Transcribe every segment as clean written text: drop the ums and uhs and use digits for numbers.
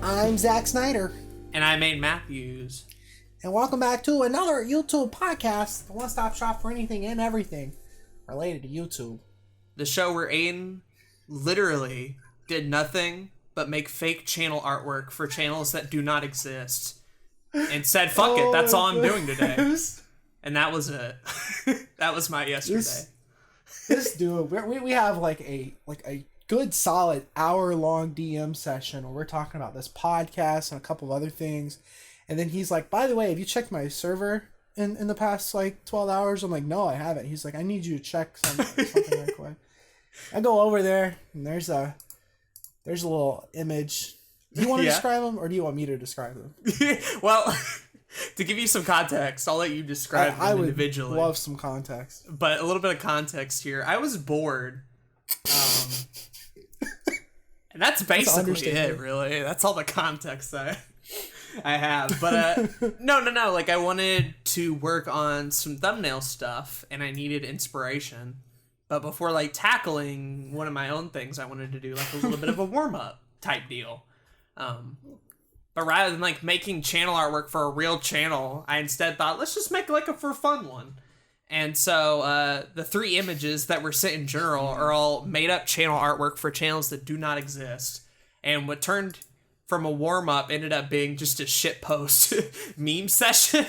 I'm Zach Snyder. And I'm Aden Matthews. And welcome back to another YouTube podcast, the one-stop shop for anything and everything related to YouTube. The show where Aden literally did nothing but make fake channel artwork for channels that do not exist. And said, fuck it, that's all I'm doing today. And that was it. That was my yesterday. This dude, we have like a good solid hour-long DM session where we're talking about this podcast and a couple of other things. And then he's like, by the way, have you checked my server in the past like 12 hours? I'm like, no, I haven't. He's like, I need you to check something right quick. I go over there and there's a little image. Do you want to describe them or do you want me to describe them? Well, to give you some context, I'll let you describe them individually. I would love some context. But a little bit of context here. I was bored. And that's basically it, really. That's all the context I have. But no. Like, I wanted to work on some thumbnail stuff, and I needed inspiration. But before, like, tackling one of my own things, I wanted to do, like, a little bit of a warm-up type deal. But rather than, like, making channel artwork for a real channel, I instead thought, let's just make, like, a for fun one. And so the three images that were sent in general are all made-up channel artwork for channels that do not exist. And what turned from a warm-up ended up being just a shitpost meme session.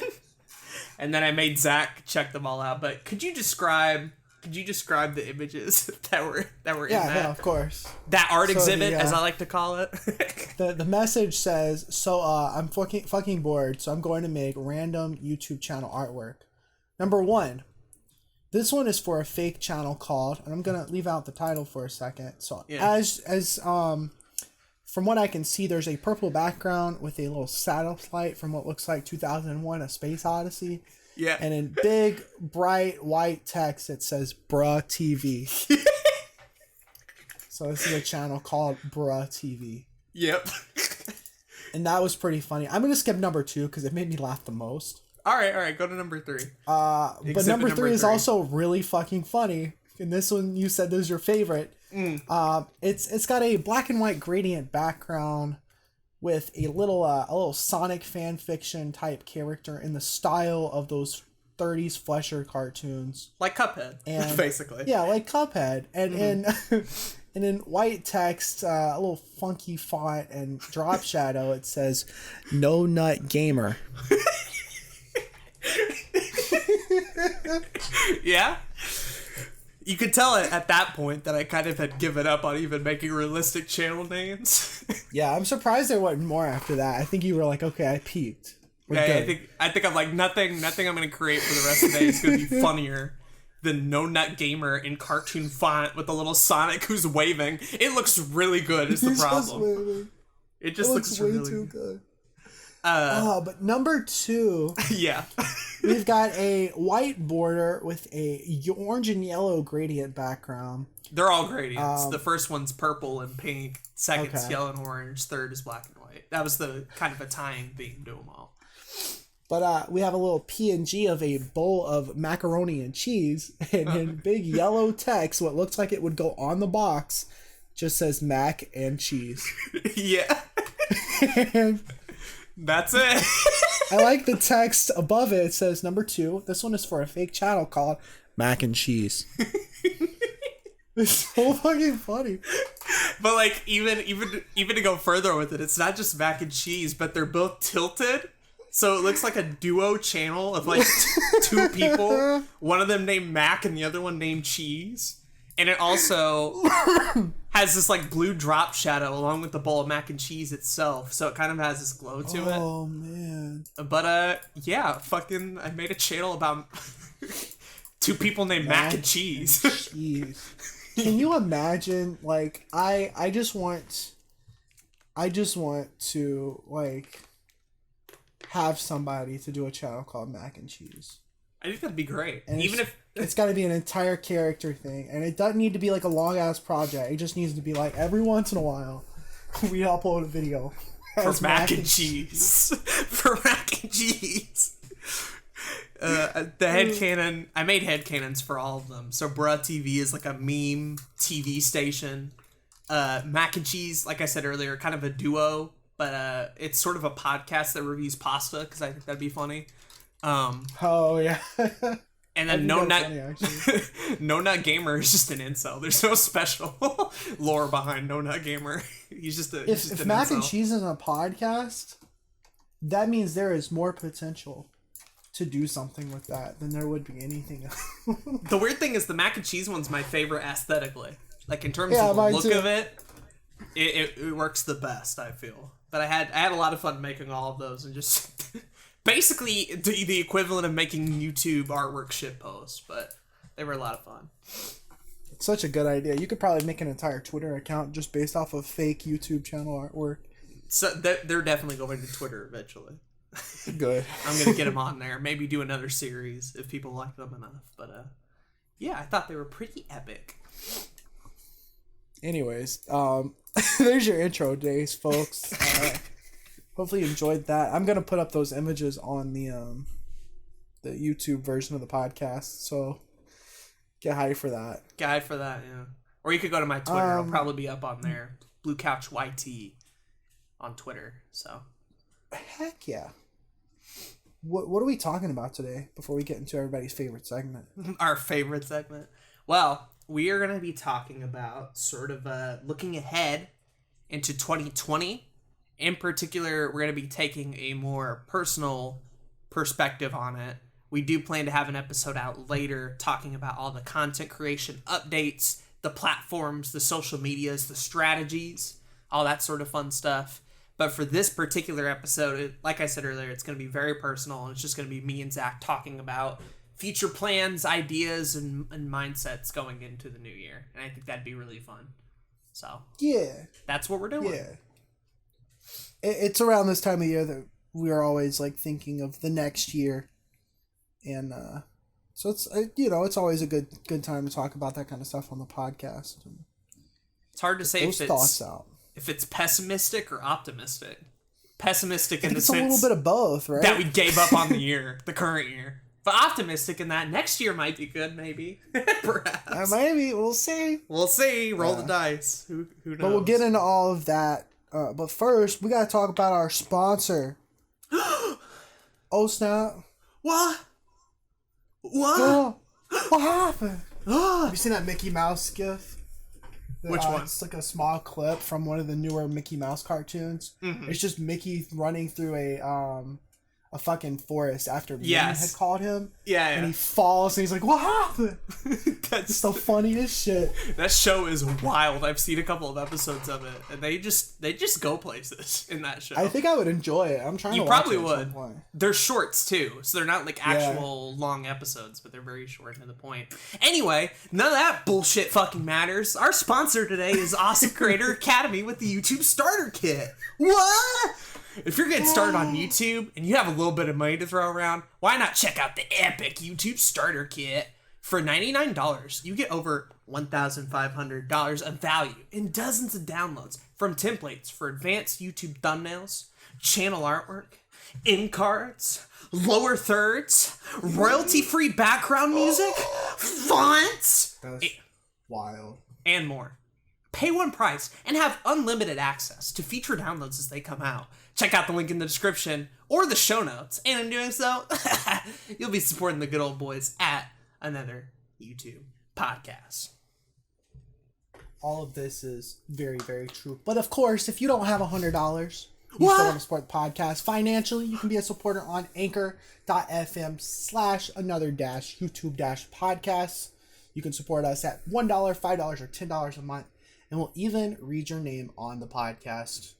And then I made Zach check them all out. But could you describe the images that were in that? Yeah, of course. That art exhibit, as I like to call it. The message says, I'm fucking bored, so I'm going to make random YouTube channel artwork. Number 1, this one is for a fake channel called, and I'm gonna leave out the title for a second. So as from what I can see, there's a purple background with a little satellite from what looks like 2001: A Space Odyssey. Yeah. And in big, bright, white text, it says Bruh TV. So this is a channel called Bruh TV. Yep. And that was pretty funny. I'm gonna skip number 2 because it made me laugh the most. All right, go to number 3. But number 3 is also really fucking funny. And this one, you said this is your favorite. It's got a black and white gradient background with a little Sonic fan fiction type character in the style of those 30s Fleischer cartoons, like Cuphead, and, basically. Yeah, like Cuphead, and in white text, a little funky font and drop shadow, it says "No Nut Gamer." Yeah, you could tell it at that point that I kind of had given up on even making realistic channel names. Yeah, I'm surprised there wasn't more after that. I think you were like, okay, I peaked. I think I'm like nothing I'm gonna create for the rest of the day is gonna be funnier than No Nut Gamer in cartoon font with a little Sonic who's waving. It looks really good. Is the problem? It just looks way really too good. But number 2, yeah, we've got a white border with a orange and yellow gradient background. They're all gradients. The first one's purple and pink. Second's yellow and orange. Third is black and white. That was the kind of a tying theme to them all. But we have a little PNG of a bowl of macaroni and cheese, and in big yellow text, what looks like it would go on the box, just says mac and cheese. Yeah. And that's it. I like the text above it. It says number 2. This one is for a fake channel called Mac and Cheese. It's so fucking funny. But like even to go further with it, it's not just mac and cheese, but they're both tilted. So it looks like a duo channel of like 2 people. One of them named Mac and the other one named Cheese. And it also has this like blue drop shadow along with the bowl of mac and cheese itself. So it kind of has this glow to it. Oh man. But yeah, fucking I made a channel about 2 people named Mac and Cheese. Cheese. Can you imagine, like, I just want to, like, have somebody to do a channel called Mac and Cheese. I think that'd be great. And even if it's got to be an entire character thing, and it doesn't need to be like a long ass project. It just needs to be like every once in a while we upload a video for mac and cheese. For mac and cheese. The headcanon, I made headcanons for all of them. So Bruh TV is like a meme TV station. Mac and Cheese, like I said earlier, kind of a duo but it's sort of a podcast that reviews pasta because I think that'd be funny. Oh yeah. And then No Nut Gamer is just an incel. There's no special lore behind No Nut Gamer. He's just a. If Mac and Cheese is a podcast, that means there is more potential to do something with that than there would be anything else. The weird thing is the Mac and Cheese one's my favorite aesthetically. Like in terms of the look of it, it works the best, I feel. But I had a lot of fun making all of those and just basically the equivalent of making YouTube artwork shit posts, but they were a lot of fun. It's such a good idea. You could probably make an entire Twitter account just based off of fake YouTube channel artwork. So they're definitely going to Twitter eventually. Good. I'm going to get them on there. Maybe do another series if people like them enough. But yeah, I thought they were pretty epic. Anyways, there's your intro days, folks. Hopefully you enjoyed that. I'm going to put up those images on the YouTube version of the podcast. So get hyped for that. Get hyped for that, yeah. Or you could go to my Twitter. It'll probably be up on there. Blue Couch YT on Twitter. So heck yeah. What are we talking about today before we get into everybody's favorite segment? Our favorite segment? Well, we are going to be talking about sort of looking ahead into 2020. In particular, we're going to be taking a more personal perspective on it. We do plan to have an episode out later talking about all the content creation updates, the platforms, the social medias, the strategies, all that sort of fun stuff. But for this particular episode, like I said earlier, it's going to be very personal. And it's just going to be me and Zach talking about future plans, ideas, and mindsets going into the new year. And I think that'd be really fun. So yeah, that's what we're doing. Yeah, it's around this time of year that we're always like thinking of the next year, and so it's it's always a good time to talk about that kind of stuff on the podcast. It's hard to say those thoughts out. If it's pessimistic or optimistic. Pessimistic in the sense it's a little bit of both, right? That we gave up on the current year. But optimistic in that next year might be good, maybe. Perhaps. Maybe. We'll see. We'll see. Roll the dice. Who knows? But we'll get into all of that. But first, we got to talk about our sponsor. Oh, snap. What? Oh, what happened? Have you seen that Mickey Mouse gif? Which one? It's like a small clip from one of the newer Mickey Mouse cartoons. Mm-hmm. It's just Mickey running through a fucking forest after Minnie had called him. Yeah, and he falls and he's like, "What happened?" That's the funniest shit. That show is wild. I've seen a couple of episodes of it, and they just go places in that show. I think I would enjoy it. I'm trying to watch probably it would. At some point. They're shorts too, so they're not like actual long episodes, but they're very short and to the point. Anyway, none of that bullshit fucking matters. Our sponsor today is Awesome Creator Academy with the YouTube Starter Kit. What? If you're getting started on YouTube and you have a little bit of money to throw around, why not check out the epic YouTube Starter Kit? For $99, you get over $1,500 of value in dozens of downloads, from templates for advanced YouTube thumbnails, channel artwork, end cards, lower thirds, royalty-free background music, fonts, that's wild, and more. Pay one price and have unlimited access to feature downloads as they come out. Check out the link in the description or the show notes. And in doing so, you'll be supporting the good old boys at another YouTube podcast. All of this is very, very true. But of course, if you don't have $100, you still want to support the podcast financially, you can be a supporter on anchor.fm/another-YouTube-podcast. You can support us at $1, $5, or $10 a month. And we'll even read your name on the podcast.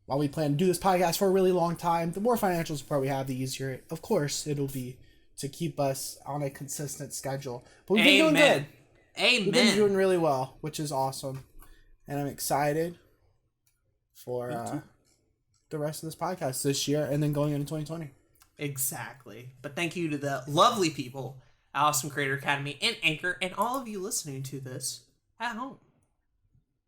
While we plan to do this podcast for a really long time, the more financial support we have, the easier, of course, it'll be to keep us on a consistent schedule. But we've been doing good. Amen. We've been doing really well, which is awesome. And I'm excited for the rest of this podcast this year and then going into 2020. Exactly. But thank you to the lovely people at Awesome Creator Academy and Anchor and all of you listening to this at home.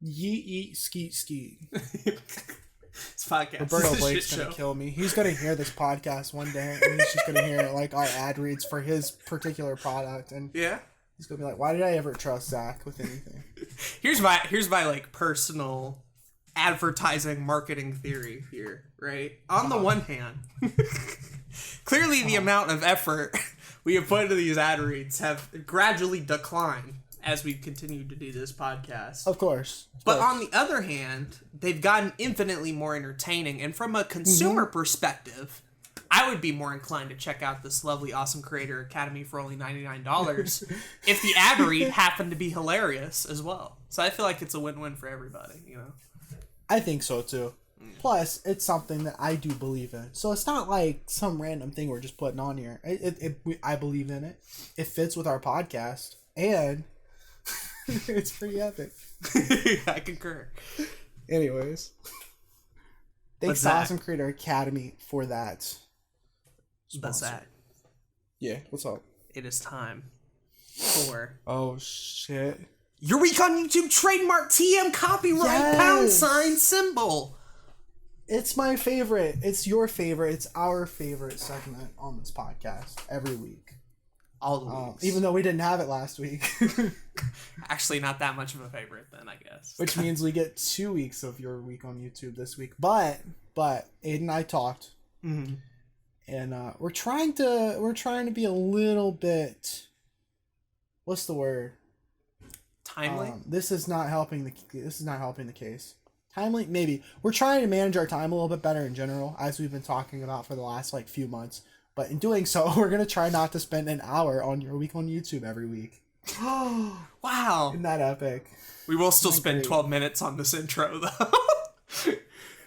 Yeet, skeet, skeet. This podcast. Roberto Blake's going to kill me. He's going to hear this podcast one day, and he's just going to hear like our ad reads for his particular product, and he's going to be like, "Why did I ever trust Zach with anything?" Here's my like personal advertising marketing theory here, right? On the one hand, clearly the amount of effort we have put into these ad reads have gradually declined as we continue to do this podcast. Of course. But on the other hand, they've gotten infinitely more entertaining. And from a consumer perspective, I would be more inclined to check out this lovely, awesome Creator Academy for only $99 if the ad read happened to be hilarious as well. So I feel like it's a win-win for everybody, you know? I think so, too. Plus, it's something that I do believe in. So it's not like some random thing we're just putting on here. I believe in it. It fits with our podcast. And it's pretty epic. I concur. Anyways. Thanks to Awesome Creator Academy for that. That's that. Yeah, what's up? It is time for... Oh, shit. Your Week on YouTube trademark TM copyright # symbol. It's my favorite. It's your favorite. It's our favorite segment on this podcast every week. All the weeks. Even though we didn't have it last week. Actually, not that much of a favorite then, I guess. Which means we get 2 weeks of Your Week on YouTube this week. But Aiden and I talked. Mm-hmm. And we're trying to be a little bit, what's the word? Timely? This is not helping the case. Timely, maybe. We're trying to manage our time a little bit better in general, as we've been talking about for the last few months. But in doing so, we're gonna try not to spend an hour on Your Week on YouTube every week. Wow! Isn't that epic? We will still spend 12 minutes on this intro, though.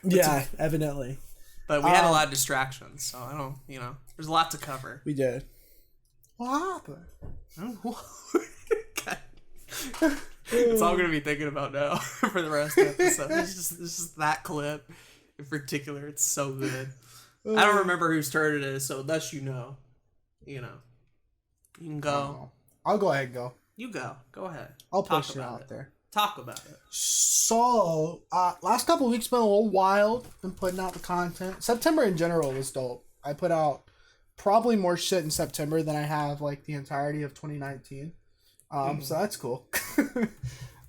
Yeah, evidently. But we had a lot of distractions, so I don't, there's a lot to cover. We did. What happened? It's all I'm gonna be thinking about now for the rest of the episode. It's just that clip in particular. It's so good. I don't remember who started it, so thus you can go. I'll go ahead and go. You go. Go ahead. I'll push it out there. Talk about it. So, last couple of weeks been a little wild. Been putting out the content. September in general was dope. I put out probably more shit in September than I have the entirety of 2019. So that's cool.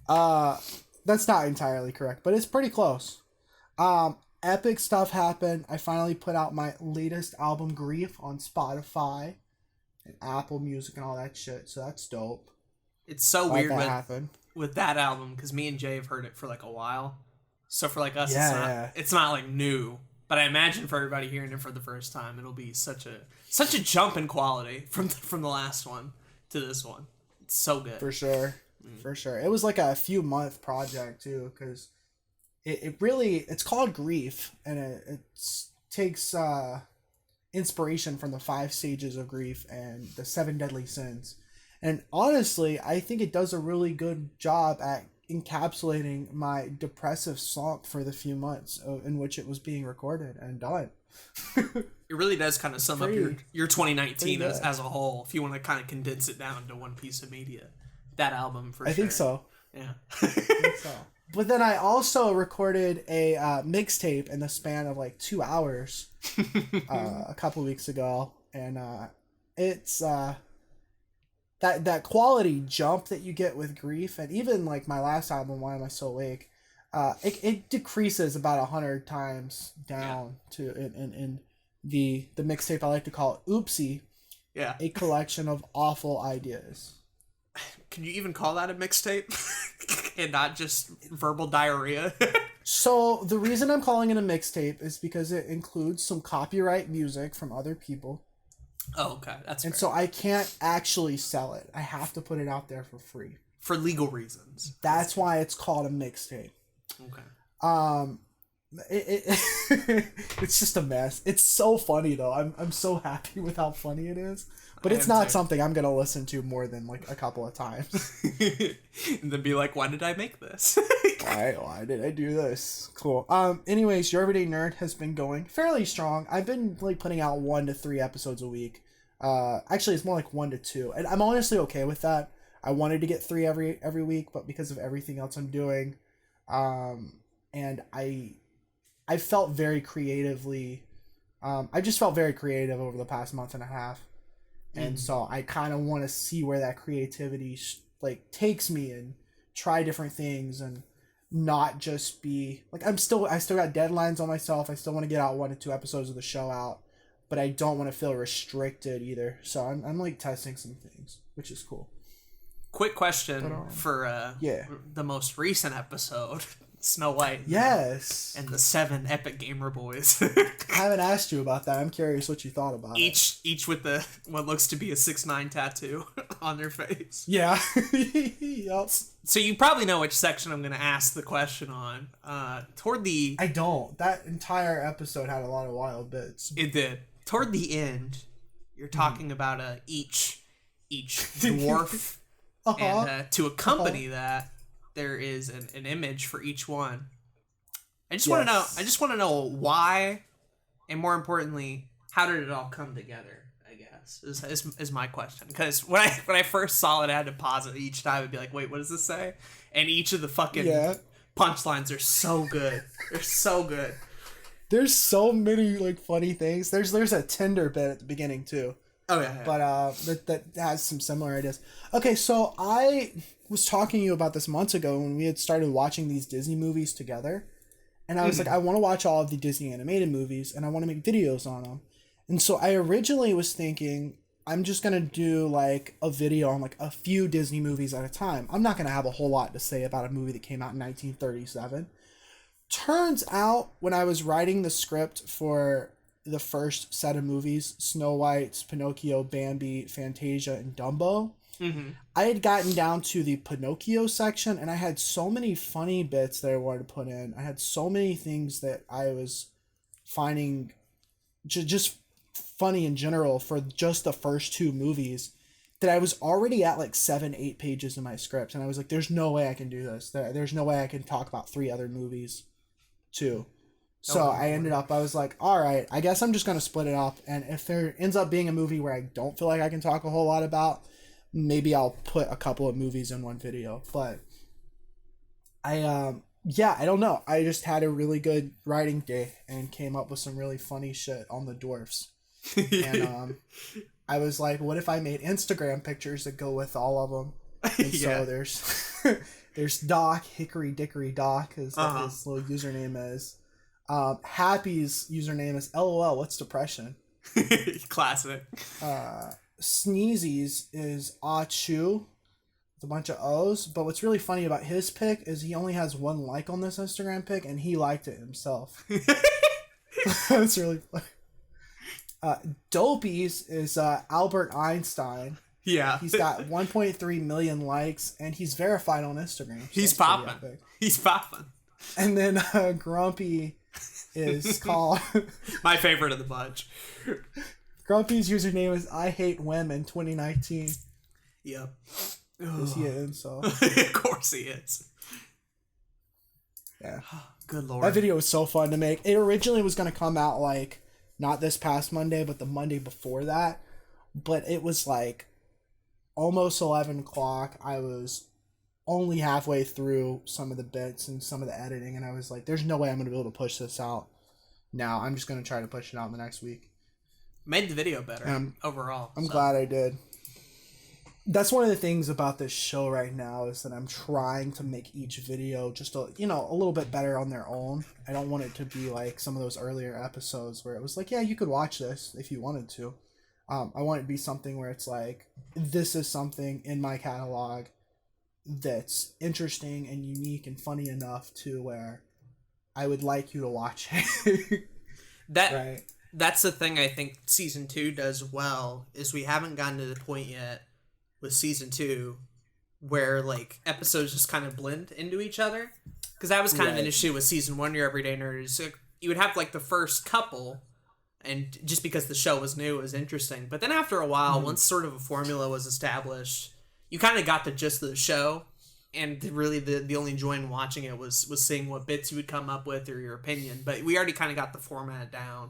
That's not entirely correct, but it's pretty close. Epic stuff happened. I finally put out my latest album, Grief, on Spotify and Apple Music and all that shit. So that's dope. It's so weird with that album because me and Jay have heard it for a while. So for us, it's not new. But I imagine for everybody hearing it for the first time, it'll be such a jump in quality from the last one to this one. It's so good. For sure. For sure. It was a few month project too, because it's called Grief, and it takes inspiration from the 5 stages of grief and the 7 deadly sins. And honestly, I think it does a really good job at encapsulating my depressive slump for the few months in which it was being recorded and done. It really does kind of sum up your 2019 as a whole, if you want to kind of condense it down to one piece of media. That album, for sure. I think so. Yeah. I think so. But then I also recorded a mixtape in the span of 2 hours a couple weeks ago. And it's... That quality jump that you get with Grief, and even my last album, Why Am I So Awake, it decreases about 100 times down to in the mixtape I like to call it Oopsie. Yeah. A collection of awful ideas. Can you even call that a mixtape? And not just verbal diarrhea? So the reason I'm calling it a mixtape is because it includes some copyright music from other people. Oh, okay. That's and fair. So I can't actually sell it. I have to put it out there for free. For legal reasons. That's why it's called a mixtape. Okay. It's just a mess. It's so funny though. I'm so happy with how funny it is. But it's not something I'm gonna listen to more than a couple of times. And then be like, why did I make this? Why did I do this? Cool. Anyways, Your Everyday Nerd has been going fairly strong. I've been putting out 1 to 3 episodes a week. Actually, it's more 1 to 2, and I'm honestly okay with that. I wanted to get 3 every week, but because of everything else I'm doing, and I felt very creatively. I just felt very creative over the past month and a half. And so I kind of want to see where that creativity takes me and try different things. And not just be like I still got deadlines on myself. I still want to get out 1 to 2 episodes of the show out, but I don't want to feel restricted either. So I'm like testing some things, which is cool. Quick question for the most recent episode, Snow White. Yes. And the 7 epic gamer boys. I haven't asked you about that. I'm curious what you thought about it. Each with the what looks to be a 6ix9ine tattoo on their face. Yeah. Yep. So you probably know which section I'm going to ask the question on. Toward the... I don't. That entire episode had a lot of wild bits. It did. Toward the end, you're talking about each dwarf... And to accompany that, there is an image for each one. I just want to know why, and more importantly, how did it all come together? I guess is my question. Because when I first saw it, I had to pause it each time and be like, "Wait, what does this say?" And each of the fucking punchlines are so good. They're so good. There's so many like funny things. There's a Tinder bit at the beginning too. Oh yeah. But that has some similar ideas. Okay, so I was talking to you about this months ago when we had started watching these Disney movies together, and I was like, I want to watch all of the Disney animated movies, and I want to make videos on them. And so I originally was thinking I'm just gonna do like a video on like a few Disney movies at a time. I'm not gonna have a whole lot to say about a movie that came out in 1937. Turns out when I was writing the script for the first set of movies, Snow White, Pinocchio, Bambi, Fantasia, and Dumbo, I had gotten down to the Pinocchio section, and I had so many funny bits that I wanted to put in. I had so many things that I was finding just funny in general for just the first 2 movies that I was already at like 7-8 pages in my script, and I was like, there's no way I can do this. There's no way I can talk about 3 other movies too. So I was like, all right, I guess I'm just going to split it up. And if there ends up being a movie where I don't feel like I can talk a whole lot about, maybe I'll put a couple of movies in one video. But I don't know. I just had a really good writing day and came up with some really funny shit on the dwarfs. And I was like, what if I made Instagram pictures that go with all of them? And so there's Doc, Hickory Dickory Doc, is what his little username is. Happy's username is LOL, what's depression? Classic. Sneezy's is Achu with a bunch of O's. But what's really funny about his pic is he only has 1 like on this Instagram pic, and he liked it himself. That's really funny. Dopey's is Albert Einstein. Yeah. He's got 1.3 million likes, and he's verified on Instagram. So he's popping. He's popping. And then Grumpy is called... my favorite of the bunch. Grumpy's username is I Hate Women 2019. Yep. Is he an incel? Of course he is. Yeah. Good lord. That video was so fun to make. It originally was going to come out like not this past Monday, but the Monday before that. But it was like almost 11 o'clock. I was only halfway through some of the bits and some of the editing, and I was like, there's no way I'm going to be able to push this out now. I'm just going to try to push it out in the next week. Made the video better overall. I'm glad I did. That's one of the things about this show right now is that I'm trying to make each video just a little bit better on their own. I don't want it to be like some of those earlier episodes where it was like, yeah, you could watch this if you wanted to. I want it to be something where it's like, this is something in my catalog that's interesting and unique and funny enough to where I would like you to watch it. Right. That's the thing I think season 2 does well, is we haven't gotten to the point yet with season 2 where like episodes just kind of blend into each other, because that was kind of an issue with season 1, Your Everyday Nerds. You would have like the first couple, and just because the show was new, it was interesting, but then after a while, once sort of a formula was established, you kind of got the gist of the show, and really the only joy in watching it was seeing what bits you would come up with or your opinion, but we already kind of got the format down.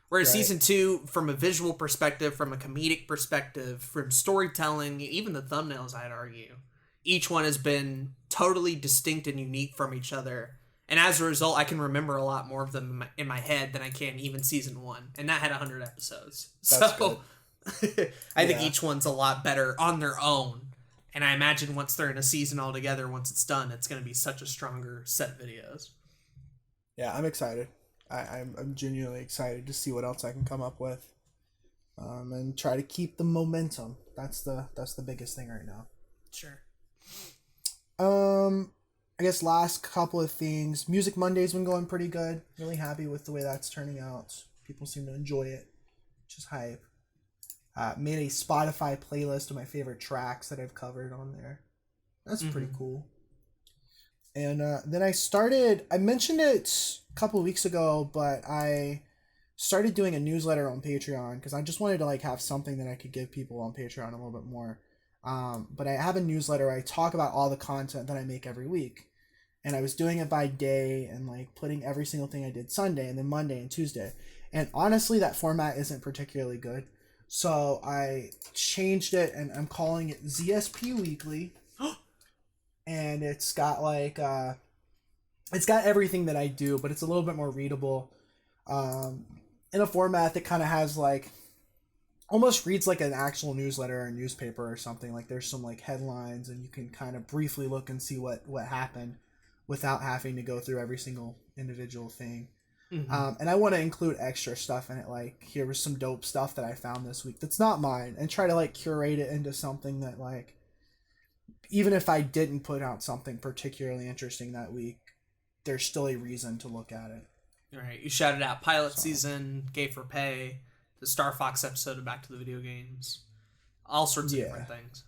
Whereas season 2, from a visual perspective, from a comedic perspective, from storytelling, even the thumbnails, I'd argue, each one has been totally distinct and unique from each other. And as a result, I can remember a lot more of them in my head than I can even season 1. And that had 100 episodes. That's so I think each one's a lot better on their own And I imagine once they're in a season all together, once it's done, it's going to be such a stronger set of videos. Yeah, I'm excited. I'm genuinely excited to see what else I can come up with, and try to keep the momentum. That's the biggest thing right now. Sure. I guess last couple of things. Music Monday's been going pretty good. Really happy with the way that's turning out. People seem to enjoy it, which is hype. Made a Spotify playlist of my favorite tracks that I've covered on there. That's pretty cool. And then I mentioned it a couple of weeks ago, but I started doing a newsletter on Patreon because I just wanted to like have something that I could give people on Patreon a little bit more. But I have a newsletter where I talk about all the content that I make every week. And I was doing it by day and like putting every single thing I did Sunday and then Monday and Tuesday. And honestly, that format isn't particularly good. So I changed it and I'm calling it ZSP Weekly. And it's got like, it's got everything that I do, but it's a little bit more readable. In a format that kind of has like, almost reads like an actual newsletter or newspaper or something. Like there's some like headlines and you can kind of briefly look and see what happened without having to go through every single individual thing. And I want to include extra stuff in it. Like here was some dope stuff that I found this week that's not mine, and try to like curate it into something that like, even if I didn't put out something particularly interesting that week, there's still a reason to look at it. All right. You shouted out Pilot Season, Gay for Pay, the Star Fox episode of Back to the Video Games, all sorts of different things.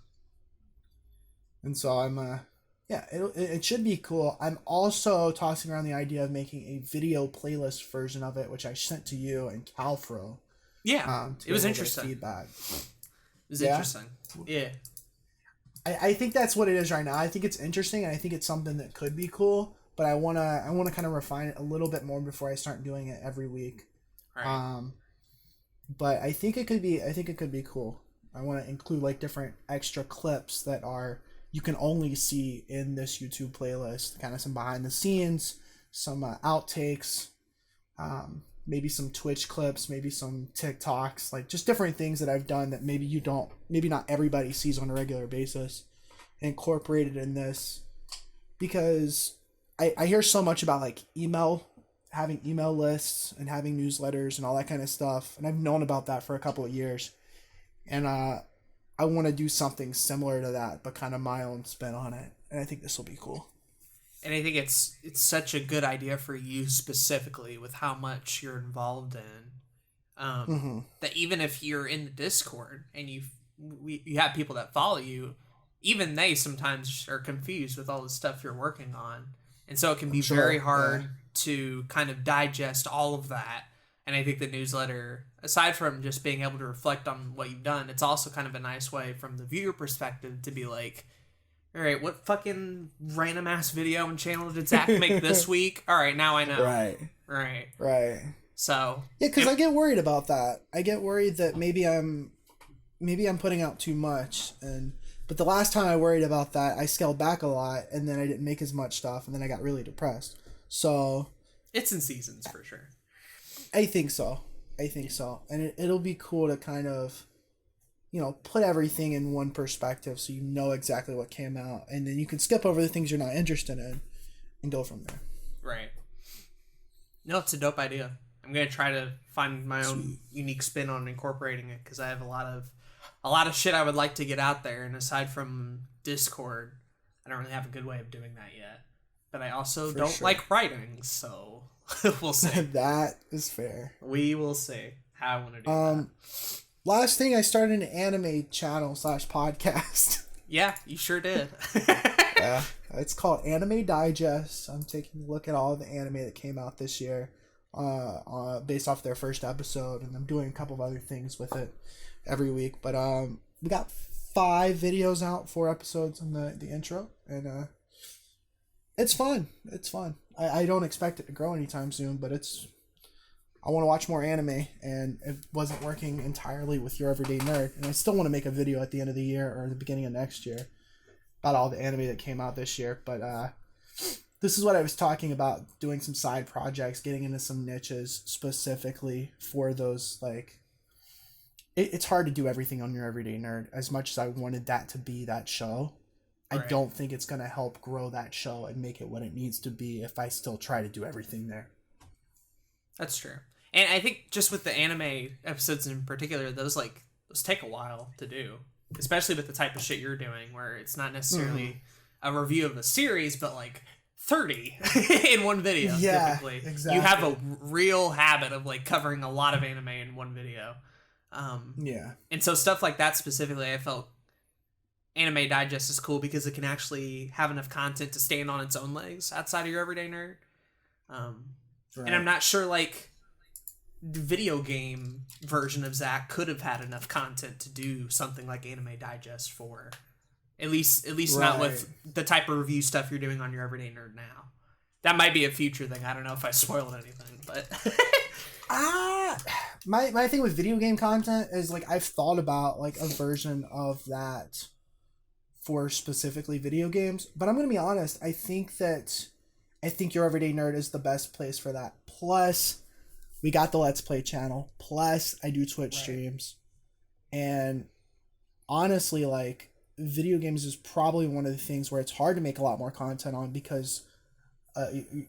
And so I'm, it should be cool. I'm also tossing around the idea of making a video playlist version of it, which I sent to you and Calfro. Yeah, it was interesting. Feedback. It was interesting. Yeah. I think that's what it is right now. I think it's interesting, and I think it's something that could be cool. But I wanna kind of refine it a little bit more before I start doing it every week. Right. But I think it could be cool. I want to include like different extra clips that you can only see in this YouTube playlist. Kind of some behind the scenes, some outtakes, maybe some Twitch clips, maybe some TikToks, like just different things that I've done that maybe not everybody sees on a regular basis, incorporated in this, because I hear so much about like having email lists and having newsletters and all that kind of stuff, and I've known about that for a couple of years, and I want to do something similar to that, but kind of my own spin on it, and I think this will be cool. And I think it's such a good idea for you specifically with how much you're involved in, that even if you're in the Discord and you have people that follow you, even they sometimes are confused with all the stuff you're working on. And so it can be very hard to kind of digest all of that. And I think the newsletter, aside from just being able to reflect on what you've done, it's also kind of a nice way from the viewer perspective to be like, all right, what fucking random ass video and channel did Zach make this week? All right, now I know. Right. So yeah, because I get worried about that. I get worried that maybe I'm putting out too much, but the last time I worried about that, I scaled back a lot, and then I didn't make as much stuff, and then I got really depressed. So it's in seasons for sure. I think so, and it'll be cool to kind of, put everything in one perspective, so you know exactly what came out, and then you can skip over the things you're not interested in, and go from there. Right. No, it's a dope idea. I'm gonna try to find my own unique spin on incorporating it, because I have a lot of shit I would like to get out there, and aside from Discord, I don't really have a good way of doing that yet. But I also don't like writing, so we'll see. That is fair. We will see how I want to do that. Last thing, I started an anime channel /podcast. Yeah, you sure did. Yeah, it's called Anime Digest. I'm taking a look at all of the anime that came out this year, based off their first episode, and I'm doing a couple of other things with it every week. But we got 5 videos out, 4 episodes in the intro, and it's fun. I don't expect it to grow anytime soon, but I want to watch more anime, and it wasn't working entirely with Your Everyday Nerd, and I still want to make a video at the end of the year or the beginning of next year about all the anime that came out this year. But this is what I was talking about, doing some side projects, getting into some niches specifically for those, like, it's hard to do everything on Your Everyday Nerd. As much as I wanted that to be that show, right. I don't think it's going to help grow that show and make it what it needs to be if I still try to do everything there. That's true. And I think just with the anime episodes in particular, those take a while to do, especially with the type of shit you're doing, where it's not necessarily a review of a series, but like 30 in one video. Yeah, typically. exactly. You have a real habit of like covering a lot of anime in one video. Yeah. And so stuff like that specifically, I felt Anime Digest is cool because it can actually have enough content to stand on its own legs outside of Your Everyday Nerd. Right. And I'm not sure like the video game version of Zach could have had enough content to do something like Anime Digest for. At least not with the type of review stuff you're doing on Your Everyday Nerd now. That might be a future thing. I don't know if I spoiled anything, but my thing with video game content is like I've thought about like a version of that for specifically video games, but I'm gonna be honest. I think Your Everyday Nerd is the best place for that. Plus, we got the Let's Play channel. Plus, I do Twitch streams, and honestly, like video games is probably one of the things where it's hard to make a lot more content on because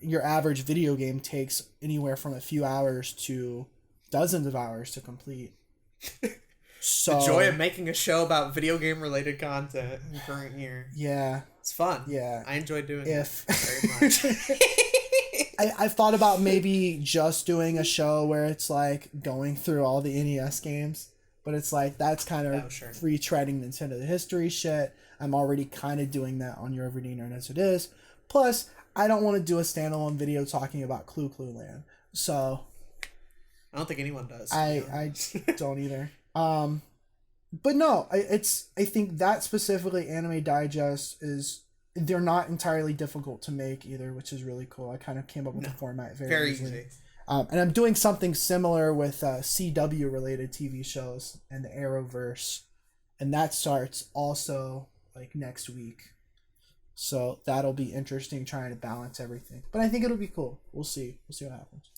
your average video game takes anywhere from a few hours to dozens of hours to complete. So the joy of making a show about video game related content in the current year. Yeah. It's fun. Yeah. I enjoy doing it very much. I've thought about maybe just doing a show where it's like going through all the NES games, but it's like that's kind of retreading Nintendo history shit. I'm already kind of doing that on Your Everyday Nerd as it is. Plus, I don't want to do a standalone video talking about Clue Land. So I don't think anyone does. I don't either. But no, I think that specifically Anime Digest they're not entirely difficult to make either, which is really cool. I kind of came up with the format very easily. And I'm doing something similar with CW related TV shows and the Arrowverse, and that starts also like next week. So that'll be interesting trying to balance everything. But I think it'll be cool. We'll see. We'll see what happens.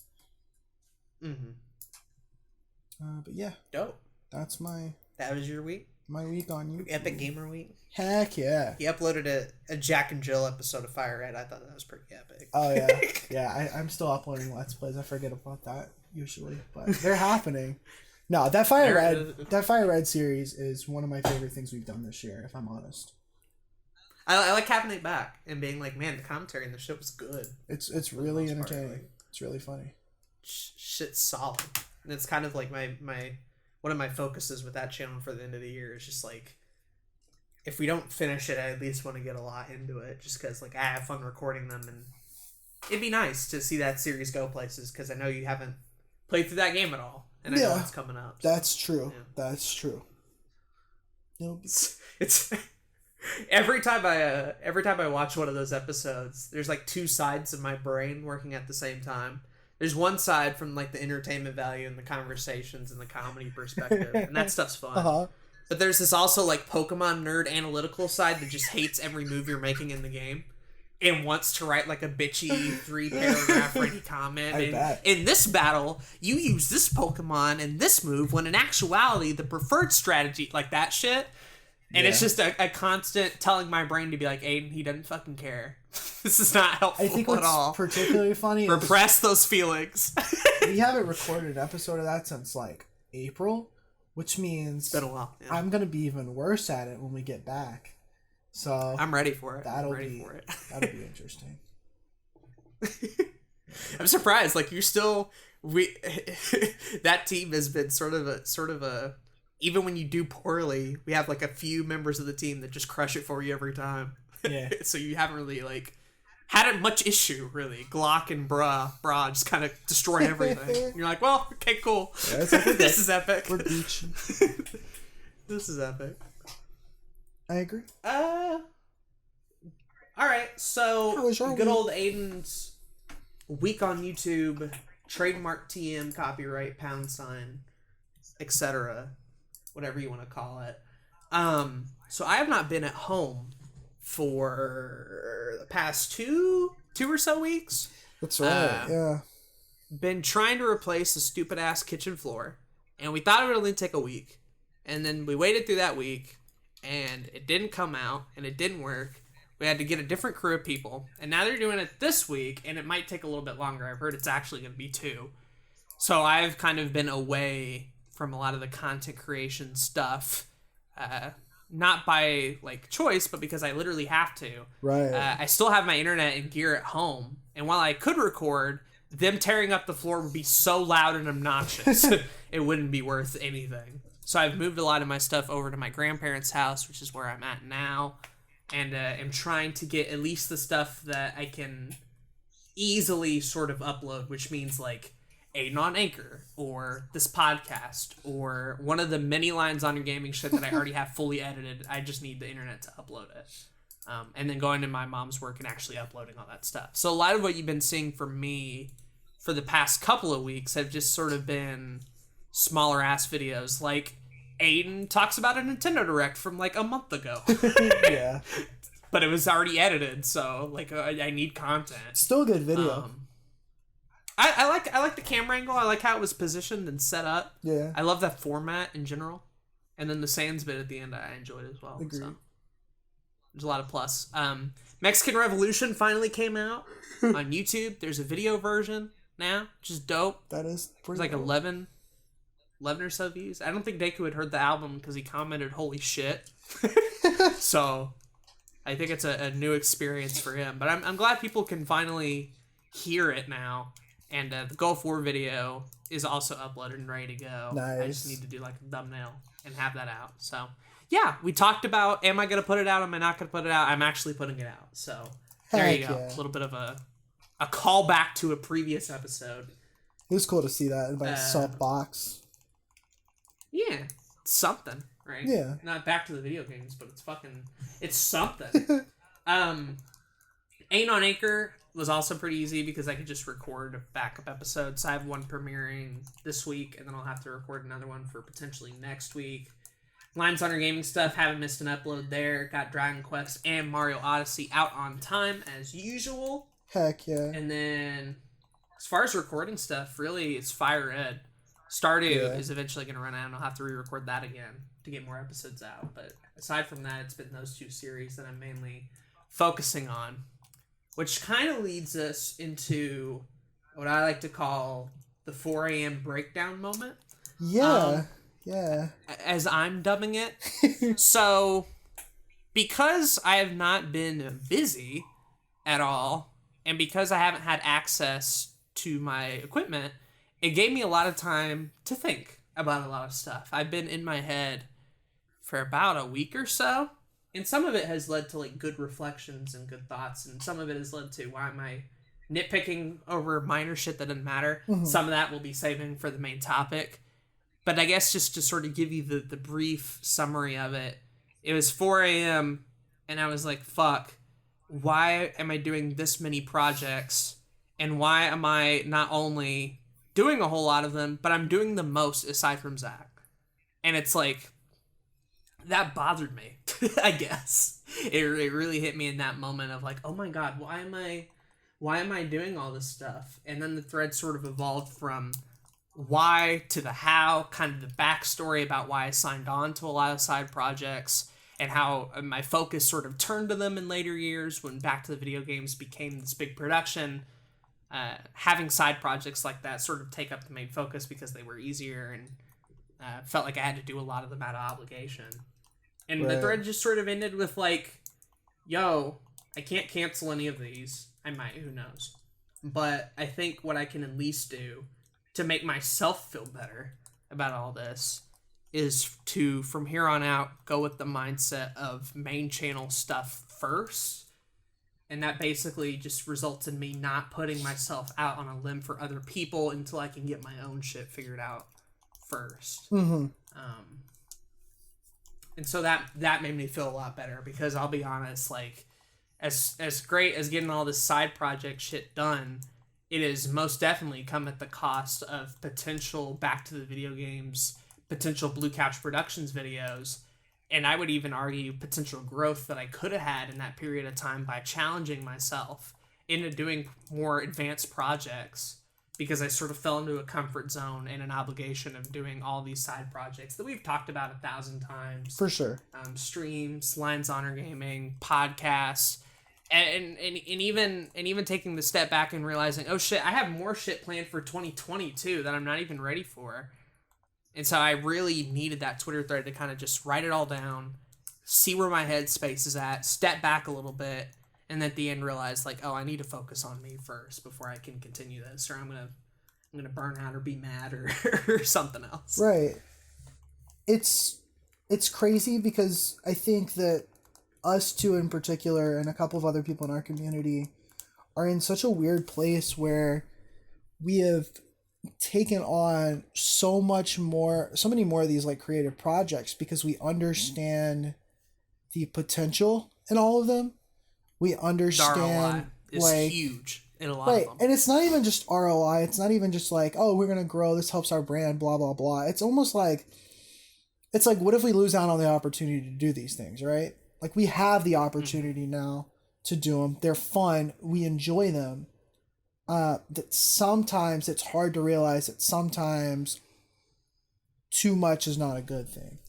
But yeah. Dope. That was your week? My week on YouTube. Epic Gamer Week? Heck yeah. He uploaded a Jack and Jill episode of Fire Red. I thought that was pretty epic. Oh yeah. Yeah, I'm still uploading Let's Plays. I forget about that usually. But they're happening. No, that Fire Red series is one of my favorite things we've done this year, if I'm honest. I like having it back and being like, man, the commentary in the show was good. It's really entertaining. It's really funny. Shit's solid. And it's kind of like my one of my focuses with that channel for the end of the year is just like, if we don't finish it, I at least want to get a lot into it just because like I have fun recording them, and it'd be nice to see that series go places because I know you haven't played through that game at all, and I know it's coming up. So. That's true. Yeah. That's true. It's every time I watch one of those episodes, there's like two sides of my brain working at the same time. There's one side from like the entertainment value and the conversations and the comedy perspective, and that stuff's fun. Uh-huh. But there's this also like Pokemon nerd analytical side that just hates every move you're making in the game and wants to write like a bitchy 3-paragraph ready comment. In this battle, you use this Pokemon and this move when in actuality the preferred strategy, like that shit. And it's just a constant telling my brain to be like, Aiden, he doesn't fucking care. This is not helpful I think what's at all. Particularly funny Repress those feelings. We haven't recorded an episode of that since like April, which means it's been a while. Yeah. I'm gonna be even worse at it when we get back. So I'm ready for it. That'll be interesting. I'm surprised. Like that team has been sort of a even when you do poorly, we have like a few members of the team that just crush it for you every time. Yeah. So you haven't really like had much issue really. Glock and Bra just kind of destroy everything. You're like, well, okay, cool. Yeah, this is epic. We're beaching. This is epic. I agree. All right. So good old Aiden's week on YouTube, trademark TM, copyright, #, etc. Whatever you want to call it. So I have not been at home for the past two or so weeks. That's right. Yeah. Been trying to replace the stupid ass kitchen floor, and we thought it would only take a week, And then we waited through that week, and it didn't come out, and it didn't work. We had to get a different crew of people, and now they're doing it this week, and it might take a little bit longer. I've heard it's actually going to be 2. So I've kind of been away from a lot of the content creation stuff, not by like choice, but because I literally have to. Right. I still have my internet and gear at home, and while I could record, them tearing up the floor would be so loud and obnoxious, it wouldn't be worth anything. So I've moved a lot of my stuff over to my grandparents' house, which is where I'm at now, and am trying to get at least the stuff that I can easily sort of upload, which means like Aden on Anchor, or this podcast, or one of the many lines on your gaming shit that I already have fully edited. I just need the internet to upload it. And then going to my mom's work and actually uploading all that stuff. So a lot of what you've been seeing from me for the past couple of weeks have just sort of been smaller ass videos. Like Aiden talks about a Nintendo Direct from like a month ago. Yeah. But it was already edited, so like I need content. Still a good video. I like the camera angle. I like how it was positioned and set up. Yeah. I love that format in general. And then the Sans bit at the end I enjoyed as well. Agreed. So there's a lot of plus. Mexican Revolution finally came out on YouTube. There's a video version now, which is dope. That is pretty It's like dope. 11 or so views. I don't think Deku had heard the album because he commented, "Holy shit." So I think it's a new experience for him. But I'm glad people can finally hear it now. And the Gulf War video is also uploaded and ready to go. Nice. I just need to do like a thumbnail and have that out. So yeah, we talked about, am I going to put it out? Am I not going to put it out? I'm actually putting it out. So there you go. Yeah. A little bit of a callback to a previous episode. It was cool to see that in my sub box. Yeah, it's something, right? Yeah. Not back to the video games, but it's something. Aden on Anchor was also pretty easy because I could just record backup episodes. I have one premiering this week, and then I'll have to record another one for potentially next week. Lines on Your Gaming stuff, haven't missed an upload there. Got Dragon Quest and Mario Odyssey out on time, as usual. Heck yeah. And then, as far as recording stuff, really, it's Fire Red. Stardew is eventually going to run out, and I'll have to re-record that again to get more episodes out. But aside from that, it's been those 2 series that I'm mainly focusing on. Which kind of leads us into what I like to call the 4 a.m. breakdown moment. Yeah, yeah. As I'm dubbing it. So, because I have not been busy at all, and because I haven't had access to my equipment, it gave me a lot of time to think about a lot of stuff. I've been in my head for about a week or so. And some of it has led to like good reflections and good thoughts, and some of it has led to why am I nitpicking over minor shit that doesn't matter. Mm-hmm. Some of that we'll be saving for the main topic. But I guess just to sort of give you the brief summary of it, it was 4 a.m. and I was like, fuck, why am I doing this many projects? And why am I not only doing a whole lot of them, but I'm doing the most aside from Zach? And it's like, that bothered me, I guess. It really hit me in that moment of like, oh my god, why am I doing all this stuff? And then the thread sort of evolved from why to the how, kind of the backstory about why I signed on to a lot of side projects, and how my focus sort of turned to them in later years when Back to the Video Games became this big production. Having side projects like that sort of take up the main focus because they were easier, and felt like I had to do a lot of them out of obligation. And the thread just sort of ended with like, yo, I can't cancel any of these. I might, who knows. But I think what I can at least do to make myself feel better about all this is to, from here on out, go with the mindset of main channel stuff first. And that basically just results in me not putting myself out on a limb for other people until I can get my own shit figured out first. Mm-hmm. And so that made me feel a lot better, because I'll be honest, like, as great as getting all this side project shit done, it has most definitely come at the cost of potential Back to the Video Games, potential Blue Couch Productions videos, and I would even argue potential growth that I could have had in that period of time by challenging myself into doing more advanced projects because I sort of fell into a comfort zone and an obligation of doing all these side projects that we've talked about 1,000 times. For sure. Streams, Lions Honor Gaming, podcasts, and even taking the step back and realizing, oh shit, I have more shit planned for 2022 that I'm not even ready for. And so I really needed that Twitter thread to kind of just write it all down, see where my headspace is at, step back a little bit, and then at the end realize, like, oh, I need to focus on me first before I can continue this, or I'm gonna burn out or be mad or something else. Right. It's crazy because I think that us two in particular and a couple of other people in our community are in such a weird place where we have taken on so many more of these like creative projects because we understand the potential in all of them. We understand is like huge in a lot right, of them. and it's not even just ROI. It's not even just like, oh, we're gonna grow. This helps our brand. Blah blah blah. It's almost like, it's like, what if we lose out on the opportunity to do these things? Right? Like we have the opportunity now to do them. They're fun. We enjoy them. That sometimes it's hard to realize that sometimes too much is not a good thing.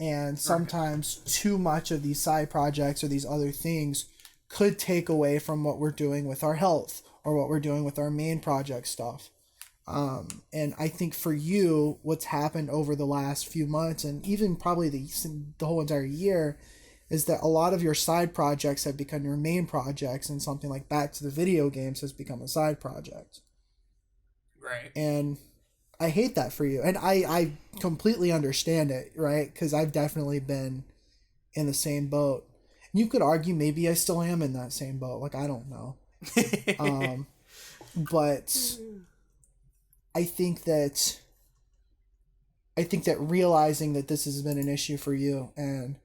And sometimes too much of these side projects or these other things could take away from what we're doing with our health or what we're doing with our main project stuff. And I think for you, what's happened over the last few months and even probably the whole entire year is that a lot of your side projects have become your main projects, and something like Back to the Video Games has become a side project. Right. And I hate that for you. And I completely understand it, right? Because I've definitely been in the same boat. And you could argue maybe I still am in that same boat. Like, I don't know. But I think that realizing that this has been an issue for you and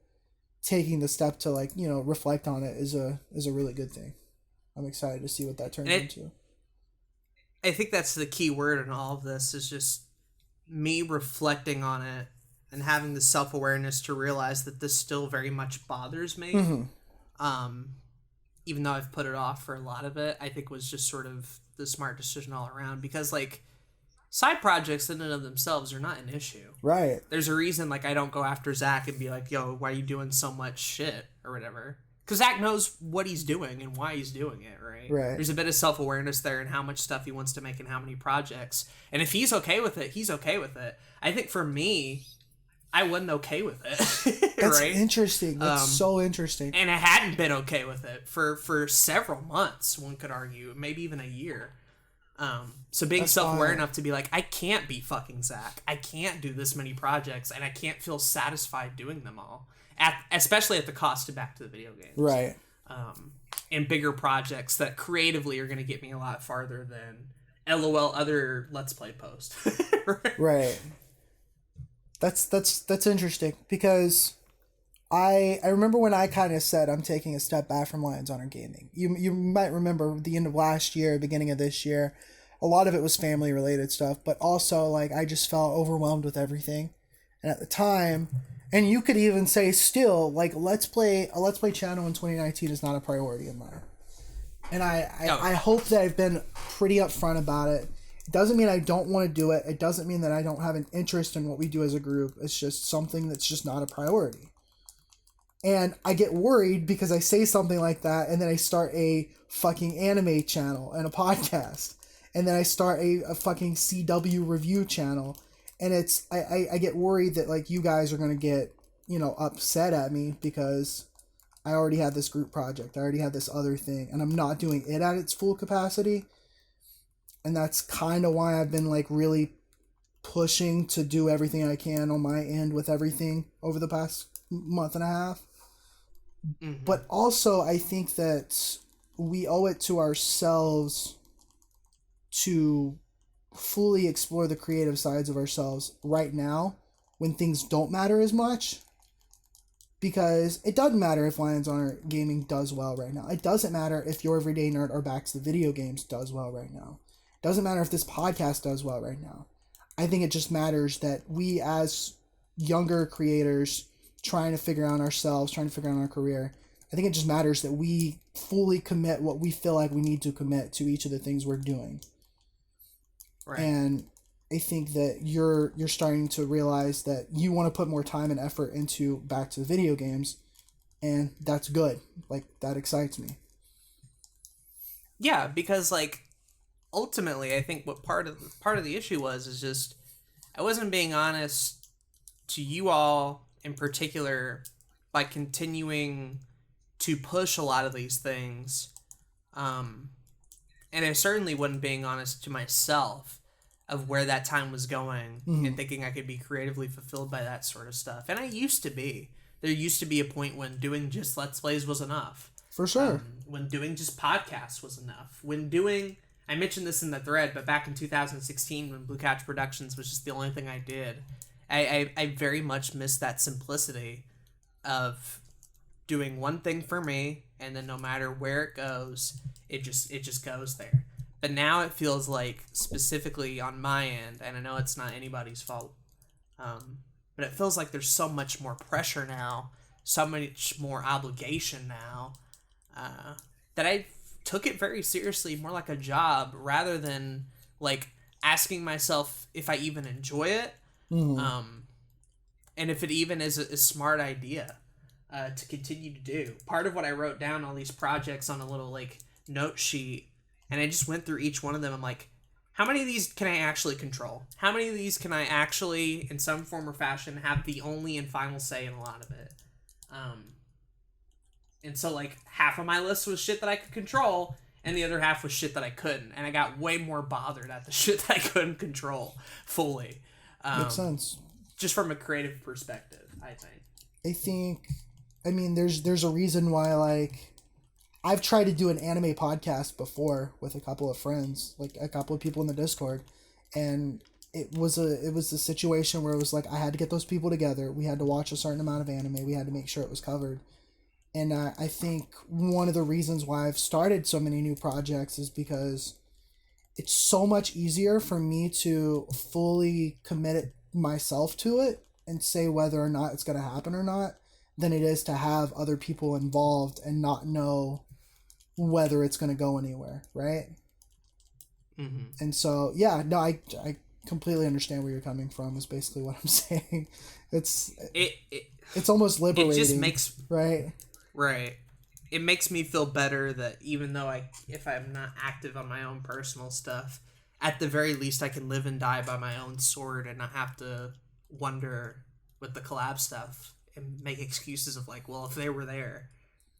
taking the step to, like, you know, reflect on it is a really good thing. I'm excited to see what that turns into. I think that's the key word in all of this, is just me reflecting on it and having the self-awareness to realize that this still very much bothers me. Mm-hmm. Even though I've put it off for a lot of it, I think was just sort of the smart decision all around, because like side projects in and of themselves are not an issue. Right. There's a reason like I don't go after Zach and be like, yo, why are you doing so much shit or whatever? Because Zach knows what he's doing and why he's doing it, right? Right. There's a bit of self-awareness there and how much stuff he wants to make and how many projects. And if he's okay with it, he's okay with it. I think for me, I wasn't okay with it. That's right? interesting. That's so interesting. And I hadn't been okay with it for several months, one could argue, maybe even a year. So being self-aware enough to be like, I can't be fucking Zach. I can't do this many projects, and I can't feel satisfied doing them all. Especially at the cost of Back to the Video Games. Right. And bigger projects that creatively are going to get me a lot farther than LOL other Let's Play post. Right. That's interesting, because I remember when I kind of said I'm taking a step back from Lions Honor Gaming. You might remember the end of last year, beginning of this year, a lot of it was family related stuff, but also like I just felt overwhelmed with everything. And at the time, and you could even say still, like a Let's Play channel in 2019 is not a priority of mine. And I hope that I've been pretty upfront about it. It doesn't mean I don't want to do it. It doesn't mean that I don't have an interest in what we do as a group. It's just something that's just not a priority. And I get worried because I say something like that, and then I start a fucking anime channel and a podcast. And then I start a fucking CW review channel. And it's I get worried that like you guys are gonna get, you know, upset at me because I already had this group project. I already had this other thing, and I'm not doing it at its full capacity. And that's kind of why I've been like really pushing to do everything I can on my end with everything over the past month and a half. Mm-hmm. But also I think that we owe it to ourselves to fully explore the creative sides of ourselves right now when things don't matter as much, because it doesn't matter if Lions Honor Gaming does well right now. It doesn't matter if Your Everyday Nerd or Back to the Video Games does well right now. It doesn't matter if this podcast does well right now. I think it just matters that we as younger creators trying to figure out ourselves, trying to figure out our career, I think it just matters that we fully commit what we feel like we need to commit to each of the things we're doing. Right. And I think that you're starting to realize that you want to put more time and effort into back to the video games, and that's good. Like, that excites me. Yeah, because like ultimately I think what part of the issue was is just I wasn't being honest to you all in particular by continuing to push a lot of these things. And I certainly wasn't being honest to myself of where that time was going and thinking I could be creatively fulfilled by that sort of stuff. And I used to be. There used to be a point when doing just Let's Plays was enough. For sure. When doing just podcasts was enough. I mentioned this in the thread, but back in 2016 when Blue Couch Productions was just the only thing I did, I very much missed that simplicity of doing one thing for me, and then no matter where it goes, it just goes there. But now it feels like, specifically on my end, and I know it's not anybody's fault, but it feels like there's so much more pressure now, so much more obligation now, that I took it very seriously, more like a job, rather than like asking myself if I even enjoy it, and if it even is a smart idea to continue to do. Part of what I wrote down, all these projects on a little like note sheet, and I just went through each one of them. I'm like, how many of these can I actually control? How many of these can I actually, in some form or fashion, have the only and final say in a lot of it? And so, like, half of my list was shit that I could control, and the other half was shit that I couldn't. And I got way more bothered at the shit that I couldn't control fully. Makes sense. Just from a creative perspective, I think. I mean, there's a reason why, like, I've tried to do an anime podcast before with a couple of friends, like a couple of people in the Discord, and it was a situation where it was like I had to get those people together. We had to watch a certain amount of anime. We had to make sure it was covered. And I think one of the reasons why I've started so many new projects is because it's so much easier for me to fully commit myself to it and say whether or not it's going to happen or not than it is to have other people involved and not know whether it's going to go anywhere, right? And so, yeah, no, I completely understand where you're coming from is basically what I'm saying. It's almost liberating. It just makes... Right. It makes me feel better that even though if I'm not active on my own personal stuff, at the very least I can live and die by my own sword and not have to wonder with the collab stuff and make excuses of like, well, if they were there,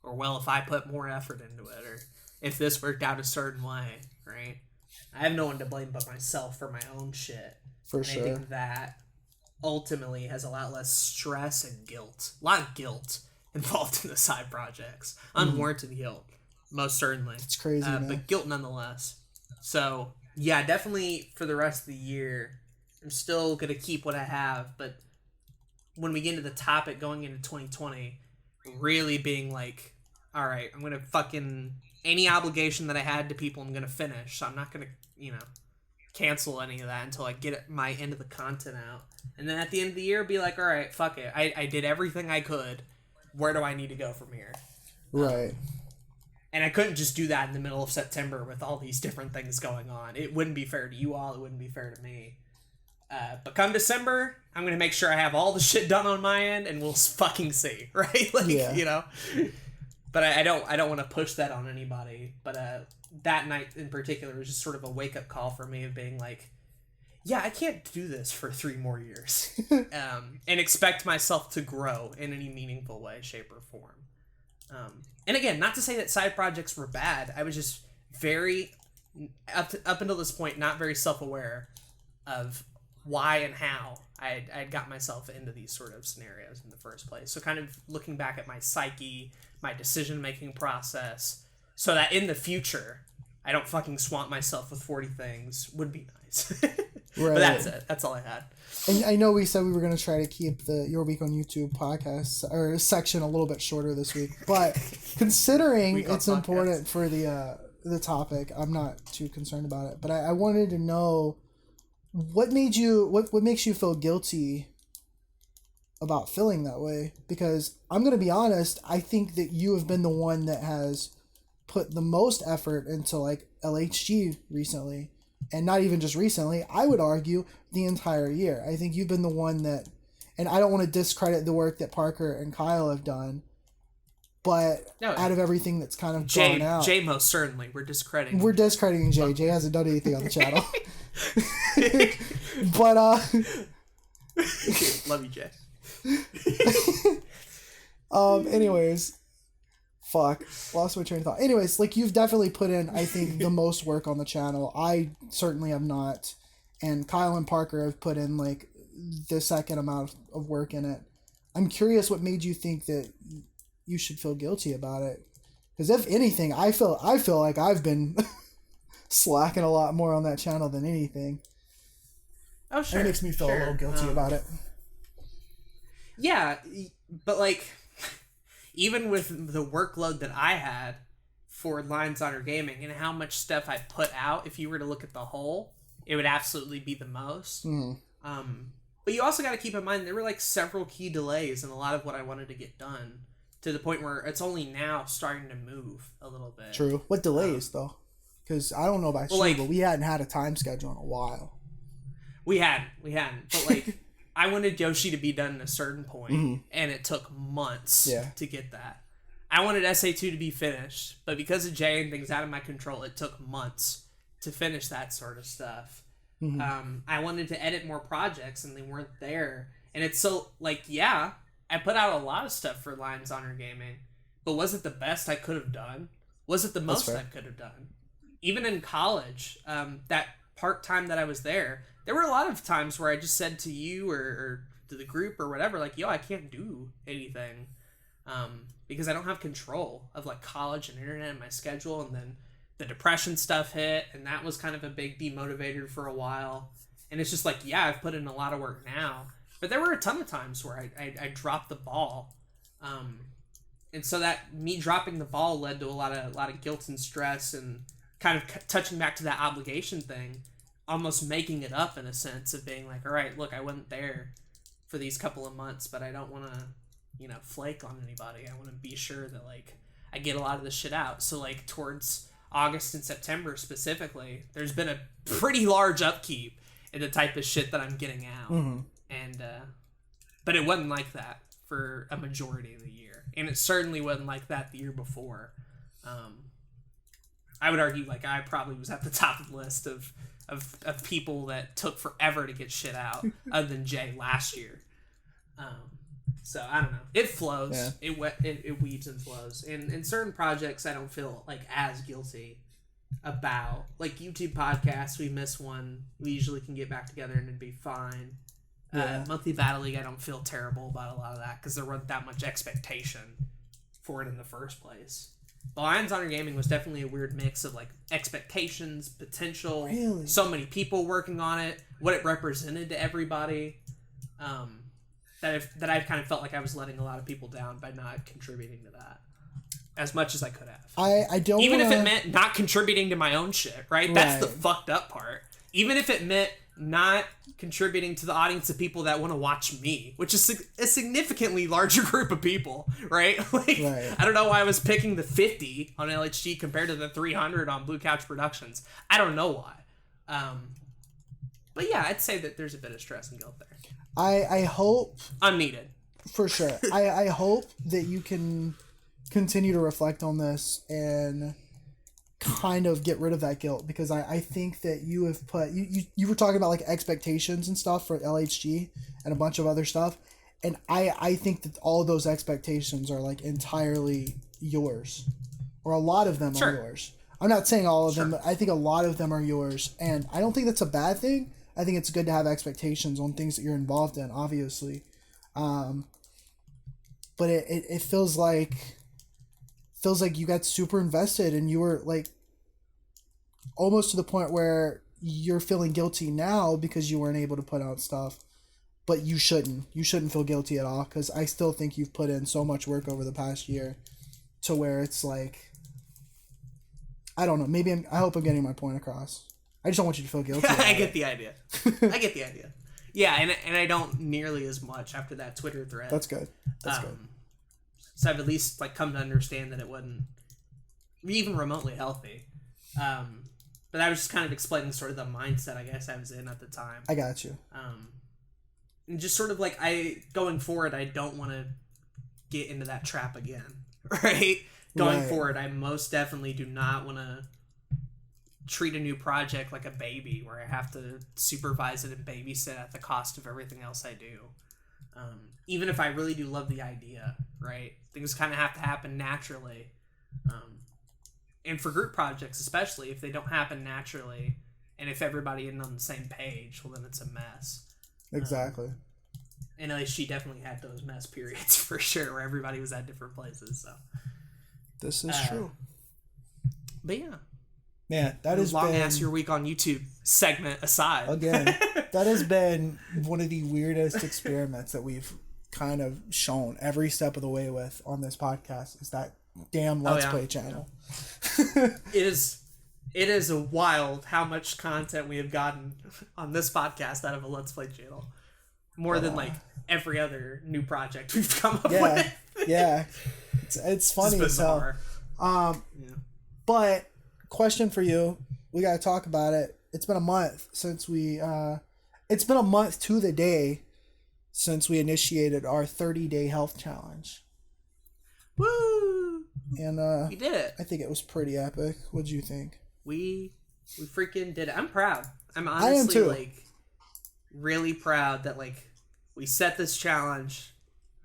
or well, if I put more effort into it, or if this worked out a certain way, right? I have no one to blame but myself for my own shit. For sure. I think that ultimately has a lot less stress and guilt. A lot of guilt involved in the side projects. Unwarranted guilt, most certainly. It's crazy, but guilt nonetheless. So, yeah, definitely for the rest of the year, I'm still going to keep what I have, but when we get into the topic going into 2020, really being like, all right, I'm going to fucking... Any obligation that I had to people, I'm going to finish. So I'm not going to, cancel any of that until I get my end of the content out. And then at the end of the year, be like, all right, fuck it. I did everything I could. Where do I need to go from here? Right. And I couldn't just do that in the middle of September with all these different things going on. It wouldn't be fair to you all. It wouldn't be fair to me. But come December, I'm going to make sure I have all the shit done on my end, and we'll fucking see, right? But I don't want to push that on anybody. But that night in particular was just sort of a wake-up call for me of being like, yeah, I can't do this for 3 more years and expect myself to grow in any meaningful way, shape, or form. And again, not to say that side projects were bad. I was just very, up until this point, not very self-aware of why and how I'd got myself into these sort of scenarios in the first place. So kind of looking back at my psyche, my decision-making process, so that in the future, I don't fucking swamp myself with 40 things would be nice. Right. But that's it. That's all I had. And I know we said we were going to try to keep the Your Week on YouTube podcast or section a little bit shorter this week, but considering it's important for the topic, I'm not too concerned about it. But I wanted to know what makes you feel guilty about feeling that way, because I'm going to be honest, I think that you have been the one that has put the most effort into like LHG recently, and not even just recently, I would argue the entire year. I think you've been the one that, and I don't want to discredit the work that Parker and Kyle have done, but out of everything that's kind of gone out, Jay most certainly, we're discrediting Jay. Jay hasn't done anything on the channel. But love you, Jay. Anyways, fuck, lost my train of thought. Anyways, like, you've definitely put in, I think, the most work on the channel. I certainly have not, and Kyle and Parker have put in like the second amount of work in it. I'm curious what made you think that you should feel guilty about it, because if anything, I feel like I've been slacking a lot more on that channel than anything. Oh, sure. It makes me feel a little guilty about it. Yeah, but like, even with the workload that I had for Lines Honor Gaming and how much stuff I put out, if you were to look at the whole, it would absolutely be the most. But you also got to keep in mind there were like several key delays in a lot of what I wanted to get done, to the point where it's only now starting to move a little bit. True. What delays though? Because I don't know about you, but we hadn't had a time schedule in a while. We hadn't. But like, I wanted Yoshi to be done at a certain point, and it took months to get that. I wanted SA2 to be finished, but because of Jay and things out of my control, it took months to finish that sort of stuff. I wanted to edit more projects, and they weren't there. And it's so, like, yeah, I put out a lot of stuff for Lines Honor Gaming, but was it the best I could have done? Was it the most I could have done? Even in college, that part-time that I was there were a lot of times where I just said to you or to the group or whatever, like, yo, I can't do anything because I don't have control of, like, college and internet and my schedule. And then the depression stuff hit, and that was kind of a big demotivator for a while. And it's just like, yeah, I've put in a lot of work now, but there were a ton of times where I dropped the ball. And so that me dropping the ball led to a lot of guilt and stress, and kind of touching back to that obligation thing, almost making it up in a sense of being like, all right, look, I wasn't there for these couple of months, but I don't want to, flake on anybody. I want to be sure that, like, I get a lot of this shit out. So, like, towards August and September specifically, there's been a pretty large upkeep in the type of shit that I'm getting out. And, but it wasn't like that for a majority of the year. And it certainly wasn't like that the year before. I would argue, like, I probably was at the top of the list of people that took forever to get shit out, other than Jay last year. So I don't know. It flows. Yeah. It weaves and flows. And in certain projects, I don't feel like as guilty about. Like YouTube podcasts, we miss one. We usually can get back together and it'd be fine. Monthly Battle League, I don't feel terrible about a lot of that because there wasn't that much expectation for it in the first place. But Lions Honor Gaming was definitely a weird mix of, like, expectations, potential, so many people working on it, what it represented to everybody, that I kind of felt like I was letting a lot of people down by not contributing to that as much as I could have. I don't even if it meant not contributing to my own shit, right? That's the fucked up part. Even if it meant not contributing to the audience of people that want to watch me, which is a significantly larger group of people, right? I don't know why I was picking the 50 on LHG compared to the 300 on Blue Couch Productions. I don't know why. But yeah, I'd say that there's a bit of stress and guilt there. I hope... Unneeded. For sure. I hope that you can continue to reflect on this and kind of get rid of that guilt, because I think that you have put you were talking about, like, expectations and stuff for LHG and a bunch of other stuff, and I think that all of those expectations are, like, entirely yours, or a lot of them are yours. I'm not saying all of them, but I think a lot of them are yours, and I don't think that's a bad thing. I think it's good to have expectations on things that you're involved in, obviously, but it feels like you got super invested, and you were, like, almost to the point where you're feeling guilty now because you weren't able to put out stuff, but you shouldn't feel guilty at all, because I still think you've put in so much work over the past year to where it's like, I don't know, I hope I'm getting my point across. I just don't want you to feel guilty. I get the idea. Yeah, and I don't nearly as much after that Twitter thread. That's good. That's good. So I've at least like come to understand that it wasn't even remotely healthy. But I was just kind of explaining sort of the mindset I guess I was in at the time. I got you. And just sort of like going forward, I don't want to get into that trap again, right? Going forward, I most definitely do not want to treat a new project like a baby where I have to supervise it and babysit at the cost of everything else I do. Even if I really do love the idea, right? Things kind of have to happen naturally. And for group projects, especially, if they don't happen naturally, and if everybody isn't on the same page, well, then it's a mess. Exactly. And she definitely had those mess periods for sure, where everybody was at different places. So this is true. But yeah. Man, that is long ass your week on YouTube segment aside. Again, that has been one of the weirdest experiments that we've kind of shown every step of the way with on this podcast is that damn Let's Play channel. It is a wild how much content we have gotten on this podcast out of a Let's Play channel. More than like every other new project we've come up with. Yeah. It's funny as hell. But question for you, we got to talk about it. It's been a month since it's been a month to the day since we initiated our 30-day health challenge. Woo! And we did it. I think it was pretty epic. What'd you think? We freaking did it. I'm proud. I'm honestly like really proud that like we set this challenge,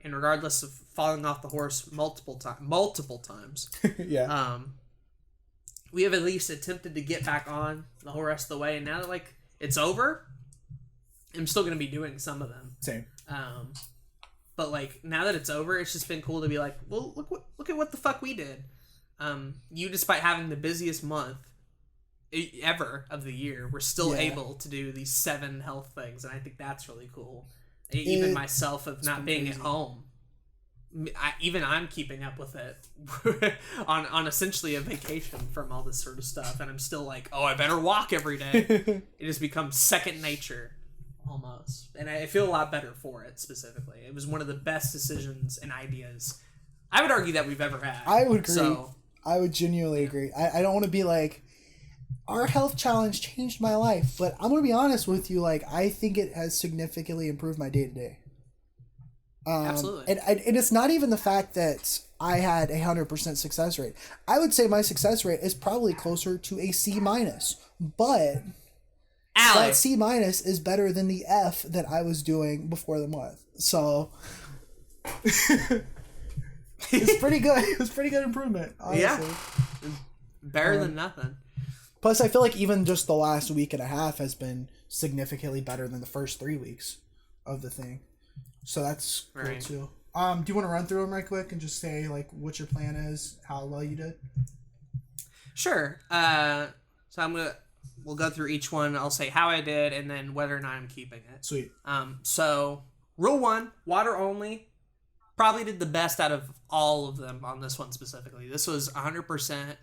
and regardless of falling off the horse multiple times. Yeah. We have at least attempted to get back on the whole rest of the way, and now that like it's over, I'm still gonna be doing some of them. Same. But like now that it's over, it's just been cool to be like, well, look at what the fuck we did. You, despite having the busiest month ever of the year, we're still able to do these 7 health things, and I think that's really cool. Even myself of not being at home, I'm keeping up with it on essentially a vacation from all this sort of stuff, and I'm still like, oh, I better walk every day. It has become second nature. Almost. And I feel a lot better for it, specifically. It was one of the best decisions and ideas I would argue that we've ever had. I would agree. I would genuinely agree. I don't want to be like, our health challenge changed my life, but I'm going to be honest with you, like, I think it has significantly improved my day-to-day. Absolutely. And it's not even the fact that I had a 100% success rate. I would say my success rate is probably closer to a C-, but... that C- is better than the F that I was doing before the month. So it's pretty good. It was pretty good improvement, honestly. Yeah. Better than nothing. Plus, I feel like even just the last week and a half has been significantly better than the first 3 weeks of the thing. So that's cool too. Do you want to run through them right quick and just say like what your plan is, how well you did? Sure. So we'll go through each one. I'll say how I did and then whether or not I'm keeping it. Sweet. So rule 1, water only. Probably did the best out of all of them on this one specifically. This was 100%,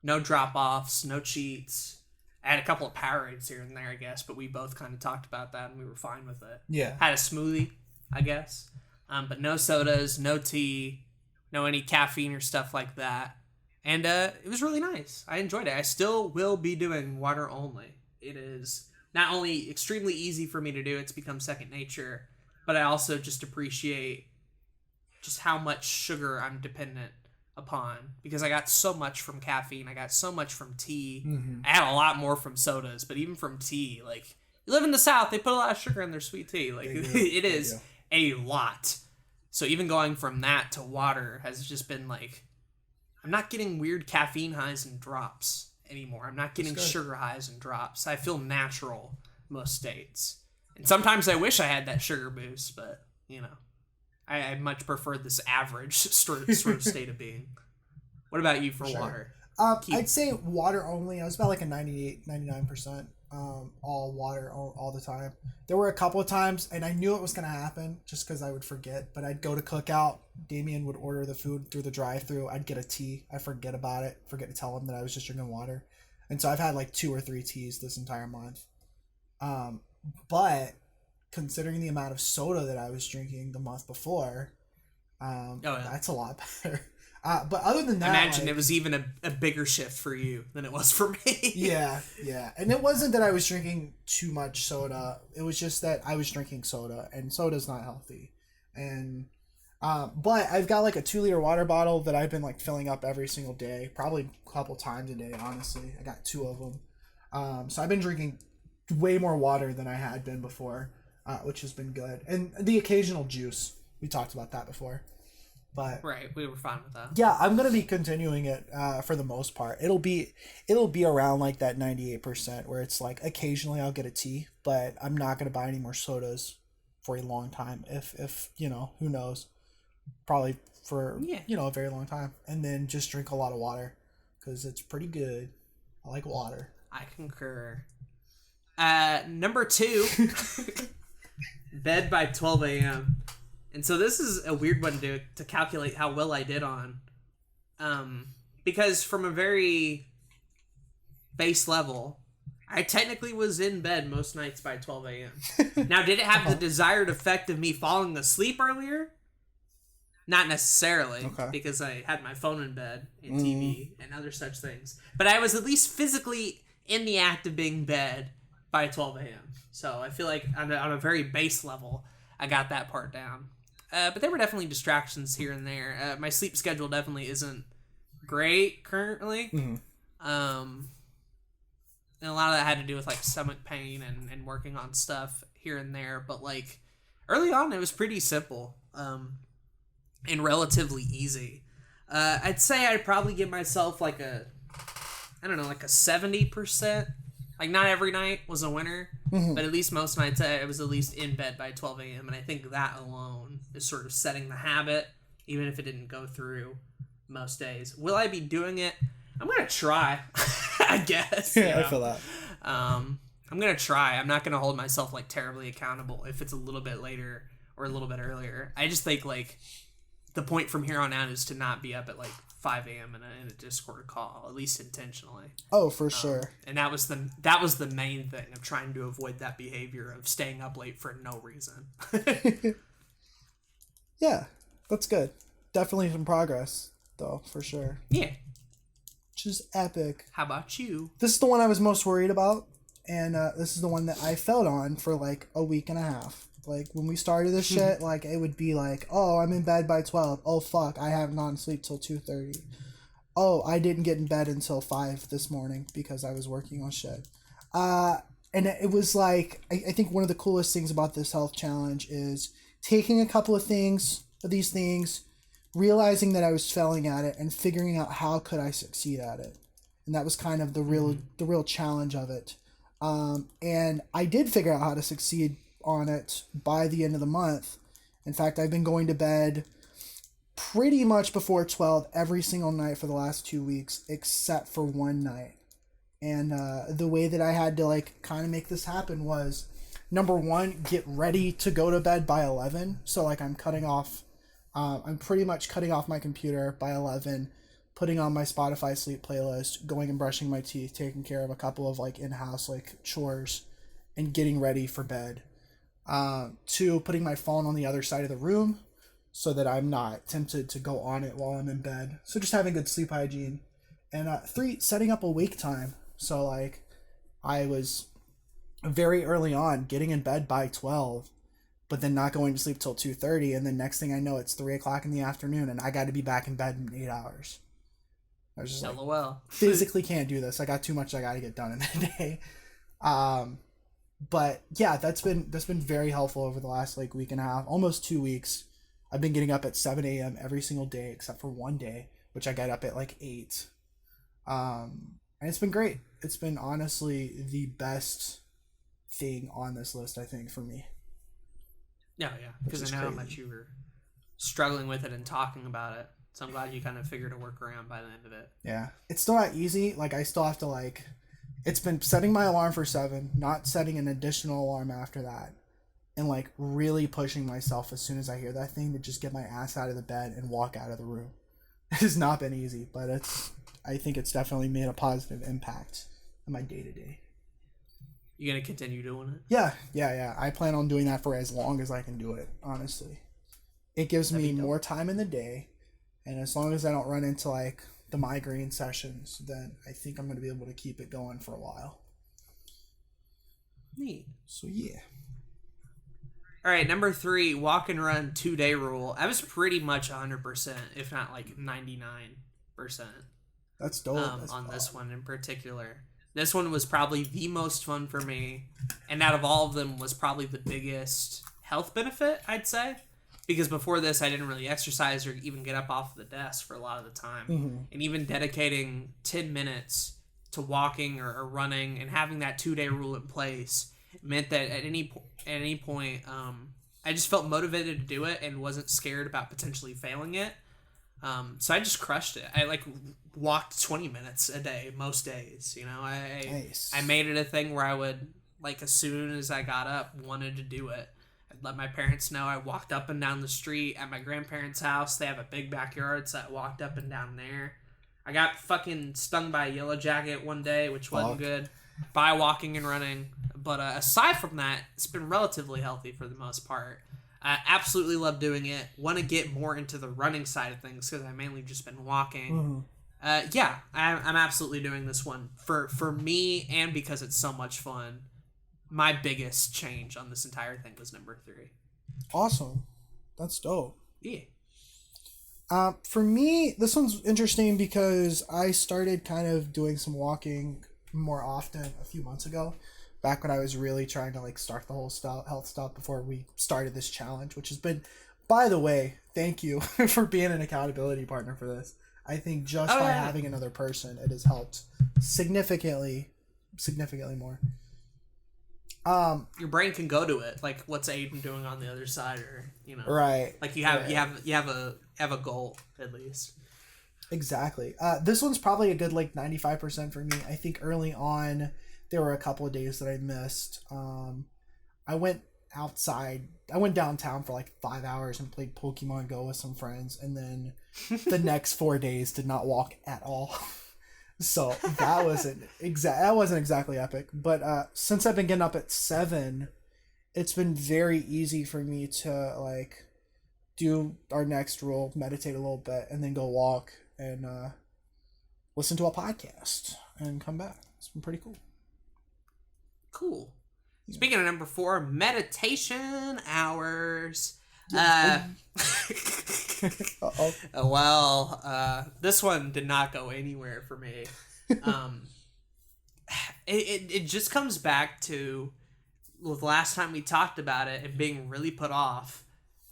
no drop-offs, no cheats. I had a couple of Powerades here and there, I guess, but we both kind of talked about that and we were fine with it. Yeah. Had a smoothie, I guess. But no sodas, no tea, no any caffeine or stuff like that. And it was really nice. I enjoyed it. I still will be doing water only. It is not only extremely easy for me to do, it's become second nature, but I also just appreciate just how much sugar I'm dependent upon, because I got so much from caffeine. I got so much from tea. Mm-hmm. I had a lot more from sodas, but even from tea, like, you live in the South, they put a lot of sugar in their sweet tea. Like, it is a lot. So even going from that to water has just been like, I'm not getting weird caffeine highs and drops anymore. I'm not getting sugar highs and drops. I feel natural most days. And sometimes I wish I had that sugar boost, but, you know, I much prefer this average sort of state of being. What about you for water? I'd say water only. I was about like a 98, 99%. All water all the time. There were a couple of times, and I knew it was going to happen just because I would forget, but I'd go to Cookout. Damien would order the food through the drive-thru. I'd get a tea. I forget about it. Forget to tell him that I was just drinking water. And so I've had like 2 or 3 teas this entire month. But considering the amount of soda that I was drinking the month before, that's a lot better. But other than that, I imagine it was even a bigger shift for you than it was for me. Yeah. And it wasn't that I was drinking too much soda. It was just that I was drinking soda, and soda's not healthy. And but I've got like a 2-liter water bottle that I've been like filling up every single day, probably a couple times a day, honestly. I got 2 of them. So I've been drinking way more water than I had been before, which has been good. And the occasional juice. We talked about that before. But right, we were fine with that. Yeah, I'm gonna be continuing it for the most part. It'll be around like that 98% where it's like occasionally I'll get a tea, but I'm not gonna buy any more sodas for a long time. If who knows, probably for a very long time, and then just drink a lot of water because it's pretty good. I like water. I concur. Number 2, bed by 12 a.m. And so this is a weird one to calculate how well I did on. Because from a very base level, I technically was in bed most nights by 12 a.m. Now, did it have the desired effect of me falling asleep earlier? Not necessarily, because I had my phone in bed and TV and other such things. But I was at least physically in the act of being in bed by 12 a.m. So I feel like on a very base level, I got that part down. But there were definitely distractions here and there. My sleep schedule definitely isn't great currently. And a lot of that had to do with like stomach pain and working on stuff here and there. But like early on, it was pretty simple and relatively easy. I'd say I'd probably give myself like a 70%. Like, not every night was a winner, but at least most nights I was at least in bed by 12 a.m. And I think that alone is sort of setting the habit, even if it didn't go through most days. Will I be doing it? I'm going to try, I guess. Yeah, I feel that. I'm going to try. I'm not going to hold myself, like, terribly accountable if it's a little bit later or a little bit earlier. I just think, like, the point from here on out is to not be up at, like, 5 a.m. in a Discord call, at least intentionally. Oh, for sure. And that was the main thing of trying to avoid that behavior of staying up late for no reason. Yeah, that's good. Definitely some progress, though, for sure. Yeah. Which is epic. How about you? This is the one I was most worried about, and this is the one that I failed on for like a week and a half. Like, when we started this shit, like, it would be like, oh, I'm in bed by 12. Oh, fuck, I haven't gone to sleep till 2:30. Oh, I didn't get in bed until 5 this morning because I was working on shit. And it was like, I think one of the coolest things about this health challenge is taking a couple of these things, realizing that I was failing at it, and figuring out how could I succeed at it. And that was kind of the real challenge of it. And I did figure out how to succeed on it by the end of the month. In fact, I've been going to bed pretty much before 12 every single night for the last 2 weeks, except for one night. And the way that I had to like kind of make this happen was, number one, get ready to go to bed by 11. So like I'm pretty much cutting off my computer by 11, putting on my Spotify sleep playlist, going and brushing my teeth, taking care of a couple of like in-house like chores, and getting ready for bed. 2, putting my phone on the other side of the room so that I'm not tempted to go on it while I'm in bed. So just having good sleep hygiene. And 3, setting up a wake time. So like I was very early on getting in bed by 12, but then not going to sleep till 2:30. And then next thing I know, it's 3 o'clock in the afternoon and I got to be back in bed in 8 hours. I was just LOL. Physically can't do this. I got too much I got to get done in the day. But yeah, that's been very helpful over the last like week and a half, almost 2 weeks. I've been getting up at 7 a.m. every single day except for one day, which I got up at like 8. And it's been great. It's been honestly the best thing on this list, I think, for me. Yeah, because I know how much you were struggling with it and talking about it. So I'm glad you kind of figured a workaround by the end of it. Yeah. It's still not easy. Like, I still have to like... It's been setting my alarm for 7, not setting an additional alarm after that, and like really pushing myself as soon as I hear that thing to just get my ass out of the bed and walk out of the room. It has not been easy, but I think it's definitely made a positive impact on my day-to-day. You gonna continue doing it? Yeah. I plan on doing that for as long as I can do it, honestly. It gives me more time in the day, and as long as I don't run into like the migraine sessions, then I think I'm going to be able to keep it going for a while. Neat. So yeah. All right, number 3, walk and run 2-day rule. I was pretty much 100%, if not like 99%. That's dope. On this one in particular. This one was probably the most fun for me, and out of all of them was probably the biggest health benefit, I'd say. Because before this, I didn't really exercise or even get up off the desk for a lot of the time. Mm-hmm. And even dedicating 10 minutes to walking or running and having that 2-day rule in place meant that at any point, I just felt motivated to do it and wasn't scared about potentially failing it. So I just crushed it. I like walked 20 minutes a day most days. You know, Nice. I made it a thing where I would, like, as soon as I got up, wanted to do it. I'd let my parents know. I walked up and down the street at my grandparents' house. They have a big backyard, so I walked up and down there. I got fucking stung by a yellow jacket one day, which wasn't good, by walking and running. But aside from that, it's been relatively healthy for the most part. I absolutely love doing it. Want to get more into the running side of things because I've mainly just been walking. Mm-hmm. I'm absolutely doing this one for me and because it's so much fun. My biggest change on this entire thing was number 3. Awesome. That's dope. Yeah. For me, this one's interesting because I started kind of doing some walking more often a few months ago, back when I was really trying to like start the whole health stuff before we started this challenge, which has been, by the way, thank you for being an accountability partner for this. I think just by having another person, it has helped significantly more. Your brain can go to it, like what's Aiden doing on the other side, or right? Like you have a goal at least. Exactly. This one's probably a good like 95% for me. I think early on there were a couple of days that I missed. I went outside. I went downtown for like 5 hours and played Pokemon Go with some friends, and then the next 4 days did not walk at all. So that wasn't exactly epic. But since I've been getting up at 7, it's been very easy for me to like do our next rule, meditate a little bit, and then go walk and listen to a podcast and come back. It's been pretty cool. Cool. Speaking of number 4, meditation hours. This one did not go anywhere for me. It just comes back to the last time we talked about it and being really put off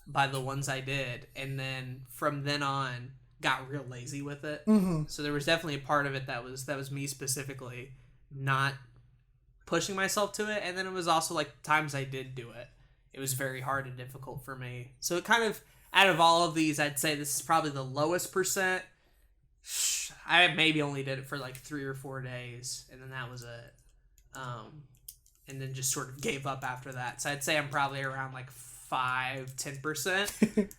by the ones I did, and then from then on got real lazy with it. Mm-hmm. So there was definitely a part of it that was me specifically not pushing myself to it, and then it was also like times I did do it, it was very hard and difficult for me. So it kind of, out of all of these, I'd say this is probably the lowest percent. I maybe only did it for like 3 or 4 days, and then that was it. And then just sort of gave up after that. So I'd say I'm probably around like 5-10%.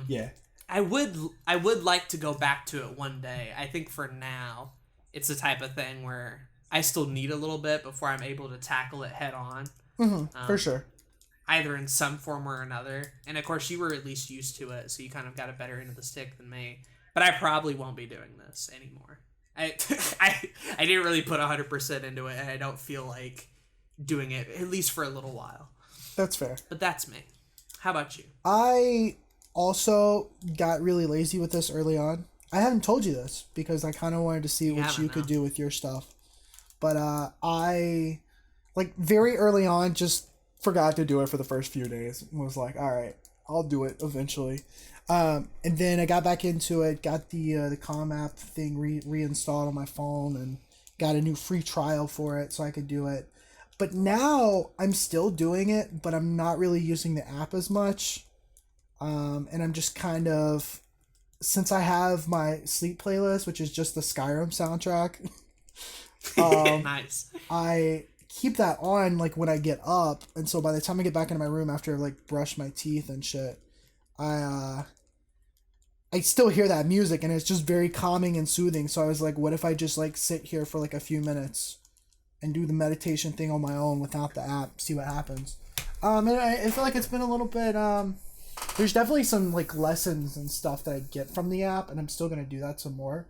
Yeah. I would like to go back to it one day. I think for now, it's the type of thing where I still need a little bit before I'm able to tackle it head on. Mm-hmm, for sure. Either in some form or another. And of course, you were at least used to it, so you kind of got a better end of the stick than me. But I probably won't be doing this anymore. I didn't really put 100% into it, and I don't feel like doing it, at least for a little while. That's fair. But that's me. How about you? I also got really lazy with this early on. I haven't told you this because I kind of wanted to see what you could do with your stuff. But I, like, very early on, just forgot to do it for the first few days. And was like, all right, I'll do it eventually. And then I got back into it, got the Calm app thing reinstalled on my phone, and got a new free trial for it so I could do it. But now I'm still doing it, but I'm not really using the app as much. And I'm just kind of, since I have my sleep playlist, which is just the Skyrim soundtrack, nice. I keep that on like when I get up, and so by the time I get back into my room after I've like brushed my teeth and shit, I still hear that music, and it's just very calming and soothing. So I was like, what if I just like sit here for like a few minutes and do the meditation thing on my own without the app, see what happens. And I feel like it's been a little bit, there's definitely some like lessons and stuff that I get from the app, and I'm still going to do that some more.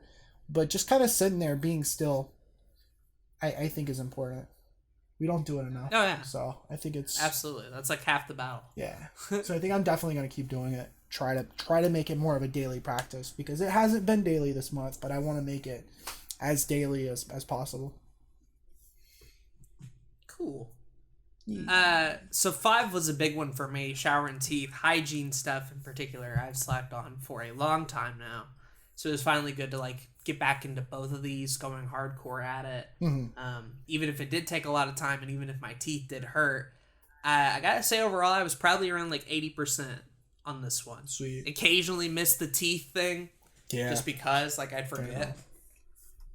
But just kind of sitting there being still, I think is important. We don't do it enough. Oh yeah. So I think it's absolutely, that's like half the battle. Yeah. So I think I'm definitely going to keep doing it. Try to make it more of a daily practice, because it hasn't been daily this month, but I want to make it as daily as possible. Cool. Yeah. So 5 was a big one for me. Shower and teeth, hygiene stuff in particular, I've slacked on for a long time now. So it was finally good to like get back into both of these, going hardcore at it. Mm-hmm. Even if it did take a lot of time, and even if my teeth did hurt, I gotta say overall I was probably around like 80% on this one. Sweet. Occasionally missed the teeth thing, just because like I'd forget,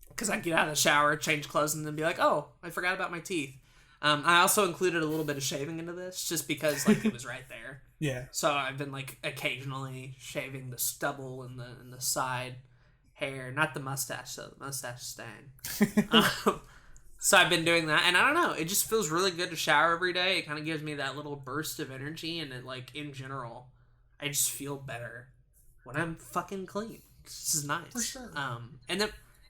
because I'd get out of the shower, change clothes, and then be like, oh, I forgot about my teeth. I also included a little bit of shaving into this, just because like it was right there. Yeah. So I've been like occasionally shaving the stubble and the side hair, not the mustache, though. The mustache staying. So I've been doing that, and I don't know, it just feels really good to shower every day. It kind of gives me that little burst of energy, and it like in general, I just feel better when I'm fucking clean. This is nice. For sure. And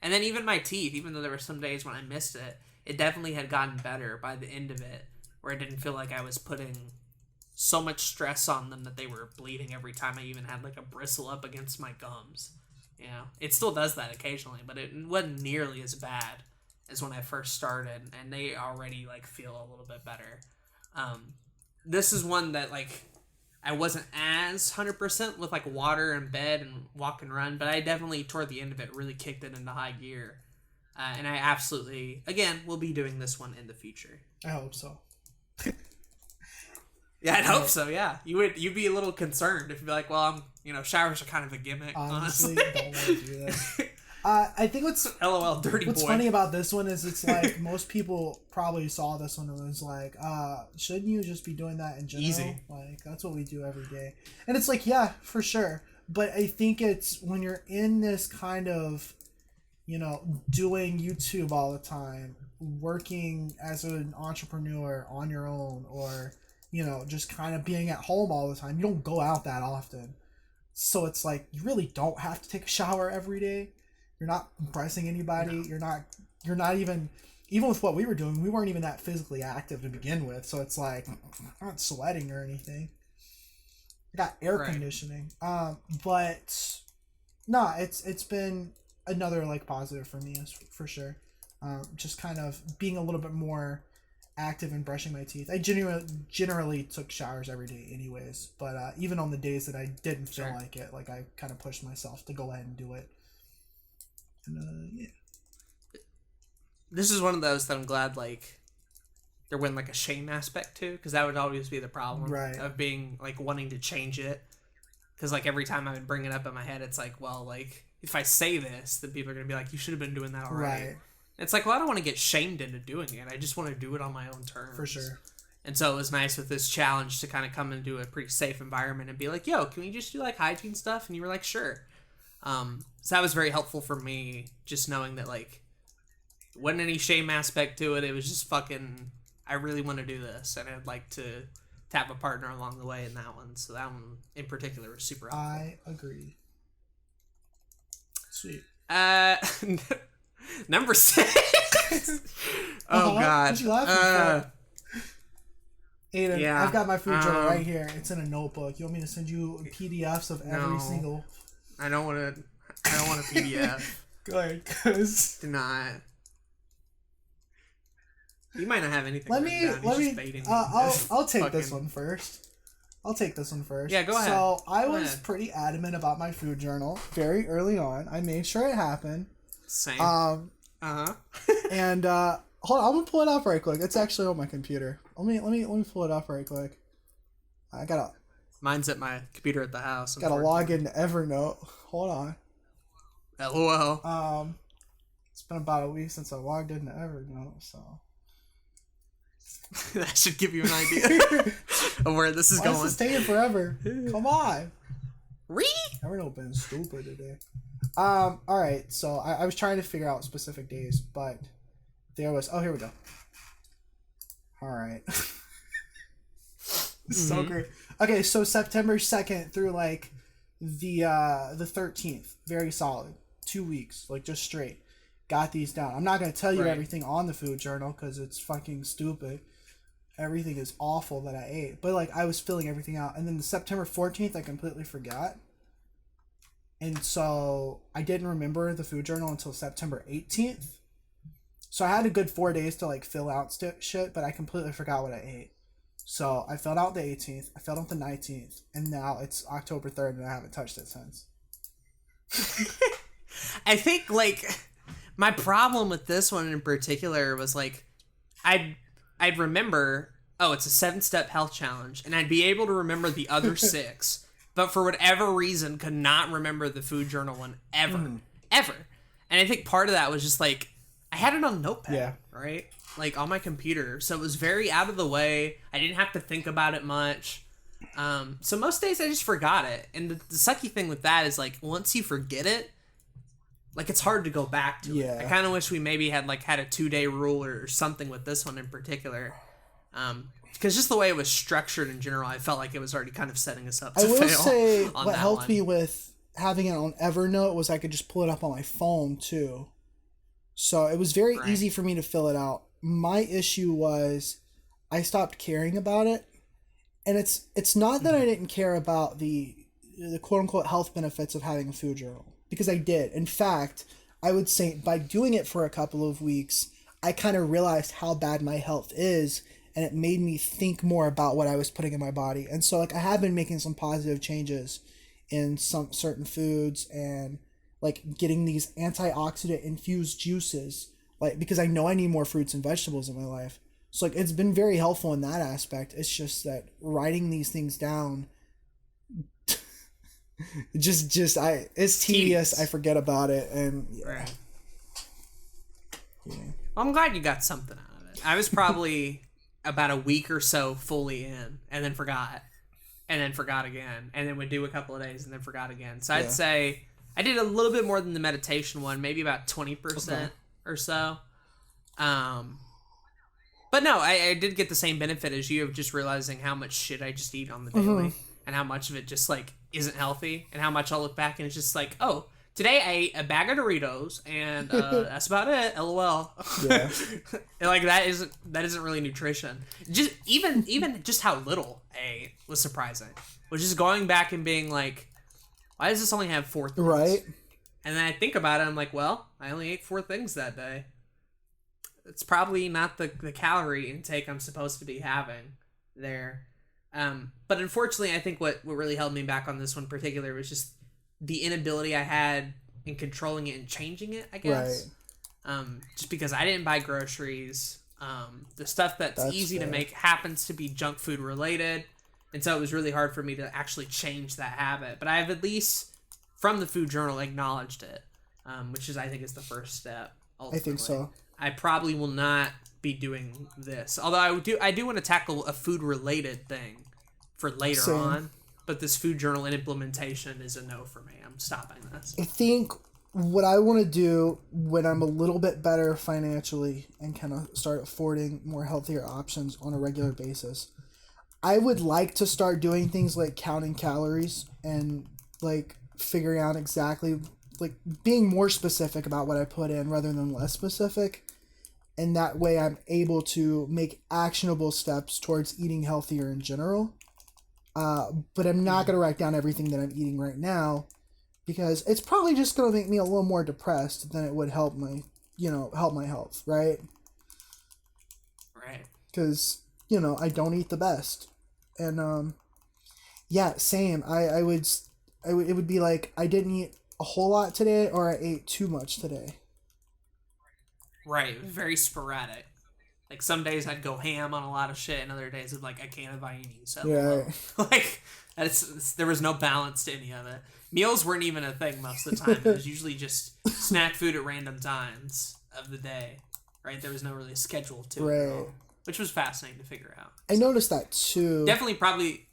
then even my teeth, even though there were some days when I missed it, it definitely had gotten better by the end of it, where I didn't feel like I was putting so much stress on them that they were bleeding every time I even had like a bristle up against my gums. You know, it still does that occasionally, but it wasn't nearly as bad as when I first started, and they already like feel a little bit better. This is one that like I wasn't as 100% with like water and bed and walk and run, but I definitely toward the end of it really kicked it into high gear. And I absolutely, again, will be doing this one in the future. I hope so. Yeah, I'd hope so. Yeah, you'd be a little concerned if you'd be like, well, showers are kind of a gimmick. Honestly, don't want to do that. I think what's funny about this one is it's like most people probably saw this one and was like, shouldn't you just be doing that in general? Easy. Like that's what we do every day. And it's like, yeah, for sure. But I think it's when you're in this kind of, doing YouTube all the time, working as an entrepreneur on your own, or, just kind of being at home all the time. You don't go out that often. So it's like, you really don't have to take a shower every day. You're not impressing anybody. No. You're not even with what we were doing, we weren't even that physically active to begin with. So it's like, I'm not sweating or anything. I got air conditioning. But no, it's been another like positive for me, for sure. Just kind of being a little bit more active in brushing my teeth. I generally took showers every day anyways, but even on the days that I didn't feel like it, like I kind of pushed myself to go ahead and do it. And yeah. This is one of those that I'm glad like there wasn't like a shame aspect to, because that would always be the problem of being like wanting to change it, because like every time I would bring it up in my head, it's like, well, like if I say this, then people are gonna be like, you should have been doing that already. Right. It's like, well, I don't want to get shamed into doing it. I just want to do it on my own terms. For sure. And so it was nice with this challenge to kind of come into a pretty safe environment and be like, yo, can we just do like hygiene stuff? And you were like, sure. So that was very helpful for me, just knowing that like wasn't any shame aspect to it. It was just fucking, I really want to do this, and I'd like to have a partner along the way in that one. So that one in particular was super helpful. I agree. Sweet. Number 6. Oh God. What you laughing for? Aiden, yeah. I've got my food journal right here. It's in a notebook. You want me to send you PDFs of every single? I don't want a PDF. Good, cause do not. You might not have anything. Let me. I'll take this one first. Yeah, go ahead. So I was pretty adamant about my food journal very early on. I made sure it happened. Same. And hold on, I'm gonna pull it up right quick. It's actually on my computer. Let me pull it up right quick. I gotta. Mine's at my computer at the house. Gotta log into Evernote. Hold on. LOL. It's been about a week since I logged into Evernote, so. That should give you an idea of where this is going. This is taking forever. Come on. Evernote been stupid today. All right. So I was trying to figure out specific days, but there was. Oh, here we go. All right. So great. Okay, so September 2nd through like the 13th, very solid. 2 weeks, like just straight. Got these down. I'm not gonna tell you everything on the food journal because it's fucking stupid. Everything is awful that I ate, but like I was filling everything out, and then the September 14th I completely forgot, and so I didn't remember the food journal until September 18th. So I had a good 4 days to like fill out shit, but I completely forgot what I ate. So I filled out the 18th, I filled out the 19th, and now it's October 3rd, and I haven't touched it since. I think, like, my problem with this one in particular was, like, I'd remember, oh, it's a 7-step health challenge, and I'd be able to remember the other 6, but for whatever reason could not remember the food journal one ever. Ever. And I think part of that was just, like, I had it on Notepad, right? Like, on my computer, so it was very out of the way. I didn't have to think about it much. So most days I just forgot it. And the sucky thing with that is, like, once you forget it, like, it's hard to go back to it. I kind of wish we maybe had a 2-day rule or something with this one in particular. Because just the way it was structured in general, I felt like it was already kind of setting us up to fail. I will say what helped me with having it on Evernote was I could just pull it up on my phone, too. So it was very easy for me to fill it out. My issue was I stopped caring about it. And it's not that I didn't care about the quote-unquote health benefits of having a food journal. Because I did. In fact, I would say by doing it for a couple of weeks, I kind of realized how bad my health is, and it made me think more about what I was putting in my body. And so, like, I have been making some positive changes in some certain foods and, like, getting these antioxidant-infused juices, like, because I know I need more fruits and vegetables in my life. So, like, it's been very helpful in that aspect. It's just that writing these things down... it's tedious. I forget about it, and I'm glad you got something out of it. I was probably about a week or so fully in, and then forgot again, and then would do a couple of days and then forgot again. So I'd say I did a little bit more than the meditation one, maybe about 20% or so. But no, I did get the same benefit as you of just realizing how much shit I just eat on the daily. And how much of it just, like, isn't healthy. And how much I'll look back and it's just like, oh, today I ate a bag of Doritos. And that's about it. LOL. Yeah. And, like, that isn't really nutrition. Just even just how little I ate was surprising. Which is going back and being like, why does this only have 4 things? Right. And then I think about it. I'm like, well, I only ate 4 things that day. It's probably not the calorie intake I'm supposed to be having there. But unfortunately, I think what really held me back on this one in particular was just the inability I had in controlling it and changing it, I guess. Right. Just because I didn't buy groceries. The stuff that's easy to make happens to be junk food related. And so it was really hard for me to actually change that habit. But I've at least, from the food journal, acknowledged it. Which I think is the first step, ultimately. I think so. I probably will not be doing this. Although I do want to tackle a food-related thing for later on. But this food journal and implementation is a no for me. I'm stopping this. I think what I want to do when I'm a little bit better financially and kind of start affording more healthier options on a regular basis, I would like to start doing things like counting calories and, like, figuring out exactly, like, being more specific about what I put in rather than less specific. And that way I'm able to make actionable steps towards eating healthier in general. But I'm not going to write down everything that I'm eating right now because it's probably just going to make me a little more depressed than it would help my health, right? Right. Because, I don't eat the best. And, same. It would be like I didn't eat a whole lot today or I ate too much today. Right, very sporadic. Like, some days I'd go ham on a lot of shit, and other days I'd like, I can't have eating. So, like, there was no balance to any of it. Meals weren't even a thing most of the time. It was usually just snack food at random times of the day. Right, there was no really schedule to it at all, which was fascinating to figure out. I noticed that too. Definitely, probably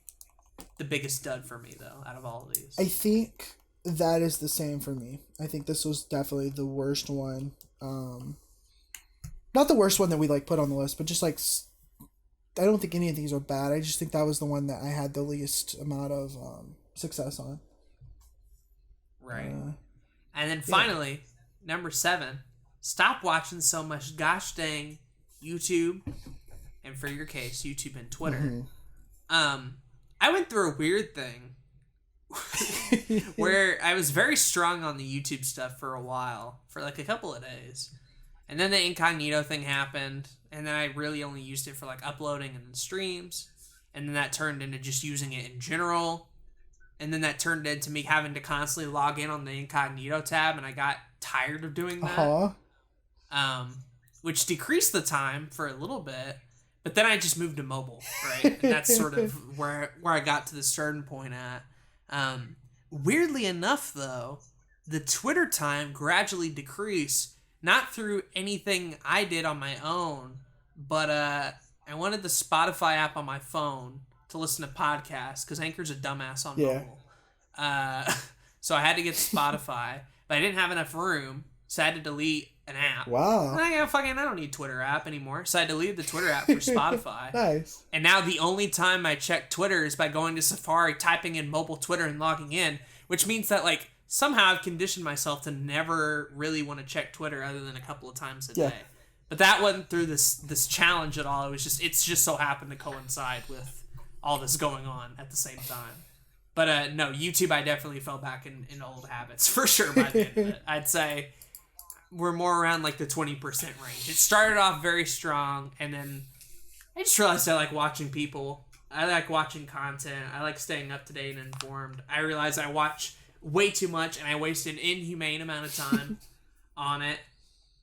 the biggest dud for me though, out of all of these. I think that is the same for me. I think this was definitely the worst one. not the worst one that we like put on the list, but just like I don't think any of these are bad. I just think that was the one that I had the least amount of success on. Right. And then finally, number 7, stop watching so much gosh dang YouTube, and for your case, YouTube and Twitter. I went through a weird thing where I was very strong on the YouTube stuff for a while, for like a couple of days. And then the incognito thing happened, and then I really only used it for like uploading and streams. And then that turned into just using it in general. And then that turned into me having to constantly log in on the incognito tab, and I got tired of doing that. Which decreased the time for a little bit, but then I just moved to mobile, right? And that's sort of where I got to the starting point at. Weirdly enough, though, the Twitter time gradually decreased, not through anything I did on my own, but I wanted the Spotify app on my phone to listen to podcasts, because Anchor's a dumbass on mobile. So I had to get Spotify, but I didn't have enough room, so I had to delete an app. Wow. And I don't need Twitter app anymore, so I deleted the Twitter app for Spotify. Nice. And now the only time I check Twitter is by going to Safari, typing in mobile Twitter, and logging in, which means that like somehow I've conditioned myself to never really want to check Twitter other than a couple of times a day. But that wasn't through this challenge at all. It's just so happened to coincide with all this going on at the same time. But no, YouTube, I definitely fell back in old habits for sure by the end of it. I'd say we're more around like the 20% range. It started off very strong, and then I just realized I like watching people. I like watching content. I like staying up to date and informed. I realized I watch way too much, and I waste an inhumane amount of time on it.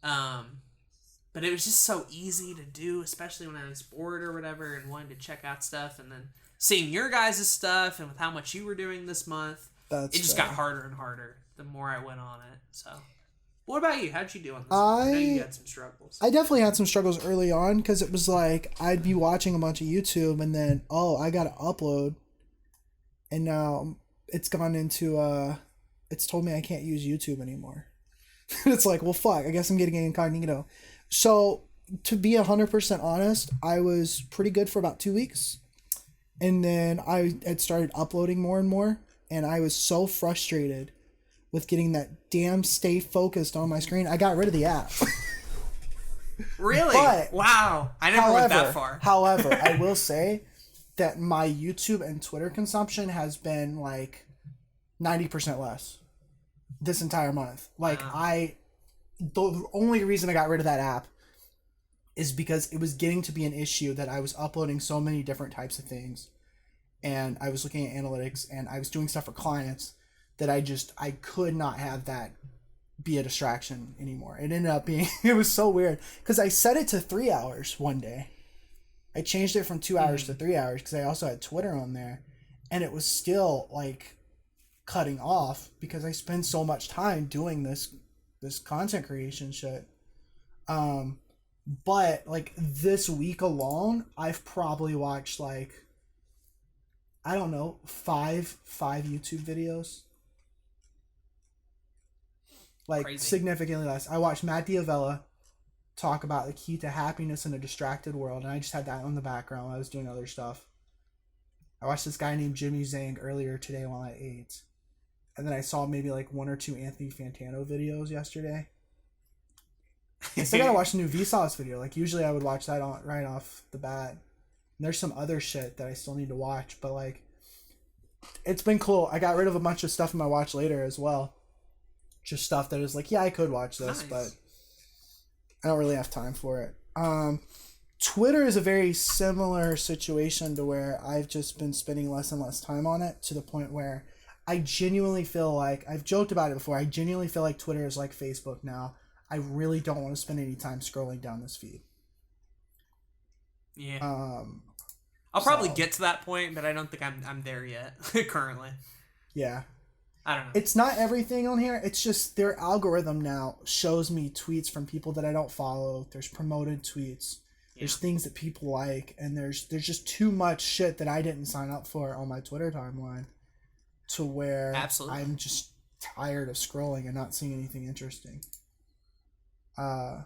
But it was just so easy to do, especially when I was bored or whatever and wanted to check out stuff. And then seeing your guys' stuff and with how much you were doing this month, it just got harder and harder the more I went on it. So, what about you? How'd you do on this? I know you had some struggles. I definitely had some struggles early on, because it was like I'd be watching a bunch of YouTube and then, I got to upload. And now it's gone into, it's told me I can't use YouTube anymore. It's like, well, fuck, I guess I'm getting incognito. So, to be 100% honest, I was pretty good for about 2 weeks. And then I had started uploading more and more. And I was so frustrated with getting that damn stay focused on my screen. I got rid of the app. Really? Wow. I never went that far. However, I will say that my YouTube and Twitter consumption has been like 90% less this entire month. Like, the only reason I got rid of that app is because it was getting to be an issue that I was uploading so many different types of things, and I was looking at analytics, and I was doing stuff for clients that I could not have that be a distraction anymore. It ended up being, it was so weird, because I set it to 3 hours one day. I changed it from 2 hours to 3 hours, because I also had Twitter on there, and it was still like cutting off because I spend so much time doing this content creation shit. But like this week alone, I've probably watched like, I don't know, five YouTube videos. Like, crazy. Significantly less. I watched Matt Diavella talk about the key to happiness in a distracted world, and I just had that on the background while I was doing other stuff. I watched this guy named Jimmy Zhang earlier today while I ate. And then I saw maybe like 1 or 2 Anthony Fantano videos yesterday. I still gotta watch the new Vsauce video. Like, usually I would watch that right off the bat. And there's some other shit that I still need to watch, but like, it's been cool. I got rid of a bunch of stuff in my watch later as well. Just stuff that is like, yeah, I could watch this, but I don't really have time for it. Twitter is a very similar situation to where I've just been spending less and less time on it, to the point where I genuinely feel like, I've joked about it before, I genuinely feel like Twitter is like Facebook now. I really don't want to spend any time scrolling down this feed. Yeah. I'll probably get to that point, but I don't think I'm there yet currently. Yeah. I don't know. It's not everything on here. It's just their algorithm now shows me tweets from people that I don't follow. There's promoted tweets. Yeah. There's things that people like, and there's just too much shit that I didn't sign up for on my Twitter timeline, to where Absolutely. I'm just tired of scrolling and not seeing anything interesting. No,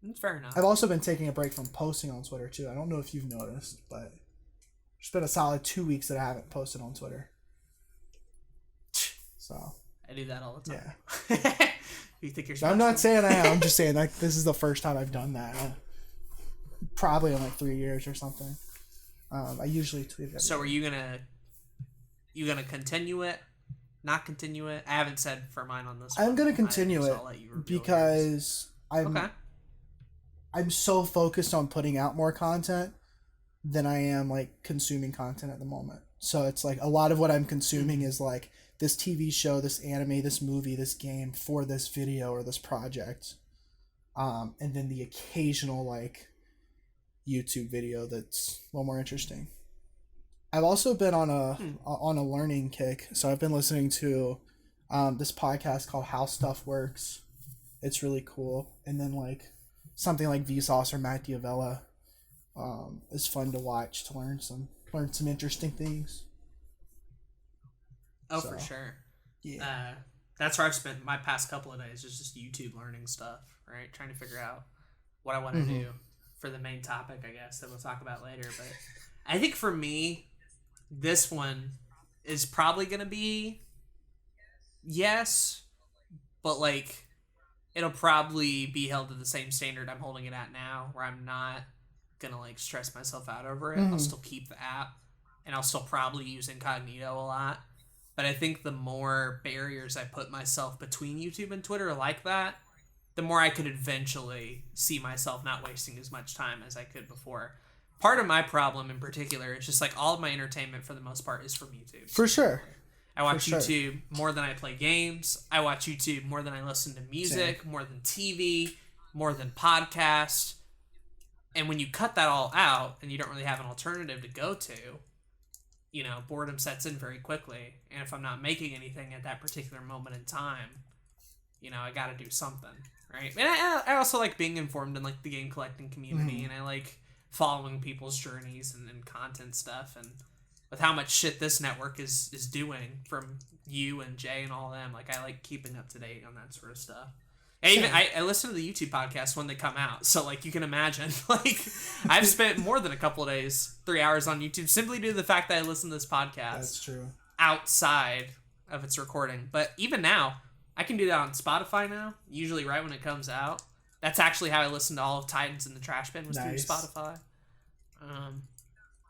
It's fair enough. I've also been taking a break from posting on Twitter too. I don't know if you've noticed, but there's been a solid 2 weeks that I haven't posted on Twitter. So I do that all the time. Yeah. You think you're? I'm not saying I am. I'm just saying like this is the first time I've done that. Probably in like 3 years or something. I usually tweet it. So are you gonna continue it? Not continue it? I haven't said for mine on this. I'm gonna continue it because I'm so focused on putting out more content than I am like consuming content at the moment. So it's like a lot of what I'm consuming is like this TV show, this anime, this movie, this game for this video or this project. And then the occasional like YouTube video that's a little more interesting. I've also been on a learning kick. So I've been listening to this podcast called How Stuff Works. It's really cool. And then like something like Vsauce or Matt Diavella is fun to watch to learn some interesting things. Oh, so, for sure. Yeah. That's where I've spent my past couple of days, is just YouTube learning stuff, right? Trying to figure out what I want to do for the main topic, I guess, that we'll talk about later. But I think for me, this one is probably going to be yes, but like it'll probably be held to the same standard I'm holding it at now, where I'm not going to like stress myself out over it. I'll still keep the app, and I'll still probably use incognito a lot. But I think the more barriers I put myself between YouTube and Twitter like that, the more I could eventually see myself not wasting as much time as I could before. Part of my problem in particular is just like all of my entertainment for the most part is from YouTube. For sure. I watch YouTube more than I play games. I watch YouTube more than I listen to music, more than TV, more than podcasts. And when you cut that all out and you don't really have an alternative to go to, you know, boredom sets in very quickly. And if I'm not making anything at that particular moment in time, you know, I got to do something, right? And I also like being informed in like the game collecting community, and I like following people's journeys and content stuff. And with how much shit this network is doing from you and Jay and all them, like I like keeping up to date on that sort of stuff. And even I listen to the YouTube podcasts when they come out, so like you can imagine, like I've spent more than a couple of days, 3 hours on YouTube simply due to the fact that I listen to this podcast. That's true. Outside of its recording, but even now, I can do that on Spotify now. Usually, right when it comes out. That's actually how I listened to all of Titans in the Trash Bin, was through Spotify.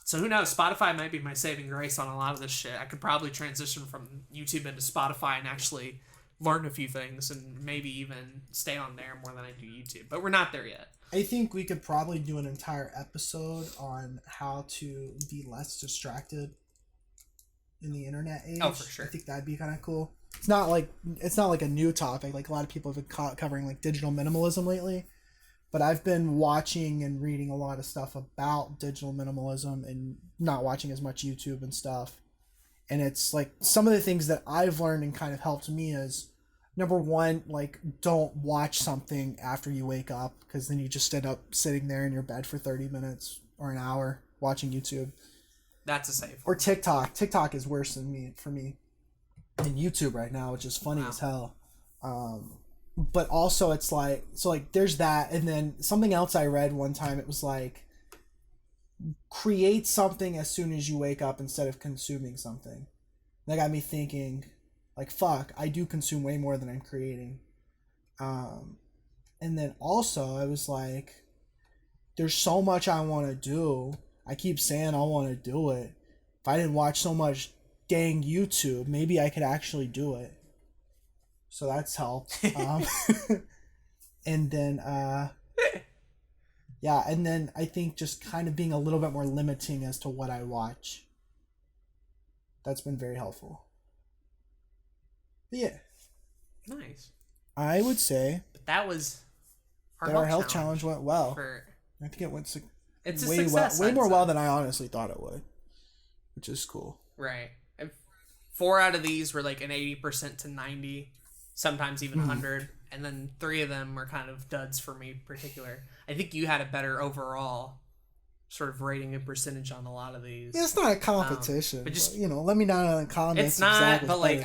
So who knows? Spotify might be my saving grace on a lot of this shit. I could probably transition from YouTube into Spotify and actually learn a few things and maybe even stay on there more than I do YouTube. But we're not there yet. I think we could probably do an entire episode on how to be less distracted in the internet age. Oh, for sure. I think that'd be kind of cool. It's not like a new topic. Like a lot of people have been covering like digital minimalism lately. But I've been watching and reading a lot of stuff about digital minimalism and not watching as much YouTube and stuff. And it's like some of the things that I've learned and kind of helped me is, number one, like don't watch something after you wake up, because then you just end up sitting there in your bed for 30 minutes or an hour watching YouTube. That's a safe one. Or TikTok. TikTok is worse than for me than YouTube right now, which is funny as hell. But also it's like, so like there's that. And then something else I read one time, it was like, create something as soon as you wake up instead of consuming something. That got me thinking, like, fuck, I do consume way more than I'm creating. And then also I was like, there's so much I want to do. I keep saying I want to do it. If I didn't watch so much dang YouTube, maybe I could actually do it. So that's helped. And then, yeah, and then I think just kind of being a little bit more limiting as to what I watch. That's been very helpful. But yeah. Nice. I would say but that was our health challenge went well. I think it went way more well than I honestly thought it would, which is cool. Right. 4 out of these were like an 80% to 90, sometimes even 100. And then 3 of them were kind of duds for me in particular. I think you had a better overall sort of rating and percentage on a lot of these. Yeah, it's not a competition. But just, let me know in the comments. It's not, but like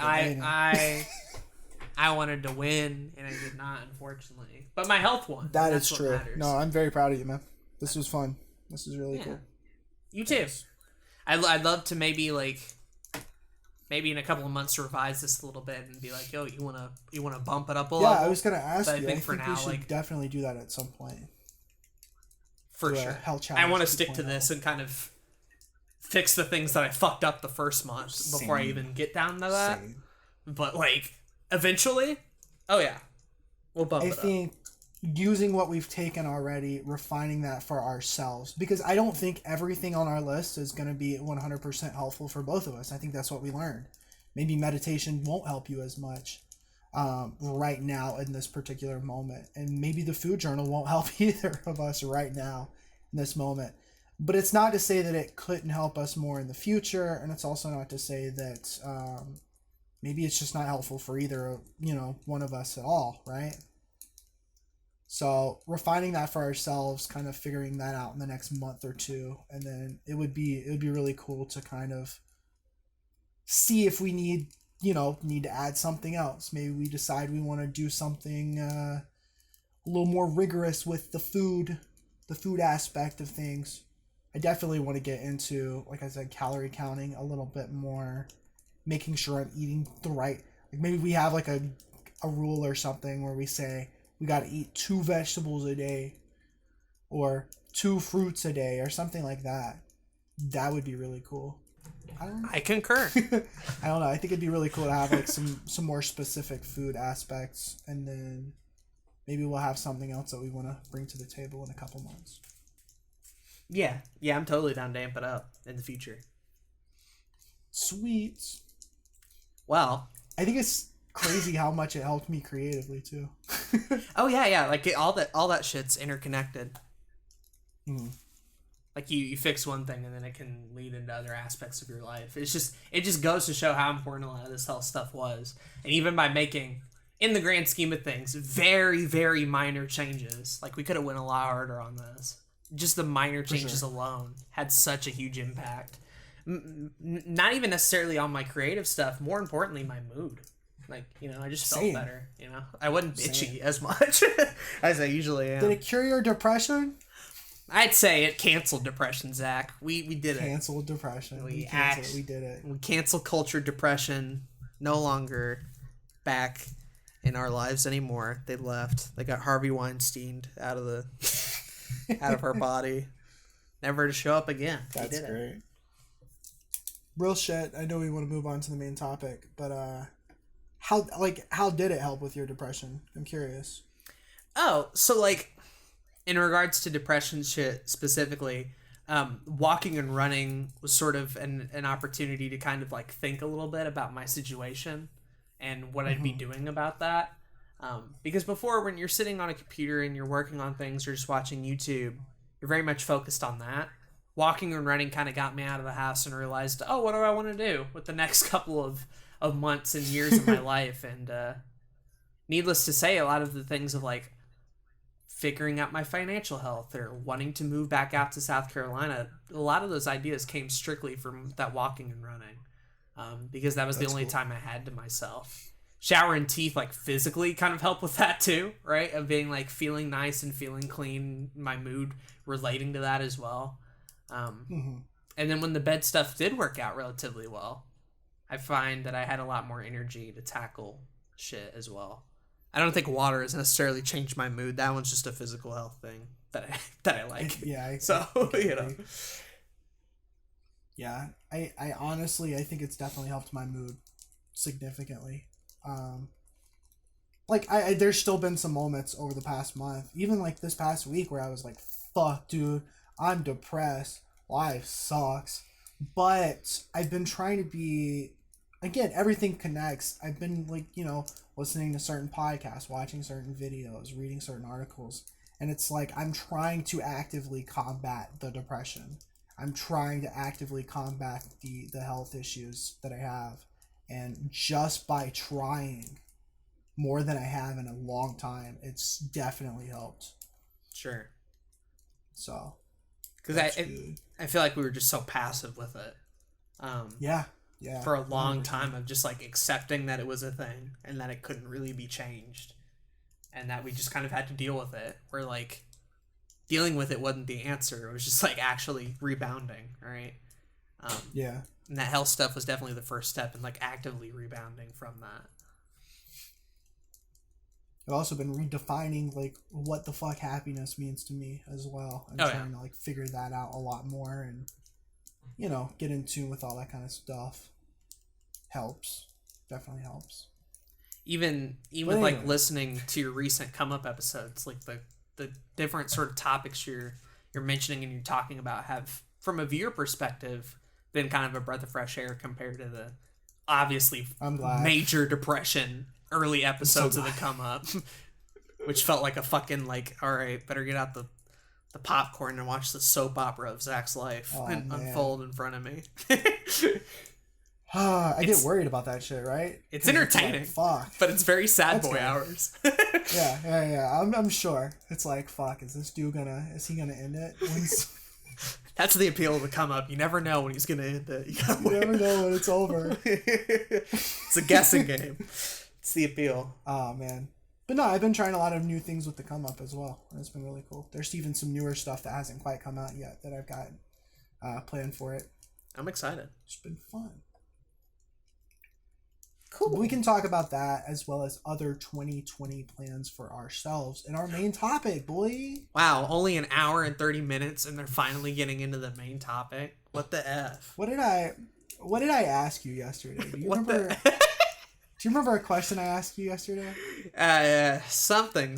I wanted to win, and I did not, unfortunately. But my health won. That's true. Matters. No, I'm very proud of you, man. This was fun. This was really cool. You too. I'd love to maybe in a couple of months revise this a little bit and be like, yo, you wanna bump it up a level? Yeah, I was gonna ask you. I think for now, we should definitely do that at some point. For sure. I want to stick to this and kind of fix the things that I fucked up the first month before I even get down to that. But eventually, oh yeah, we'll bump it up. I think using what we've taken already, refining that for ourselves, because I don't think everything on our list is going to be 100% helpful for both of us. I think that's what we learned. Maybe meditation won't help you as much right now in this particular moment, and maybe the food journal won't help either of us right now in this moment. But it's not to say that it couldn't help us more in the future, and it's also not to say that maybe it's just not helpful for either one of us at all, right? So refining that for ourselves, kind of figuring that out in the next month or two, and then it would be really cool to kind of see if we need to add something else. Maybe we decide we want to do something a little more rigorous with the food aspect of things. I definitely want to get into, like I said, calorie counting a little bit more, making sure I'm eating the right. Maybe we have a rule or something where we say we got to eat 2 vegetables a day or 2 fruits a day or something like that. That would be really cool. I concur. I don't know. I think it'd be really cool to have some more specific food aspects, and then maybe we'll have something else that we want to bring to the table in a couple months. Yeah, I'm totally down to amp it up in the future. Sweet. Well, I think it's crazy how much it helped me creatively too. Oh yeah, all that shit's interconnected. You fix one thing and then it can lead into other aspects of your life. It just goes to show how important a lot of this health stuff was, and even by making, in the grand scheme of things, very very minor changes, we could have went a lot harder on this. Just the minor changes alone had such a huge impact. Not even necessarily on my creative stuff. More importantly, my mood. I just felt better. I wasn't bitchy as much as I usually am. Did it cure your depression? I'd say it canceled depression, Zach. We did it. Canceled depression. We did it. We canceled culture depression. No longer back in our lives anymore. They left. They got Harvey Weinsteined out of our body, never to show up again. That's great. Real shit. I know we want to move on to the main topic, but how did it help with your depression? I'm curious. Oh, so in regards to depression shit specifically, walking and running was sort of an opportunity to kind of think a little bit about my situation and what I'd be doing about that. Because before, when you're sitting on a computer and you're working on things or just watching YouTube, you're very much focused on that. Walking and running kind of got me out of the house and realized, what do I want to do with the next couple of months and years of my life? And needless to say, a lot of the things of figuring out my financial health or wanting to move back out to South Carolina, a lot of those ideas came strictly from that walking and running, because that was the only time I had to myself. Shower and teeth physically kind of help with that too, right? Of being feeling nice and feeling clean, my mood relating to that as well. And then when the bed stuff did work out relatively well, I find that I had a lot more energy to tackle shit as well. I don't think water has necessarily changed my mood. That one's just a physical health thing that I like. Yeah. Yeah, I honestly, I think it's definitely helped my mood significantly. There's still been some moments over the past month, even this past week, where I was like, fuck, dude, I'm depressed. Life sucks. But I've been trying to be, again, everything connects. I've been listening to certain podcasts, watching certain videos, reading certain articles. And it's I'm trying to actively combat the depression. I'm trying to actively combat the health issues that I have. And just by trying more than I have in a long time, it's definitely helped. Sure. So. Because I feel like we were just so passive with it. Yeah. for a long time of just like accepting that it was a thing and that it couldn't really be changed and that we just kind of had to deal with it. Where like dealing with it wasn't the answer. It was just like actually rebounding, right? Yeah. And that health stuff was definitely the first step in like actively rebounding from that. I've also been redefining like what the fuck happiness means to me as well. I'm trying to like figure that out a lot more and, you know, get in tune with all that kind of stuff. Helps. Definitely helps. Even anyway, like listening to your recent come up episodes, like the different sort of topics you're mentioning and you're talking about have, from a viewer perspective, been kind of a breath of fresh air compared to the obviously major depression early episodes of the come up, which felt like a fucking like, all right, better get out the popcorn and watch the soap opera of Zach's life unfold in front of me. I get worried about that shit, right? It's entertaining, it's like, fuck. But it's very sad boy hours. yeah. I'm sure. It's like, fuck, is he gonna end it? That's the appeal of the come up. You never know when he's gonna end it. You never know when it's over. It's a guessing game. It's the appeal. Oh, man. But no, I've been trying a lot of new things with the come up as well. And it's been really cool. There's even some newer stuff that hasn't quite come out yet that I've got planned for it. I'm excited. It's been fun. Cool. But we can talk about that as well as other 2020 plans for ourselves and our main topic, boy. Wow, only an hour and 30 minutes and they're finally getting into the main topic. What the F? What did I ask you yesterday? Do you remember? Do you remember a question I asked you yesterday? Something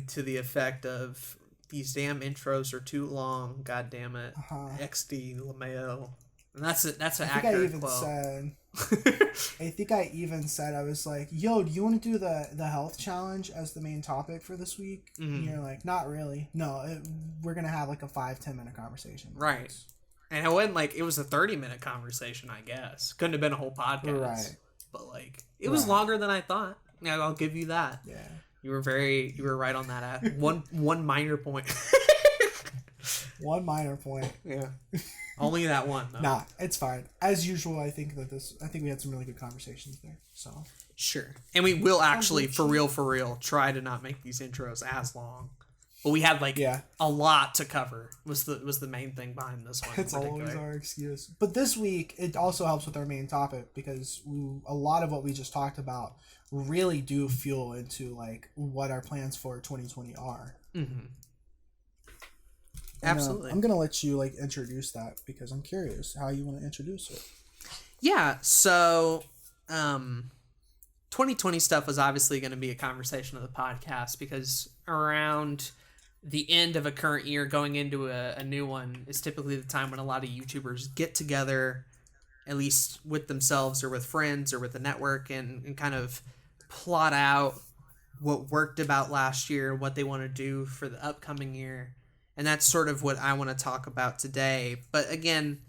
to the effect of, these damn intros are too long. God damn it. XD LeMayo. And that's an accurate quote. I think I even said, I was like, yo, do you want to do the health challenge as the main topic for this week? Mm-hmm. And you're like, not really. No, we're going to have like a 5-10 minute conversation. Right. And it wasn't like, it was a 30-minute conversation, I guess. Couldn't have been a whole podcast. Right. But like, it was longer than I thought. Yeah, I'll give you that. Yeah. You were right on that. One minor point. One minor point. Yeah. Only that one, though. Nah, it's fine. As usual, I think we had some really good conversations there. So sure. And we will actually, for real, try to not make these intros as long. But we had a lot to cover. Was the main thing behind this one. It's always our excuse. But this week it also helps with our main topic because a lot of what we just talked about really do fuel into like what our plans for 2020 are. Mm-hmm. Absolutely. I'm gonna let you like introduce that because I'm curious how you want to introduce it. Yeah. So, 2020 stuff was obviously going to be a conversation of the podcast because around the end of a current year going into a new one is typically the time when a lot of YouTubers get together, at least with themselves or with friends or with the network, and kind of plot out what worked about last year, what they want to do for the upcoming year. And that's sort of what I want to talk about today. But again,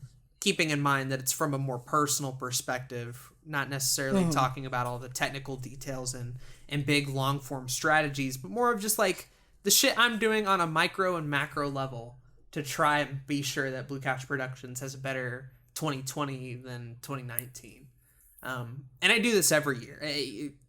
keeping in mind that it's from a more personal perspective, not necessarily talking about all the technical details and big long form strategies, but more of just like the shit I'm doing on a micro and macro level to try and be sure that Blue Couch Productions has a better 2020 than 2019. And I do this every year.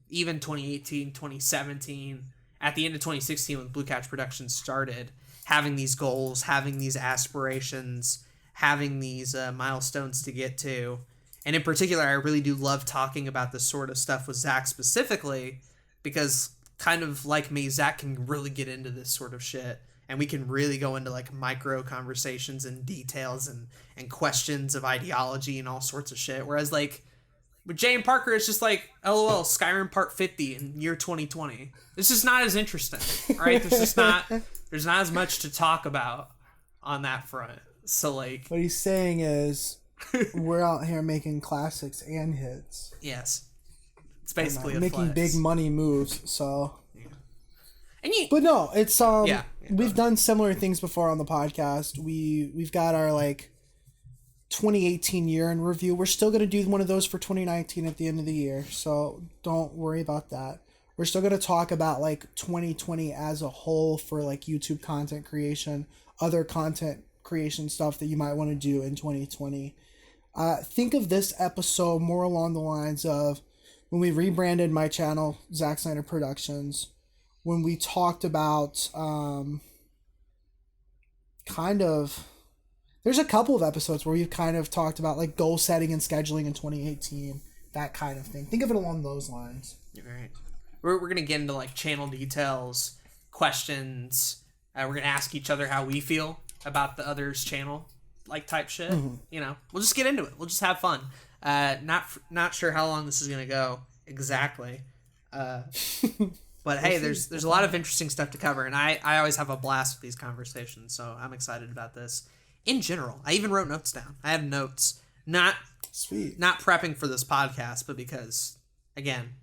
Even 2018, 2017, at the end of 2016 when Blue Couch Productions started, having these goals, having these aspirations, having these milestones to get to. And in particular, I really do love talking about this sort of stuff with Zach specifically because kind of like me, Zach can really get into this sort of shit. And we can really go into like micro conversations and details and questions of ideology and all sorts of shit. Whereas like with Jay and Parker, it's just like, LOL, Skyrim Part 50 in year 2020. It's just not as interesting, right? There's not as much to talk about on that front. So like, what he's saying is we're out here making classics and hits. Yes. It's basically making big money moves, so and but no, it's we've done similar things before on the podcast. We've got our like 2018 year in review. We're still going to do one of those for 2019 at the end of the year, so don't worry about that. We're still going to talk about like 2020 as a whole for like YouTube content creation, other content creation stuff that you might want to do in 2020. Think of this episode more along the lines of when we rebranded my channel, Zack Snyder Productions, when we talked about kind of... There's a couple of episodes where we've kind of talked about like goal setting and scheduling in 2018, that kind of thing. Think of it along those lines. You're right. We're going to get into like channel details, questions. We're going to ask each other how we feel about the other's channel, like type shit. Mm-hmm. You know, we'll just get into it. We'll just have fun. Not sure how long this is going to go exactly. But hey, there's a lot of interesting stuff to cover, and I always have a blast with these conversations, so I'm excited about this. In general, I even wrote notes down. I have notes, not prepping for this podcast, but because, again,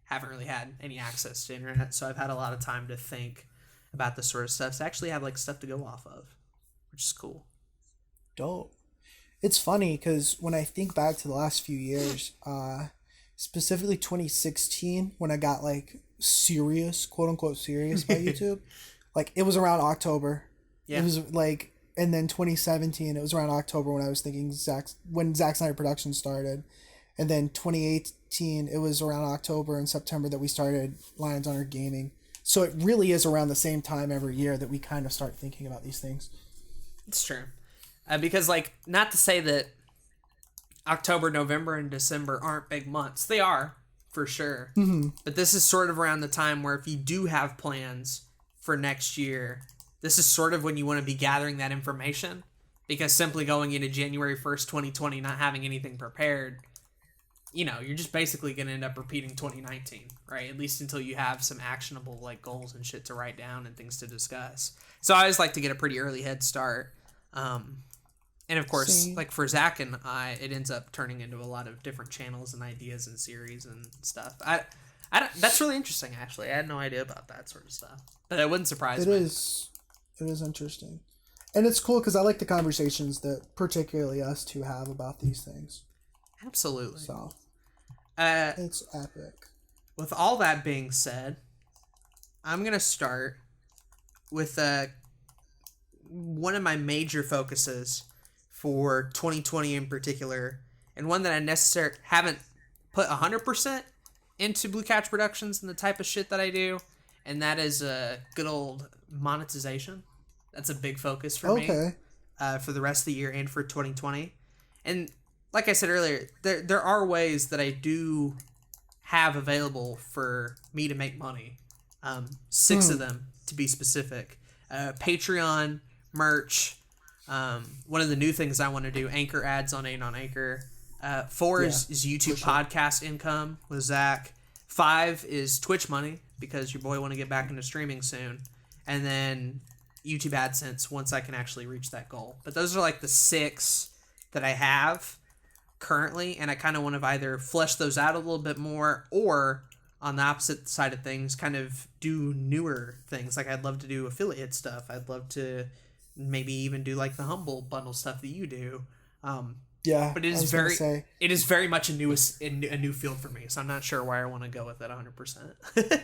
haven't really had any access to internet, so I've had a lot of time to think about this sort of stuff. So I actually have like stuff to go off of, which is cool. Dope. It's funny because when I think back to the last few years, specifically 2016, when I got like serious, quote unquote serious by YouTube, like it was around October. Yeah. It was like, and then 2017, it was around October when I was thinking when Zack Snyder Productions started. And then 2018, it was around October and September that we started Lions Honor Gaming. So it really is around the same time every year that we kind of start thinking about these things. It's true. Because, like, not to say that October, November, and December aren't big months. They are, for sure. Mm-hmm. But this is sort of around the time where if you do have plans for next year, this is sort of when you want to be gathering that information. Because simply going into January 1st, 2020, not having anything prepared, you know, you're just basically going to end up repeating 2019, right? At least until you have some actionable, like, goals and shit to write down and things to discuss. So I always like to get a pretty early head start. And of course, like for Zach and I, it ends up turning into a lot of different channels and ideas and series and stuff. That's really interesting, actually. I had no idea about that sort of stuff, but it wouldn't surprise me. It is interesting, and it's cool because I like the conversations that particularly us two have about these things. Absolutely. So, it's epic. With all that being said, I'm gonna start with one of my major focuses for 2020 in particular, and one that I haven't put 100% into Blue Couch Productions and the type of shit that I do, and that is good old monetization. That's a big focus for me for the rest of the year and for 2020. And like I said earlier, there are ways that I do have available for me to make money. 6 of them, to be specific. Patreon, merch. One of the new things I want to do, Anchor ads on Aden on Anchor. 4 is YouTube podcast income with Zach. 5 is Twitch money, because your boy want to get back into streaming soon. And then YouTube AdSense once I can actually reach that goal. But those are like the 6 that I have currently, and I kind of want to either flesh those out a little bit more, or on the opposite side of things, kind of do newer things. Like I'd love to do affiliate stuff. I'd love to maybe even do like the Humble Bundle stuff that you do. Yeah, but it is very much a new field for me. So I'm not sure where I want to go with it 100%.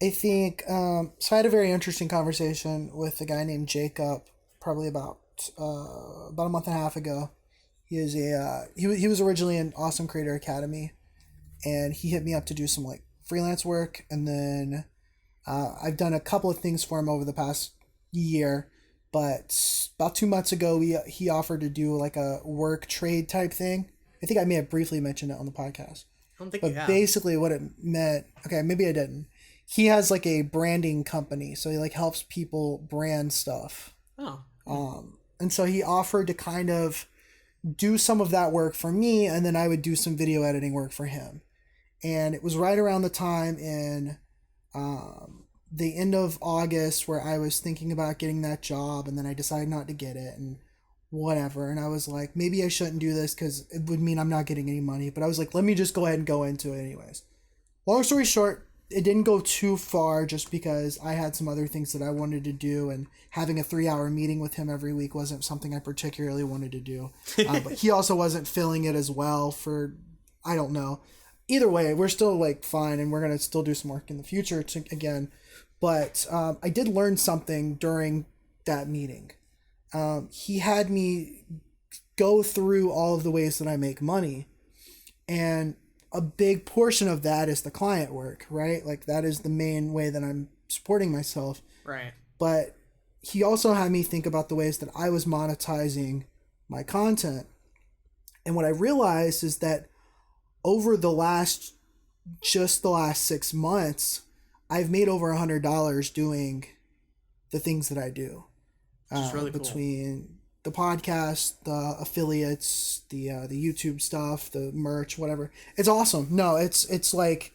I think so. I had a very interesting conversation with a guy named Jacob, probably about a month and a half ago. He is he was originally in Awesome Creator Academy, and he hit me up to do some like freelance work, and then I've done a couple of things for him over the past year. But about 2 months ago, he offered to do like a work trade type thing. I think I may have briefly mentioned it on the podcast. I don't think you have. Basically what it meant, okay, maybe I didn't. He has like a branding company, so he like helps people brand stuff. Oh. And so he offered to kind of do some of that work for me, and then I would do some video editing work for him. And it was right around the time in the end of August where I was thinking about getting that job, and then I decided not to get it and whatever. And I was like, maybe I shouldn't do this because it would mean I'm not getting any money. But I was like, let me just go ahead and go into it anyways. Long story short, it didn't go too far just because I had some other things that I wanted to do, and having a 3-hour meeting with him every week wasn't something I particularly wanted to do. But he also wasn't filling it as well for, I don't know. Either way, we're still like fine, and we're going to still do some work in the future again. But I did learn something during that meeting. He had me go through all of the ways that I make money. And a big portion of that is the client work, right? Like that is the main way that I'm supporting myself. Right. But he also had me think about the ways that I was monetizing my content. And what I realized is that over the last 6 months, I've made over $100 doing the things that I do. Really between the podcast, the affiliates, the YouTube stuff, the merch, whatever. It's awesome. No, it's like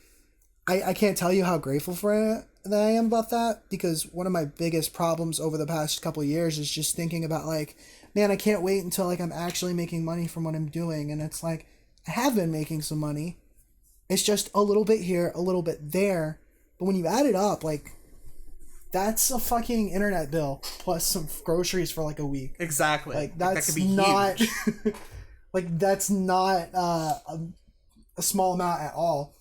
I can't tell you how grateful for it that I am about that, because one of my biggest problems over the past couple of years is just thinking about like, man, I can't wait until like I'm actually making money from what I'm doing. And it's like, I have been making some money. It's just a little bit here, a little bit there. But when you add it up, like, that's a fucking internet bill plus some groceries for like a week. Exactly. Like that's that could be not huge. like that's not a small amount at all.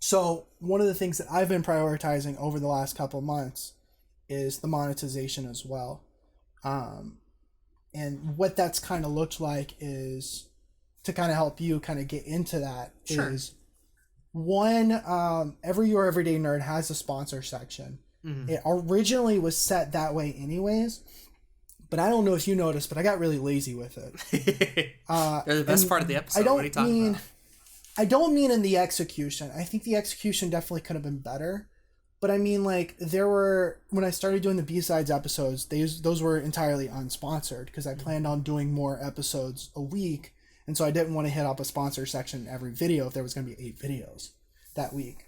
So one of the things that I've been prioritizing over the last couple of months is the monetization as well. And what that's kind of looked like is to kind of help you kind of get into that. Sure. Is one, every Your Everyday Nerd has a sponsor section. Mm-hmm. It originally was set that way anyways, but I don't know if you noticed, but I got really lazy with it. They're the best part of the episode. What are you talking about? I don't mean in the execution. I think the execution definitely could have been better. But I mean, like, when I started doing the B-Sides episodes, those were entirely unsponsored because I planned on doing more episodes a week. And so I didn't want to hit up a sponsor section in every video if there was going to be 8 videos that week.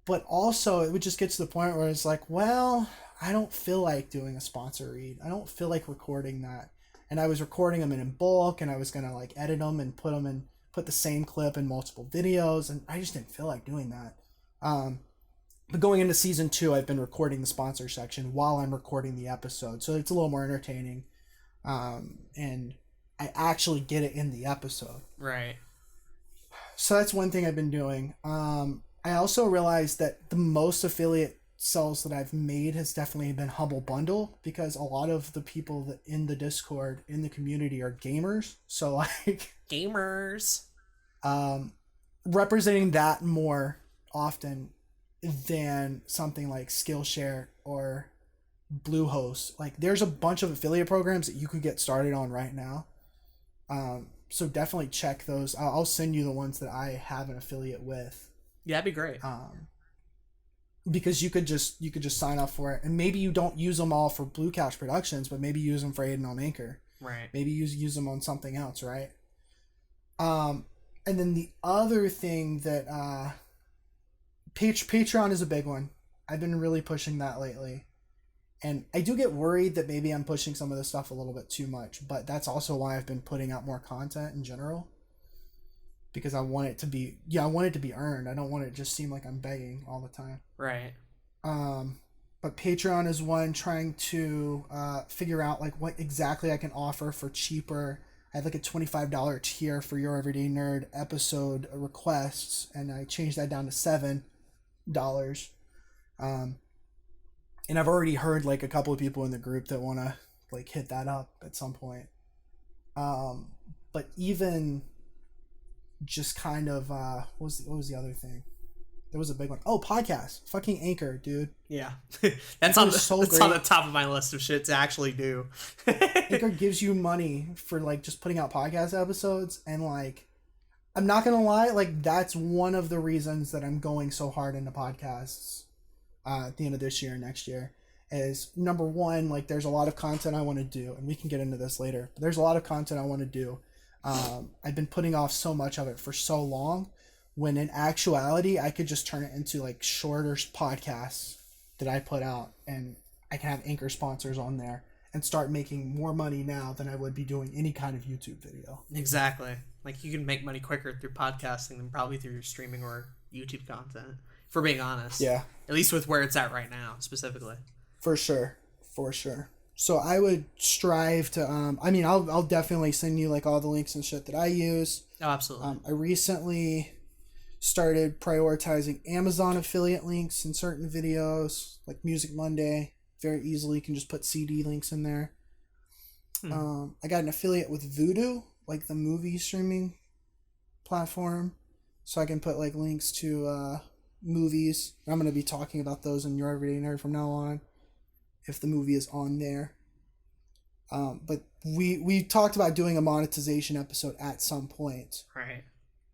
But also, it would just get to the point where it's like, well, I don't feel like doing a sponsor read. I don't feel like recording that. And I was recording them in bulk, and I was going to, like, edit them and put the same clip in multiple videos, and I just didn't feel like doing that. But going into season 2, I've been recording the sponsor section while I'm recording the episode, so it's a little more entertaining. And I actually get it in the episode. Right. So that's one thing I've been doing. I also realized that the most affiliate sales that I've made has definitely been Humble Bundle, because a lot of the people that in the Discord, in the community, are gamers. So like gamers, representing that more often than something like Skillshare or Bluehost. Like there's a bunch of affiliate programs that you could get started on right now. So definitely check those. I'll send you the ones that I have an affiliate with. Yeah, that'd be great. Because you could just sign up for it, and maybe you don't use them all for Blue Couch Productions, but maybe use them for Aden on Anchor. Right. Maybe use them on something else, right? And then the other thing that Patreon is a big one. I've been really pushing that lately. And I do get worried that maybe I'm pushing some of this stuff a little bit too much, but that's also why I've been putting out more content in general. Because I want it to be earned. I don't want it to just seem like I'm begging all the time. Right. But Patreon is one, trying to figure out like what exactly I can offer for cheaper. I have like a $25 tier for Your Everyday Nerd episode requests, and I changed that down to $7. And I've already heard like a couple of people in the group that want to like hit that up at some point. But even just kind of what was the other thing? There was a big one. Oh, podcast. Fucking Anchor, dude. Yeah. that's on the top of my list of shit to actually do. Anchor gives you money for like just putting out podcast episodes, and like I'm not gonna lie, like that's one of the reasons that I'm going so hard into podcasts at the end of this year and next year. Is number one, like there's a lot of content I want to do, and we can get into this later, but there's a lot of content I want to do. I've been putting off so much of it for so long, when in actuality I could just turn it into like shorter podcasts that I put out, and I can have Anchor sponsors on there and start making more money now than I would be doing any kind of YouTube video. Exactly. Like you can make money quicker through podcasting than probably through your streaming or YouTube content, for being honest. Yeah. At least with where it's at right now, specifically. For sure. So I would strive to, I'll definitely send you like all the links and shit that I use. Oh, absolutely. I recently started prioritizing Amazon affiliate links in certain videos, like Music Monday. Very easily can just put CD links in there. I got an affiliate with Vudu, like the movie streaming platform, so I can put like links to movies. I'm going to be talking about those in Your Everyday Nerd from now on, if the movie is on there. But we talked about doing a monetization episode at some point. Right.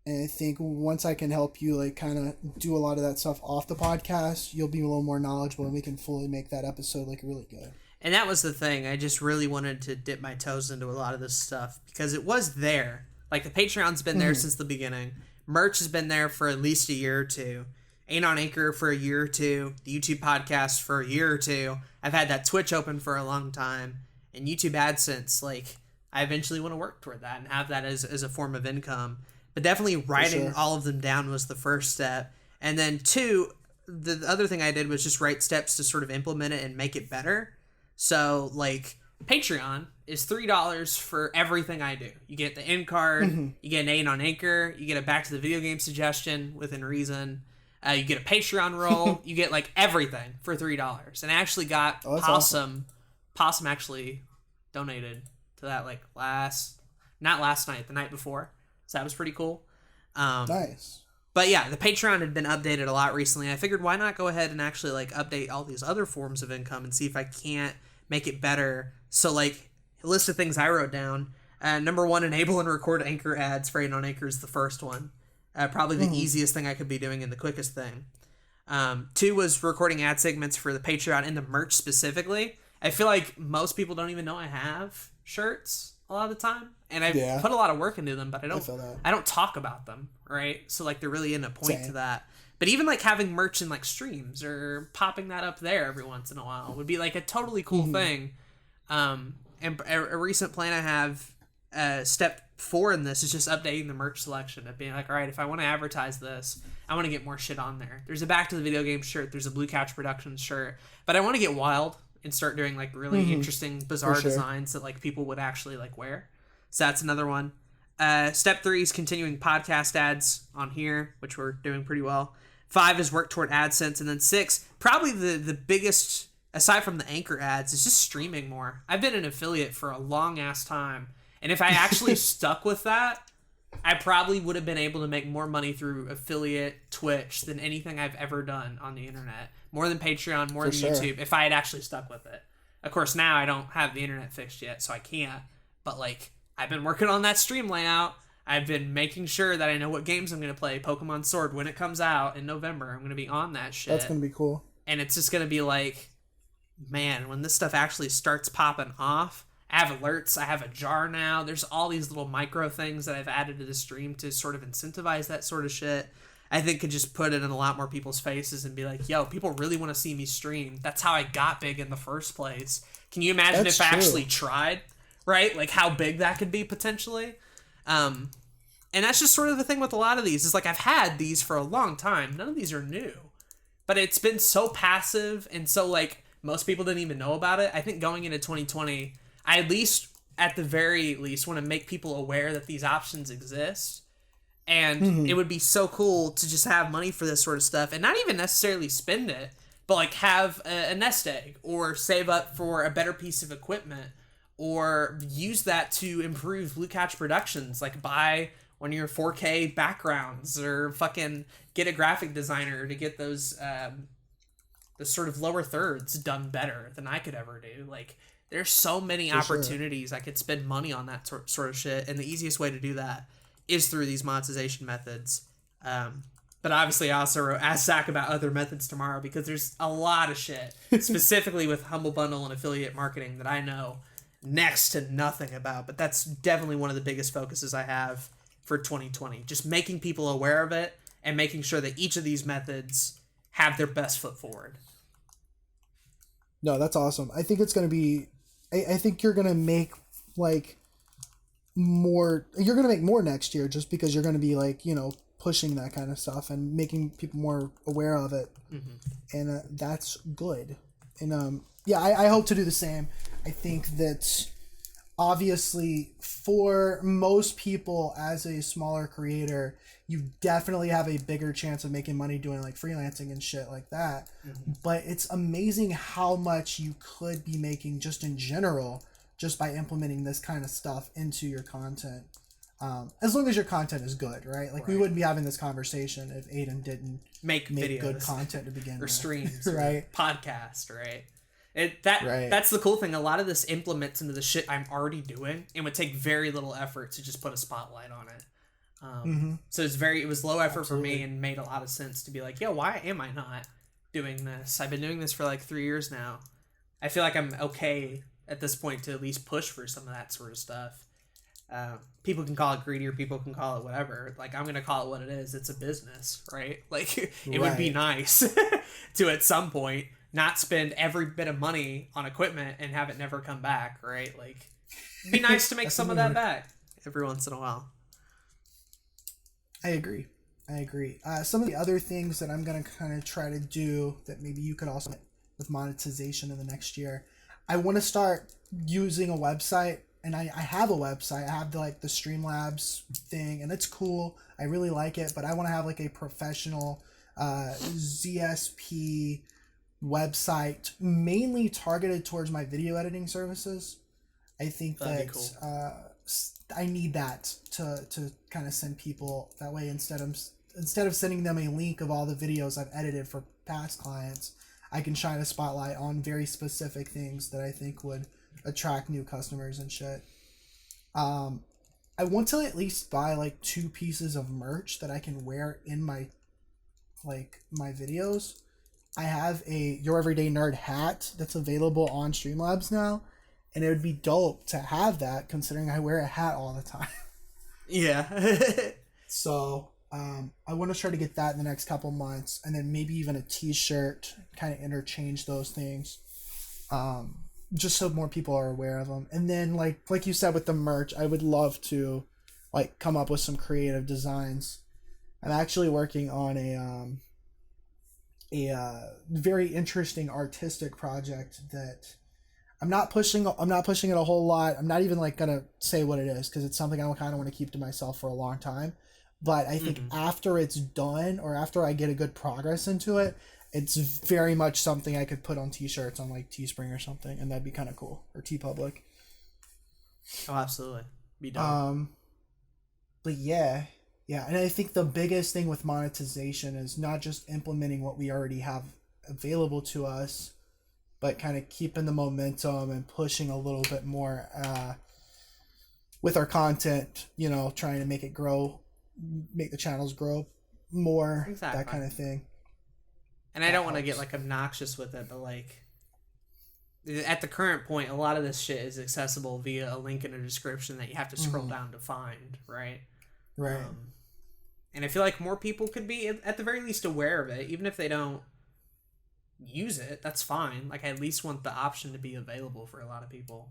And I think once I can help you like kind of do a lot of that stuff off the podcast, you'll be a little more knowledgeable and we can fully make that episode like really good. And that was the thing. I just really wanted to dip my toes into a lot of this stuff because it was there. Like the Patreon's been there since the beginning. Merch has been there for at least a year or two. Aden on Anchor for a year or two. The YouTube podcast for a year or two. I've had that Twitch open for a long time. And YouTube AdSense, like, I eventually want to work toward that and have that as a form of income. But definitely writing all of them down was the first step. And then two, the other thing I did was just write steps to sort of implement it and make it better. So, like, Patreon is $3 for everything I do. You get the end card, you get an Aden on Anchor, you get a back to the video game suggestion within reason, you get a Patreon roll, you get, like, everything for $3. And I actually got Possum. Awesome. Possum actually donated to that, like, not last night, the night before. So that was pretty cool. Nice. But yeah, the Patreon had been updated a lot recently. I figured why not go ahead and actually like update all these other forms of income and see if I can't make it better. So like a list of things I wrote down. Number 1, enable and record Anchor ads for Aden on Anchor is the first one. Probably the easiest thing I could be doing and the quickest thing. 2 was recording ad segments for the Patreon and the merch specifically. I feel like most people don't even know I have shirts a lot of the time, and I put a lot of work into them, but I don't talk about them, right? So like there really isn't a point to that. But even like having merch in like streams or popping that up there every once in a while would be like a totally cool thing. And a recent plan I have, step 4 in this is just updating the merch selection of being like, all right, if I want to advertise this, I want to get more shit on there. There's a Back to the Video Game shirt, there's a Blue Couch Productions shirt, but I want to get wild and start doing like really interesting, bizarre designs that like people would actually like wear. So that's another one. Step 3 is continuing podcast ads on here, which we're doing pretty well. 5 is work toward AdSense, and then 6, probably the biggest aside from the Anchor ads, is just streaming more. I've been an affiliate for a long ass time, and if I actually stuck with that, I probably would have been able to make more money through affiliate Twitch than anything I've ever done on the internet. More than Patreon, more than YouTube, if I had actually stuck with it. Of course, now I don't have the internet fixed yet, so I can't. But, like, I've been working on that stream layout. I've been making sure that I know what games I'm going to play. Pokemon Sword, when it comes out in November, I'm going to be on that shit. That's going to be cool. And it's just going to be like, man, when this stuff actually starts popping off, I have alerts, I have a jar now. There's all these little micro things that I've added to the stream to sort of incentivize that sort of shit. I think could just put it in a lot more people's faces and be like, yo, people really want to see me stream. That's how I got big in the first place. Can you imagine if I actually tried, right? Like how big that could be potentially? And that's just sort of the thing with a lot of these is like I've had these for a long time. None of these are new, but it's been so passive and so like most people didn't even know about it. I think going into 2020, I at the very least want to make people aware that these options exist. And it would be so cool to just have money for this sort of stuff and not even necessarily spend it, but like have a nest egg or save up for a better piece of equipment or use that to improve Blue Couch Productions. Like buy one of your 4K backgrounds or fucking get a graphic designer to get those the sort of lower thirds done better than I could ever do. Like there's so many opportunities I could spend money on that sort of shit. And the easiest way to do that is through these monetization methods. But obviously I also asked Zach about other methods tomorrow because there's a lot of shit, specifically with Humble Bundle and affiliate marketing that I know next to nothing about. But that's definitely one of the biggest focuses I have for 2020. Just making people aware of it and making sure that each of these methods have their best foot forward. No, that's awesome. I think it's going to be... I think you're going to make, like... more you're gonna make more next year just because you're gonna be like, you know, pushing that kind of stuff and making people more aware of it. And that's good. And yeah, I hope to do the same. I think that obviously for most people as a smaller creator, you definitely have a bigger chance of making money doing like freelancing and shit like that. But it's amazing how much you could be making just in general just by implementing this kind of stuff into your content. As long as your content is good, right? Like we wouldn't be having this conversation if Aden didn't make videos, good content to begin or with. Streams, right? Or podcast, right? That's the cool thing. A lot of this implements into the shit I'm already doing, and would take very little effort to just put a spotlight on it. So it was low effort for me, and made a lot of sense to be like, yo, why am I not doing this? I've been doing this for like 3 years now. I feel like I'm okay at this point to at least push for some of that sort of stuff. People can call it greedy, or people can call it whatever. Like, I'm gonna call it what it is. It's a business, right? Like, it would be nice to at some point not spend every bit of money on equipment and have it never come back, right? Like, it'd be nice to make some of that back every once in a while. I agree. Some of the other things that I'm gonna kind of try to do that maybe you could also with monetization in the next year, I want to start using a website. And I have a website. I have the Streamlabs thing, and it's cool. I really like it, but I want to have like a professional ZSP website, mainly targeted towards my video editing services. I think that'd be cool. I need that to kind of send people that way, instead of sending them a link of all the videos I've edited for past clients. I can shine a spotlight on very specific things that I think would attract new customers and shit. I want to at least buy like 2 pieces of merch that I can wear in my videos. I have a Your Everyday Nerd hat that's available on Streamlabs now, and it would be dope to have that considering I wear a hat all the time. Yeah. So I want to try to get that in the next couple months, and then maybe even a t-shirt, kind of interchange those things. Just so more people are aware of them. And then like you said with the merch, I would love to like come up with some creative designs. I'm actually working on a very interesting artistic project that I'm not pushing it a whole lot. I'm not even like gonna say what it is because it's something I kind of want to keep to myself for a long time. But I think after it's done, or after I get a good progress into it, it's very much something I could put on t-shirts on like Teespring or something, and that'd be kind of cool. Or TeePublic. Oh, absolutely. Be done. But yeah, and I think the biggest thing with monetization is not just implementing what we already have available to us, but kind of keeping the momentum and pushing a little bit more with our content, trying to make it grow, make the channels grow more, exactly. That kind of thing. And I don't want to get like obnoxious with it, but like at the current point, a lot of this shit is accessible via a link in a description that you have to scroll down to find, right? Right. And I feel like more people could be at the very least aware of it, even if they don't use it. That's fine. Like, I at least want the option to be available for a lot of people,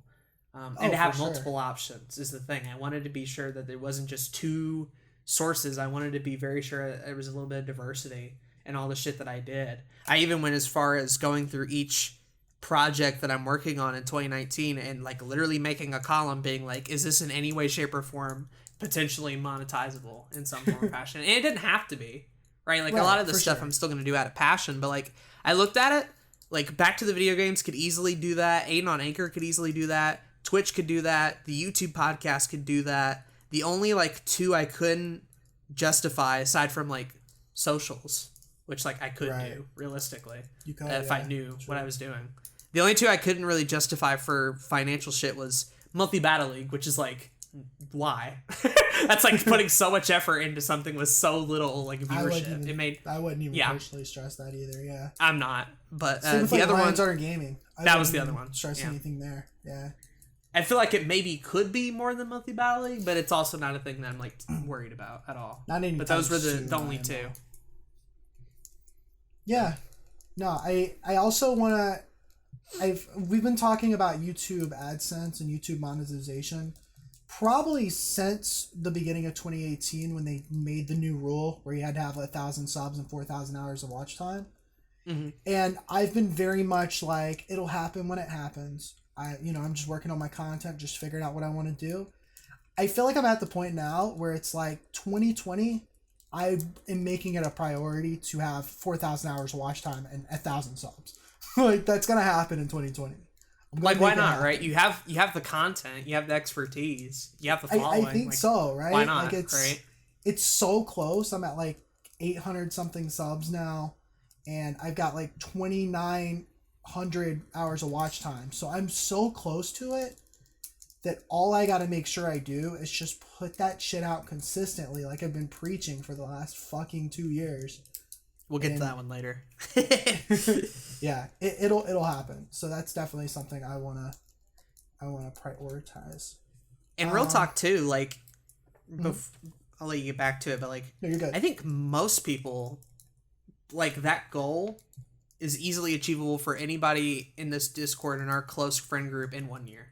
and to have multiple options is the thing. I wanted to be sure that there wasn't just 2 sources. I wanted to be very sure there was a little bit of diversity and all the shit that I did. I even went as far as going through each project that I'm working on in 2019 and like literally making a column being like, is this in any way, shape, or form potentially monetizable in some form or fashion? And it didn't have to be, right? Like, a lot of this stuff I'm still going to do out of passion, but like I looked at it, like Back to the Video Games could easily do that. Aden on Anchor could easily do that. Twitch could do that. The YouTube podcast could do that. The only like 2 I couldn't justify, aside from like socials, which like I could do realistically if I knew what I was doing. The only 2 I couldn't really justify for financial shit was multi-battle league, which is like, why? That's like putting so much effort into something with so little like viewership. I wouldn't even personally stress that either. Yeah, I'm not. But the other one, Art Gaming. That was the other one. Stress anything there? Yeah. I feel like it maybe could be more than multi-battle league, but it's also not a thing that I'm like worried about at all. But those were the only 2. Yeah. No, I also want to... We've been talking about YouTube AdSense and YouTube monetization probably since the beginning of 2018 when they made the new rule where you had to have 1,000 subs and 4,000 hours of watch time. And I've been very much like, it'll happen when it happens. I'm just working on my content, just figuring out what I want to do. I feel like I'm at the point now where it's like 2020, I am making it a priority to have 4,000 hours of watch time and 1,000 subs. Like, that's going to happen in 2020. Like, why not, right? You have the content, you have the expertise, you have the following. I think like, so, right? Why not, like right? It's so close. I'm at like 800 something subs now, and I've got like 2,900 hours of watch time. So I'm so close to it that all I got to make sure I do is just put that shit out consistently, like I've been preaching for the last fucking 2 years. We'll get to that one later. Yeah, it'll happen. So that's definitely something I wanna prioritize. And real talk too, like, I'll let you get back to it, but like, no, you're good. I think most people, like, that goal is easily achievable for anybody in this Discord in our close friend group in 1 year.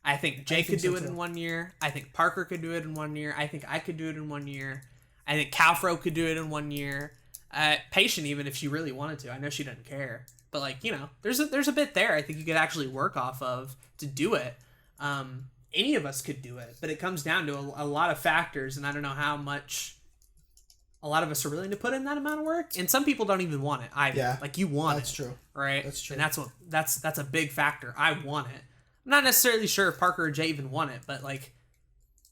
I think Jay could do it in 1 year. I think Parker could do it in 1 year. I think I could do it in 1 year. I think Calfro could do it in 1 year. Patient, even if she really wanted to. I know she doesn't care, but like, you know, there's a bit there I think you could actually work off of to do it. Any of us could do it, but it comes down to a lot of factors, and I don't know how much a lot of us are willing to put in that amount of work. And some people don't even want it either. Yeah, like, you want it. That's true. Right? That's true. And that's a big factor. I want it. I'm not necessarily sure if Parker or Jay even want it, but like,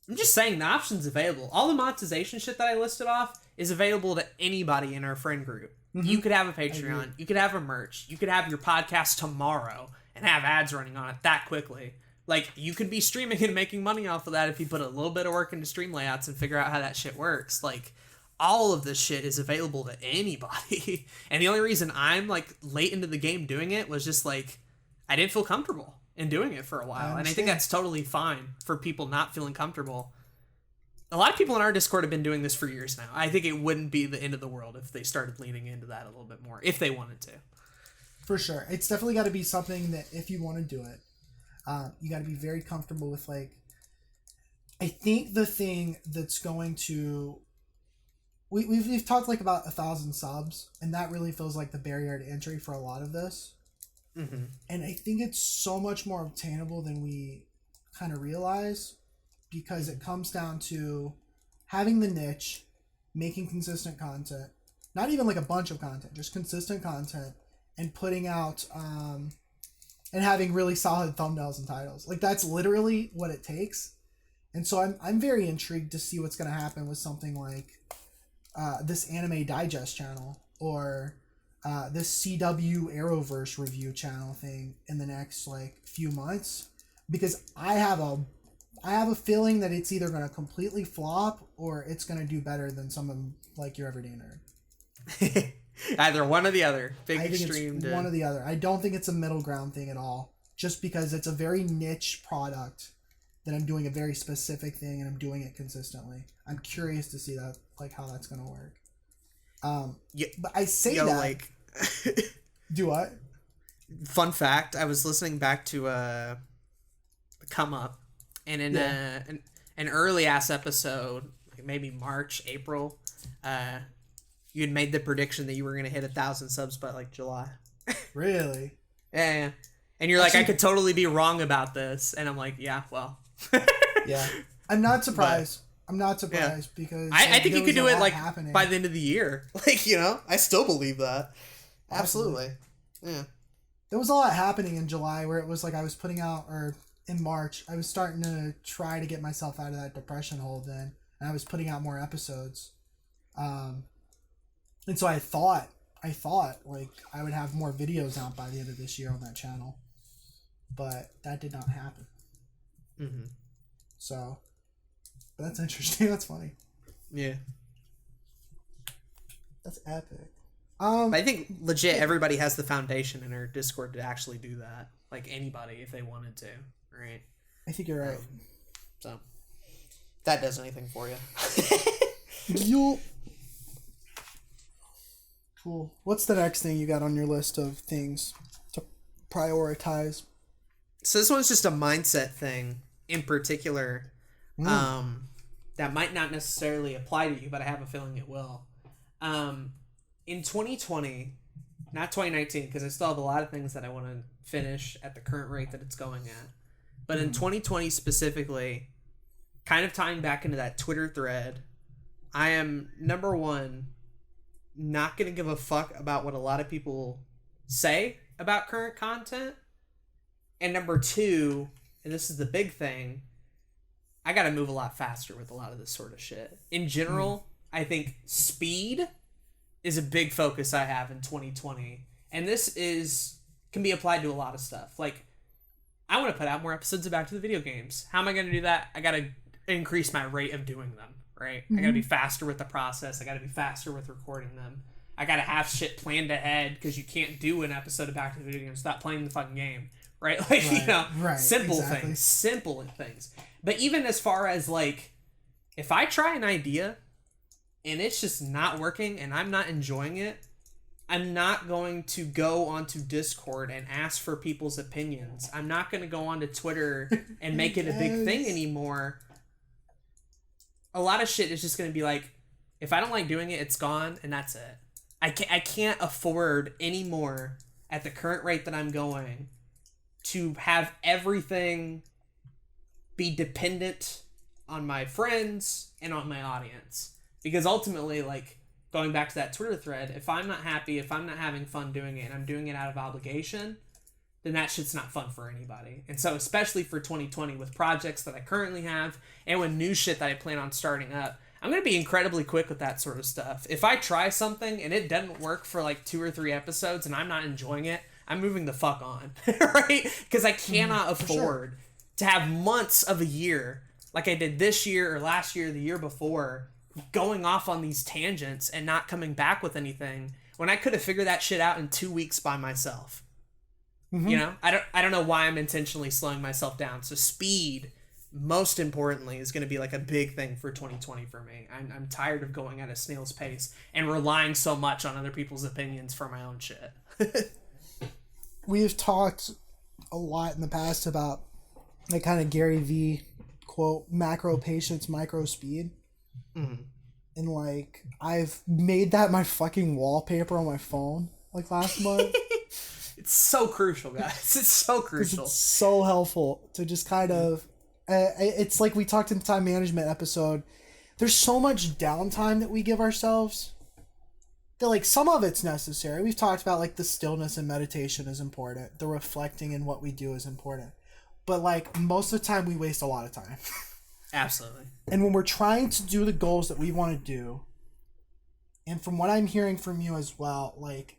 I'm just saying the option's available. All the monetization shit that I listed off is available to anybody in our friend group. Mm-hmm. You could have a Patreon. You could have a merch. You could have your podcast tomorrow and have ads running on it that quickly. Like, you could be streaming and making money off of that if you put a little bit of work into stream layouts and figure out how that shit works. Like, all of this shit is available to anybody. And the only reason I'm, like, late into the game doing it was just, like, I didn't feel comfortable in doing it for a while. And I think that's totally fine for people not feeling comfortable. A lot of people in our Discord have been doing this for years now. I think it wouldn't be the end of the world if they started leaning into that a little bit more, if they wanted to. For sure. It's definitely got to be something that if you want to do it, you got to be very comfortable with, like, I think the thing that's going to, we've talked like about 1,000 subs, and that really feels like the barrier to entry for a lot of this. Mm-hmm. And I think it's so much more obtainable than we kind of realize, because it comes down to having the niche, making consistent content, not even like a bunch of content, just consistent content, and putting out, and having really solid thumbnails and titles. Like, that's literally what it takes. And so I'm very intrigued to see what's going to happen with something like this Anime Digest channel, or this CW Arrowverse review channel thing in the next, like, few months, because I have a feeling that it's either going to completely flop or it's going to do better than someone like Your Everyday Nerd. Either one or the other. I think it's one or the other. I don't think it's a middle ground thing at all, just because it's a very niche product that I'm doing a very specific thing and I'm doing it consistently. I'm curious to see that, like, how that's going to work. Yeah, but I say that, like, do what? Fun fact, I was listening back to Come Up, and in an early ass episode, like maybe March, April, you had made the prediction that you were going to hit 1,000 subs by, like, July. Really? Yeah. And you're like, I could totally be wrong about this. And I'm like, yeah, well. Yeah. I'm not surprised. Because I think you could do it, like, by the end of the year. Like, you know, I still believe that. Absolutely. Yeah. There was a lot happening in July where it was like I was putting out, or in March, I was starting to try to get myself out of that depression hole then. And I was putting out more episodes. And so I thought like I would have more videos out by the end of this year on that channel, but that did not happen. Mm-hmm. So, but that's interesting. That's funny. Yeah. That's epic. But I think legit everybody has the foundation in our Discord to actually do that. Like, anybody, if they wanted to, right? I think you're right. So, if that does anything for you. Cool. What's the next thing you got on your list of things to prioritize? So this one's just a mindset thing in particular, that might not necessarily apply to you, but I have a feeling it will. In 2020, not 2019, because I still have a lot of things that I want to finish at the current rate that it's going at. But in 2020 specifically, kind of tying back into that Twitter thread, I am, number one, not going to give a fuck about what a lot of people say about current content. And number two, and this is the big thing, I got to move a lot faster with a lot of this sort of shit. In general, I think speed is a big focus I have in 2020. And this can be applied to a lot of stuff. Like, I want to put out more episodes of Back to the Video Games. How am I going to do that? I got to increase my rate of doing them, right? I got to be faster with the process. I got to be faster with recording them. I got to have shit planned ahead, because you can't do an episode of Back to the Video Games without playing the fucking game, right? Like, simple things. But even as far as, like, if I try an idea and it's just not working and I'm not enjoying it, I'm not going to go onto Discord and ask for people's opinions. I'm not going to go onto Twitter and make it a big thing anymore. A lot of shit is just going to be like, if I don't like doing it, it's gone, and that's it. I can't afford anymore at the current rate that I'm going to have everything be dependent on my friends and on my audience. Because ultimately, like, going back to that Twitter thread, if I'm not happy, if I'm not having fun doing it, and I'm doing it out of obligation, then that shit's not fun for anybody. And so, especially for 2020, with projects that I currently have, and with new shit that I plan on starting up, I'm going to be incredibly quick with that sort of stuff. If I try something and it doesn't work for like 2 or 3 episodes and I'm not enjoying it, I'm moving the fuck on, right? Because I cannot afford to have months of a year, like I did this year or last year or the year before, going off on these tangents and not coming back with anything when I could have figured that shit out in 2 weeks by myself. You know, I don't know why I'm intentionally slowing myself down. So speed, most importantly, is going to be like a big thing for 2020 for me. I'm tired of going at a snail's pace and relying so much on other people's opinions for my own shit. We have talked a lot in the past about like kind of Gary V quote, macro patience, micro speed. And like, I've made that my fucking wallpaper on my phone like last month. It's so crucial, guys. It's so crucial. It's so helpful to just kind of, it's like we talked in the time management episode. There's so much downtime that we give ourselves that like some of it's necessary. We've talked about like the stillness and meditation is important. The reflecting in what we do is important. But like most of the time we waste a lot of time. Absolutely. And when we're trying to do the goals that we want to do, and from what I'm hearing from you as well, like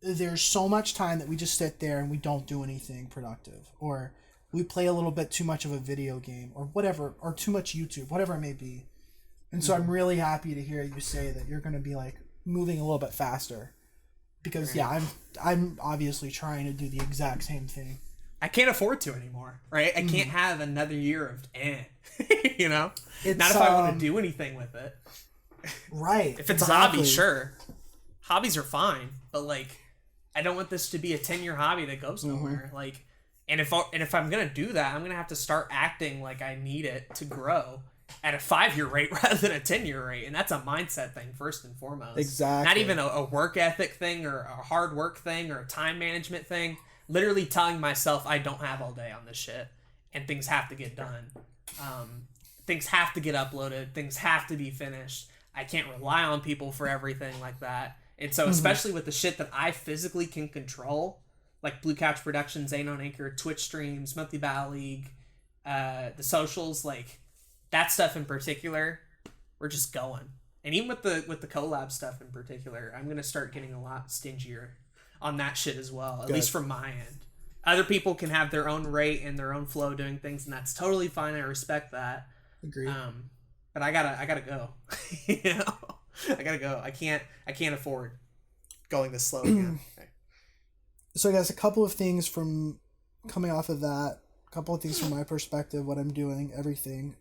there's so much time that we just sit there and we don't do anything productive, or we play a little bit too much of a video game or whatever, or too much YouTube, whatever it may be. And so I'm really happy to hear you say that you're going to be like moving a little bit faster, because I'm obviously trying to do the exact same thing. I can't afford to anymore, right? I can't have another year of you know? Not if I want to do anything with it. Right. If it's a hobby, sure. Hobbies are fine, but like I don't want this to be a 10-year hobby that goes nowhere. Like, and if I'm going to do that, I'm going to have to start acting like I need it to grow at a 5-year rate rather than a 10-year rate. And that's a mindset thing first and foremost. Exactly. Not even a work ethic thing or a hard work thing or a time management thing. Literally telling myself I don't have all day on this shit and things have to get done. Things have to get uploaded. Things have to be finished. I can't rely on people for everything like that. And so especially with the shit that I physically can control, like Blue Couch Productions, Aden on Anchor, Twitch streams, Monthly Battle League, the socials, like that stuff in particular, we're just going. And even with the collab stuff in particular, I'm going to start getting a lot stingier on that shit as well, at least from my end. Other people can have their own rate and their own flow doing things, and that's totally fine. I respect that. Agreed. But I gotta go. You know, I gotta go. I can't afford going this slow again. Okay. So I guess a couple of things from coming off of that, a couple of things from my perspective, what I'm doing, everything.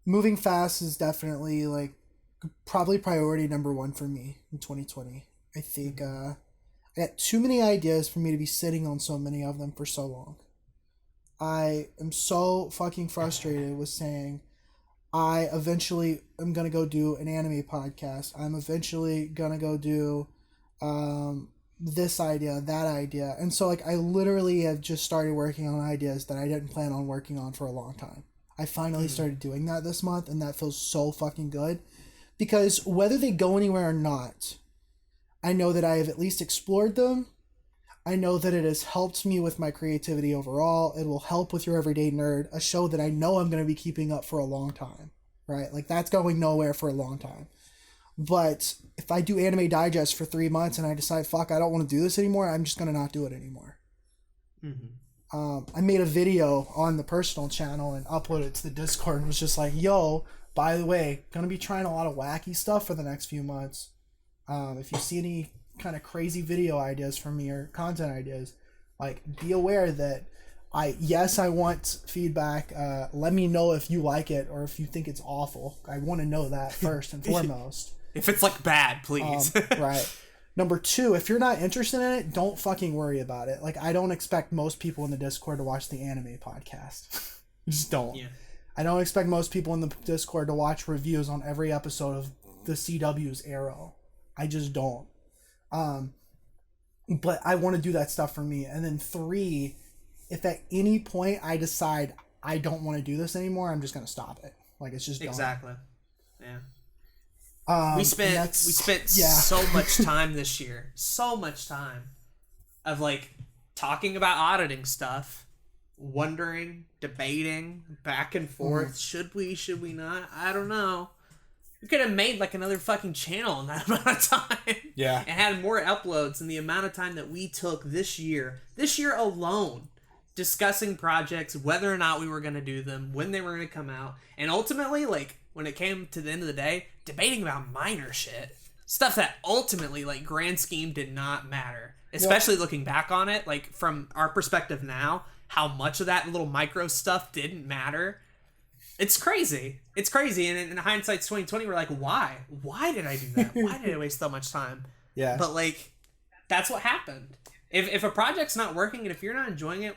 Moving fast is definitely like probably priority number 1 for me in 2020. I think I got too many ideas for me to be sitting on so many of them for so long. I am so fucking frustrated with saying I eventually am going to go do an anime podcast. I'm eventually going to go do this idea, that idea. And so like I literally have just started working on ideas that I didn't plan on working on for a long time. I finally started doing that this month, and that feels so fucking good, because whether they go anywhere or not, I know that I have at least explored them. I know that it has helped me with my creativity overall. It will help with Your Everyday Nerd, a show that I know I'm going to be keeping up for a long time, right? Like, that's going nowhere for a long time. But if I do Anime Digest for 3 months and I decide, fuck, I don't want to do this anymore, I'm just going to not do it anymore. I made a video on the personal channel and uploaded it to the Discord and was just like, yo, by the way, going to be trying a lot of wacky stuff for the next few months. If you see any kind of crazy video ideas from me or content ideas, like, be aware that I want feedback. Let me know if you like it or if you think it's awful. I want to know that first and foremost. If it's like bad, please. Right. Number 2, if you're not interested in it, don't fucking worry about it. Like, I don't expect most people in the Discord to watch the anime podcast. Just don't. Yeah. I don't expect most people in the Discord to watch reviews on every episode of the CW's Arrow. I just don't. But I want to do that stuff for me. And then 3, if at any point I decide I don't want to do this anymore, I'm just going to stop it. Like, it's just done. Exactly. Yeah. We spent so much time this year, so much time of like talking about auditing stuff, wondering, debating, back and forth. Should we not? I don't know. We could have made like another fucking channel in that amount of time. Yeah. And had more uploads in the amount of time that we took this year alone, discussing projects, whether or not we were going to do them, when they were going to come out, and ultimately, like, when it came to the end of the day, debating about minor shit. Stuff that ultimately, like, grand scheme did not matter. Especially looking back on it, like, from our perspective now, how much of that little micro stuff didn't matter. It's crazy. It's crazy. And in hindsight's 2020, we're like, why? Why did I do that? Why did I waste so much time? Yeah. But, like, that's what happened. If a project's not working and if you're not enjoying it,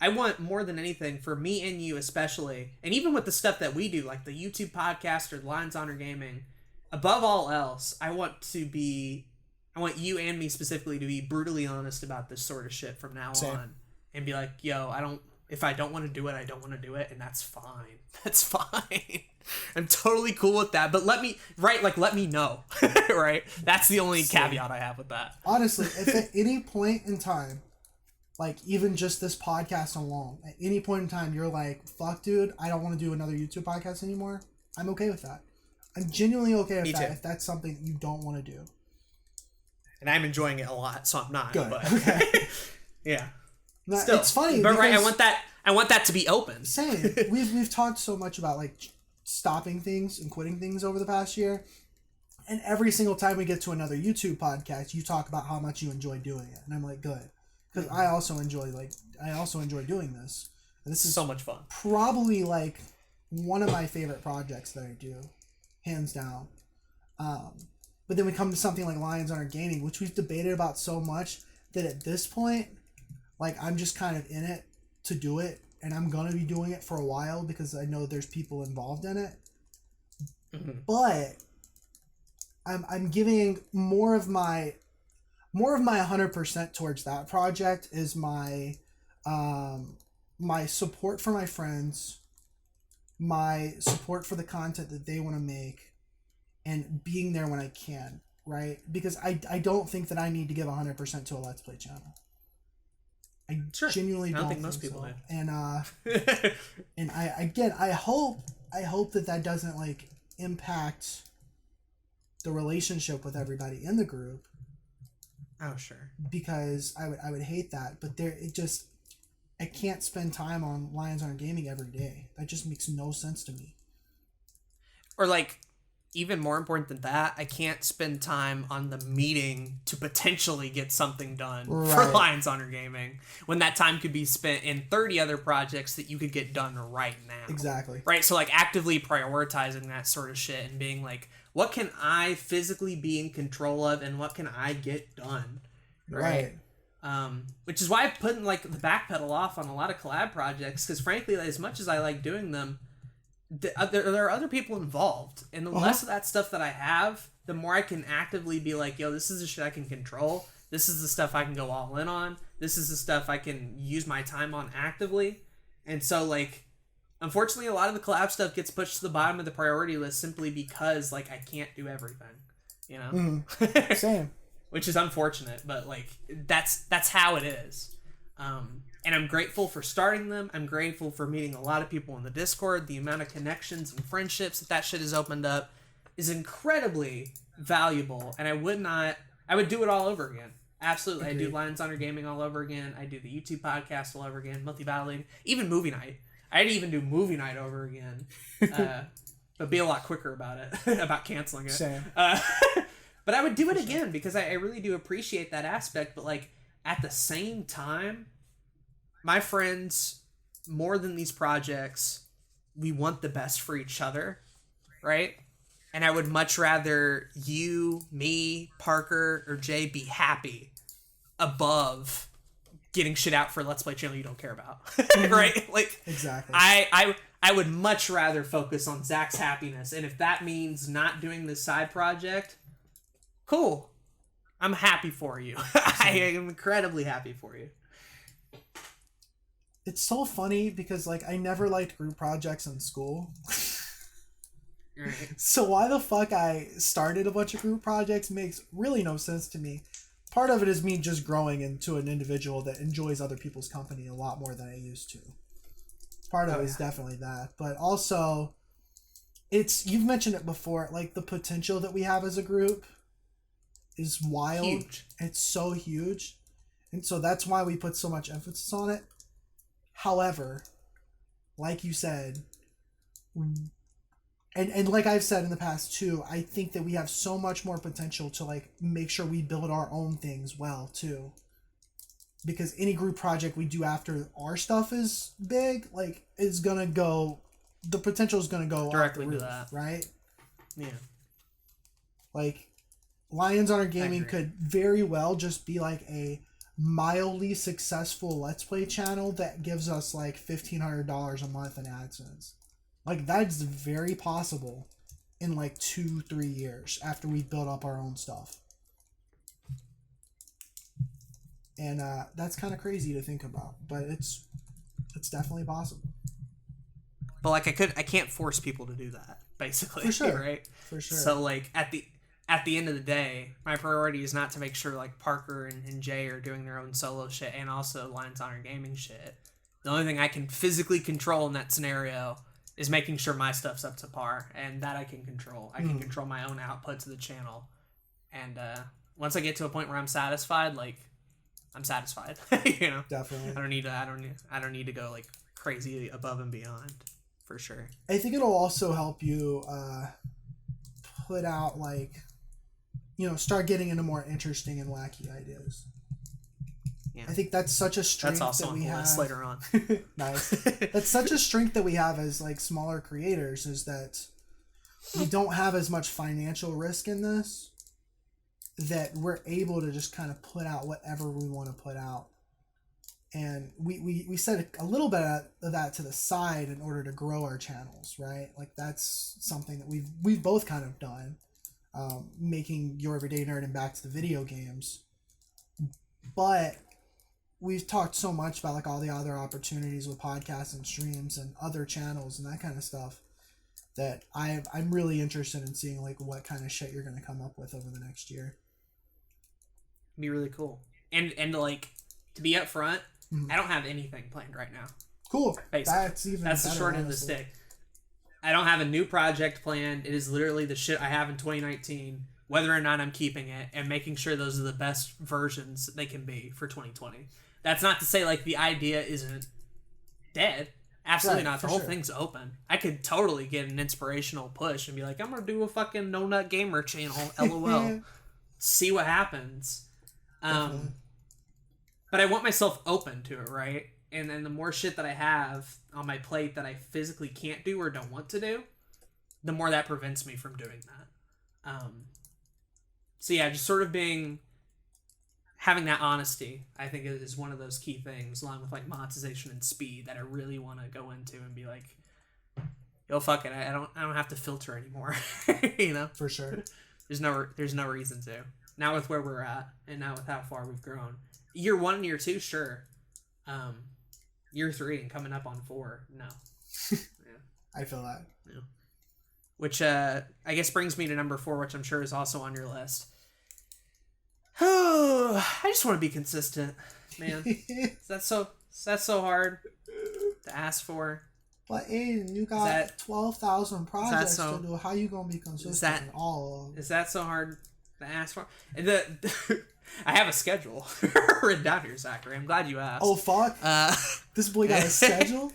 I want more than anything for me and you especially, and even with the stuff that we do, like the YouTube podcast or Lions Honor Gaming, above all else, I want you and me specifically to be brutally honest about this sort of shit from now on. And be like, yo, if I don't want to do it, I don't want to do it, and that's fine. That's fine. I'm totally cool with that, but let me know, right? That's the only caveat I have with that. Honestly, if at any point in time, like, even just this podcast alone, at any point in time, you're like, fuck, dude, I don't want to do another YouTube podcast anymore, I'm okay with that. I'm genuinely okay with that if that's something you don't want to do. And I'm enjoying it a lot, so I'm not. Good. But okay. Yeah. Still, it's funny. But right, I want that to be open. Same. We've talked so much about, like, stopping things and quitting things over the past year. And every single time we get to another YouTube podcast, you talk about how much you enjoy doing it. And I'm like, good. Because I also enjoy doing this. And this is so much fun. Probably, like, one of my favorite projects that I do. Hands down. But then we come to something like Lions Honor Gaming, which we've debated about so much that at this point, like, I'm just kind of in it to do it. And I'm going to be doing it for a while because I know there's people involved in it. Mm-hmm. But I'm giving more of my 100% towards that project is my my support for my friends, my support for the content that they want to make, and being there when I can, right? Because I don't think that I need to give 100% to a Let's Play channel. I genuinely don't think most people do. And and I hope that doesn't, like, impact the relationship with everybody in the group. Oh, sure. Because I would hate that, but I can't spend time on Lions Honor Gaming every day. That just makes no sense to me. Or, like, even more important than that, I can't spend time on the meeting to potentially get something done for Lions Honor Gaming when that time could be spent in 30 other projects that you could get done right now. Exactly. Right? So, like, actively prioritizing that sort of shit and being like, what can I physically be in control of and what can I get done? Right. Which is why I've put, like, the backpedal off on a lot of collab projects, because frankly, as much as I like doing them, there are other people involved, and the less of that stuff that I have, the more I can actively be like, yo, this is the shit I can control, this is the stuff I can go all in on, this is the stuff I can use my time on actively. And so, like, unfortunately, a lot of the collab stuff gets pushed to the bottom of the priority list simply because, like, I can't do everything, you know? Same. which is unfortunate, but like that's how it is. And I'm grateful for starting them. I'm grateful for meeting a lot of people in the Discord. The amount of connections and friendships that shit has opened up is incredibly valuable. And I would do it all over again. Absolutely. Agreed. I do Lions Honor Gaming all over again. I do the YouTube podcast all over again. Monthly Battle League. Even movie night. I'd even do movie night over again. But be a lot quicker about it. About canceling it. Same. But I would do it again because I really do appreciate that aspect. But like at the same time, my friends, more than these projects, we want the best for each other, right? And I would much rather you, me, Parker, or Jay be happy above getting shit out for a Let's Play channel you don't care about, right? Like, exactly. I would much rather focus on Zach's happiness, and if that means not doing this side project, cool. I'm happy for you. I am incredibly happy for you. It's so funny because, like, I never liked group projects in school. Right. So why the fuck I started a bunch of group projects makes really no sense to me. Part of it is me just growing into an individual that enjoys other people's company a lot more than I used to. Part of it is definitely that. But also, you've mentioned it before, like, the potential that we have as a group is wild. Huge. It's so huge. And so that's why we put so much emphasis on it. However, like you said, and like I've said in the past too, I think that we have so much more potential to like make sure we build our own things well too. Because any group project we do after our stuff is big, like is gonna go, the potential is gonna go directly off the roof, to that, right? Yeah. Like Lions Honor Gaming could very well just be like a mildly successful Let's Play channel that gives us like $1,500 a month in AdSense. Like that's very possible in like 2-3 years after we build up our own stuff. And that's kind of crazy to think about, but it's definitely possible. But like I can't force people to do that, basically. For sure. Right? For sure. So like at the end of the day, my priority is not to make sure like Parker and Jay are doing their own solo shit and also Lions Honor Gaming shit. The only thing I can physically control in that scenario is making sure my stuff's up to par, and that I can control. I can control my own output to the channel. And once I get to a point where I'm satisfied, like I'm satisfied. You know? Definitely. I don't need to go like crazy above and beyond, for sure. I think it'll also help you put out like, you know, start getting into more interesting and wacky ideas. Yeah. I think that's such a strength that we have later on. Nice. That's such a strength that we have as like smaller creators, is that we don't have as much financial risk in this, that we're able to just kind of put out whatever we want to put out. And we set a little bit of that to the side in order to grow our channels, right? Like that's something that we've both kind of done, making Your Everyday Nerd and Back to the Video Games. But we've talked so much about like all the other opportunities with podcasts and streams and other channels and that kind of stuff, that I'm really interested in seeing like what kind of shit you're going to come up with over the next year. Be really cool. And like, to be upfront, I don't have anything planned right now. Cool. Basically. That's the short end of the stick. I don't have a new project planned. It is literally the shit I have in 2019, whether or not I'm keeping it, and making sure those are the best versions they can be for 2020. That's not to say like the idea isn't dead. Absolutely not. The whole thing's open. I could totally get an inspirational push and be like, I'm gonna do a fucking No Nut Gamer channel, LOL. See what happens. But I want myself open to it, right? And then the more shit that I have on my plate that I physically can't do or don't want to do, the more that prevents me from doing that. So yeah, just sort of having that honesty, I think, is one of those key things, along with like monetization and speed, that I really want to go into and be like, yo, fuck it, I don't have to filter anymore. You know? For sure. There's no reason to. Now with where we're at, and now with how far we've grown. Year 1 and year 2, sure. Year 3 and coming up on 4, no. Yeah. I feel that. Yeah. Which I guess brings me to number 4, which I'm sure is also on your list. I just want to be consistent, man. Is that so hard to ask for? But Aiden, you got 12,000 projects to do. How you gonna be consistent in all of them? Is that so hard to ask for? And I have a schedule written down here, Zachary. I'm glad you asked. Oh fuck! This boy got a schedule.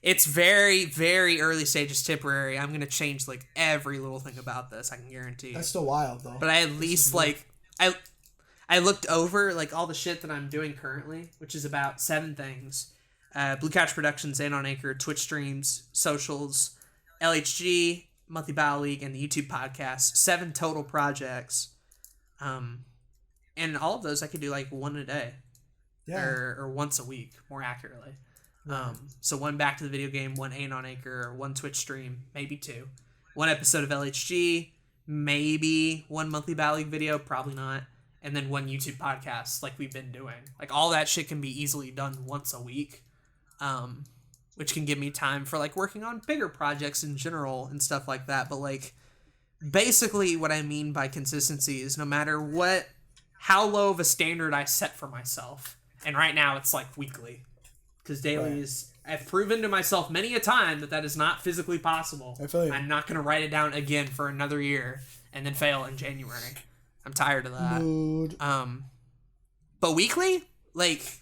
It's very, very early stages, temporary. I'm gonna change like every little thing about this. I can guarantee. That's still wild though. But I at least like I looked over like all the shit that I'm doing currently, which is about 7 things. Blue Couch Productions, Aden on Anchor, Twitch streams, socials, LHG, Monthly Battle League, and the YouTube podcast. 7 total projects. And all of those I could do like one a day. Yeah. Or once a week, more accurately. Right. So 1 back to the video game, 1 Aden on Anchor, 1 Twitch stream, maybe 2. 1 episode of LHG, maybe 1 Monthly Battle League video, probably not. And then 1 YouTube podcast like we've been doing. Like all that shit can be easily done once a week. Which can give me time for like working on bigger projects in general and stuff like that. But like basically what I mean by consistency is no matter how low of a standard I set for myself. And right now it's like weekly. Because daily is, I've proven to myself many a time that is not physically possible. I feel you. I'm not going to write it down again for another year and then fail in January. I'm tired of that. Mood. But weekly, like,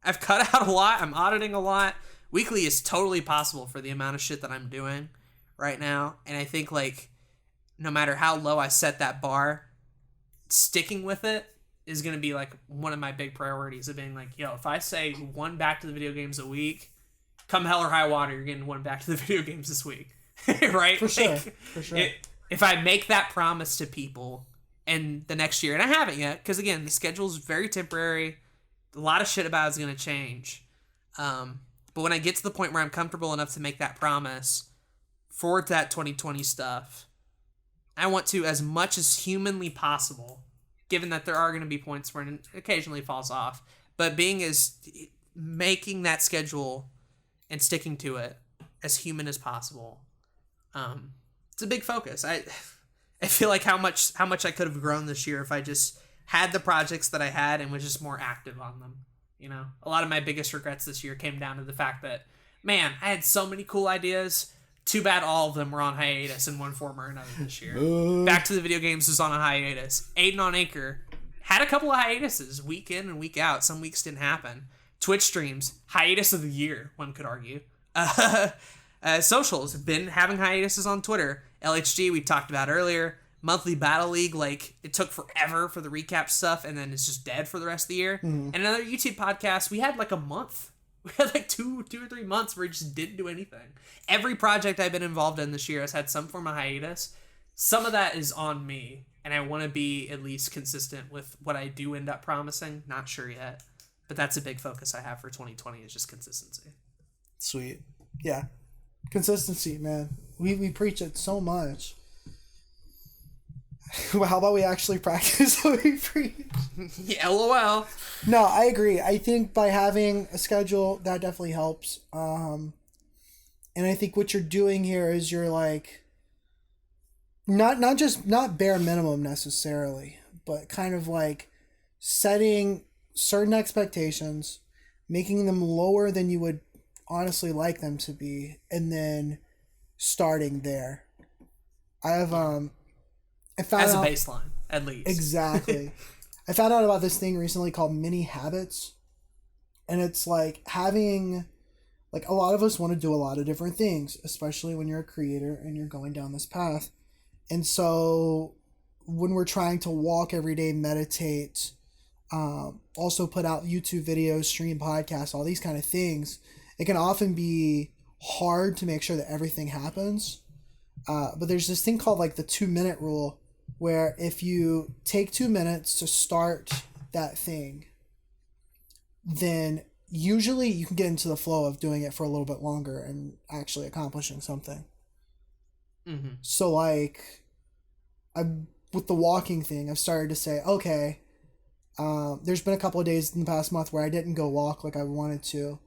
I've cut out a lot. I'm auditing a lot. Weekly is totally possible for the amount of shit that I'm doing right now. And I think, like, no matter how low I set that bar, sticking with it is going to be, like, one of my big priorities of being like, yo, if I say 1 back to the video games a week, come hell or high water, you're getting 1 back to the video games this week. Right? For sure. For sure. If I make that promise to people and the next year, and I haven't yet, because, again, the schedule is very temporary. A lot of shit about it's going to change. But when I get to the point where I'm comfortable enough to make that promise for that 2020 stuff, I want to, as much as humanly possible, given that there are going to be points where it occasionally falls off, but making that schedule and sticking to it as human as possible. It's a big focus. I feel like how much I could have grown this year if I just had the projects that I had and was just more active on them. A lot of my biggest regrets this year came down to the fact that, man, I had so many cool ideas. Too bad all of them were on hiatus in one form or another this year. Back to the video games was on a hiatus. Aden on Anchor had a couple of hiatuses, week in and week out. Some weeks didn't happen. Twitch streams, hiatus of the year, one could argue. Socials have been having hiatuses on Twitter. LHG, we talked about earlier. Monthly Battle League, like, it took forever for the recap stuff, and then it's just dead for the rest of the year. Mm-hmm. And another YouTube podcast, we had like a month. We had like two or 3 months where we just didn't do anything. Every project I've been involved in this year has had some form of hiatus. Some of that is on me, and I want to be at least consistent with what I do end up promising. Not sure yet, but that's a big focus I have for 2020 is just consistency. Sweet. Yeah. Consistency, man. We preach it so much. Well, how about we actually practice what we preach? Yeah, LOL. No, I agree. I think by having a schedule, that definitely helps. And I think what you're doing here is you're like, not bare minimum necessarily, but kind of like setting certain expectations, making them lower than you would honestly like them to be, and then starting there. I found as a out, baseline, at least. Exactly. I found out about this thing recently called mini habits. And it's like having, like, a lot of us want to do a lot of different things, especially when you're a creator and you're going down this path. And so when we're trying to walk every day, meditate, also put out YouTube videos, stream podcasts, all these kind of things, it can often be hard to make sure that everything happens. But there's this thing called like the 2-minute rule, where if you take 2 minutes to start that thing, then usually you can get into the flow of doing it for a little bit longer and actually accomplishing something. Mm-hmm. So like, with the walking thing, I've started to say, okay, there's been a couple of days in the past month where I didn't go walk like I wanted to.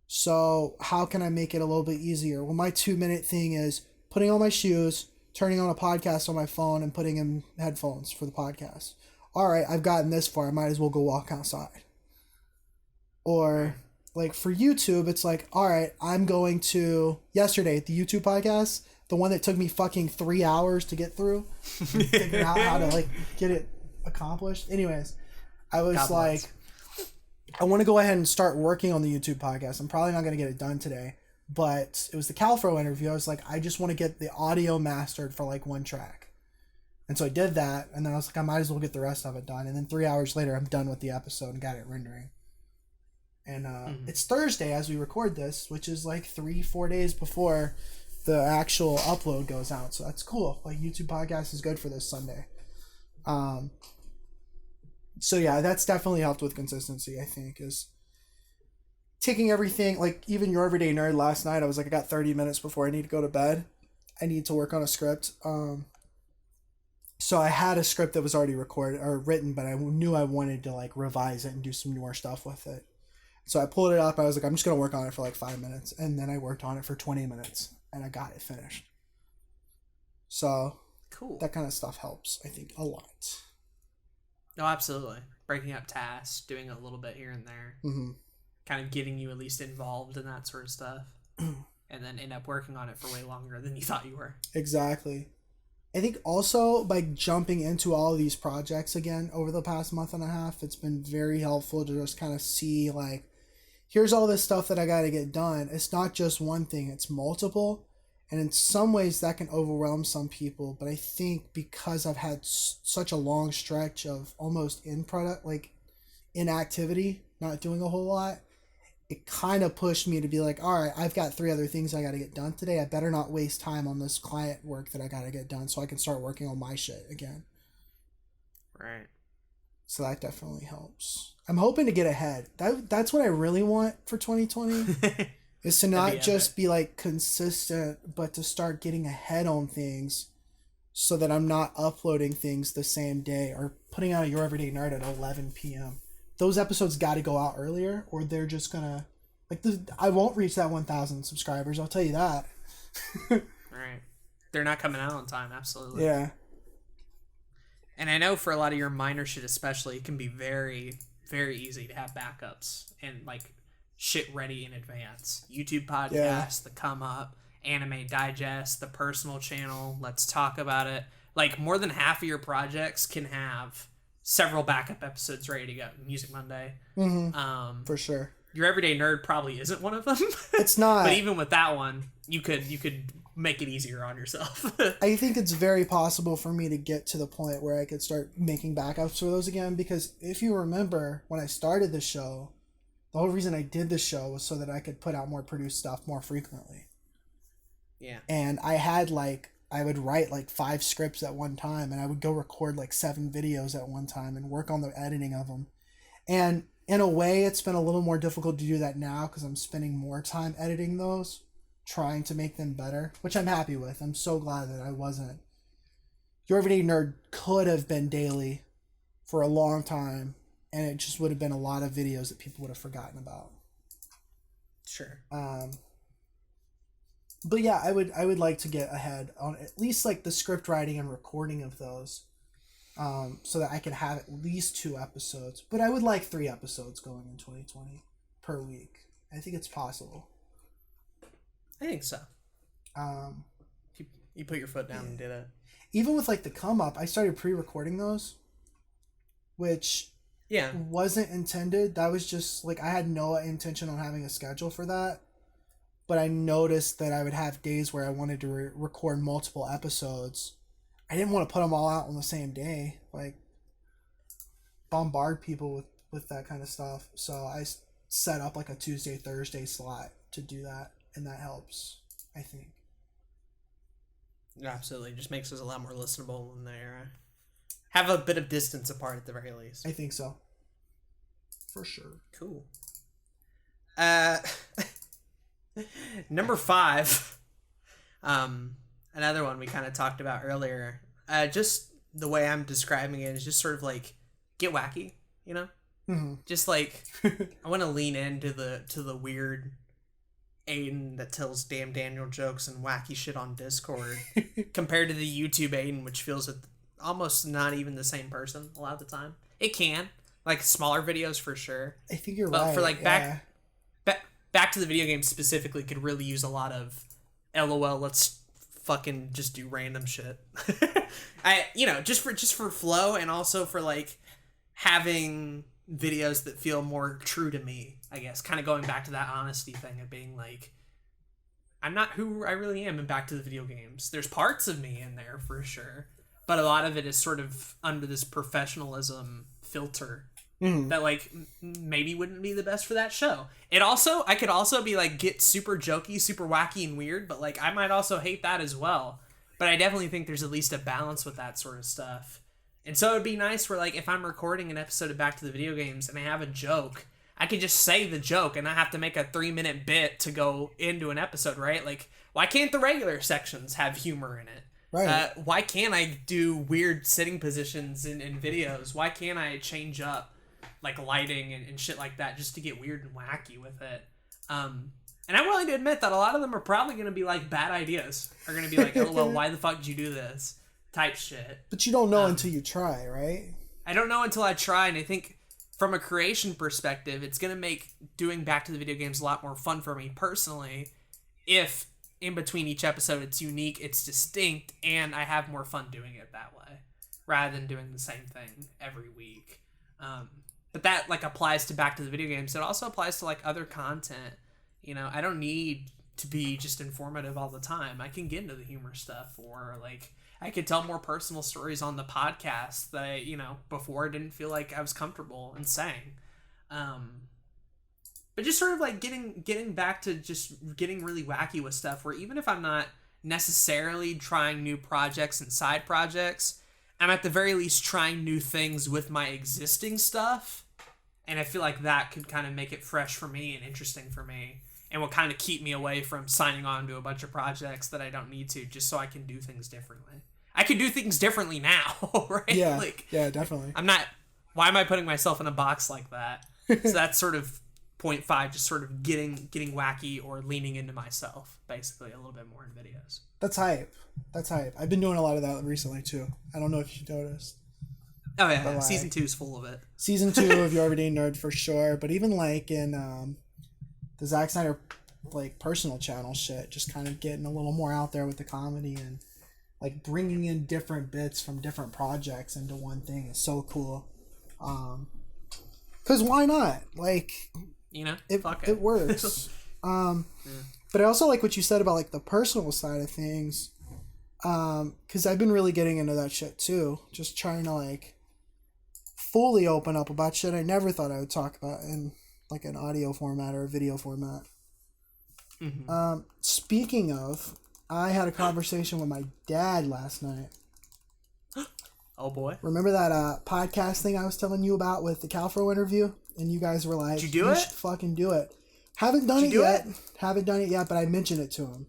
So how can I make it a little bit easier? Well, my 2-minute thing is putting on my shoes, turning on a podcast on my phone and putting in headphones for the podcast. All right, I've gotten this far. I might as well go walk outside. Or like for YouTube, it's like, all right, I'm going to yesterday the YouTube podcast, the one that took me fucking 3 hours to get through, figure out how to like get it accomplished. Anyways, I was like, I want to go ahead and start working on the YouTube podcast. I'm probably not going to get it done today, but it was the Calfro interview. I was like, I just want to get the audio mastered for like one track. And so I did that, and then I was like, I might as well get the rest of it done. And then 3 hours later, I'm done with the episode and got it rendering. And it's Thursday as we record this, which is like 3-4 days before the actual upload goes out. So that's cool. Like YouTube podcast is good for this Sunday. So yeah, that's definitely helped with consistency, I think, is taking everything, like even Your Everyday Nerd last night, I was like, I got 30 minutes before I need to go to bed. I need to work on a script. So I had a script that was already recorded or written, but I knew I wanted to like revise it and do some more stuff with it. So I pulled it up. I was like, I'm just going to work on it for like 5 minutes. And then I worked on it for 20 minutes and I got it finished. So cool. That kind of stuff helps, I think, a lot. No, absolutely. Breaking up tasks, doing a little bit here and there. Mm-hmm. Kind of getting you at least involved in that sort of stuff. And then end up working on it for way longer than you thought you were. Exactly. I think also by jumping into all of these projects again over the past month and a half, it's been very helpful to just kind of see like, here's all this stuff that I got to get done. It's not just one thing, it's multiple. And in some ways that can overwhelm some people. But I think because I've had such a long stretch of almost inactivity, not doing a whole lot, it kind of pushed me to be like, all right, I've got 3 other things I got to get done today. I better not waste time on this client work that I got to get done so I can start working on my shit again. Right. So that definitely helps. I'm hoping to get ahead. That's what I really want for 2020 is to not just be like consistent, but to start getting ahead on things so that I'm not uploading things the same day or putting out a Your Everyday Nerd at 11 p.m. Those episodes got to go out earlier or they're just going to like I won't reach that 1,000 subscribers. I'll tell you that. Right. They're not coming out on time. Absolutely. Yeah. And I know for a lot of your minor shit especially, it can be very, very easy to have backups and like shit ready in advance. YouTube podcasts, the Come Up, Anime Digest, the personal channel, Let's Talk About It. Like more than half of your projects can have several backup episodes ready to go. Music Monday. Mm-hmm. For sure. Your Everyday Nerd probably isn't one of them. It's not. But even with that one, you could make it easier on yourself. I think it's very possible for me to get to the point where I could start making backups for those again, because if you remember when I started the show, the whole reason I did the show was so that I could put out more produced stuff more frequently. Yeah. And I would write like 5 scripts at one time, and I would go record like 7 videos at one time and work on the editing of them. And in a way, it's been a little more difficult to do that now because I'm spending more time editing those, trying to make them better, which I'm happy with. I'm so glad that I wasn't. Your Everyday Nerd could have been daily for a long time, and it just would have been a lot of videos that people would have forgotten about. Sure. But yeah, I would like to get ahead on at least like the script writing and recording of those, so that I can have at least 2 episodes. But I would like 3 episodes going in 2020 per week. I think it's possible. I think so. You put your foot down and did it. Even with like the Come Up, I started pre-recording those, which wasn't intended. That was just like I had no intention on having a schedule for that. But I noticed that I would have days where I wanted to record multiple episodes. I didn't want to put them all out on the same day, like bombard people with that kind of stuff. So I set up like a Tuesday, Thursday slot to do that, and that helps, I think. Absolutely. It just makes us a lot more listenable when they have a bit of distance apart at the very least. I think so. For sure. Cool. Number 5, another one we kind of talked about earlier. Just the way I'm describing it is just sort of like get wacky, you know? Mm-hmm. Just like I want to lean into the weird Aden that tells damn Daniel jokes and wacky shit on Discord compared to the YouTube Aden, which feels almost not even the same person a lot of the time. It can. Like, smaller videos for sure. I think you're but right. For, like, back to the video game specifically could really use a lot of LOL, let's fucking just do random shit. Just for flow, and also for, like, having videos that feel more true to me, I guess. Kind of going back to that honesty thing of being like, I'm not who I really am in back to the video games. There's parts of me in there for sure, but a lot of it is sort of under this professionalism filter that, like, maybe wouldn't be the best for that show. I could also be like, get super jokey, super wacky and weird, but like I might also hate that as well. But I definitely think there's at least a balance with that sort of stuff. And so it'd be nice where, like, if I'm recording an episode of Back to the Video Games and I have a joke, I could just say the joke and not have to make a 3-minute bit to go into an episode, right? Like, why can't the regular sections have humor in it? Right. Why can't I do weird sitting positions in videos? Why can't I change up, like, lighting and shit like that just to get weird and wacky with it? And I'm willing to admit that a lot of them are probably going to be, like, bad ideas. Are going to be like, oh, well, why the fuck did you do this? Type shit. But you don't know until you try, right? I don't know until I try, and I think from a creation perspective, it's going to make doing Back to the Video Games a lot more fun for me personally if in between each episode it's unique, it's distinct, and I have more fun doing it that way rather than doing the same thing every week. But that, like, applies to Back to the Video Games. It also applies to, like, other content. You know, I don't need to be just informative all the time. I can get into the humor stuff, or, like, I could tell more personal stories on the podcast that I, before didn't feel like I was comfortable in saying. But just sort of like getting back to just getting really wacky with stuff where even if I'm not necessarily trying new projects and side projects, I'm at the very least trying new things with my existing stuff. And I feel like that could kind of make it fresh for me and interesting for me, and will kind of keep me away from signing on to a bunch of projects that I don't need to, just so I can do things differently. I can do things differently now, right? Yeah, like, yeah, definitely. Why am I putting myself in a box like that? So that's sort of point 5, just sort of getting wacky or leaning into myself, basically, a little bit more in videos. That's hype. I've been doing a lot of that recently, too. I don't know if you noticed. Oh, yeah. Season 2 is full of it. Season 2 of Your Everyday Nerd, for sure. But even, like, in the Zack Snyder, like, personal channel shit, just kind of getting a little more out there with the comedy and, like, bringing in different bits from different projects into one thing is so cool. Because why not? Like, it works. Yeah. But I also like what you said about, like, the personal side of things. Because I've been really getting into that shit, too. Just trying to, like, fully open up about shit I never thought I would talk about in, like, an audio format or a video format. Mm-hmm. Speaking of, I had a conversation with my dad last night. Oh boy! Remember that podcast thing I was telling you about with the Calfro interview? And you guys were like, "Did you do it? Should fucking do it." Haven't done it yet. Haven't done it yet, but I mentioned it to him.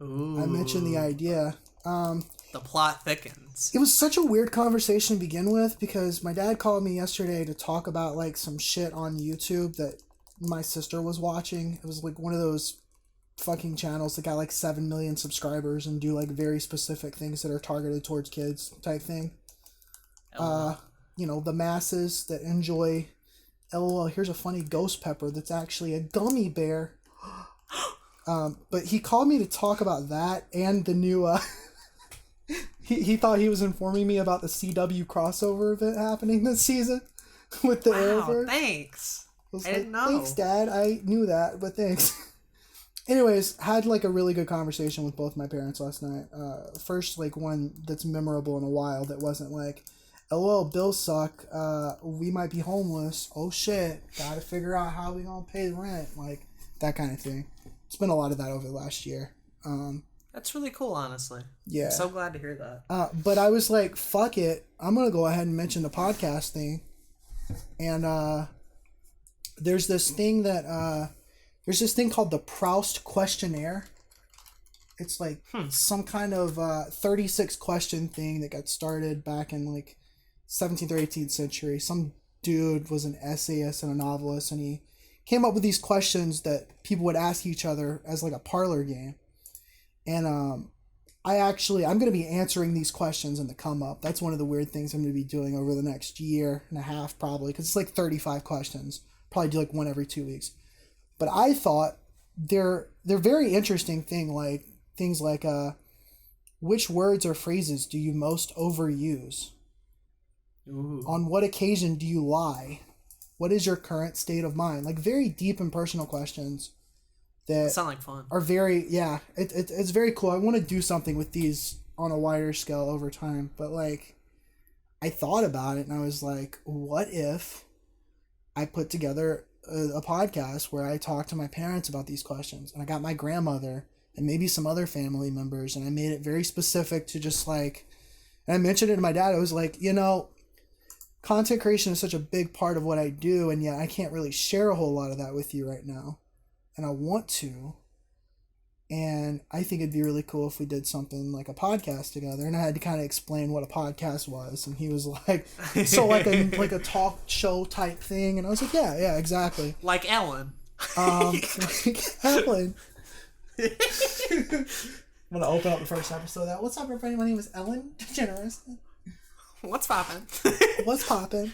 Ooh. I mentioned the idea. The plot thickens. It was such a weird conversation to begin with, because my dad called me yesterday to talk about, like, some shit on YouTube that my sister was watching. It was like one of those fucking channels that got like 7 million subscribers and do like very specific things that are targeted towards kids type thing. The masses that enjoy LOL, here's a funny ghost pepper that's actually a gummy bear. But he called me to talk about that and the new he thought he was informing me about the CW crossover event happening this season with the Arrowverse. Thanks. I didn't know. Thanks, Dad. I knew that, but thanks. Anyways, had like a really good conversation with both my parents last night. First, like, one that's memorable in a while that wasn't like, LOL, bills suck. We might be homeless. Oh shit. Gotta figure out how we gonna pay the rent. Like, that kind of thing. It's been a lot of that over the last year. That's really cool, honestly. Yeah. I'm so glad to hear that. But I was like, fuck it. I'm gonna go ahead and mention the podcast thing. And there's this thing called the Proust questionnaire. It's like some kind of 36 question thing that got started back in like 17th or 18th century. Some dude was an essayist and a novelist, and he came up with these questions that people would ask each other as like a parlor game. And I'm going to be answering these questions in the come up. That's one of the weird things I'm going to be doing over the next year and a half, probably, because it's like 35 questions. Probably do like one every 2 weeks. But I thought they're very interesting things like which words or phrases do you most overuse? Ooh. On what occasion do you lie? What is your current state of mind? Like very deep and personal questions that sound like fun. Are very it's very cool. I want to do something with these on a wider scale over time, but like I thought about it and I was like, what if I put together a podcast where I talk to my parents about these questions, and I got my grandmother and maybe some other family members, and I made it very specific to just like, and I mentioned it to my dad. I was like, content creation is such a big part of what I do, and yet I can't really share a whole lot of that with you right now. And I want to. And I think it'd be really cool if we did something like a podcast together. And I had to kind of explain what a podcast was. And he was like, so like a talk show type thing. And I was like, yeah, exactly. Like Ellen. Like Ellen. I'm going to open up the first episode of that. What's up, everybody? My name is Ellen DeGeneres. What's poppin'? What's poppin'?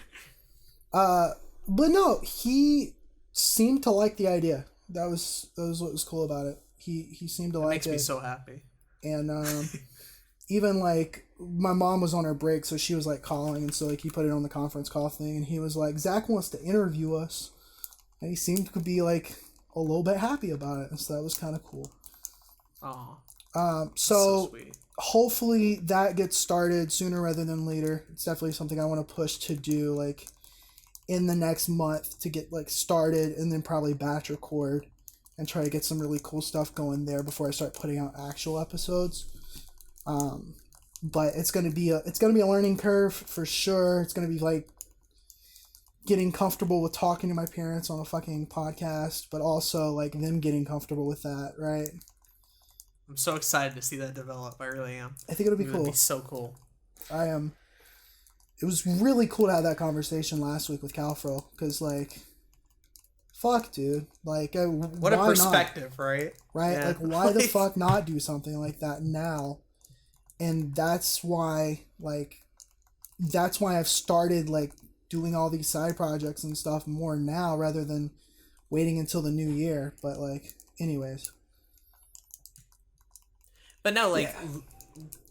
But no, he seemed to like the idea. That was what was cool about it. He seemed to like it. Makes me so happy. And even like my mom was on her break, so she was like calling, and so like he put it on the conference call thing, and he was like, Zach wants to interview us, and he seemed to be like a little bit happy about it, and so that was kind of cool. Oh. So sweet. Hopefully that gets started sooner rather than later. It's definitely something I want to push to do like in the next month to get like started, and then probably batch record and try to get some really cool stuff going there before I start putting out actual episodes. But it's gonna be a learning curve for sure. It's gonna be like getting comfortable with talking to my parents on a fucking podcast, but also like them getting comfortable with that, right? I'm so excited to see that develop. I really am. I think it'll be cool. It'll be so cool. I am. It was really cool to have that conversation last week with Calfro, because like, fuck, dude. Like, what a perspective, not? Right? Right? Yeah. Like, why the fuck not do something like that now? And that's why I've started like doing all these side projects and stuff more now rather than waiting until the new year. But like, anyways. But no, like,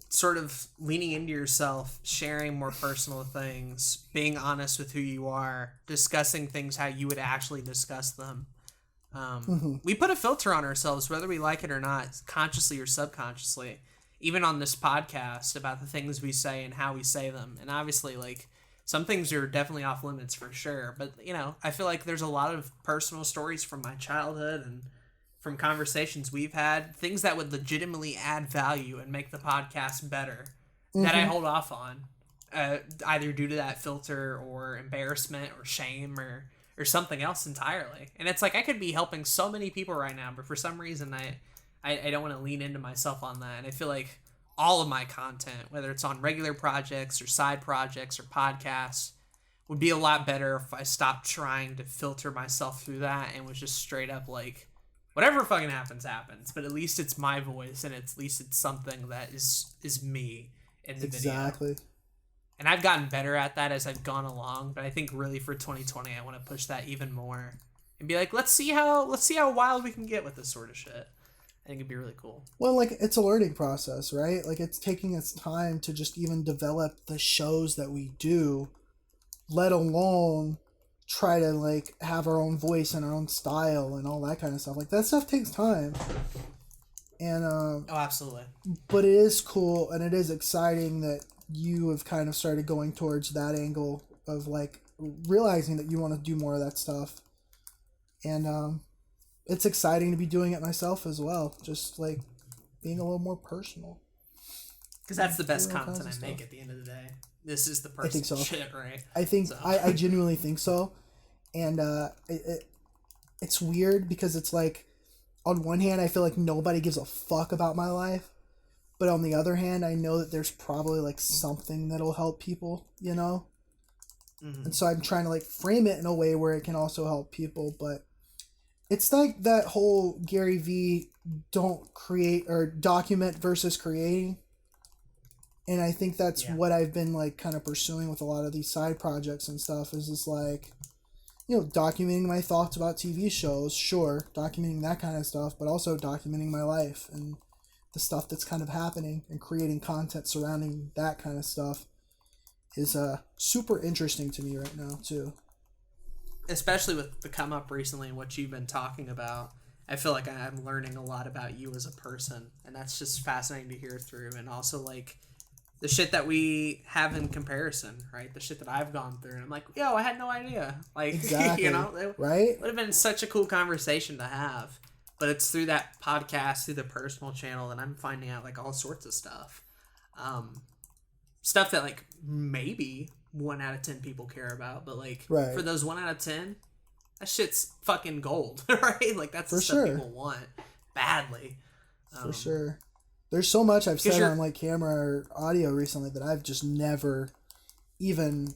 sort of leaning into yourself, sharing more personal things, being honest with who you are, discussing things how you would actually discuss them. We put a filter on ourselves, whether we like it or not, consciously or subconsciously, even on this podcast, about the things we say and how we say them. And obviously, like, some things are definitely off limits for sure. But, I feel like there's a lot of personal stories from my childhood and from conversations we've had, things that would legitimately add value and make the podcast better, that I hold off on, either due to that filter or embarrassment or shame or something else entirely. And it's like, I could be helping so many people right now, but for some reason I don't want to lean into myself on that. And I feel like all of my content, whether it's on regular projects or side projects or podcasts, would be a lot better if I stopped trying to filter myself through that and was just straight up like, whatever fucking happens, but at least it's my voice, and at least it's something that is me in the video. Exactly. And I've gotten better at that as I've gone along, but I think really for 2020, I want to push that even more and be like, let's see how wild we can get with this sort of shit. I think it'd be really cool. Well, like, it's a learning process, right? Like, it's taking its time to just even develop the shows that we do, let alone try to like have our own voice and our own style and all that kind of stuff. Like, that stuff takes time. And oh, absolutely. But it is cool, and it is exciting that you have kind of started going towards that angle of like realizing that you want to do more of that stuff. And it's exciting to be doing it myself as well, just like being a little more personal. Because that's the best content I make at the end of the day. This is the personal shit, right? I think so. I genuinely think so. And it's weird because it's like, on one hand, I feel like nobody gives a fuck about my life. But on the other hand, I know that there's probably like something that'll help people, Mm-hmm. And so I'm trying to like frame it in a way where it can also help people. But It's like that whole Gary V don't create or document versus creating. And I think that's what I've been like kind of pursuing with a lot of these side projects and stuff is just like, you know, documenting my thoughts about TV shows, sure, documenting that kind of stuff, but also documenting my life and the stuff that's kind of happening and creating content surrounding that kind of stuff is super interesting to me right now too. Especially with the come up recently and what you've been talking about. I feel like I'm learning a lot about you as a person, and that's just fascinating to hear through. And also like the shit that we have in comparison, right? The shit that I've gone through, and I'm like, yo, I had no idea. Like, exactly. you know, it right? would have been such a cool conversation to have. But it's through that podcast, through the personal channel, that I'm finding out like all sorts of stuff. Stuff that like maybe 1 out of 10 people care about, but like for those 1 out of 10, that shit's fucking gold, right? Like that's the stuff people want badly. For sure. There's so much I've said on like camera or audio recently that I've just never even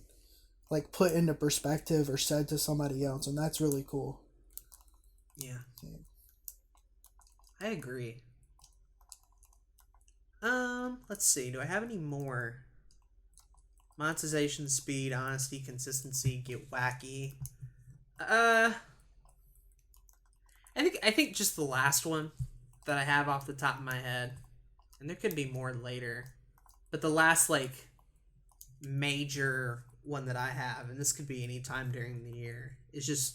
like put into perspective or said to somebody else, and that's really cool. Yeah. I agree. Let's see. Do I have any more? Monetization, speed, honesty, consistency, get wacky. I think just the last one that I have off the top of my head, and there could be more later, but the last like major one that I have, and this could be any time during the year, is just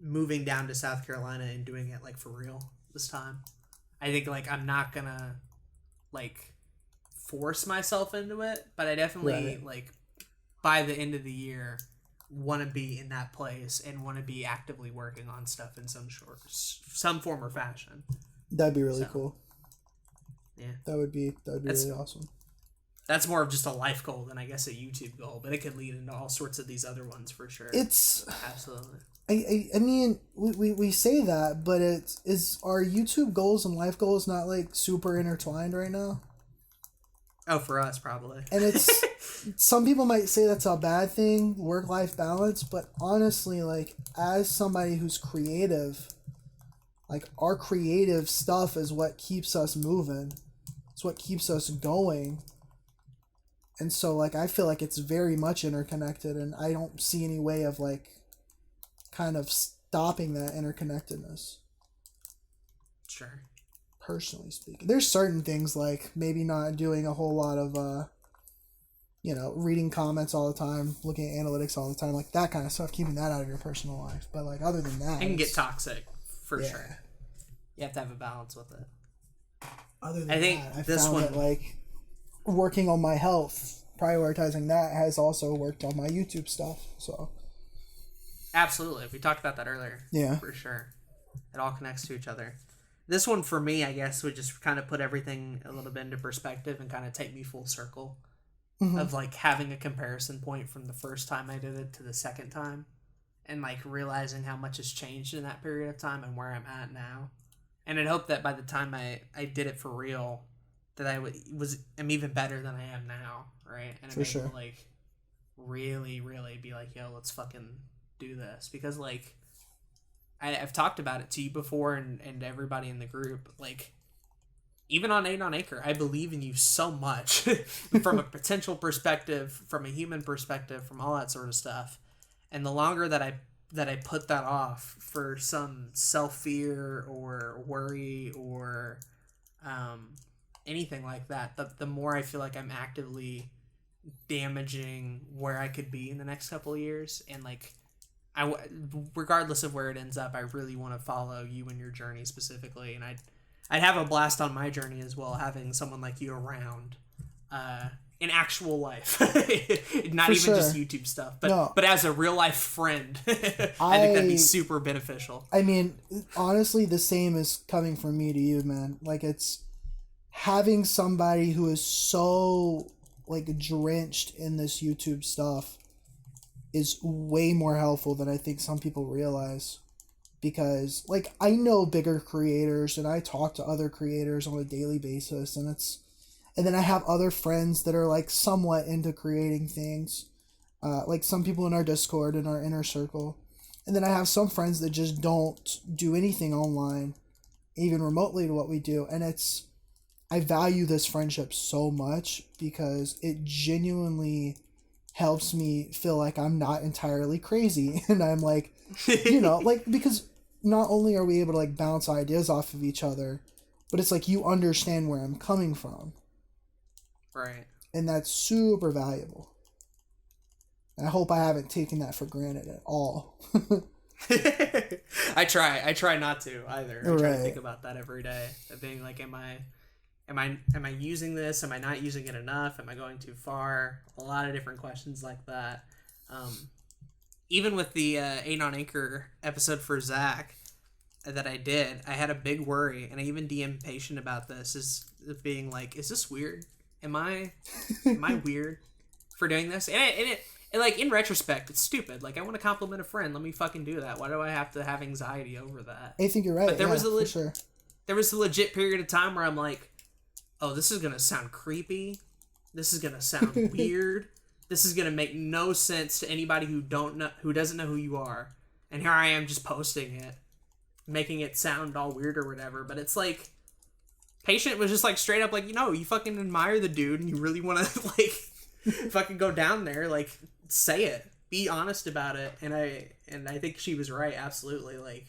moving down to South Carolina and doing it like for real this time. I think like I'm not gonna like force myself into it, but I definitely like by the end of the year want to be in that place and want to be actively working on stuff in some form or fashion. That'd be really cool. Yeah, that would be really awesome. That's more of just a life goal than I guess a YouTube goal, but it could lead into all sorts of these other ones for sure. It's absolutely. I mean, we say that, but is our YouTube goals and life goals not like super intertwined right now? Oh, for us, probably. And it's some people might say that's a bad thing, work-life balance, but honestly, like as somebody who's creative, like our creative stuff is what keeps us moving. It's what keeps us going. And so like I feel like it's very much interconnected, and I don't see any way of like kind of stopping that interconnectedness. Sure. Personally speaking, there's certain things like maybe not doing a whole lot of reading comments all the time, looking at analytics all the time, like that kind of stuff, keeping that out of your personal life. But like other than that, it can get toxic for sure. You have to have a balance with it. Other than I found that like working on my health, prioritizing that has also worked on my YouTube stuff. So absolutely, we talked about that earlier. Yeah, for sure. It all connects to each other. This one for me, I guess, would just kind of put everything a little bit into perspective and kind of take me full circle of like having a comparison point from the first time I did it to the second time, and like realizing how much has changed in that period of time and where I'm at now. And I'd hope that by the time I did it for real, that I'm even better than I am now, right? And I'm able to like really, really be like, yo, let's fucking do this, because like I've talked about it to you before and everybody in the group, like even on Aden on Acre, I believe in you so much from a potential perspective, from a human perspective, from all that sort of stuff. And the longer that I put that off for some self-fear or worry or anything like that, the more I feel like I'm actively damaging where I could be in the next couple of years. And like regardless of where it ends up, I really want to follow you and your journey specifically, and I'd have a blast on my journey as well, having someone like you around in actual life. Not even just YouTube stuff, but as a real life friend. I think that'd be super beneficial. I mean, honestly, the same is coming from me to you, man. Like, it's having somebody who is so like drenched in this YouTube stuff is way more helpful than I think some people realize. Because like I know bigger creators and I talk to other creators on a daily basis, and then I have other friends that are like somewhat into creating things, like some people in our Discord, in our inner circle, And then I have some friends that just don't do anything online, even remotely to what we do. And I value this friendship so much because it genuinely helps me feel like I'm not entirely crazy. And I'm like, like, because not only are we able to like bounce ideas off of each other, but it's like you understand where I'm coming from. Right. And that's super valuable. I hope I haven't taken that for granted at all. I try not to either. I try to think about that every day. Of being like, am I using this? Am I not using it enough? Am I going too far? A lot of different questions like that. Even with the Aden on Anchor episode for Zach that I did, I had a big worry, and I even DM'd Patient about this, is being like, is this weird? Am I weird for doing this? And it like, in retrospect, it's stupid. Like, I want to compliment a friend. Let me fucking do that. Why do I have to have anxiety over that? I think you're right. But there was a legit period of time where I'm like, oh, this is gonna sound creepy. This is gonna sound weird. This is gonna make no sense to anybody who doesn't know who you are. And here I am just posting it, making it sound all weird or whatever. But it's like, Patient was just like straight up like, you fucking admire the dude and you really want to like fucking go down there, like, say it, be honest about it. And I think she was right. Absolutely. Like,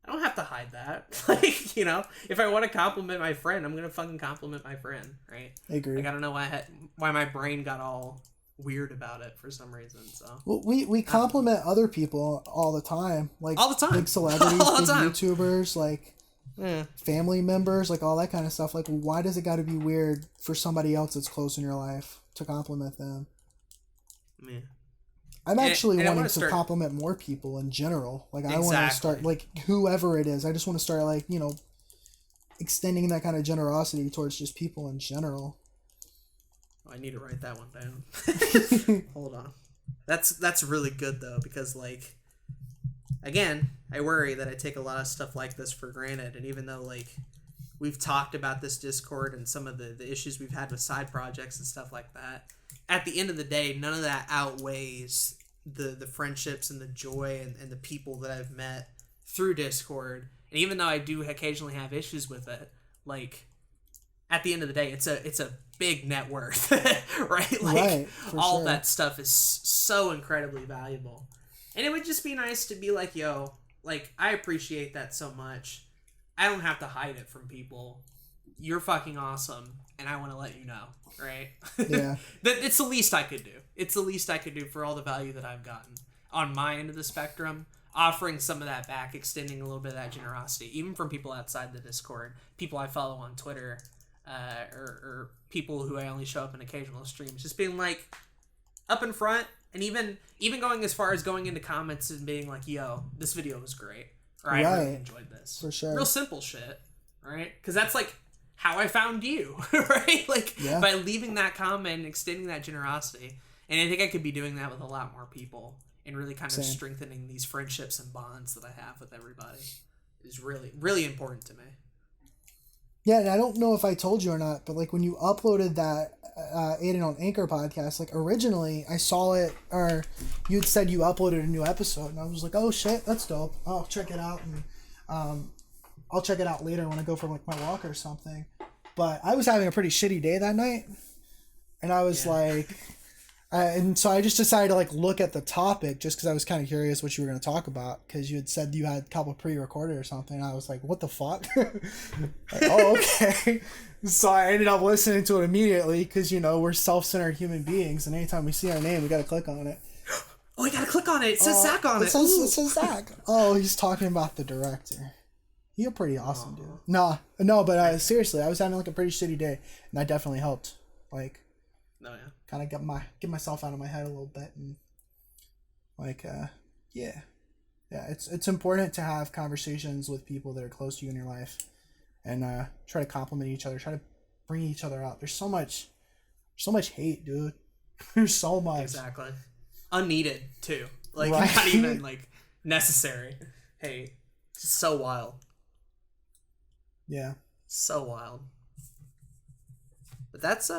I don't have to hide that. Like, if I want to compliment my friend, I'm going to fucking compliment my friend. Right. I agree. Like, I don't know why my brain got all weird about it for some reason. So, well, we compliment other people all the time. Like, all the time. Big celebrities, big YouTubers, like, family members, like all that kind of stuff. Like, why does it got to be weird for somebody else that's close in your life to compliment them? Yeah. I'm actually wanting to compliment more people in general. Like, I want to start, like, whoever it is. I just want to start, like, extending that kind of generosity towards just people in general. Oh, I need to write that one down. Hold on. That's really good though, because like, again, I worry that I take a lot of stuff like this for granted, and even though like we've talked about this Discord and some of the issues we've had with side projects and stuff like that, at the end of the day, none of that outweighs the friendships and the joy and the people that I've met through Discord. And even though I do occasionally have issues with it, like, at the end of the day, it's a big net worth, right? Like, all that stuff is so incredibly valuable. And it would just be nice to be like, yo, like, I appreciate that so much. I don't have to hide it from people. You're fucking awesome, and I want to let you know, right? Yeah. It's the least I could do. It's the least I could do for all the value that I've gotten on my end of the spectrum, offering some of that back, extending a little bit of that generosity, even from people outside the Discord, people I follow on Twitter, or people who I only show up in occasional streams, just being like, up in front, and even going as far as going into comments and being like, yo, this video was great, or I really enjoyed this. For sure. Real simple shit, right? Because that's like how I found you, right? Like, by leaving that comment and extending that generosity. And I think I could be doing that with a lot more people, and really kind of strengthening these friendships and bonds that I have with everybody is really, really important to me. Yeah, and I don't know if I told you or not, but like when you uploaded that Aden on Anchor podcast, like originally I saw it, or you'd said you uploaded a new episode, and I was like, oh shit, that's dope. I'll check it out, and I'll check it out later when I go for like my walk or something. But I was having a pretty shitty day that night, and I was like, and so I just decided to like look at the topic just because I was kind of curious what you were going to talk about, because you had said you had a couple pre-recorded or something. And I was like, what the fuck? Like, oh, okay. So I ended up listening to it immediately because, we're self-centered human beings, and anytime we see our name, we got to click on it. Oh, we got to click on it. It says Zach on it. It says Zach. Oh, he's talking about the director. You're pretty awesome, dude. No, but seriously, I was having like a pretty shitty day, and that definitely helped. Like, kind of get myself out of my head a little bit, and like, it's important to have conversations with people that are close to you in your life, and try to compliment each other, try to bring each other up. There's so much hate, dude. There's so much. Exactly. Unneeded too. Like, not even like necessary. Hey, it's so wild. Yeah. So wild. But that's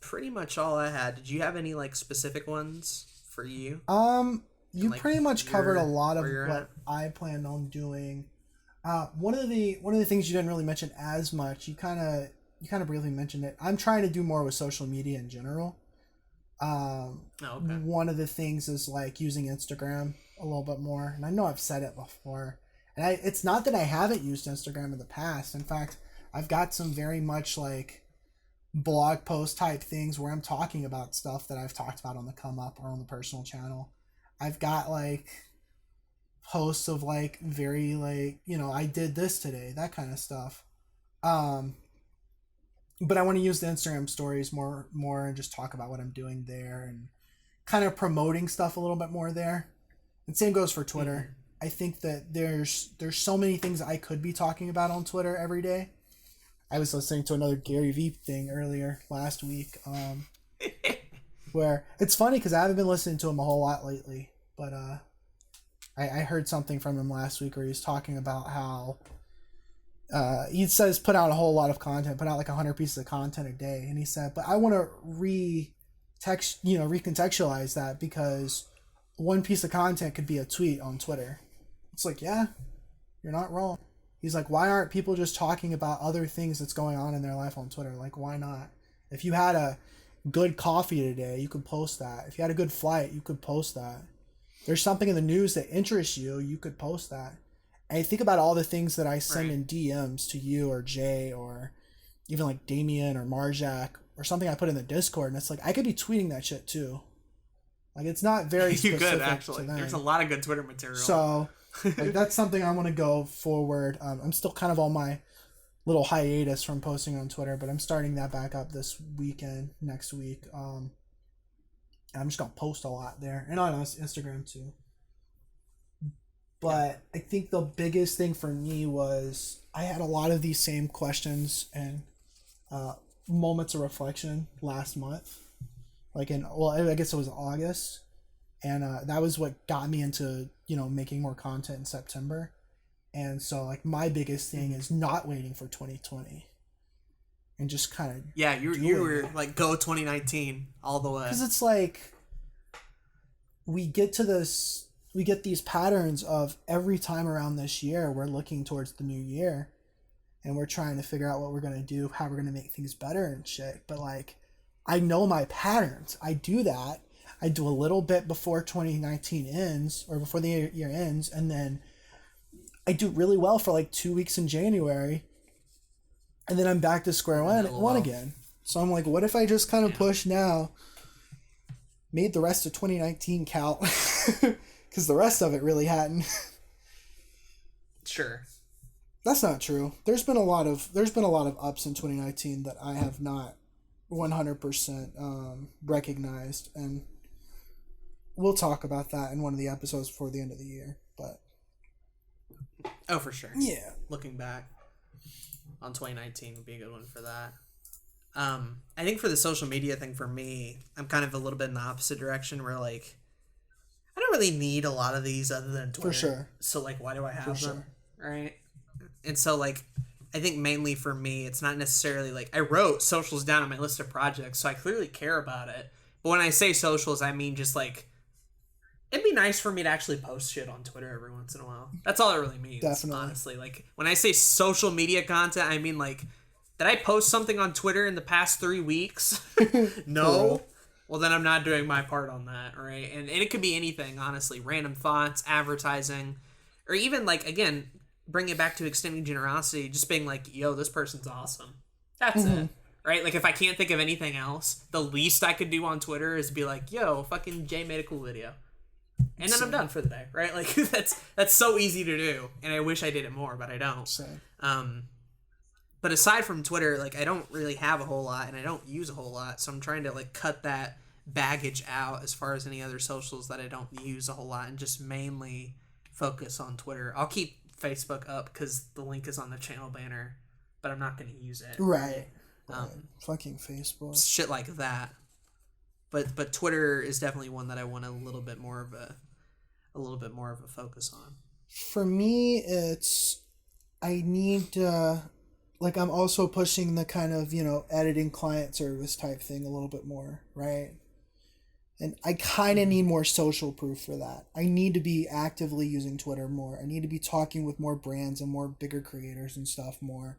pretty much all I had. Did you have any like specific ones for you? You like, pretty much covered a lot of what what I planned on doing. One of the things you didn't really mention as much, you kind of briefly mentioned it. I'm trying to do more with social media in general. One of the things is like using Instagram a little bit more, and I know I've said it before. And it's not that I haven't used Instagram in the past. In fact, I've got some very much like blog post type things where I'm talking about stuff that I've talked about on the Come Up or on the personal channel. I've got like posts of like very like, I did this today, that kind of stuff. But I want to use the Instagram stories more and just talk about what I'm doing there and kind of promoting stuff a little bit more there. And same goes for Twitter. Mm-hmm. I think that there's so many things I could be talking about on Twitter every day. I was listening to another Gary Vee thing earlier last week, where it's funny because I haven't been listening to him a whole lot lately, but I heard something from him last week where he was talking about how he says put out a whole lot of content, put out like 100 pieces of content a day, and he said, but I want to recontextualize that because one piece of content could be a tweet on Twitter. It's like, yeah, you're not wrong. He's like, why aren't people just talking about other things that's going on in their life on Twitter? Like, why not? If you had a good coffee today, you could post that. If you had a good flight, you could post that. There's something in the news that interests you, you could post that. And I think about all the things that I send in DMs to you or Jay or even like Damien or Marjak or something I put in the Discord, and it's like, I could be tweeting that shit too. Like, it's not very specific. You could, actually. There's a lot of good Twitter material. So, like, that's something I want to go forward. I'm still kind of on my little hiatus from posting on Twitter, but I'm starting that back up this weekend, next week. I'm just going to post a lot there. And on Instagram, too. But I think the biggest thing for me was I had a lot of these same questions and moments of reflection last month. I guess it was August, and that was what got me into making more content in September. And so like my biggest thing is not waiting for 2020 and just kind of you were like go 2019 all the way, because it's like we get these patterns of every time around this year we're looking towards the new year and we're trying to figure out what we're going to do, how we're going to make things better and shit. But like, I know my patterns. I do that. I do a little bit before 2019 ends or before the year ends. And then I do really well for like 2 weeks in January. And then I'm back to square one again. So I'm like, what if I just kind of push now, made the rest of 2019 count? Because the rest of it really hadn't. Sure. That's not true. There's been a lot of ups in 2019 that I have not 100% recognized, and we'll talk about that in one of the episodes before the end of the year. But for sure, looking back on 2019 would be a good one for that. I think for the social media thing, for me, I'm kind of a little bit in the opposite direction where like I don't really need a lot of these other than Twitter. For sure. So like, why do I have them? Right. And so like, I think mainly for me, it's not necessarily like I wrote socials down on my list of projects, so I clearly care about it. But when I say socials, I mean just like, it'd be nice for me to actually post shit on Twitter every once in a while. That's all it really means. Definitely. Honestly. Like when I say social media content, I mean like, did I post something on Twitter in the past 3 weeks? No. Well, then I'm not doing my part on that, right? And it could be anything, honestly. Random thoughts, advertising, or even like, again, bring it back to extending generosity, just being like, yo, this person's awesome. That's it, right? Like if I can't think of anything else, the least I could do on Twitter is be like, yo, fucking Jay made a cool video. And then I'm done for the day, right? Like that's so easy to do, and I wish I did it more, but I don't. But aside from Twitter, like I don't really have a whole lot, and I don't use a whole lot, so I'm trying to like cut that baggage out as far as any other socials that I don't use a whole lot, and just mainly focus on Twitter. I'll keep Facebook up because the link is on the channel banner, but I'm not going to use it. Right. Fucking Facebook. Shit like that. But Twitter is definitely one that I want a little bit more of a focus on. For me, it's I need like I'm also pushing the kind of editing client service type thing a little bit more, right? And I kind of need more social proof for that. I need to be actively using Twitter more. I need to be talking with more brands and more bigger creators and stuff more.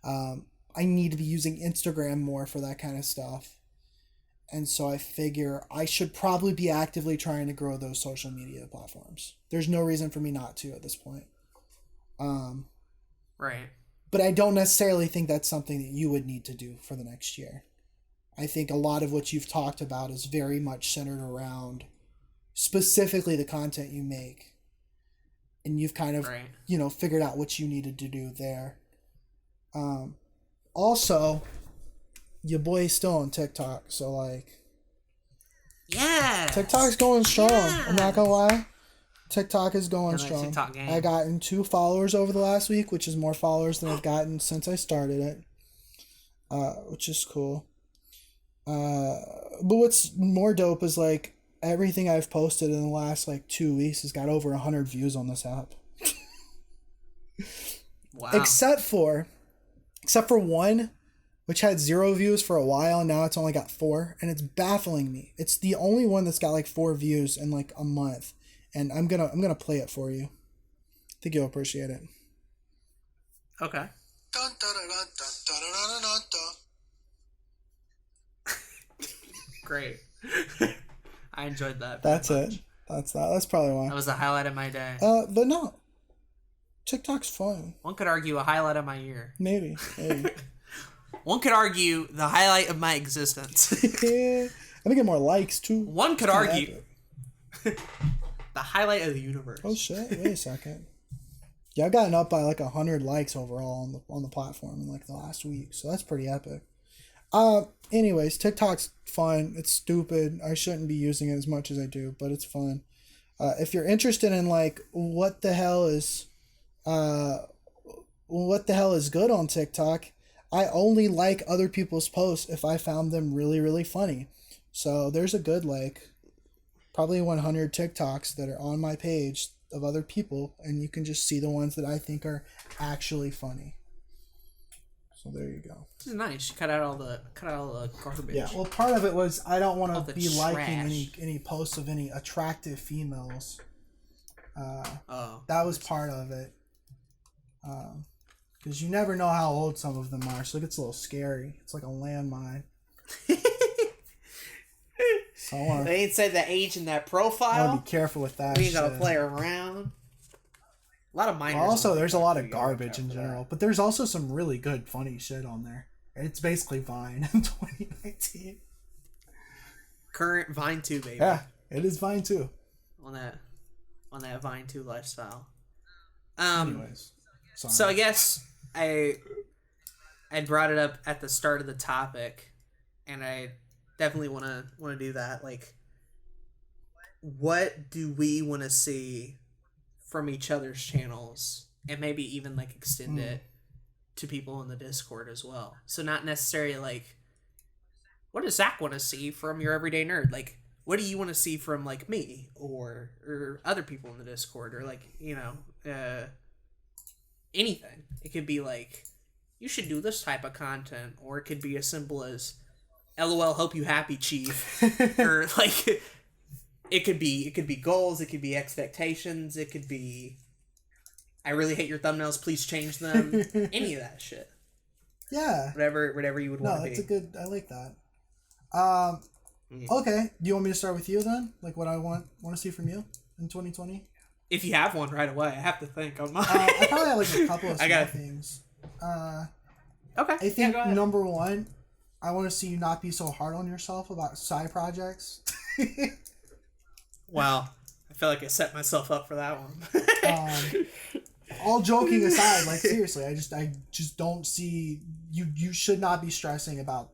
I need to be using Instagram more for that kind of stuff. And so I figure I should probably be actively trying to grow those social media platforms. There's no reason for me not to at this point. Right. But I don't necessarily think that's something that you would need to do for the next year. I think a lot of what you've talked about is very much centered around specifically the content you make. And you've kind of, figured out what you needed to do there. Also, your boy's still on TikTok, so like... Yeah. TikTok's going strong. Yeah. I'm not gonna lie. TikTok is going strong. I gotten 2 followers over the last week, which is more followers than I've gotten since I started it. Which is cool. But what's more dope is like everything I've posted in the last like 2 weeks has got over 100 views on this app. Wow. Except for one, which had 0 views for a while, and now it's only got 4, and it's baffling me. It's the only one that's got like 4 views in like a month, and I'm gonna play it for you. I think you'll appreciate it. Okay. Great. I enjoyed that. That's it. That's that. That's probably why. That was the highlight of my day. But no. TikTok's fun. One could argue a highlight of my year. Maybe. One could argue the highlight of my existence. I'm gonna get more likes too. One could argue the highlight of the universe. Oh shit! Wait a second. Yeah, I've gotten up by like 100 likes overall on the platform in like the last week, so that's pretty epic. Anyways, TikTok's fun. It's stupid. I shouldn't be using it as much as I do, but it's fun. If you're interested in like what the hell is good on TikTok, I only like other people's posts if I found them really, really funny. So there's a good like probably 100 TikToks that are on my page of other people, and you can just see the ones that I think are actually funny. So there you go. This is nice. You cut out all the garbage. Yeah. Well, part of it was I don't want to be liking any posts of any attractive females. That was part of it. Because you never know how old some of them are, so it gets a little scary. It's like a landmine. So they ain't said the age in that profile. I want to be careful with that. We ain't gotta play around. A lot of minors. Also, there's a lot of garbage in general, but there's also some really good, funny shit on there. It's basically Vine in 2019. Current Vine 2, baby. Yeah, it is Vine 2. On that Vine 2 lifestyle. Anyways, sorry. So I guess I brought it up at the start of the topic, and I definitely want to do that. Like, what do we want to see from each other's channels, and maybe even like extend it to people in the Discord as well? So not necessarily like, what does Zach want to see from your everyday nerd? Like, what do you want to see from like me or other people in the Discord, or like, anything. It could be like, you should do this type of content, or it could be as simple as LOL, hope you happy, chief. Or like, it could be goals, it could be expectations, it could be, I really hate your thumbnails, please change them. Any of that shit. Yeah. Whatever you would want to be. No, that's a good, I like that. Okay. Do you want me to start with you then? Like what I want to see from you in 2020? If you have one right away, I have to think on mine. I probably have like a couple of small things. Okay. I think number one, I want to see you not be so hard on yourself about side projects. Wow. I feel like I set myself up for that one. All joking aside, like seriously, I just don't see you should not be stressing about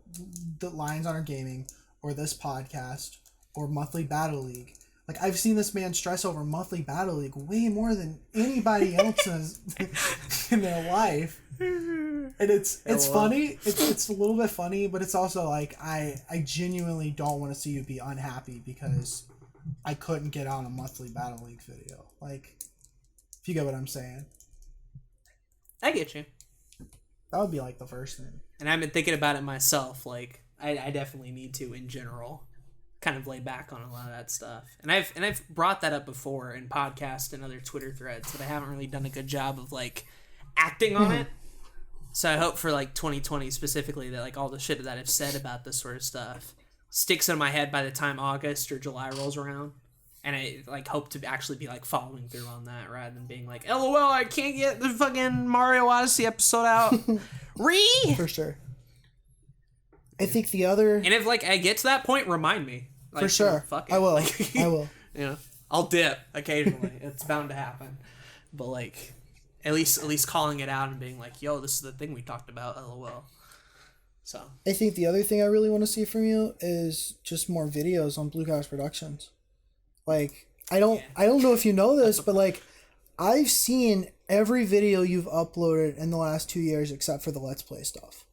the Lions on our gaming or this podcast or monthly Battle League. Like, I've seen this man stress over monthly Battle League way more than anybody else's in their life. And it's funny. It's a little bit funny, but it's also like I genuinely don't want to see you be unhappy because I couldn't get on a monthly Battle League video. Like, if you get what I'm saying. I get you. That would be like the first thing. And I've been thinking about it myself. Like, I definitely need to in general. kind of lay back on a lot of that stuff. And I've brought that up before in podcasts and other Twitter threads, but I haven't really done a good job of like acting on it. So I hope for like 2020 specifically that like all the shit that I've said about this sort of stuff sticks in my head by the time August or July rolls around. And I like hope to actually be like following through on that rather than being like, LOL, I can't get the fucking Mario Odyssey episode out. For sure. I think the other... And if like I get to that point, remind me. Like, for sure. Fuck it. I will. Like, I will. You know, I'll dip occasionally. It's bound to happen. But like at least calling it out and being like, yo, this is the thing we talked about, LOL. So I think the other thing I really want to see from you is just more videos on Blue Couch Productions. Like, I don't know if you know this, but like, I've seen every video you've uploaded in the last 2 years except for the Let's Play stuff.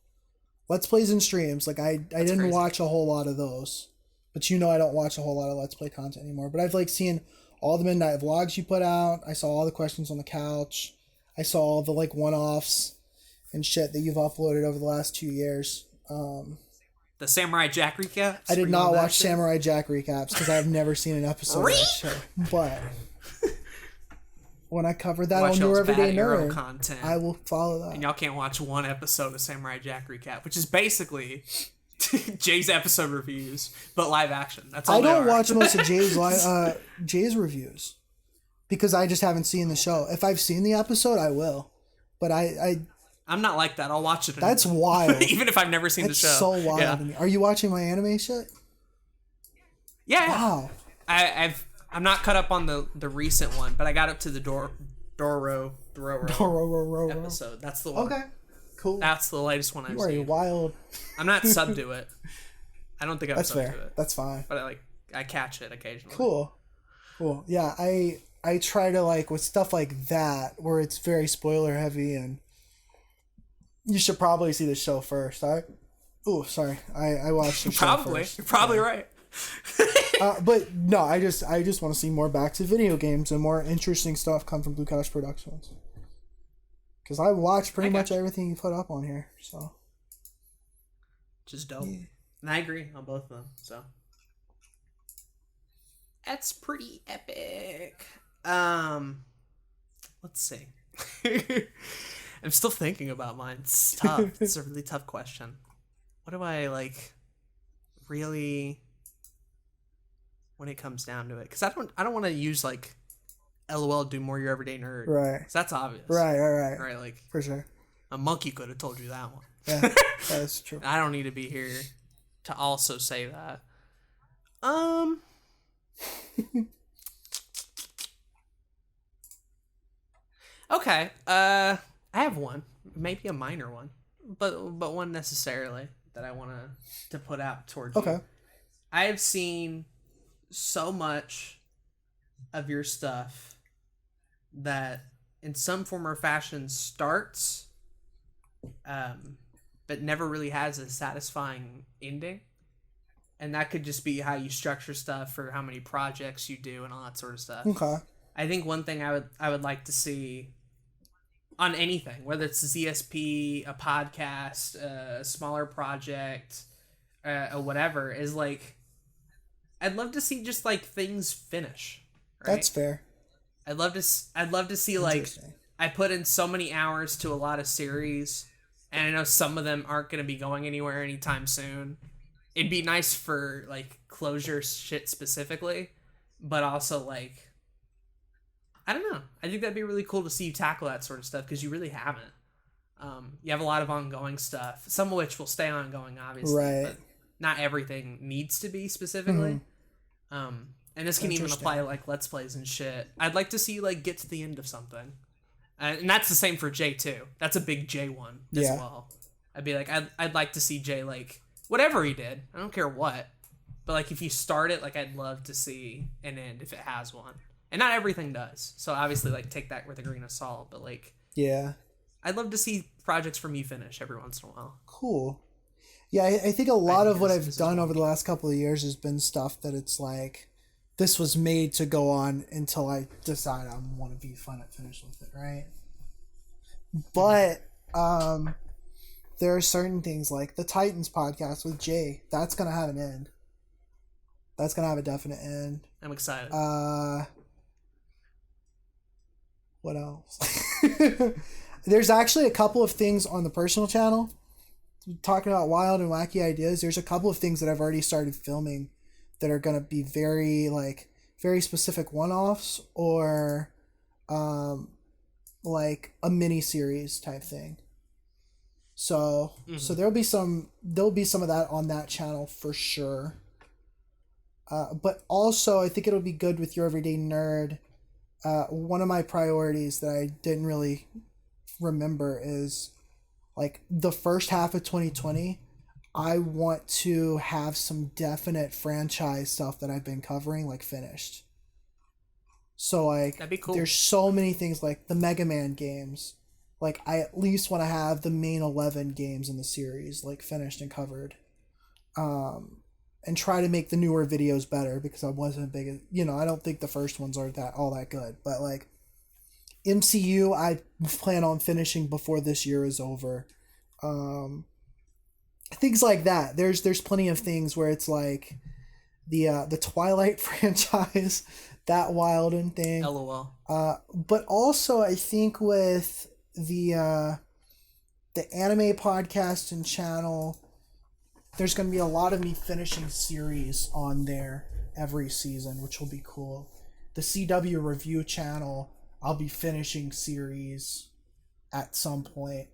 Let's Plays and streams. Like, I didn't crazy. watch a whole lot of those. But you know I don't watch a whole lot of Let's Play content anymore. But I've like seen all the midnight vlogs you put out. I saw all the questions on the couch. I saw all the like one-offs and shit that you've uploaded over the last 2 years. The Samurai Jack recaps? I did not watch Samurai Jack recaps because I have never seen an episode of that show. But when I cover that on Your Everyday Nerd, content, I will follow that. And y'all can't watch one episode of Samurai Jack recap, which is basically Jay's episode reviews, but live action. That's all. I don't watch most of Jay's reviews because I just haven't seen the show. If I've seen the episode, I will. But I'm not like that. I'll watch it. That's wild. Even if I've never seen the show. It's so wild to me. Are you watching my anime shit? Yeah. Wow. I'm not caught up on the recent one, but I got up to the Doro episode. That's the one. Okay. Cool. That's the latest one I've seen. You are wild. I'm not subbed to it. I don't think I'm That's subbed fair. to it. That's fine. But I catch it occasionally. Cool. Yeah, I try to like with stuff like that where it's very spoiler heavy and you should probably see the show first. I watched the show probably. first. You're probably right. But no, I just want to see more back to video games and more interesting stuff come from Blue Couch Productions. Because I watch pretty much everything you put up on here, so. Just dope. Yeah. And I agree on both of them, so. That's pretty epic. Let's see. I'm still thinking about mine. It's tough. It's a really tough question. What do I like really when it comes down to it? Because I don't want to use like LOL do more Your Everyday Nerd. Right. That's obvious. Right. Right, like for sure. A monkey could have told you that one. Yeah, that's true. I don't need to be here to also say that. Okay. I have one, maybe a minor one, but one necessarily that I want to put out towards you. Okay. I have seen so much of your stuff that in some form or fashion starts but never really has a satisfying ending. And that could just be how you structure stuff for how many projects you do and all that sort of stuff. Okay. I think one thing I would like to see on anything, whether it's a ZSP, a podcast, a smaller project, or whatever, is like I'd love to see just like things finish. Right? That's fair. I'd love to see like I put in so many hours to a lot of series, and I know some of them aren't going to be going anywhere anytime soon. It'd be nice for like closure shit specifically, but also like I don't know. I think that'd be really cool to see you tackle that sort of stuff because you really haven't. You have a lot of ongoing stuff, some of which will stay ongoing, obviously. Right. But not everything needs to be specifically. And this can even apply to like Let's Plays and shit. I'd like to see you like get to the end of something. And that's the same for Jay too. That's a big Jay one as well. I'd be like, I'd like to see Jay like whatever he did. I don't care what. But like if you start it, like I'd love to see an end if it has one. And not everything does. So obviously like take that with a grain of salt. But like I'd love to see projects from you finish every once in a while. Cool. Yeah, I think a lot of what I've done over the last couple of years has been stuff that it's like this was made to go on until I decide I want to be finished with it, right? But there are certain things like the Titans podcast with Jay. That's gonna have an end. That's gonna have a definite end. I'm excited. What else? There's actually a couple of things on the personal channel. Talking about wild and wacky ideas, there's a couple of things that I've already started filming that are gonna be very specific one-offs or like a mini series type thing. So there'll be some of that on that channel for sure. But also I think it'll be good with Your Everyday Nerd. One of my priorities that I didn't really remember is like the first half of 2020. I want to have some definite franchise stuff that I've been covering like finished. So like that'd be cool. There's so many things like the Mega Man games. Like I at least want to have the main 11 games in the series like finished and covered. And try to make the newer videos better because I wasn't big, I don't think the first ones are all that good, but like MCU I plan on finishing before this year is over. Things like that. There's plenty of things where it's like the Twilight franchise, that wild and thing. LOL. But also I think with the anime podcast and channel, there's going to be a lot of me finishing series on there every season, which will be cool. The CW review channel, I'll be finishing series at some point.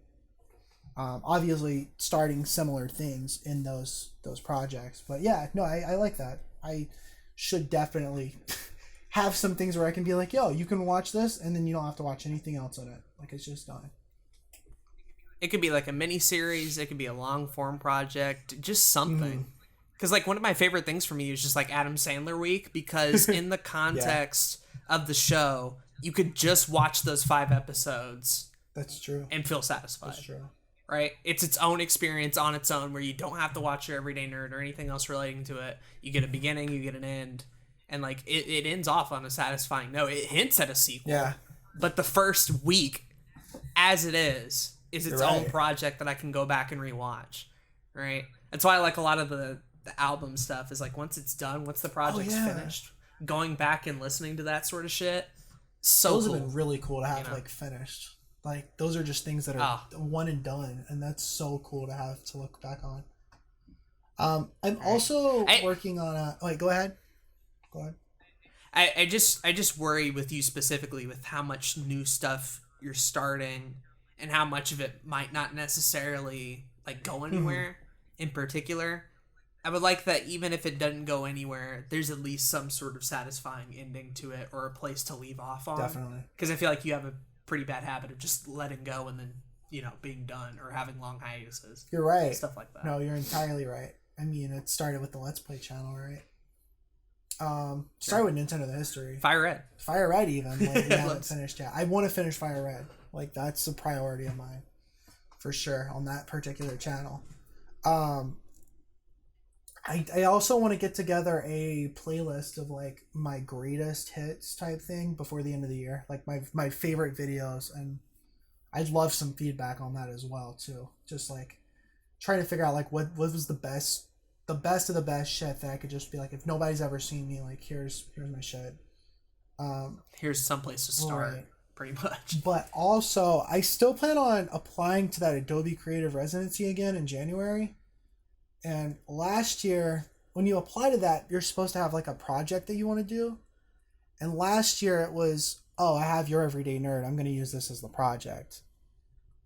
Obviously starting similar things in those projects. But yeah, no, I like that. I should definitely have some things where I can be like, yo, you can watch this and then you don't have to watch anything else in it. Like it's just done. It could be like a mini series. It could be a long form project. Just something. Because like one of my favorite things for me is just like Adam Sandler week. Because in the context of the show, you could just watch those 5 episodes. That's true. And feel satisfied. That's true. Right? It's its own experience on its own where you don't have to watch Your Everyday Nerd or anything else relating to it. You get a beginning, you get an end. And like it ends off on a satisfying note. It hints at a sequel. Yeah. But the first week, as it is its own project that I can go back and rewatch, right? That's why I like a lot of the album stuff is like once it's done, once the project's finished, going back and listening to that sort of shit, those have been really cool to have like finished. Like those are just things that are one and done, and that's so cool to have to look back on. I'm also working on a... Wait, go ahead. I just worry with you specifically with how much new stuff you're starting and how much of it might not necessarily like go anywhere in particular. I would like that even if it doesn't go anywhere, there's at least some sort of satisfying ending to it or a place to leave off on. Definitely. Because I feel like you have a pretty bad habit of just letting go and then, being done or having long hiatuses. You're right. Stuff like that. No, you're entirely right. I mean, it started with the Let's Play channel, right? Started with Nintendo the History. Fire Red even. Like, we haven't finished yet. I want to finish Fire Red. Like, that's a priority of mine. For sure, on that particular channel. I also want to get together a playlist of, like, my greatest hits type thing before the end of the year. Like, my favorite videos. And I'd love some feedback on that as well, too. Just, like, trying to figure out, like, what was the best of the best shit that I could just be like, if nobody's ever seen me, like, here's my shit. Here's some place to start, pretty much. But also, I still plan on applying to that Adobe Creative Residency again in January. And last year, when you apply to that, you're supposed to have, like, a project that you want to do. And last year it was, I have Your Everyday Nerd. I'm going to use this as the project.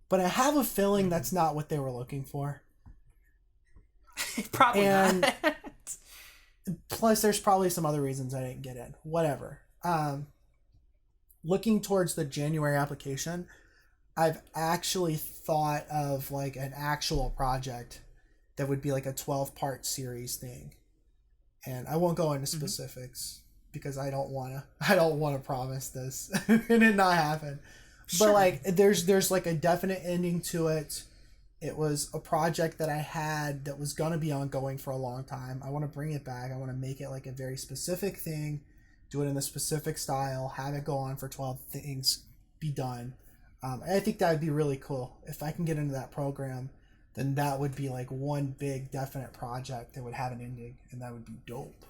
But I have a feeling that's not what they were looking for. Probably not. Plus, there's probably some other reasons I didn't get in. Whatever. Looking towards the January application, I've actually thought of like an actual project that would be like a 12-part series thing. And I won't go into specifics because I don't want to promise this and it not happen. Sure. But like there's like a definite ending to it. It was a project that I had that was going to be ongoing for a long time. I want to bring it back. I want to make it like a very specific thing, do it in a specific style, have it go on for 12 things, be done. And I think that would be really cool. If I can get into that program, then that would be like one big definite project that would have an ending, and that would be dope.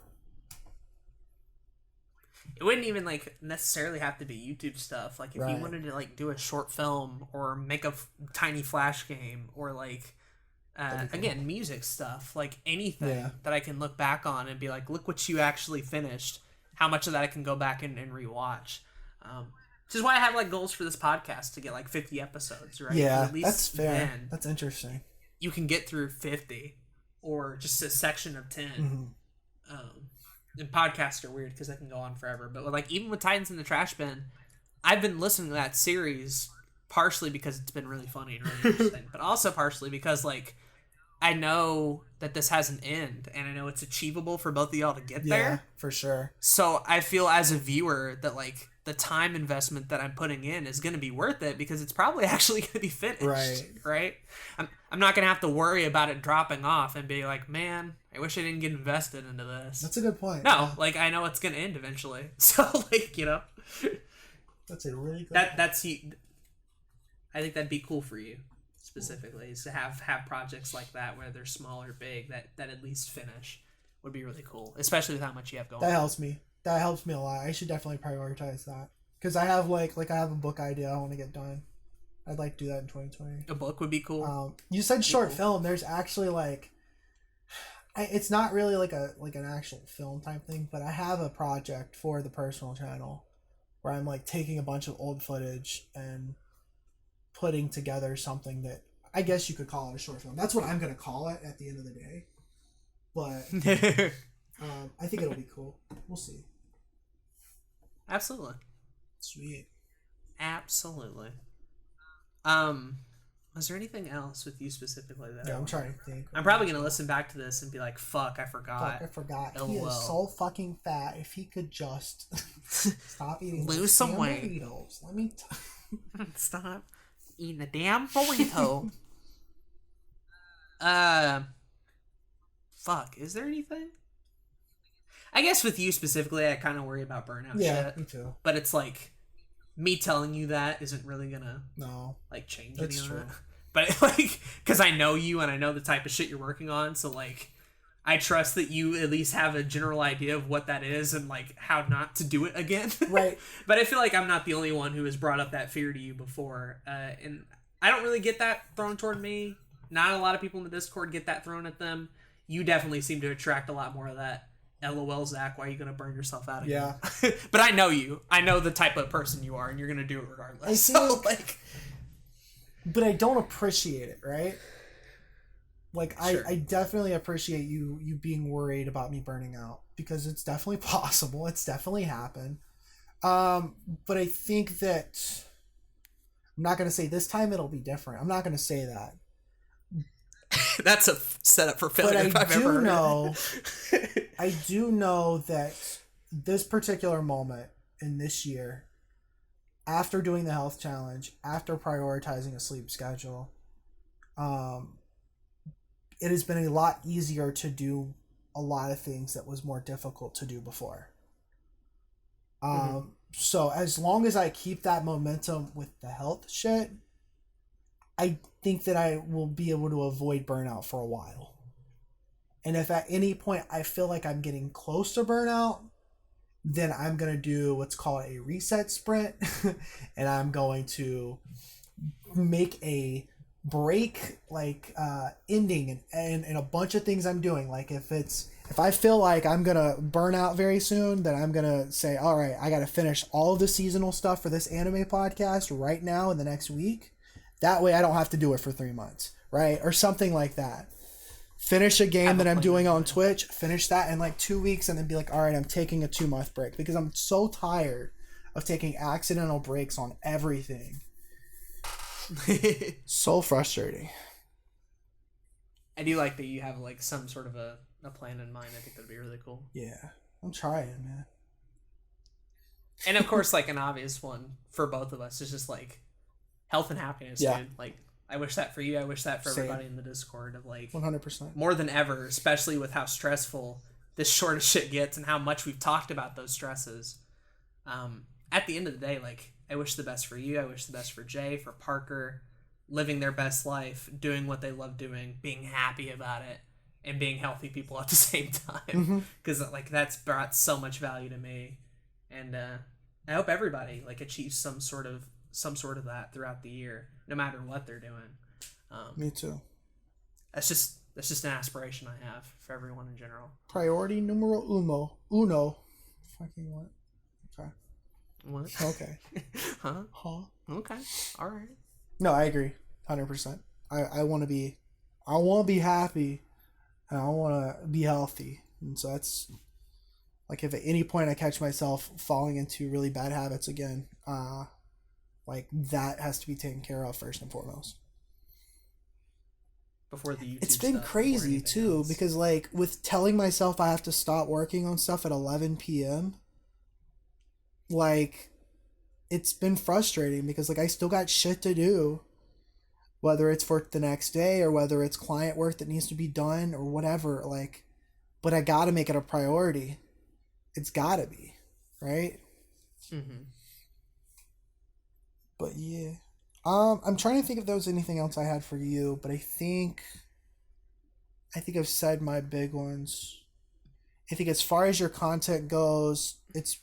it wouldn't even like necessarily have to be YouTube stuff. Like if you wanted to like do a short film or make a tiny Flash game or like again music stuff, like anything that I can look back on and be like, look what you actually finished. How much of that I can go back and rewatch. Which is why I have like goals for this podcast to get like 50 episodes, right? Yeah, at least that's fair. Then that's interesting. You can get through 50 or just a section of 10. Mm-hmm. And podcasts are weird because they can go on forever. But like even with Titans in the Trash Bin, I've been listening to that series partially because it's been really funny and really interesting, but also partially because like I know that this has an end and I know it's achievable for both of y'all to get there. Yeah, for sure. So I feel as a viewer that like the time investment that I'm putting in is going to be worth it because it's probably actually going to be finished. Right? I'm not going to have to worry about it dropping off and be like, man, I wish I didn't get invested into this. That's a good point. No, like I know it's going to end eventually. So like, you know, that's a really good that's I think that'd be cool for you specifically is to have projects like that where they're small or big that at least finish would be really cool, especially with how much you have going. That helps me a lot. I should definitely prioritize that because I have like I have a book idea I want to get done. I'd like to do that in 2020. A book would be cool. You said short film. There's actually like it's not really like an actual film type thing, but I have a project for the personal channel where I'm like taking a bunch of old footage and putting together something that I guess you could call it a short film. That's what I'm gonna call it at the end of the day. But I think it'll be cool. We'll see. Absolutely. Sweet. Absolutely. Was there anything else with you specifically that I'm trying to think. I'm probably gonna listen back to this and be like, fuck, I forgot. He is so fucking fat. If he could just stop eating lose some weight. Burritos. Let me stop eating a damn burrito. Fuck, is there anything? I guess with you specifically, I kind of worry about burnout shit. Yeah, me too. But it's like, me telling you that isn't really gonna like change any of it. But like, because I know you and I know the type of shit you're working on, so like, I trust that you at least have a general idea of what that is and like how not to do it again. Right. But I feel like I'm not the only one who has brought up that fear to you before, and I don't really get that thrown toward me. Not a lot of people in the Discord get that thrown at them. You definitely seem to attract a lot more of that. LOL, Zach, why are you going to burn yourself out again? Yeah. But I know you. I know the type of person you are, and you're going to do it regardless. But I don't appreciate it, right? Like, sure. I definitely appreciate you being worried about me burning out, because it's definitely possible. It's definitely happened. But I think that I'm not going to say this time it'll be different. I'm not going to say that. That's a setup for failure. But I do know that this particular moment in this year, after doing the health challenge, after prioritizing a sleep schedule, it has been a lot easier to do a lot of things that was more difficult to do before. So as long as I keep that momentum with the health shit, I think that I will be able to avoid burnout for a while. And if at any point I feel like I'm getting close to burnout, then I'm going to do what's called a reset sprint. And I'm going to make a break, like ending and a bunch of things I'm doing. Like if I feel like I'm going to burn out very soon, then I'm going to say, all right, I got to finish all of the seasonal stuff for this anime podcast right now in the next week. That way I don't have to do it for 3 months, right? Or something like that. Finish a game that I'm doing on Twitch, finish that in like 2 weeks, and then be like, all right, I'm taking a 2-month break, because I'm so tired of taking accidental breaks on everything. So frustrating. I do like that you have like some sort of a plan in mind. I think that'd be really cool. Yeah, I'm trying, man. And of course, like an obvious one for both of us is just like health and happiness, dude. Like, I wish that for you. I wish that for everybody in the Discord, of like 100%. More than ever, especially with how stressful this sort of shit gets and how much we've talked about those stresses. At the end of the day, like, I wish the best for you. I wish the best for Jay, for Parker, living their best life, doing what they love doing, being happy about it, and being healthy people at the same time. Because like that's brought so much value to me. And I hope everybody like achieves some sort of that throughout the year, no matter what they're doing. Me too. That's just an aspiration I have for everyone in general. Priority numero uno. Fucking what? Okay. What? Okay. Huh? Okay. All right. No, I agree, 100%. I want to be happy, and I want to be healthy, and so that's like if at any point I catch myself falling into really bad habits again, like that has to be taken care of first and foremost. Before the YouTube it's been stuff, crazy too else. Because like with telling myself I have to stop working on stuff at 11 p.m. like it's been frustrating because like I still got shit to do, whether it's for the next day or whether it's client work that needs to be done or whatever, like, but I gotta make it a priority. It's gotta be, right? Mm-hmm. But yeah. I'm trying to think if there was anything else I had for you, but I think I've said my big ones. I think as far as your content goes, it's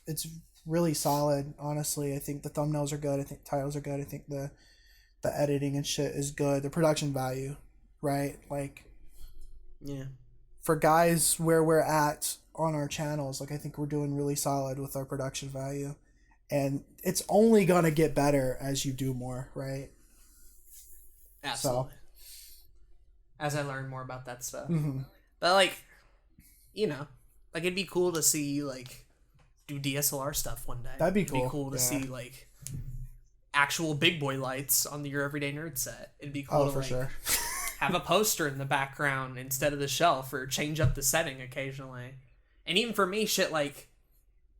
really solid, honestly. I think the thumbnails are good. I think titles are good. I think the editing and shit is good. The production value, right? Like, yeah. For guys where we're at on our channels, like I think we're doing really solid with our production value. And it's only gonna get better as you do more, right? Absolutely. So, as I learn more about that stuff. Mm-hmm. But like, like it'd be cool to see like do DSLR stuff one day. That'd be cool. It'd be cool to see like actual big boy lights on your everyday nerd set. It'd be cool to for sure. have a poster in the background instead of the shelf, or change up the setting occasionally. And even for me, shit like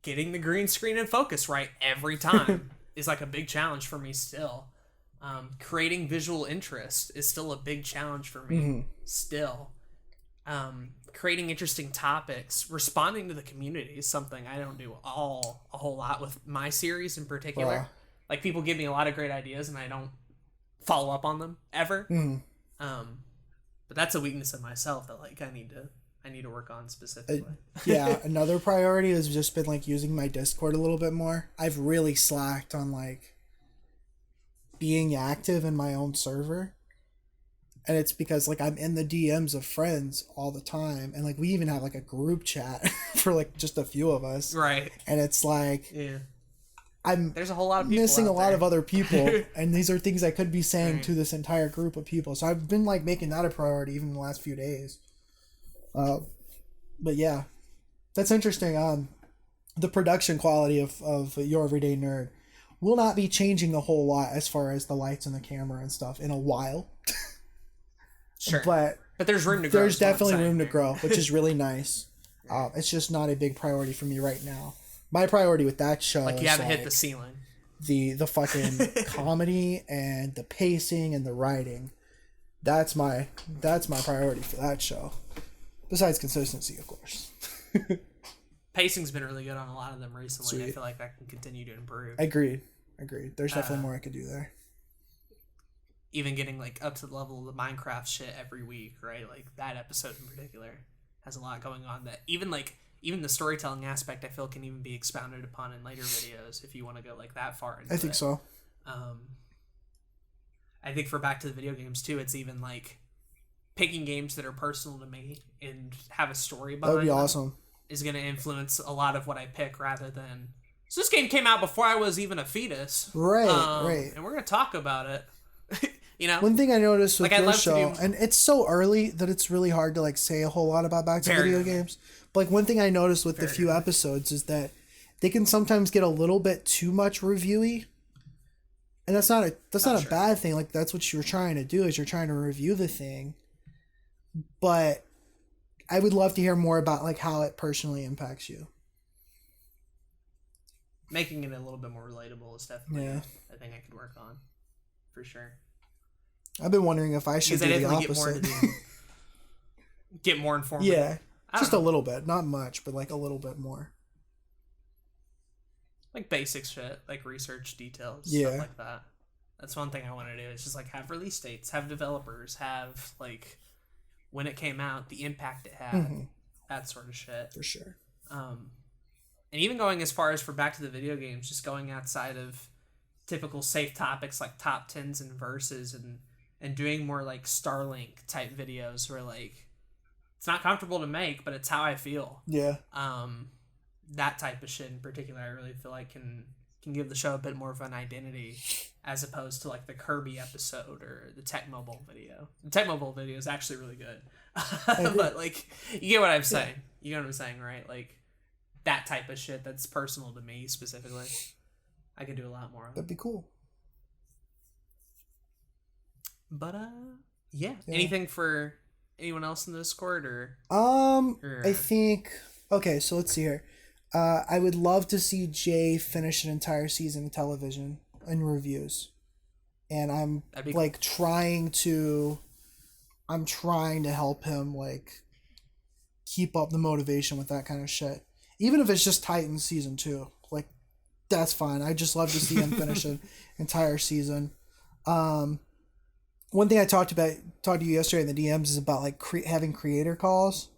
getting the green screen and focus right every time is like a big challenge for me still. Creating visual interest is still a big challenge for me still. Creating interesting topics, responding to the community is something I don't do a whole lot with my series in particular. Wow. Like people give me a lot of great ideas and I don't follow up on them ever. But that's a weakness of myself that like I need to work on specifically. Another priority has just been like using my Discord a little bit more. I've really slacked on like being active in my own server. And it's because like I'm in the DMs of friends all the time, and like we even have like a group chat for like just a few of us. Right. And it's like there's a whole lot of people missing a lot of other people, and these are things I could be saying to this entire group of people. So I've been like making that a priority even in the last few days. But yeah, that's interesting. The production quality of Your Everyday Nerd will not be changing a whole lot as far as the lights and the camera and stuff in a while. Sure. But there's room to grow. There's definitely room to grow, which is really nice. It's just not a big priority for me right now. My priority with that show like you haven't hit the ceiling. The fucking comedy and the pacing and the writing. That's my priority for that show. Besides consistency, of course. Pacing's been really good on a lot of them recently. Sweet. I feel like that can continue to improve. Agreed. There's definitely more I could do there. Even getting like up to the level of the Minecraft shit every week, right? Like that episode in particular has a lot going on that even the storytelling aspect I feel can even be expounded upon in later videos if you want to go like that far into I think so. I think for back to the video games too, it's even like picking games that are personal to me and have a story behind That would be awesome. Is going to influence a lot of what I pick rather than so this game came out before I was even a fetus. Right. And we're going to talk about it. One thing I noticed with like your show, and it's so early that it's really hard to like say a whole lot about back to video games. But like one thing I noticed with the few episodes is that they can sometimes get a little bit too much reviewy, and that's not a bad thing. Like that's what you're trying to do is you're trying to review the thing. But I would love to hear more about like how it personally impacts you. Making it a little bit more relatable is definitely a thing I could work on, for sure. I've been wondering if I should do the opposite. Get more informative. Yeah, just a little bit, not much, but like a little bit more. Like basic shit, like research details, stuff like that. That's one thing I want to do. It's just like have release dates, have developers, have like when it came out, the impact it had, that sort of shit. For sure. and even going as far as for back to the video games, just going outside of typical safe topics like top 10s and verses, and doing more like Starlink type videos where like it's not comfortable to make, but it's how I feel. Yeah. That type of shit in particular, I really feel like can give the show a bit more of an identity, as opposed to like the Kirby episode or the Tech Mobile video. The Tech Mobile video is actually really good. But like, you get what I'm saying. You know what I'm saying, right? Like that type of shit that's personal to me specifically, I could do a lot more of. That'd be cool. But yeah. Anything for anyone else in the Discord or I think, okay, so let's see here. I would love to see Jay finish an entire season of television and reviews. And I'm like trying to help him like keep up the motivation with that kind of shit. Even if it's just Titans season 2, like that's fine. I just love to see him finish an entire season. One thing I talked to you yesterday in the DMs is about like having creator calls.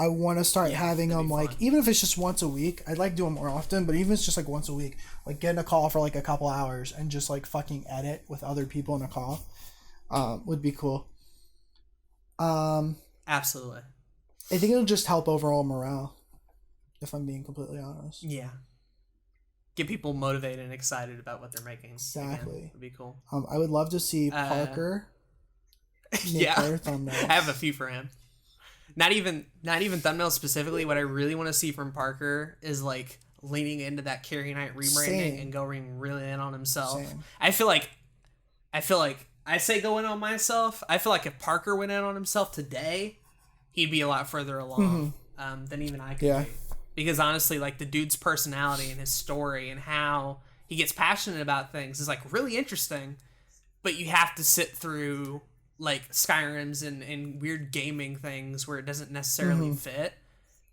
I want to start having them like, even if it's just once a week. I'd like to do them more often, but even if it's just like once a week, like getting a call for like a couple hours and just like fucking edit with other people in a call would be cool. Absolutely. I think it'll just help overall morale, if I'm being completely honest. Yeah. Get people motivated and excited about what they're making. Exactly. Again, would be cool. I would love to see Parker make better thumbnails. I have a few for him. Not even thumbnails specifically. What I really want to see from Parker is like leaning into that Carrie Knight rebranding and going really in on himself. Same. I feel like I say go in on myself. I feel like if Parker went in on himself today, he'd be a lot further along than even I could be. Because honestly, like the dude's personality and his story and how he gets passionate about things is like really interesting. But you have to sit through like Skyrims and weird gaming things where it doesn't necessarily fit.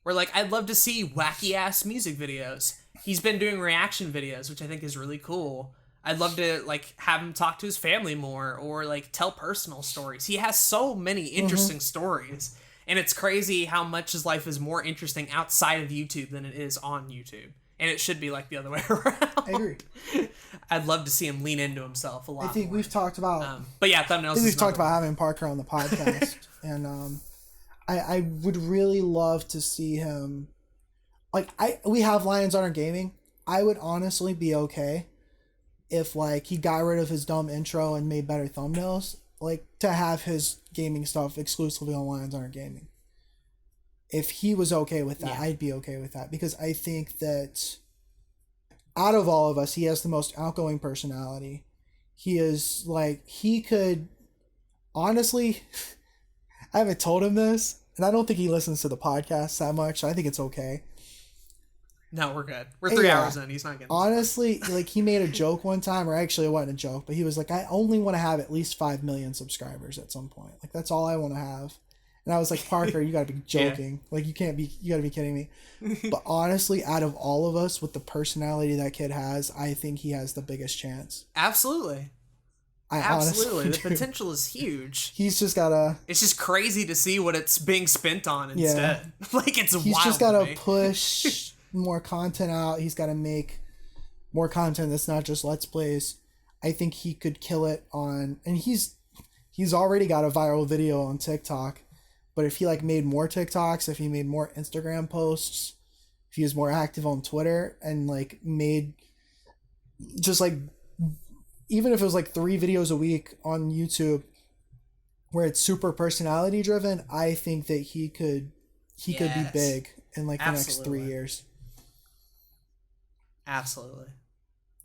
Where like I'd love to see wacky ass music videos. He's been doing reaction videos, which I think is really cool. I'd love to like have him talk to his family more or like tell personal stories. He has so many interesting stories, and it's crazy how much his life is more interesting outside of YouTube than it is on YouTube. And it should be like the other way around. I agree. I'd love to see him lean into himself a lot. I think we've talked about. But yeah, thumbnails. We've talked about having Parker on the podcast, and I would really love to see him. Like we have Lions on our gaming. I would honestly be okay if like he got rid of his dumb intro and made better thumbnails. Like to have his gaming stuff exclusively on Lions on our gaming. If he was okay with that, I'd be okay with that, because I think that out of all of us, he has the most outgoing personality. He is like, he could honestly, I haven't told him this, and I don't think he listens to the podcast that much. So I think it's okay. No, we're good. We're 3 hours in. He's not getting honestly, like he made a joke one time, or actually it wasn't a joke, but he was like, I only want to have at least 5 million subscribers at some point. Like that's all I want to have. And I was like, Parker, you gotta be joking. Like you gotta be kidding me. But honestly, out of all of us, with the personality that kid has, I think he has the biggest chance. Absolutely. Absolutely. The potential is huge. He's just gotta... It's just crazy to see what it's being spent on instead. Like it's wild. He's just gotta push more content out. He's gotta make more content that's not just Let's Plays. I think he could kill it on... And he's already got a viral video on TikTok. But if he like made more TikToks, if he made more Instagram posts, if he was more active on Twitter and like made just like, even if it was like 3 videos a week on YouTube where it's super personality driven, I think that he could be big in like the next 3 years. Absolutely.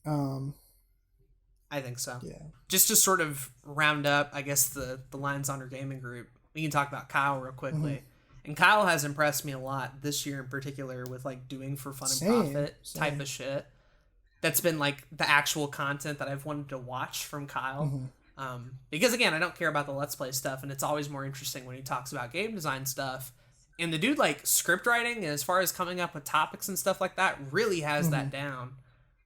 I think so. Yeah. Just to sort of round up, I guess the Lions on our gaming group. We can talk about Kyle real quickly. And Kyle has impressed me a lot this year in particular with like doing for fun and profit type of shit. That's been like the actual content that I've wanted to watch from Kyle. Because again, I don't care about the Let's Play stuff, and it's always more interesting when he talks about game design stuff. And the dude, like script writing, as far as coming up with topics and stuff like that, really has that down.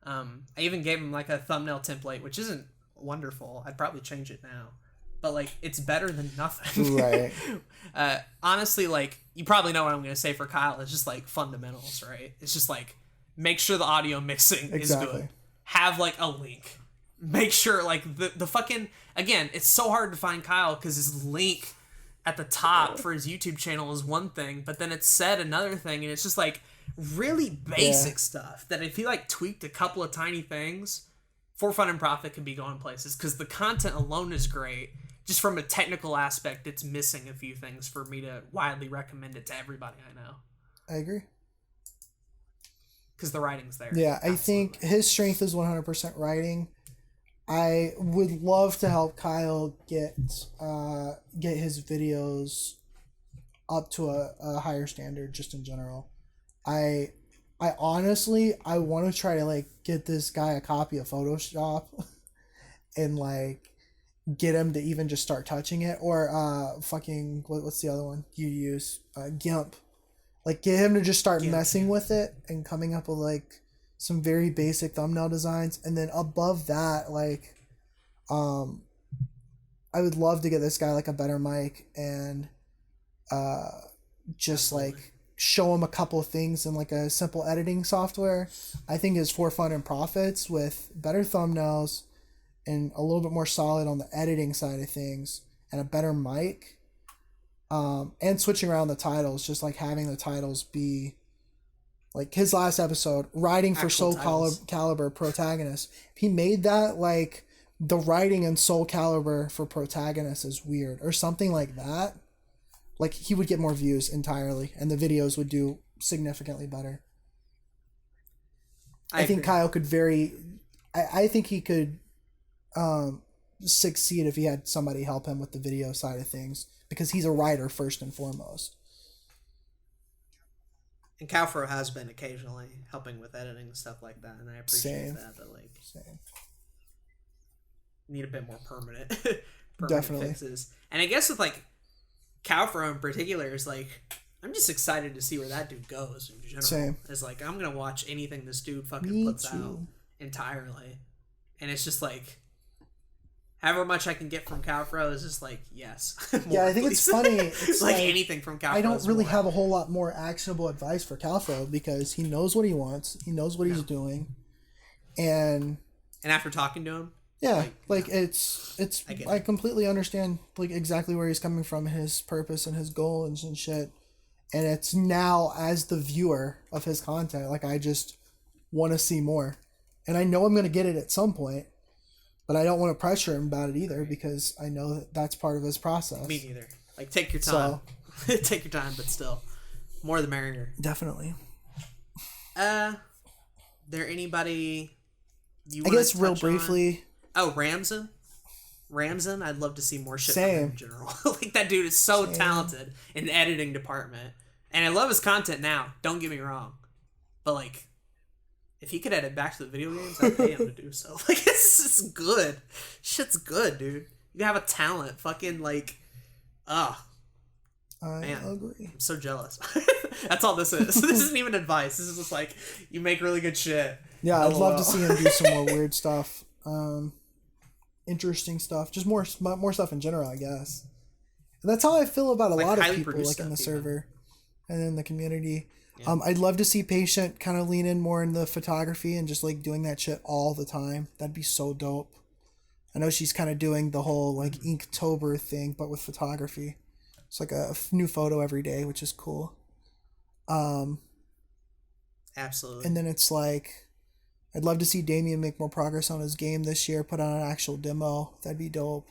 I even gave him like a thumbnail template, which isn't wonderful. I'd probably change it now. but like it's better than nothing. Right. Honestly, like you probably know what I'm gonna say for Kyle. It's just like fundamentals, right? It's just like make sure the audio mixing is good. Have like a link. Make sure like the fucking again. It's so hard to find Kyle because his link at the top for his YouTube channel is one thing, but then it said another thing, and it's just like really basic stuff that if he like tweaked a couple of tiny things, For Fun and Profit could be going places because the content alone is great. Just from a technical aspect, it's missing a few things for me to widely recommend it to everybody I know. I agree. Because the writing's there. Yeah, I think his strength is 100% writing. I would love to help Kyle get his videos up to a higher standard just in general. I honestly want to try to like get this guy a copy of Photoshop and like get him to even just start touching it, or fucking what's the other one you use, GIMP. Like get him to just start messing with it and coming up with like some very basic thumbnail designs, and then above that, like I would love to get this guy like a better mic and just like show him a couple of things in like a simple editing software. I think is For Fun and Profits with better thumbnails and a little bit more solid on the editing side of things and a better mic, and switching around the titles, just like having the titles be like his last episode, writing for Soul Calibur protagonist. If he made that like the writing in Soul Calibur for protagonist is weird or something like that, like he would get more views entirely and the videos would do significantly better. I think Kyle could I think he could succeed if he had somebody help him with the video side of things, because he's a writer first and foremost. And Calfro has been occasionally helping with editing and stuff like that, and I appreciate that. But like, need a bit more permanent Definitely fixes. And I guess with like Calfro in particular is like, I'm just excited to see where that dude goes in general. Same. It's like I'm gonna watch anything this dude fucking puts out entirely, and it's just like, however much I can get from Calfro is just like, yes. Yeah, I think it's funny. It's like anything from Calfro. I don't really have a whole lot more actionable advice for Calfro because he knows what he wants. He knows what he's doing. And after talking to him, I completely understand like exactly where he's coming from, his purpose and his goal and shit. And it's now, as the viewer of his content, like I just want to see more. And I know I'm going to get it at some point. But I don't want to pressure him about it either, because I know that that's part of his process. Me neither. Like, take your time. So, take your time, but still. More the merrier. Definitely. There anybody you I guess real briefly. On? Oh, Ramson? Ramson? I'd love to see more shit from him in general. Like, that dude is so talented in the editing department. And I love his content now. Don't get me wrong. But, like, if he could edit back to the video games, I'd pay him to do so. Like, it's good. Shit's good, dude. You have a talent. Fucking, like, I agree. I'm so jealous. That's all this is. This isn't even advice. This is just like, you make really good shit. Yeah, I'd love to see him do some more weird stuff. Interesting stuff. Just more stuff in general, I guess. And that's how I feel about a lot of people, like in the server and in the community. Yeah. I'd love to see Patient kind of lean in more in the photography and just like doing that shit all the time. That'd be so dope. I know she's kind of doing the whole like Inktober thing, but with photography. It's like a new photo every day, which is cool. Absolutely. And then it's like, I'd love to see Damien make more progress on his game this year, put on an actual demo. That'd be dope.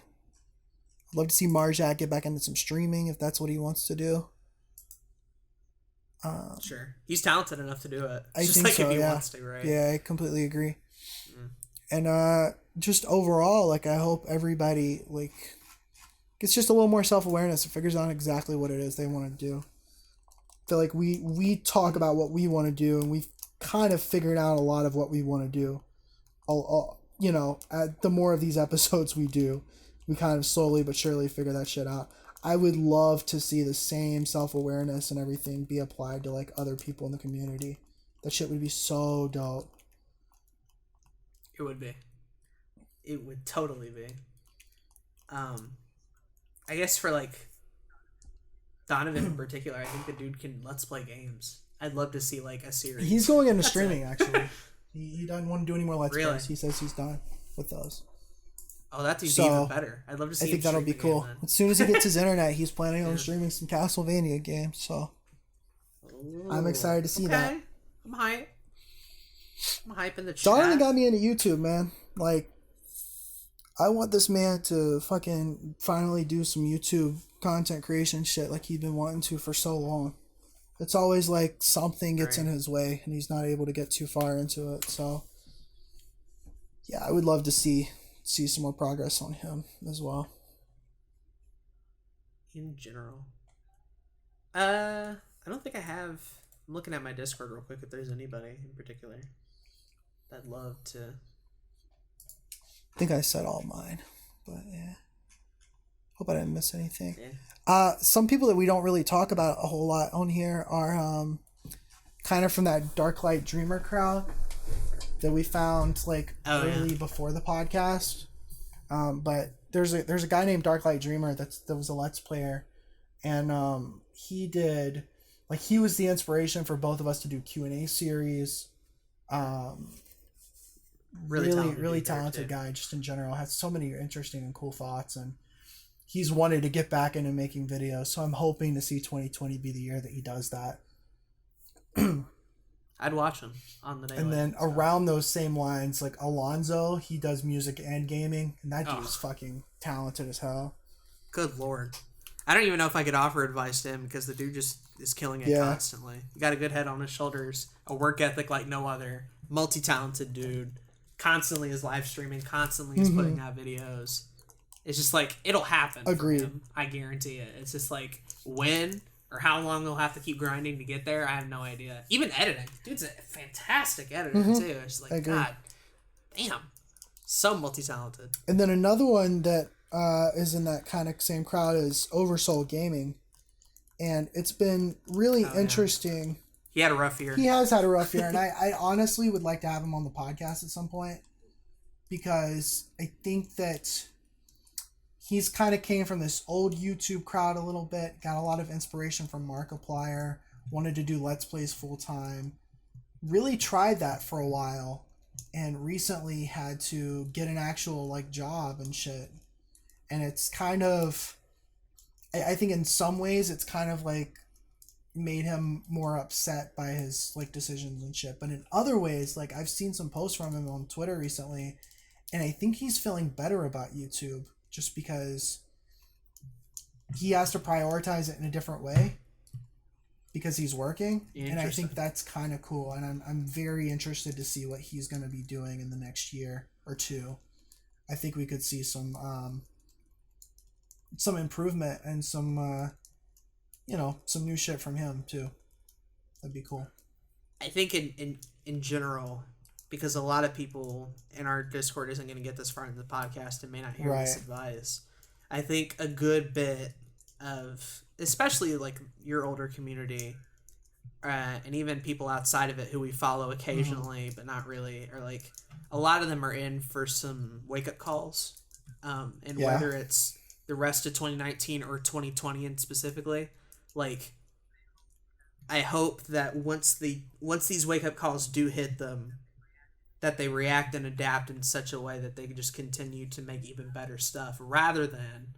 I'd love to see Marjak get back into some streaming if that's what he wants to do. Sure, he's talented enough to do it. I think so. If he wants to, right? Yeah, I completely agree. And just overall, like I hope everybody like gets just a little more self-awareness and figures out exactly what it is they want to do. I feel like we talk about what we want to do, and we've kind of figured out a lot of what we want to do. The more of these episodes we do, we kind of slowly but surely figure that shit out. I would love to see the same self-awareness and everything be applied to like other people in the community. That shit would be so dope. It would be. It would totally be. I guess for like Donovan in particular, I think the dude can let's play games. I'd love to see like a series. He's going into streaming actually. He doesn't want to do any more let's really? plays. He says he's done with those. Oh, that's even better. I'd love to see. I think that'll be cool. As soon as he gets his internet, he's planning on streaming some Castlevania games. So I'm excited to see that. I'm hype. I'm hyping the chat. Donovan got me into YouTube, man. Like, I want this man to fucking finally do some YouTube content creation shit like he's been wanting to for so long. It's always like something gets in his way and he's not able to get too far into it. So yeah, I would love to see some more progress on him as well. In general, I don't think I have. I'm looking at my Discord real quick if there's anybody in particular that'd love to. I think I said all mine, but yeah. Hope I didn't miss anything. Yeah. Some people that we don't really talk about a whole lot on here are kind of from that Dark Light Dreamer crowd that we found like early before the podcast. But there's a guy named Dark Light Dreamer that was a Let's Player, and he was the inspiration for both of us to do Q&A series. Really talented guy just in general, has so many interesting and cool thoughts, and he's wanted to get back into making videos, so I'm hoping to see 2020 be the year that he does that. I'd watch him on the day. And then around those same lines, like Alonzo, he does music and gaming, and that dude is fucking talented as hell. Good lord. I don't even know if I could offer advice to him because the dude just is killing it constantly. He got a good head on his shoulders, a work ethic like no other, multi-talented dude, constantly is live streaming, constantly is putting out videos. It's just like, it'll happen. Agreed. For him. I guarantee it. It's just like, when or how long he'll have to keep grinding to get there, I have no idea. Even editing. Dude's a fantastic editor, too. It's like, God damn. So multi-talented. And then another one that is in that kind of same crowd is Oversoul Gaming. And it's been really interesting. He had a rough year. He has had a rough year, and I honestly would like to have him on the podcast at some point, because I think that he's kind of came from this old YouTube crowd a little bit, got a lot of inspiration from Markiplier, wanted to do Let's Plays full time, really tried that for a while, and recently had to get an actual like job and shit. And it's kind of, I think in some ways it's kind of like made him more upset by his like decisions and shit, but in other ways, like I've seen some posts from him on Twitter recently, and I think he's feeling better about YouTube just because he has to prioritize it in a different way because he's working, and I think that's kind of cool, and I'm very interested to see what he's going to be doing in the next year or two. I think we could see some improvement and some some new shit from him too. That'd be cool. I think in general, because a lot of people in our Discord isn't going to get this far in the podcast and may not hear this advice. I think a good bit of, especially like your older community, and even people outside of it who we follow occasionally, but not really, or like a lot of them are in for some wake up calls, and whether it's the rest of 2019 or 2020 and specifically, like, I hope that once these wake up calls do hit them, that they react and adapt in such a way that they can just continue to make even better stuff rather than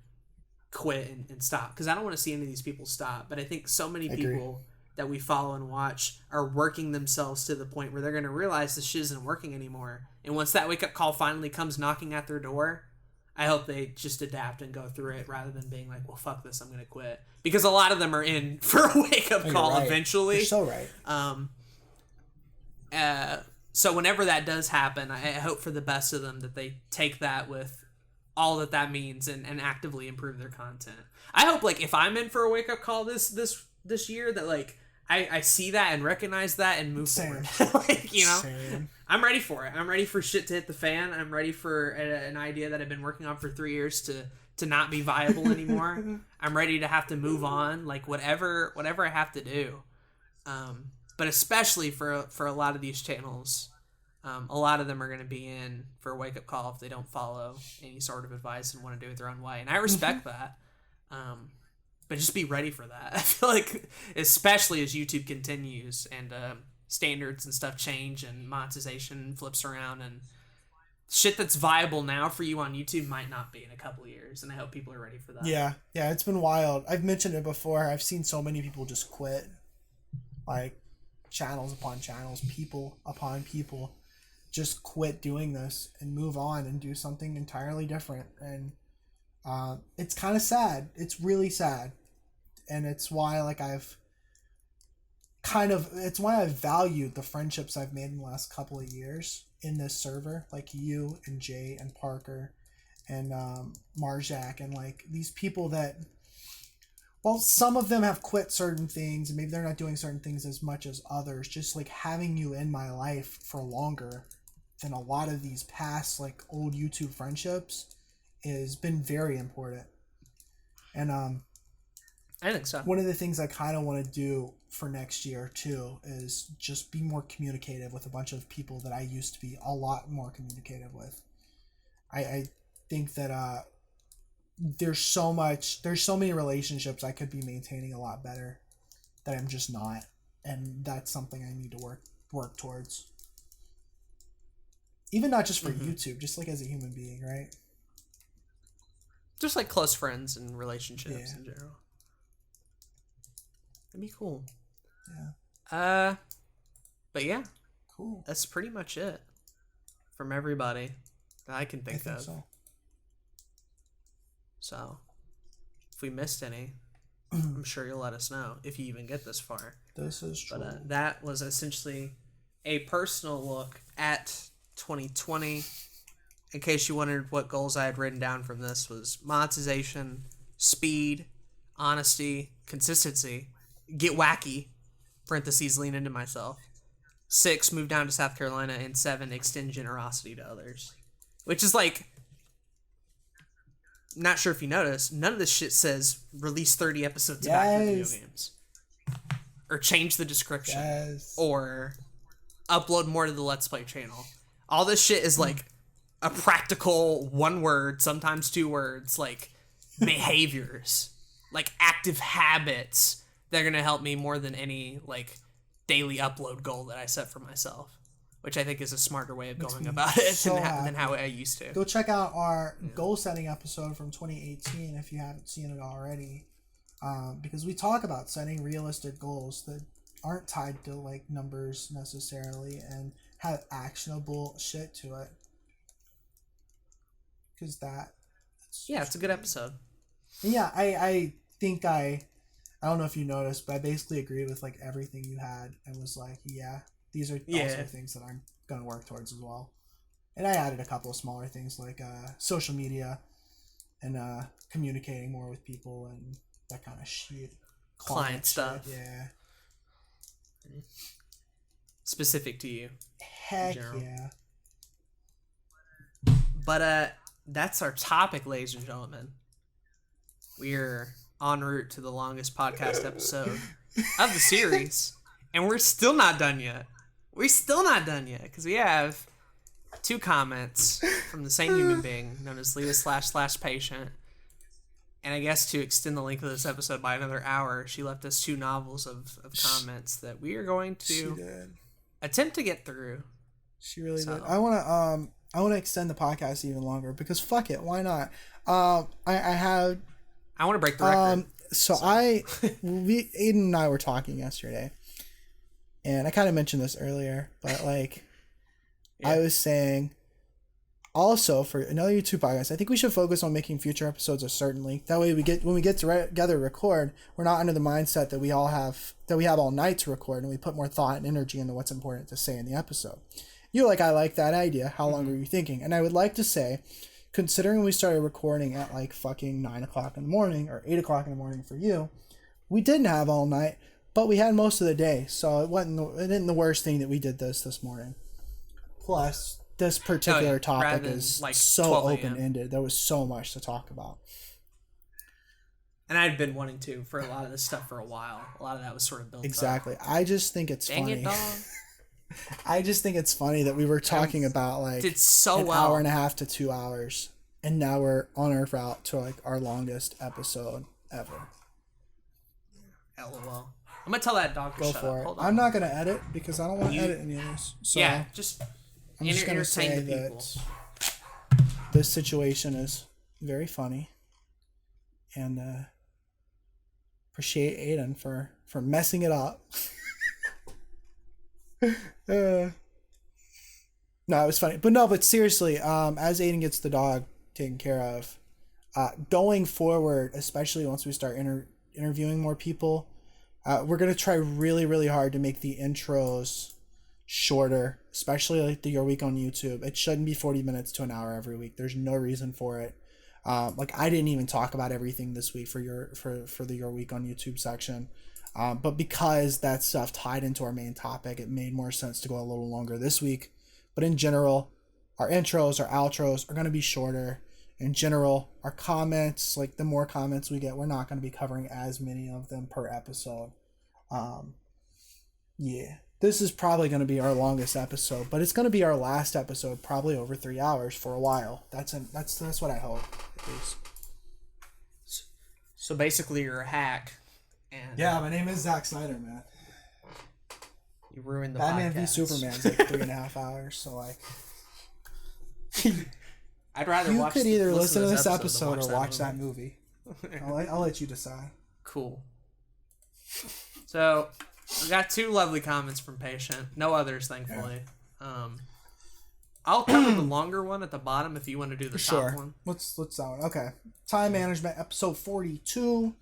quit and stop. Because I don't want to see any of these people stop, but I think so many people that we follow and watch are working themselves to the point where they're going to realize this shit isn't working anymore. And once that wake up call finally comes knocking at their door, I hope they just adapt and go through it rather than being like, well, fuck this, I'm going to quit. Because a lot of them are in for a wake-up call eventually. You're so right. So whenever that does happen, I hope for the best of them that they take that with all that means and actively improve their content. I hope, like, if I'm in for a wake-up call this year, that, like, I see that and recognize that and move forward. Like, Same. I'm ready for it. I'm ready for shit to hit the fan. I'm ready for an idea that I've been working on for 3 years to not be viable anymore. I'm ready to have to move on, like whatever I have to do. But especially for a lot of these channels, a lot of them are going to be in for a wake-up call if they don't follow any sort of advice and want to do it their own way. And I respect that. But just be ready for that. I feel like, especially as YouTube continues and standards and stuff change and monetization flips around, and shit that's viable now for you on YouTube might not be in a couple of years. And I hope people are ready for that. Yeah, it's been wild. I've mentioned it before. I've seen so many people just quit, like channels upon channels, people upon people, just quit doing this and move on and do something entirely different. And it's kind of sad. It's really sad. And it's why it's why I've valued the friendships I've made in the last couple of years in this server, like you and Jay and Parker and Marjak, and like these people that, well, some of them have quit certain things and maybe they're not doing certain things as much as others. Just like having you in my life for longer than a lot of these past like old YouTube friendships has been very important. And I think so. One of the things I kind of want to do for next year too is just be more communicative with a bunch of people that I used to be a lot more communicative with. I think that there's so many relationships I could be maintaining a lot better that I'm just not, and that's something I need to work towards. Even not just for YouTube, just like as a human being, right? Just like close friends and relationships in general. That'd be cool. Yeah. But yeah. Cool. That's pretty much it from everybody that I can think of. So, if we missed any, I'm sure you'll let us know if you even get this far. This is true. But that was essentially a personal look at 2020. In case you wondered what goals I had written down from this, was monetization, speed, honesty, consistency, get wacky, parentheses, lean into myself. 6, move down to South Carolina. And 7, extend generosity to others. Which is like, not sure if you noticed, none of this shit says release 30 episodes of active video games. Or change the description. Yes. Or upload more to the Let's Play channel. All this shit is like a practical 1 word, sometimes 2 words, like behaviors, like active habits that are going to help me more than any like daily upload goal that I set for myself, which I think is a smarter way of going about it than how I used to. Go check out our goal setting episode from 2018 if you haven't seen it already, because we talk about setting realistic goals that aren't tied to like numbers necessarily and have actionable shit to it. Because it's a good episode. Yeah, I think I don't know if you noticed, but I basically agreed with like everything you had and was like, yeah, these are also things that I'm gonna work towards as well. And I added a couple of smaller things like social media and communicating more with people and that kind of shit. Client stuff. Shit, yeah. Specific to you. Heck yeah. But that's our topic, ladies and gentlemen. We're en route to the longest podcast episode of the series, and we're still not done yet. Because we have 2 comments from the same human being known as Leah/patient. And I guess to extend the length of this episode by another hour, she left us 2 novels of comments that we are going to attempt to get through. She really did. I want to extend the podcast even longer because fuck it, why not? I want to break the record. Aden and I were talking yesterday, and I kind of mentioned this earlier, but like, I was saying, also for another YouTube podcast, I think we should focus on making future episodes a certain length. That way, when we get together to record, we're not under the mindset that we have all night to record, and we put more thought and energy into what's important to say in the episode. You're like, I like that idea. How long were you thinking? And I would like to say, considering we started recording at like fucking 9 o'clock in the morning or 8 o'clock in the morning for you, we didn't have all night, but we had most of the day. So it isn't the worst thing that we did this morning. Plus, this particular topic is like so open-ended. There was so much to talk about. And I'd been wanting to for a lot of this stuff for a while. A lot of that was sort of built up. Exactly. I just think it's funny. Dang it, dog. I just think it's funny that we were talking about like an hour and a half to 2 hours, and now we're on our route to like our longest episode ever. LOL. I'm gonna tell that dog to Go shut for up. it. Hold on. I'm not gonna edit because I don't want to edit any of this. So Yeah, just I'm just gonna say that this situation is very funny, and appreciate Aden for messing it up. No, it was funny, but seriously, as Aden gets the dog taken care of, going forward, especially once we start interviewing more people, we're gonna try really, really hard to make the intros shorter, especially like the Your Week on YouTube. It shouldn't be 40 minutes to an hour every week. There's no reason for it. Like I didn't even talk about everything this week for the Your Week on YouTube section. But because that stuff tied into our main topic, it made more sense to go a little longer this week. But in general, our intros, our outros are going to be shorter. In general, our comments, like the more comments we get, we're not going to be covering as many of them per episode. Yeah, this is probably going to be our longest episode, but it's going to be our last episode, probably over 3 hours for a while. That's what I hope, at least. So basically, you're a hack. And yeah, my name is Zach Snyder, man. You ruined the Batman podcast. v Superman's like 3.5 hours, so like. I'd rather you watch. could either listen to this episode or watch that movie. I'll let you decide. Cool. So we got 2 lovely comments from Patient. No others, thankfully. Yeah. I'll cover the longer one at the bottom if you want to do the top one. Let's that one. Okay. Time management, episode 42.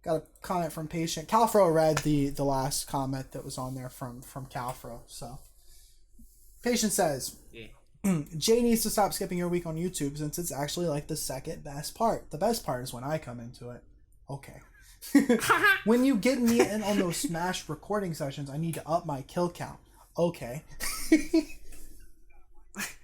Got a comment from Patient. Calfro read the last comment that was on there from Calfro. So Patient says, Jay needs to stop skipping Your Week on YouTube since it's actually like the second best part. The best part is when I come into it. Okay. When you get me in on those Smash recording sessions, I need to up my kill count. Okay.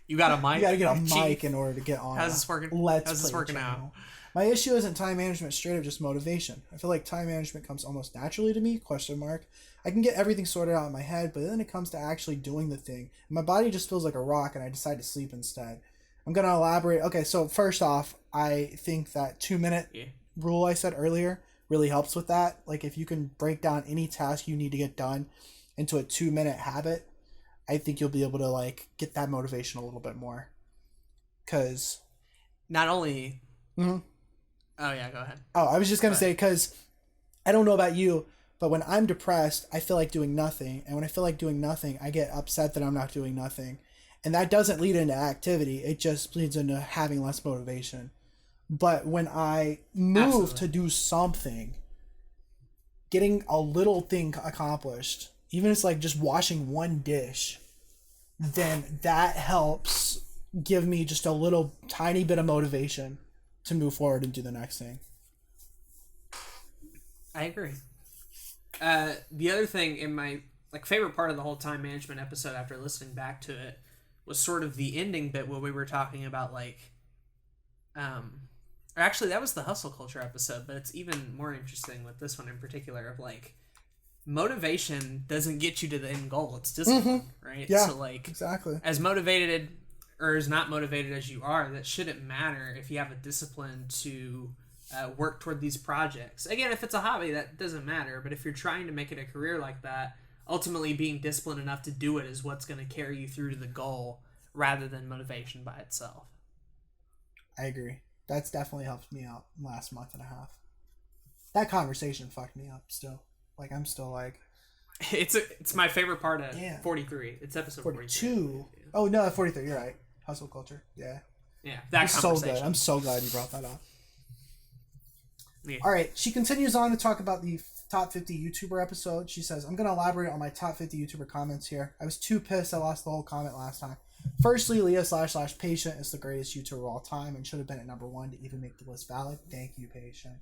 You got a mic? You gotta get a mic in order to get on. How's this working? How's this working out? My issue isn't time management, straight up just motivation. I feel like time management comes almost naturally to me, ? I can get everything sorted out in my head, but then it comes to actually doing the thing. My body just feels like a rock and I decide to sleep instead. I'm going to elaborate. Okay, so first off, I think that 2-minute rule I said earlier really helps with that. Like if you can break down any task you need to get done into a 2-minute habit, I think you'll be able to like get that motivation a little bit more. Cause not only. Mm-hmm. Oh yeah, go ahead. Oh, I was just gonna say because I don't know about you, but when I'm depressed, I feel like doing nothing, and when I feel like doing nothing, I get upset that I'm not doing nothing, and that doesn't lead into activity. It just leads into having less motivation. But when I move to do something, getting a little thing accomplished, even if it's like just washing one dish, then that helps give me just a little tiny bit of motivation to move forward and do the next thing. I agree. The other thing in my favorite part of the whole time management episode after listening back to it was sort of the ending bit where we were talking about or actually that was the hustle culture episode, but it's even more interesting with this one in particular of motivation doesn't get you to the end goal. It's discipline, right? Yeah, so exactly. As motivated or as not motivated as you are, that shouldn't matter if you have a discipline to work toward these projects. Again, if it's a hobby, that doesn't matter. But if you're trying to make it a career like that, ultimately being disciplined enough to do it is what's going to carry you through to the goal rather than motivation by itself. I agree. That's definitely helped me out last month and a half. That conversation fucked me up still. I'm still It's my favorite part of 43. It's episode 42. Oh, no, 43. You're right. Hustle culture. Yeah. Yeah, that conversation. So good. I'm so glad you brought that up. Yeah. All right. She continues on to talk about the top 50 YouTuber episode. She says, I'm going to elaborate on my top 50 YouTuber comments here. I was too pissed I lost the whole comment last time. Firstly, Leah / Patient is the greatest YouTuber of all time and should have been at number 1 to even make the list valid. Thank you, Patient.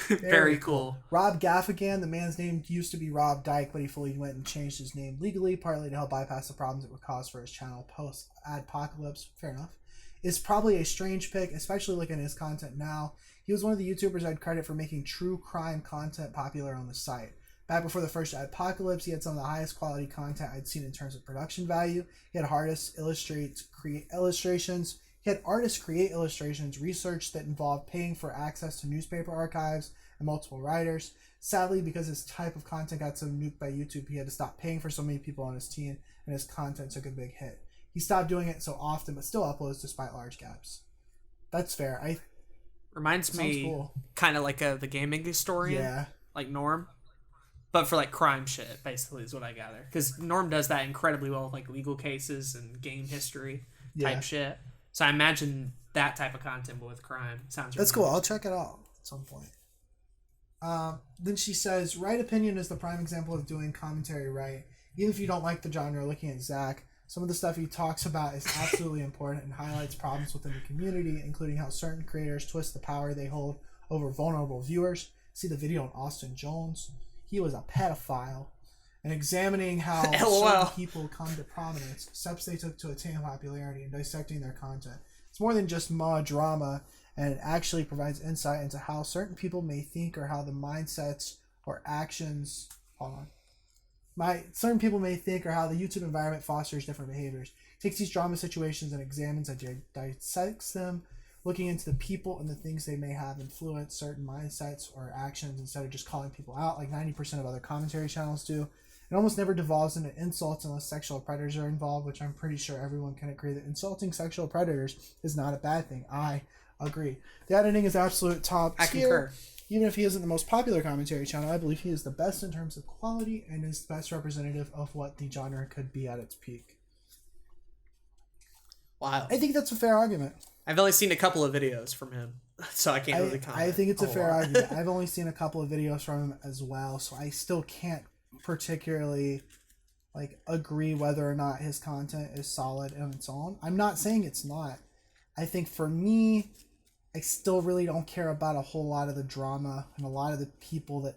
Very cool. Rob Gaffigan, the man's name used to be Rob Dyke, but he fully went and changed his name legally, partly to help bypass the problems it would cause for his channel post-adpocalypse. Fair enough. Is probably a strange pick, especially looking at his content now. He was one of the YouTubers I'd credit for making true crime content popular on the site. Back before the first adpocalypse, he had some of the highest quality content I'd seen in terms of production value. He had artists illustrations. He had artists create illustrations, research that involved paying for access to newspaper archives and multiple writers. Sadly, because his type of content got so nuked by YouTube, he had to stop paying for so many people on his team, and his content took a big hit. He stopped doing it so often, but still uploads despite large gaps. That's fair. Reminds me cool. Kind of like the gaming historian, yeah, like Norm, but for like crime shit, basically is what I gather. Because Norm does that incredibly well with like legal cases and game history type shit. So I imagine that type of content, but with crime, sounds. That's really cool. I'll check it out at some point. Then she says, right opinion is the prime example of doing commentary right. Even if you don't like the genre, looking at Zach, some of the stuff he talks about is absolutely important and highlights problems within the community, including how certain creators twist the power they hold over vulnerable viewers. See the video on Austin Jones. He was a pedophile. And examining how certain people come to prominence, steps they took to attain popularity, and dissecting their content. It's more than just drama, and it actually provides insight into how certain people may think or how the mindsets or actions... certain people may think or how the YouTube environment fosters different behaviors. Takes these drama situations and examines and dissects them, looking into the people and the things they may have influenced certain mindsets or actions instead of just calling people out like 90% of other commentary channels do. It almost never devolves into insults unless sexual predators are involved, which I'm pretty sure everyone can agree that insulting sexual predators is not a bad thing. I agree. The editing is absolute top tier. I concur. Even if he isn't the most popular commentary channel, I believe he is the best in terms of quality and is the best representative of what the genre could be at its peak. Wow. I think that's a fair argument. I've only seen a couple of videos from him, so I can't really comment. I think it's a fair argument. I've only seen a couple of videos from him as well, so I still can't particularly agree whether or not his content is solid on its own. I'm not saying it's not. I think for me, I still really don't care about a whole lot of the drama, and a lot of the people that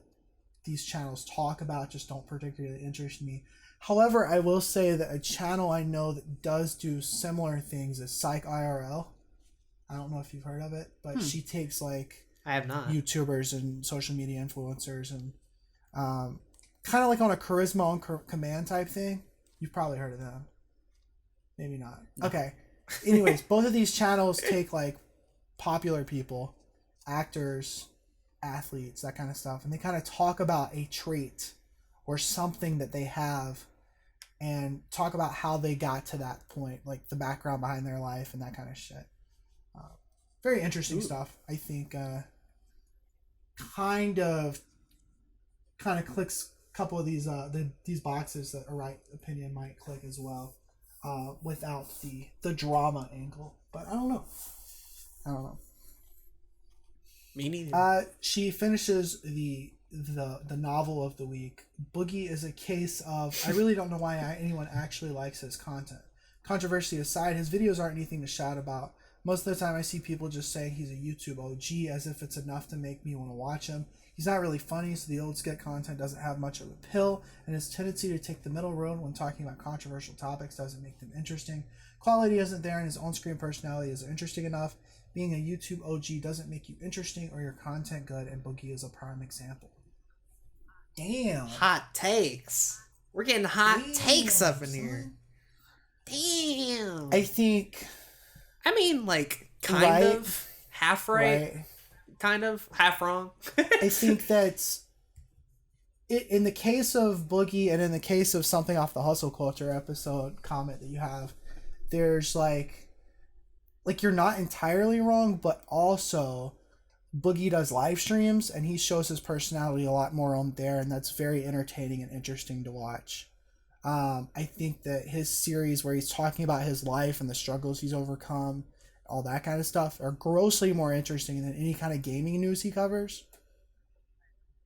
these channels talk about just don't particularly interest me. However, I will say that a channel I know that does do similar things is Psych IRL. I don't know if you've heard of it, but she takes I have not. YouTubers and social media influencers and kind of like on a charisma on command type thing. You've probably heard of them. Maybe not. No. Okay. Anyways, both of these channels take popular people, actors, athletes, that kind of stuff, and they kind of talk about a trait or something that they have and talk about how they got to that point, like the background behind their life and that kind of shit. Very interesting stuff. I think kind of clicks a couple of these these boxes that a right opinion might click as well, without the drama angle. But I don't know. Me neither. She finishes the novel of the week. Boogie is a case of, I really don't know why anyone actually likes his content. Controversy aside, his videos aren't anything to shout about. Most of the time I see people just saying he's a YouTube OG as if it's enough to make me want to watch him. He's not really funny, so the old skit content doesn't have much of a pill, and his tendency to take the middle road when talking about controversial topics doesn't make them interesting. Quality isn't there, and his on-screen personality isn't interesting enough. Being a YouTube OG doesn't make you interesting or your content good, and Boogie is a prime example. Damn. Hot takes. We're getting hot takes up in here. Damn. I think... kind of. Half right. Kind of. Half wrong. I think that's... in the case of Boogie and in the case of Something Off the Hustle Culture episode comment that you have, there's you're not entirely wrong, but also Boogie does live streams and he shows his personality a lot more on there, and that's very entertaining and interesting to watch. I think that his series where he's talking about his life and the struggles he's overcome, all that kind of stuff, are grossly more interesting than any kind of gaming news he covers.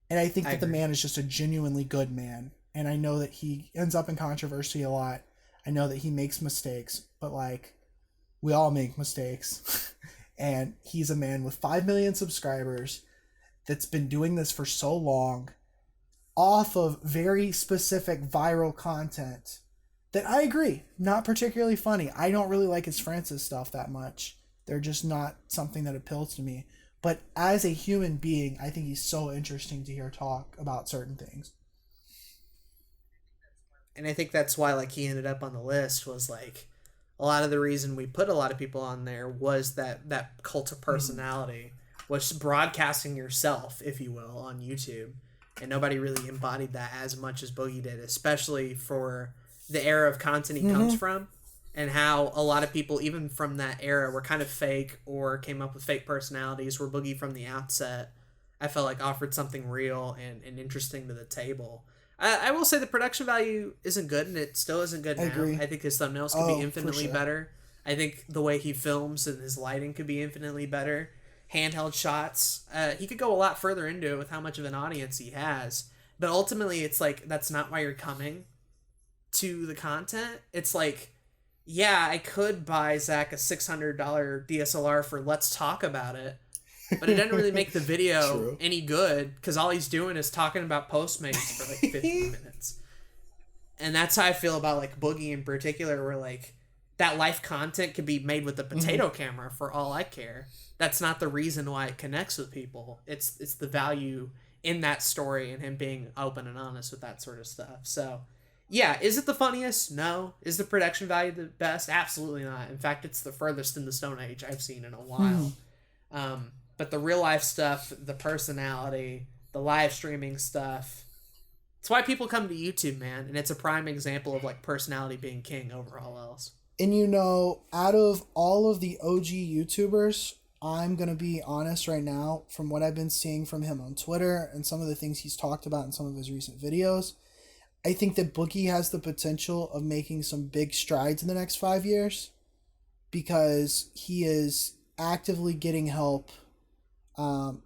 And I think that the man is just a genuinely good man. And I know that he ends up in controversy a lot. I know that he makes mistakes, but we all make mistakes. And he's a man with 5 million subscribers that's been doing this for so long off of very specific viral content that I agree, not particularly funny. I don't really like his Francis stuff that much. They're just not something that appeals to me. But as a human being, I think he's so interesting to hear talk about certain things. And I think that's why he ended up on the list, was a lot of the reason we put a lot of people on there was that cult of personality, was broadcasting yourself, if you will, on YouTube. And nobody really embodied that as much as Boogie did, especially for the era of content he comes from, and how a lot of people, even from that era, were kind of fake or came up with fake personalities, where Boogie from the outset, I felt like, offered something real and interesting to the table. I will say the production value isn't good, and it still isn't good now. Agree. I think his thumbnails could be infinitely better. I think the way he films and his lighting could be infinitely better. Handheld shots. He could go a lot further into it with how much of an audience he has. But ultimately, it's like, that's not why you're coming to the content. It's like, yeah, I could buy Zach a $600 DSLR for Let's Talk About It, but it doesn't really make the video any good, because all he's doing is talking about Postmates for like 15 minutes. And that's how I feel about like Boogie in particular, where like that life content could be made with a potato camera for all I care. That's not the reason why it connects with people. It's the value in that story and him being open and honest with that sort of stuff. So yeah, is it the funniest? No. Is the production value the best? Absolutely not. In fact, it's the furthest in the Stone Age I've seen in a while. But the real life stuff, the personality, the live streaming stuff, it's why people come to YouTube, man. And it's a prime example of like personality being king over all else. And you know, out of all of the OG YouTubers, I'm going to be honest right now, from what I've been seeing from him on Twitter and some of the things he's talked about in some of his recent videos, I think that Boogie has the potential of making some big strides in the next 5 years, because he is actively getting help.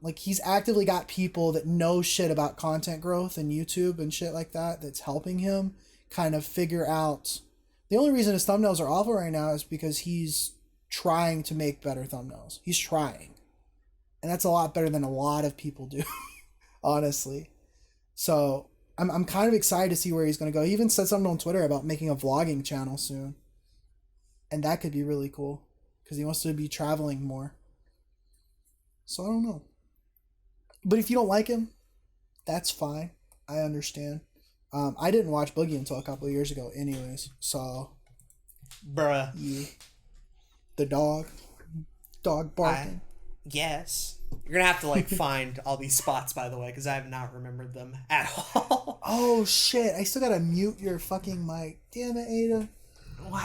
Like, he's actively got people that know shit about content growth and YouTube and shit like that, that's helping him kind of figure out. The only reason his thumbnails are awful right now is because he's trying to make better thumbnails. He's trying. And that's a lot better than a lot of people do, honestly. So I'm kind of excited to see where he's going to go. He even said something on Twitter about making a vlogging channel soon. And that could be really cool, because he wants to be traveling more. So I don't know. But if you don't like him, that's fine. I understand. I didn't watch Boogie until a couple of years ago anyways. So, bruh. Yeah. The dog barking. Yes. You're going to have to like find all these spots, by the way, because I have not remembered them at all. Oh, shit. I still got to mute your fucking mic. Damn it, Ada.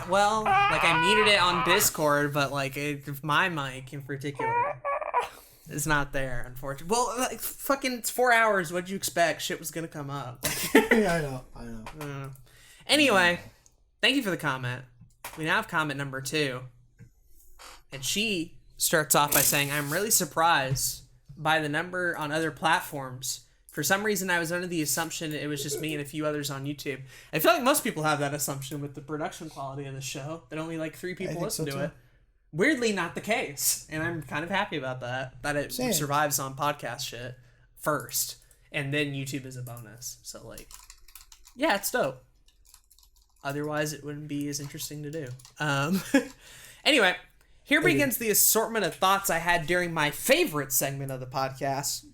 Well, like, I muted it on Discord, but like my mic in particular is not there, unfortunately. Well, like, fucking, it's 4 hours. What'd you expect? Shit was gonna come up. Yeah, I know. Anyway, thank you for the comment. We now have comment number 2. And she starts off by saying, I'm really surprised by the number on other platforms. For some reason, I was under the assumption it was just me and a few others on YouTube. I feel like most people have that assumption with the production quality of the show, that only like 3 people listen to it. Weirdly, not the case. And I'm kind of happy about that it survives on podcast shit first. And then YouTube is a bonus. So, like, yeah, it's dope. Otherwise, it wouldn't be as interesting to do. Anyway, here begins the assortment of thoughts I had during my favorite segment of the podcast.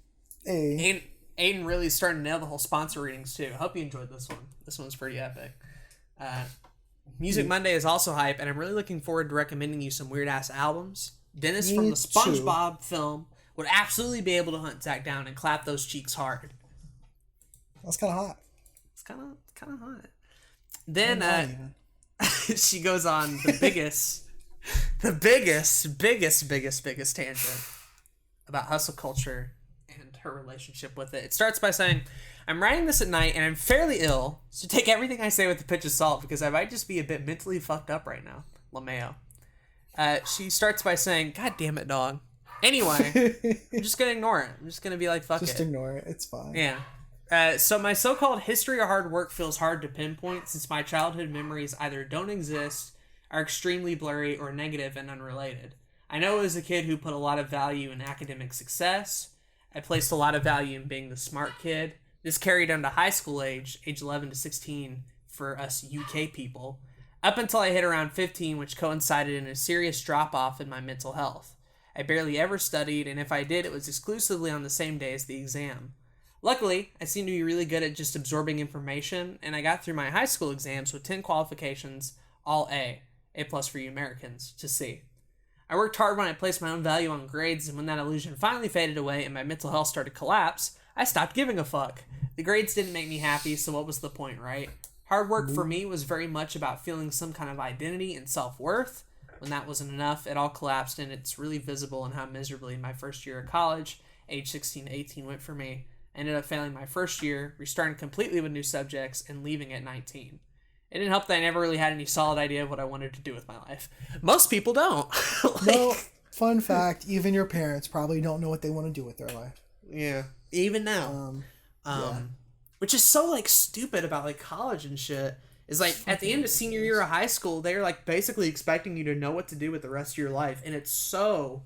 Hey. Aiden really starting to nail the whole sponsor readings, too. I hope you enjoyed this one. This one's pretty epic. Music Monday is also hype, and I'm really looking forward to recommending you some weird-ass albums. Dennis from the SpongeBob film would absolutely be able to hunt Zach down and clap those cheeks hard. That's kind of hot. It's kind of hot. Then she goes on the biggest tangent about hustle culture and her relationship with it. It starts by saying, I'm writing this at night and I'm fairly ill, so take everything I say with a pinch of salt because I might just be a bit mentally fucked up right now. LaMayo. She starts by saying, God damn it, dog. Anyway, I'm just going to ignore it. I'm just going to be like, fuck it. Just ignore it. It's fine. Yeah. So my so-called history or hard work feels hard to pinpoint since my childhood memories either don't exist, are extremely blurry, or negative and unrelated. I know as a kid who put a lot of value in academic success. I placed a lot of value in being the smart kid. This carried on to high school age 11 to 16 for us UK people, up until I hit around 15, which coincided in a serious drop-off in my mental health. I barely ever studied, and if I did, it was exclusively on the same day as the exam. Luckily, I seemed to be really good at just absorbing information, and I got through my high school exams with 10 qualifications, all A. A plus for you Americans, to C. I worked hard when I placed my own value on grades, and when that illusion finally faded away and my mental health started to collapse, I stopped giving a fuck. The grades didn't make me happy, so what was the point, right? Hard work for me was very much about feeling some kind of identity and self-worth. When that wasn't enough, it all collapsed, and it's really visible in how miserably my first year of college, age 16 to 18, went for me. I ended up failing my first year, restarting completely with new subjects, and leaving at 19. It didn't help that I never really had any solid idea of what I wanted to do with my life. Most people don't. No, fun fact, even your parents probably don't know what they want to do with their life. Yeah. Even now. Which is so, like, stupid about, like, college and shit. Is, like, at the end of senior year of high school, they're, like, basically expecting you to know what to do with the rest of your life. And it's so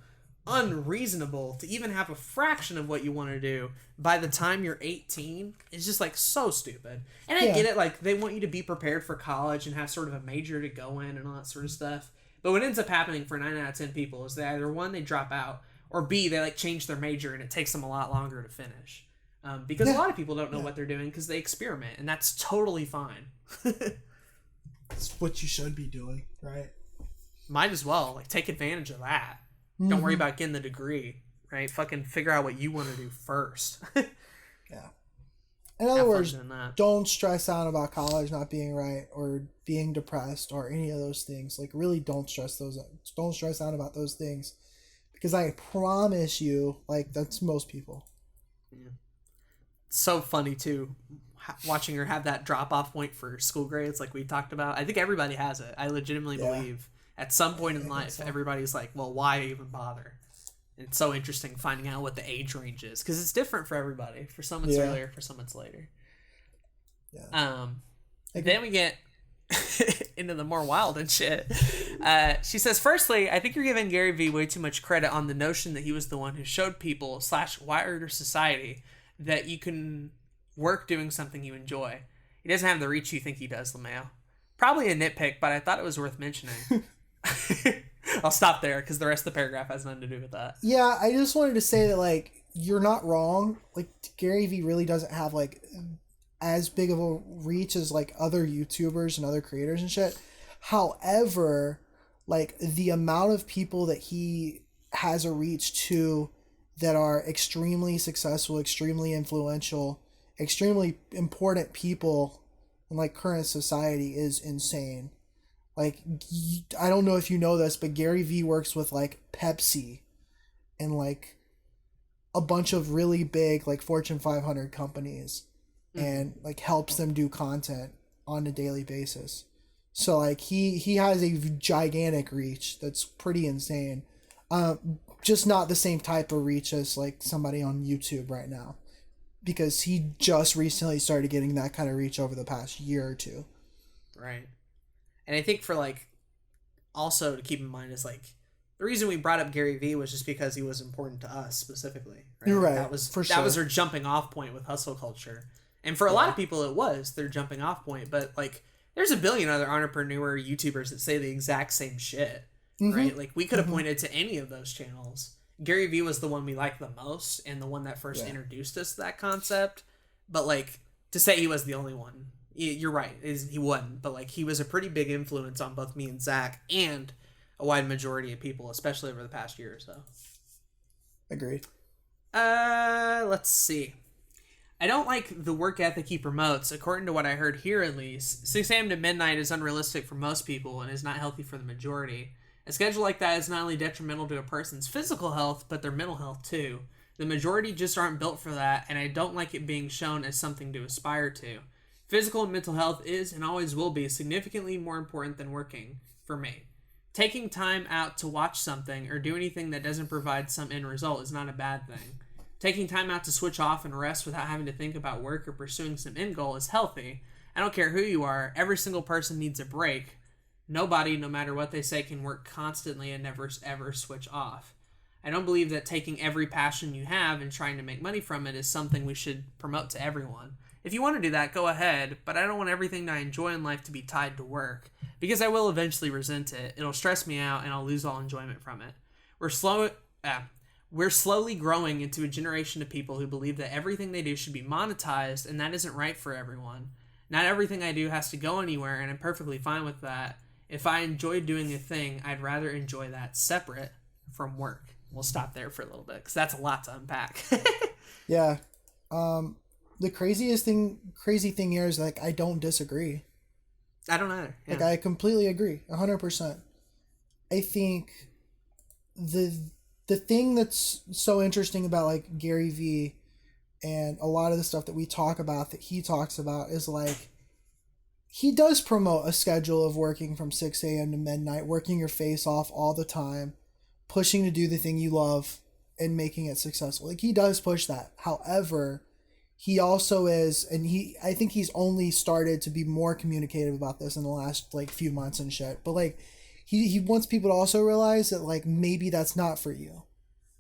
unreasonable to even have a fraction of what you want to do by the time you're 18. It's just, like, so stupid. And I get it, like, they want you to be prepared for college and have sort of a major to go in and all that sort of stuff. But what ends up happening for 9 out of 10 people is they either, one, they drop out, or B, they, like, change their major and it takes them a lot longer to finish. Because a lot of people don't know what they're doing because they experiment, and that's totally fine. It's what you should be doing, right? Might as well, like, take advantage of that. Don't worry about getting the degree, right? Fucking figure out what you want to do first. Yeah. In other words, don't stress out about college not being right or being depressed or any of those things. Like, really don't stress out about those things, because I promise you, like, that's most people. Yeah. So funny too, watching her have that drop-off point for school grades like we talked about. I think everybody has it. I legitimately believe at some point in life everybody's like, well, why even bother? And it's so interesting finding out what the age range is, because it's different for everybody. For some it's earlier, for some it's later. Then we get into the more wild and shit. She says, firstly, I think you're giving Gary Vee way too much credit on the notion that he was the one who showed people / wider society that you can work doing something you enjoy. He doesn't have the reach you think he does, LeMayo. Probably a nitpick, but I thought it was worth mentioning. I'll stop there because the rest of the paragraph has nothing to do with that. Yeah, I just wanted to say that, like, you're not wrong. Like, Gary Vee really doesn't have, like, as big of a reach as, like, other YouTubers and other creators and shit. However, like, the amount of people that he has a reach to that are extremely successful, extremely influential, extremely important people in, like, current society is insane. Like, I don't know if you know this, but Gary Vee works with, like, Pepsi and, like, a bunch of really big, like, Fortune 500 companies and, like, helps them do content on a daily basis. So, like, he has a gigantic reach that's pretty insane. Just not the same type of reach as, like, somebody on YouTube right now, because he just recently started getting that kind of reach over the past year or two. Right. And I think for, like, also to keep in mind is, like, the reason we brought up Gary Vee was just because he was important to us specifically. Right? You're right. That was our jumping off point with hustle culture. And for a lot of people it was their jumping off point, but, like, there's a billion other entrepreneur YouTubers that say the exact same shit. Right? Like, we could have pointed to any of those channels. Gary Vee was the one we liked the most and the one that first introduced us to that concept. But, like, to say he was the only one, you're right. He wasn't. But, like, he was a pretty big influence on both me and Zach and a wide majority of people, especially over the past year or so. Agreed. Let's see. I don't like the work ethic he promotes. According to what I heard here, at least, 6 a.m. to midnight is unrealistic for most people and is not healthy for the majority. A schedule like that is not only detrimental to a person's physical health, but their mental health too. The majority just aren't built for that, and I don't like it being shown as something to aspire to. Physical and mental health is, and always will be, significantly more important than working, for me. Taking time out to watch something or do anything that doesn't provide some end result is not a bad thing. Taking time out to switch off and rest without having to think about work or pursuing some end goal is healthy. I don't care who you are, every single person needs a break. Nobody, no matter what they say, can work constantly and never ever switch off. I don't believe that taking every passion you have and trying to make money from it is something we should promote to everyone. If you want to do that, go ahead, but I don't want everything that I enjoy in life to be tied to work, because I will eventually resent it. It'll stress me out and I'll lose all enjoyment from it. We're slowly growing into a generation of people who believe that everything they do should be monetized, and that isn't right for everyone. Not everything I do has to go anywhere, and I'm perfectly fine with that. If I enjoy doing a thing, I'd rather enjoy that separate from work. We'll stop there for a little bit because that's a lot to unpack. Yeah. The crazy thing here is like I don't disagree. I don't either. Yeah. Like I completely agree, 100%. I think the thing that's so interesting about like Gary Vee and a lot of the stuff that we talk about that he talks about is like he does promote a schedule of working from 6 a.m. to midnight, working your face off all the time, pushing to do the thing you love and making it successful. Like he does push that. However, he also is, and I think he's only started to be more communicative about this in the last like few months and shit. But like he wants people to also realize that like maybe that's not for you.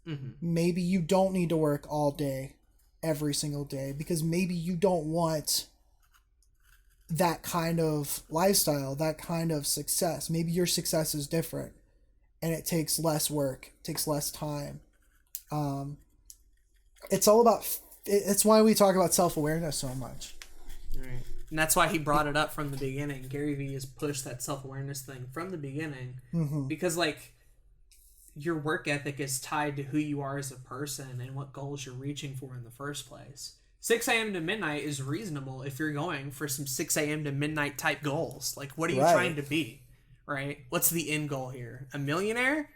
Mm-hmm. Maybe you don't need to work all day, every single day, because maybe you don't want that kind of lifestyle, that kind of success. Maybe your success is different and it takes less work, takes less time. It's all about, it's why we talk about self-awareness so much. Right. And that's why he brought it up from the beginning. Gary Vee has pushed that self-awareness thing from the beginning because like your work ethic is tied to who you are as a person and what goals you're reaching for in the first place. 6 a.m. to midnight is reasonable if you're going for some 6 a.m. to midnight type goals. Like, what are you trying to be, right? What's the end goal here? A millionaire?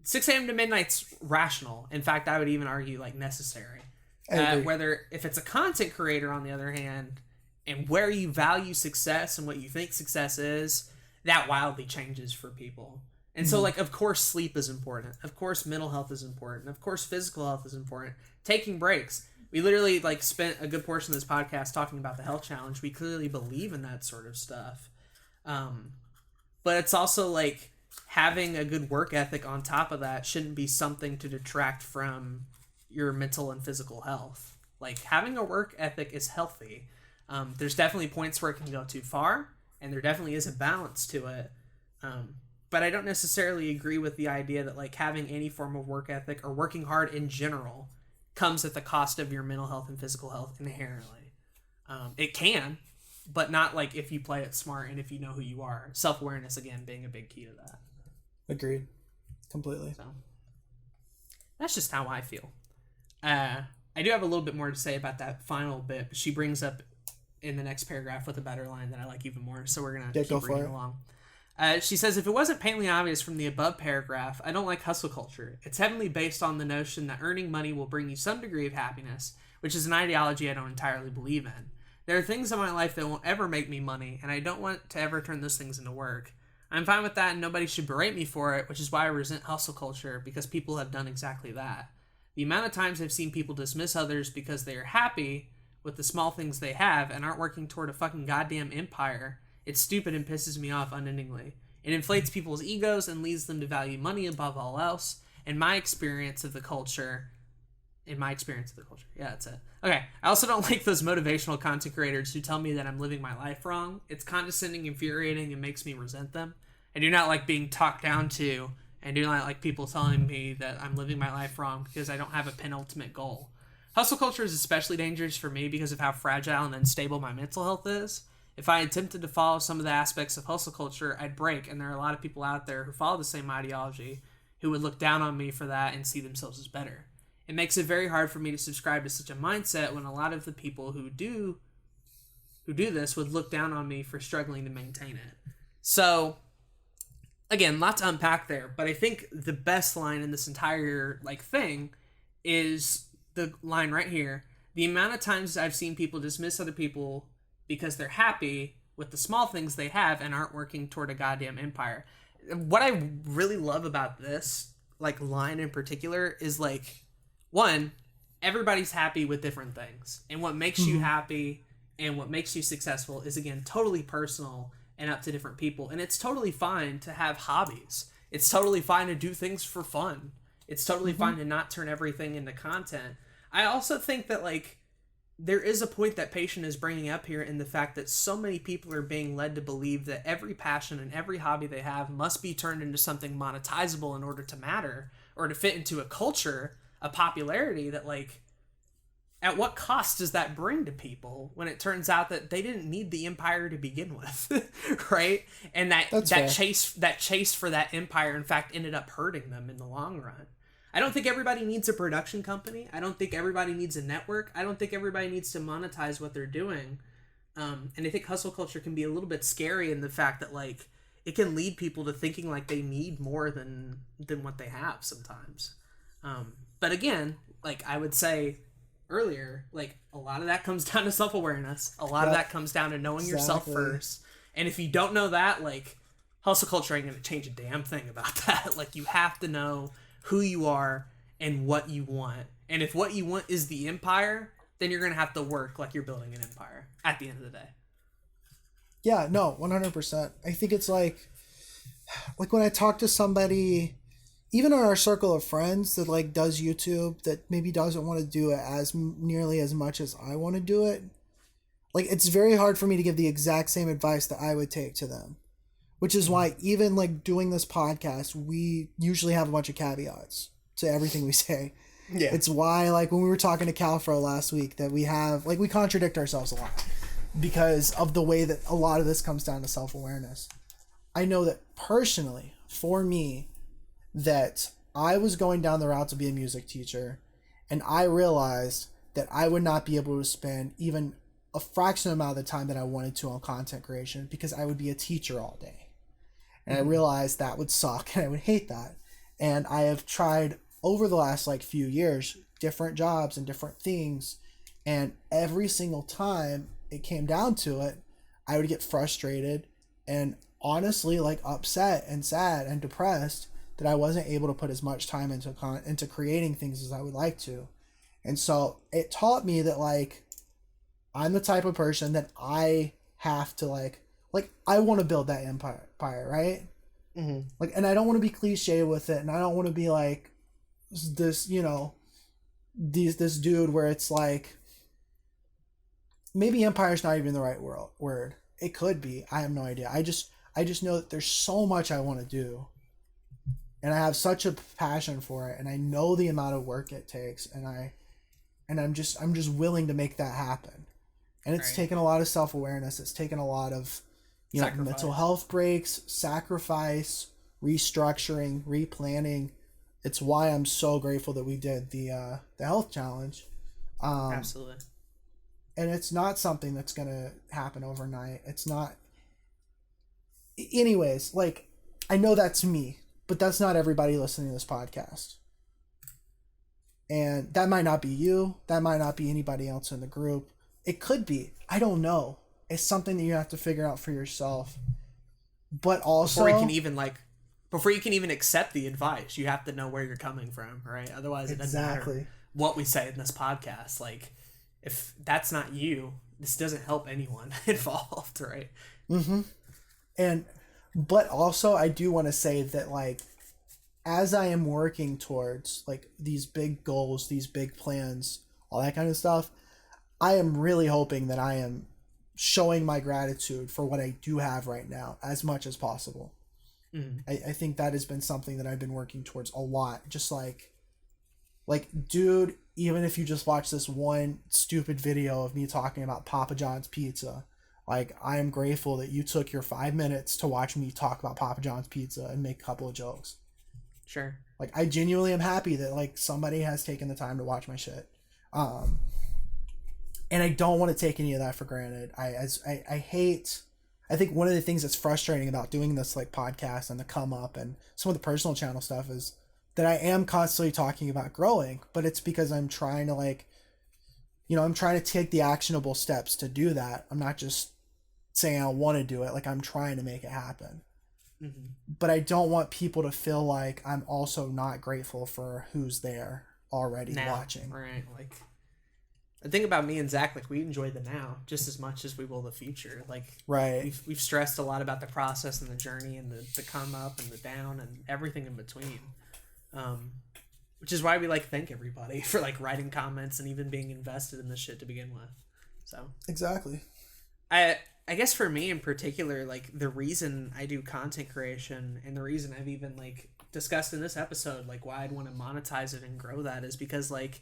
6 a.m. to midnight's rational. In fact, I would even argue, like, necessary. Whether, if it's a content creator, on the other hand, and where you value success and what you think success is, that wildly changes for people. And so, like, of course, sleep is important. Of course, mental health is important. Of course, physical health is important. Taking breaks. We literally like spent a good portion of this podcast talking about the health challenge. We clearly believe in that sort of stuff. But it's also like having a good work ethic on top of that shouldn't be something to detract from your mental and physical health. Like having a work ethic is healthy. There's definitely points where it can go too far, and there definitely is a balance to it. But I don't necessarily agree with the idea that like having any form of work ethic or working hard in general comes at the cost of your mental health and physical health inherently. It can, but not like if you play it smart and if you know who you are. Self-awareness, again, being a big key to that. Agreed. Completely. So that's just how I feel. I do have a little bit more to say about that final bit, but she brings up in the next paragraph with a better line that I like even more, so we're going to keep reading along. She says, if it wasn't painfully obvious from the above paragraph, I don't like hustle culture. It's heavily based on the notion that earning money will bring you some degree of happiness, which is an ideology I don't entirely believe in. There are things in my life that won't ever make me money, and I don't want to ever turn those things into work. I'm fine with that, and nobody should berate me for it, which is why I resent hustle culture, because people have done exactly that. The amount of times I've seen people dismiss others because they are happy with the small things they have and aren't working toward a fucking goddamn empire, it's stupid and pisses me off unendingly. It inflates people's egos and leads them to value money above all else. In my experience of the culture. Yeah, that's it. Okay, I also don't like those motivational content creators who tell me that I'm living my life wrong. It's condescending, infuriating, and makes me resent them. I do not like being talked down to, and do not like people telling me that I'm living my life wrong because I don't have a penultimate goal. Hustle culture is especially dangerous for me because of how fragile and unstable my mental health is. If I attempted to follow some of the aspects of hustle culture, I'd break, and there are a lot of people out there who follow the same ideology who would look down on me for that and see themselves as better. It makes it very hard for me to subscribe to such a mindset when a lot of the people who do this would look down on me for struggling to maintain it. So, again, lot to unpack there, but I think the best line in this entire thing is the line right here. The amount of times I've seen people dismiss other people because they're happy with the small things they have and aren't working toward a goddamn empire. What I really love about this line in particular is one, everybody's happy with different things, and what makes you happy and what makes you successful is, again, totally personal and up to different people. And it's totally fine to have hobbies. It's totally fine to do things for fun. It's totally fine to not turn everything into content. I also think that there is a point that Patient is bringing up here in the fact that so many people are being led to believe that every passion and every hobby they have must be turned into something monetizable in order to matter or to fit into a culture, a popularity that at what cost does that bring to people when it turns out that they didn't need the empire to begin with, right? And that chase for that empire, in fact, ended up hurting them in the long run. I don't think everybody needs a production company. I don't think everybody needs a network. I don't think everybody needs to monetize what they're doing. And I think hustle culture can be a little bit scary in the fact that, like, it can lead people to thinking like they need more than what they have sometimes. But again, like I would say earlier, like a lot of that comes down to self-awareness. A lot of that comes down to knowing yourself first. And if you don't know that, like, hustle culture ain't going to change a damn thing about that. Like, you have to know who you are and what you want. And if what you want is the empire, then you're going to have to work like you're building an empire at the end of the day. Yeah, no, 100%. I think it's like when I talk to somebody, even in our circle of friends that like does YouTube, that maybe doesn't want to do it as nearly as much as I want to do it. Like, it's very hard for me to give the exact same advice that I would take to them, which is why even like doing this podcast, we usually have a bunch of caveats to everything we say. Yeah. It's why, like, when we were talking to Calfro last week, that we have, like, we contradict ourselves a lot because of the way that a lot of this comes down to self-awareness. I know that personally, for me, that I was going down the route to be a music teacher, and I realized that I would not be able to spend even a fraction amount of the time that I wanted to on content creation because I would be a teacher all day. And I realized that would suck and I would hate that. And I have tried over the last like few years different jobs and different things, and every single time it came down to it, I would get frustrated and honestly like upset and sad and depressed that I wasn't able to put as much time into creating things as I would like to. And so it taught me that like I'm the type of person that I have to like I want to build that empire, right? Mm-hmm. Like, and I don't want to be cliche with it, and I don't want to be like this, you know, this dude where it's like maybe empire's not even the right word. It could be. I have no idea. I just know that there's so much I want to do, and I have such a passion for it, and I know the amount of work it takes, and I'm just willing to make that happen. And it's taken a lot of self-awareness. It's taken a lot of, you know, mental health breaks, sacrifice, restructuring, replanning. It's why I'm so grateful that we did the health challenge. Absolutely. And it's not something that's going to happen overnight. It's not. Anyways, like, I know that's me, but that's not everybody listening to this podcast. And that might not be you. That might not be anybody else in the group. It could be. I don't know. It's something that you have to figure out for yourself. But also, before you can even accept the advice, you have to know where you're coming from, right? Otherwise, it doesn't matter what we say in this podcast. Like, if that's not you, this doesn't help anyone involved, right? Mm-hmm. But also, I do want to say that, like, as I am working towards, like, these big goals, these big plans, all that kind of stuff, I am really hoping that I am showing my gratitude for what I do have right now as much as possible. Mm. I think that has been something that I've been working towards a lot. Just like, dude, even if you just watch this one stupid video of me talking about Papa John's pizza, like, I am grateful that you took your 5 minutes to watch me talk about Papa John's pizza and make a couple of jokes. Sure. Like, I genuinely am happy that, like, somebody has taken the time to watch my shit. And I don't want to take any of that for granted. I think one of the things that's frustrating about doing this, like, podcast and the come up and some of the personal channel stuff is that I am constantly talking about growing, but it's because I'm trying to, like, you know, I'm trying to take the actionable steps to do that. I'm not just saying I want to do it. Like, I'm trying to make it happen. Mm-hmm. But I don't want people to feel like I'm also not grateful for who's there already watching. Right. Like, the thing about me and Zach, like, we enjoy the now just as much as we will the future. Like, right. We've stressed a lot about the process and the journey and the come up and the down and everything in between. Which is why we, like, thank everybody for, like, writing comments and even being invested in this shit to begin with. So exactly. I guess for me in particular, like, the reason I do content creation and the reason I've even, like, discussed in this episode, like, why I'd want to monetize it and grow that is because, like,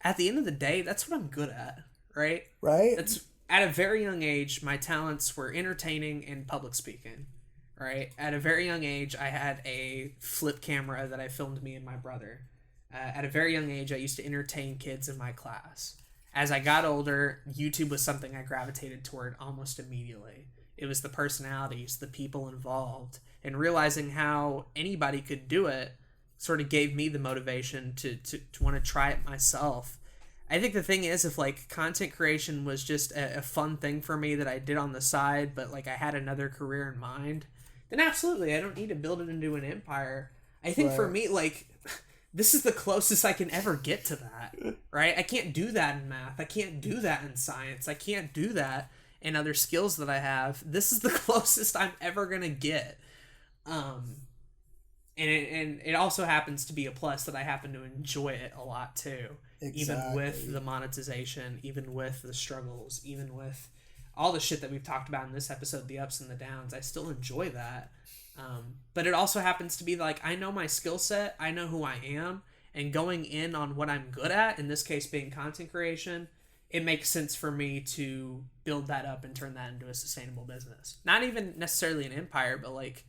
at the end of the day, that's what I'm good at, right? Right. That's at a very young age, my talents were entertaining and public speaking, right? At a very young age, I had a flip camera that I filmed me and my brother. At a very young age, I used to entertain kids in my class. As I got older, YouTube was something I gravitated toward almost immediately. It was the personalities, the people involved, and realizing how anybody could do it sort of gave me the motivation to want to try it myself. I think the thing is, if like content creation was just a fun thing for me that I did on the side, but like I had another career in mind, then absolutely, I don't need to build it into an empire. I think for me, like, this is the closest I can ever get to that, right? I can't do that in math. I can't do that in science. I can't do that in other skills that I have. This is the closest I'm ever going to get. And it also happens to be a plus that I happen to enjoy it a lot too. Exactly. Even with the monetization, even with the struggles, even with all the shit that we've talked about in this episode, the ups and the downs, I still enjoy that. But it also happens to be like, I know my skill set, I know who I am, and going in on what I'm good at, in this case being content creation, it makes sense for me to build that up and turn that into a sustainable business. Not even necessarily an empire, but like,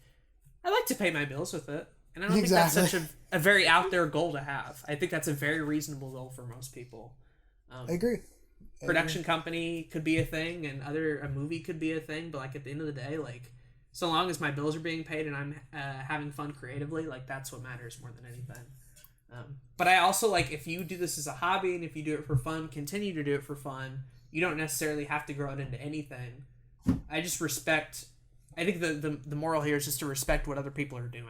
I like to pay my bills with it. And I don't think that's such a very out there goal to have. I think that's a very reasonable goal for most people. I agree. Production company could be a thing, and a movie could be a thing, but like at the end of the day, like, so long as my bills are being paid and I'm having fun creatively, like that's what matters more than anything. But I also, like, if you do this as a hobby and if you do it for fun, continue to do it for fun. You don't necessarily have to grow it into anything. I just respect, I think the moral here is just to respect what other people are doing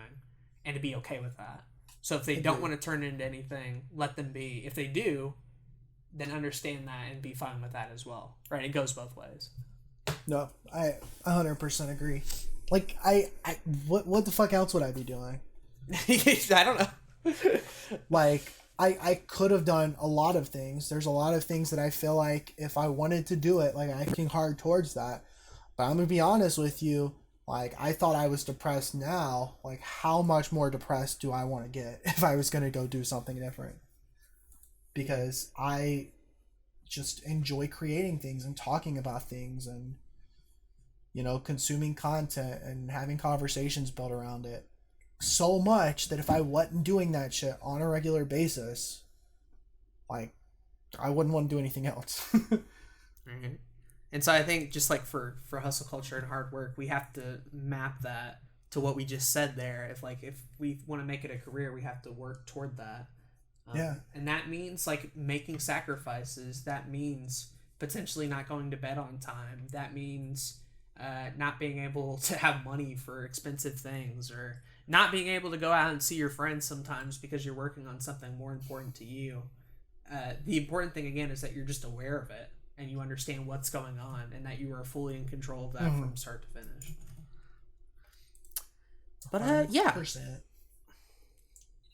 and to be okay with that. So if they don't want to turn it into anything, let them be. If they do, then understand that and be fine with that as well. Right? It goes both ways. No, I 100% agree. Like, what the fuck else would I be doing? I don't know. Like, I could have done a lot of things. There's a lot of things that I feel like if I wanted to do it, like, I'm working hard towards that. But I'm going to be honest with you, like, I thought I was depressed now. Like, how much more depressed do I want to get if I was going to go do something different? Because I just enjoy creating things and talking about things and, you know, consuming content and having conversations built around it so much that if I wasn't doing that shit on a regular basis, like, I wouldn't want to do anything else. Mm-hmm. And so I think just like for hustle culture and hard work, we have to map that to what we just said there. If we want to make it a career, we have to work toward that. And that means like making sacrifices. That means potentially not going to bed on time. That means not being able to have money for expensive things, or not being able to go out and see your friends sometimes because you're working on something more important to you. The important thing, again, is that you're just aware of it and you understand what's going on and that you are fully in control of that from start to finish. But, yeah. 100%.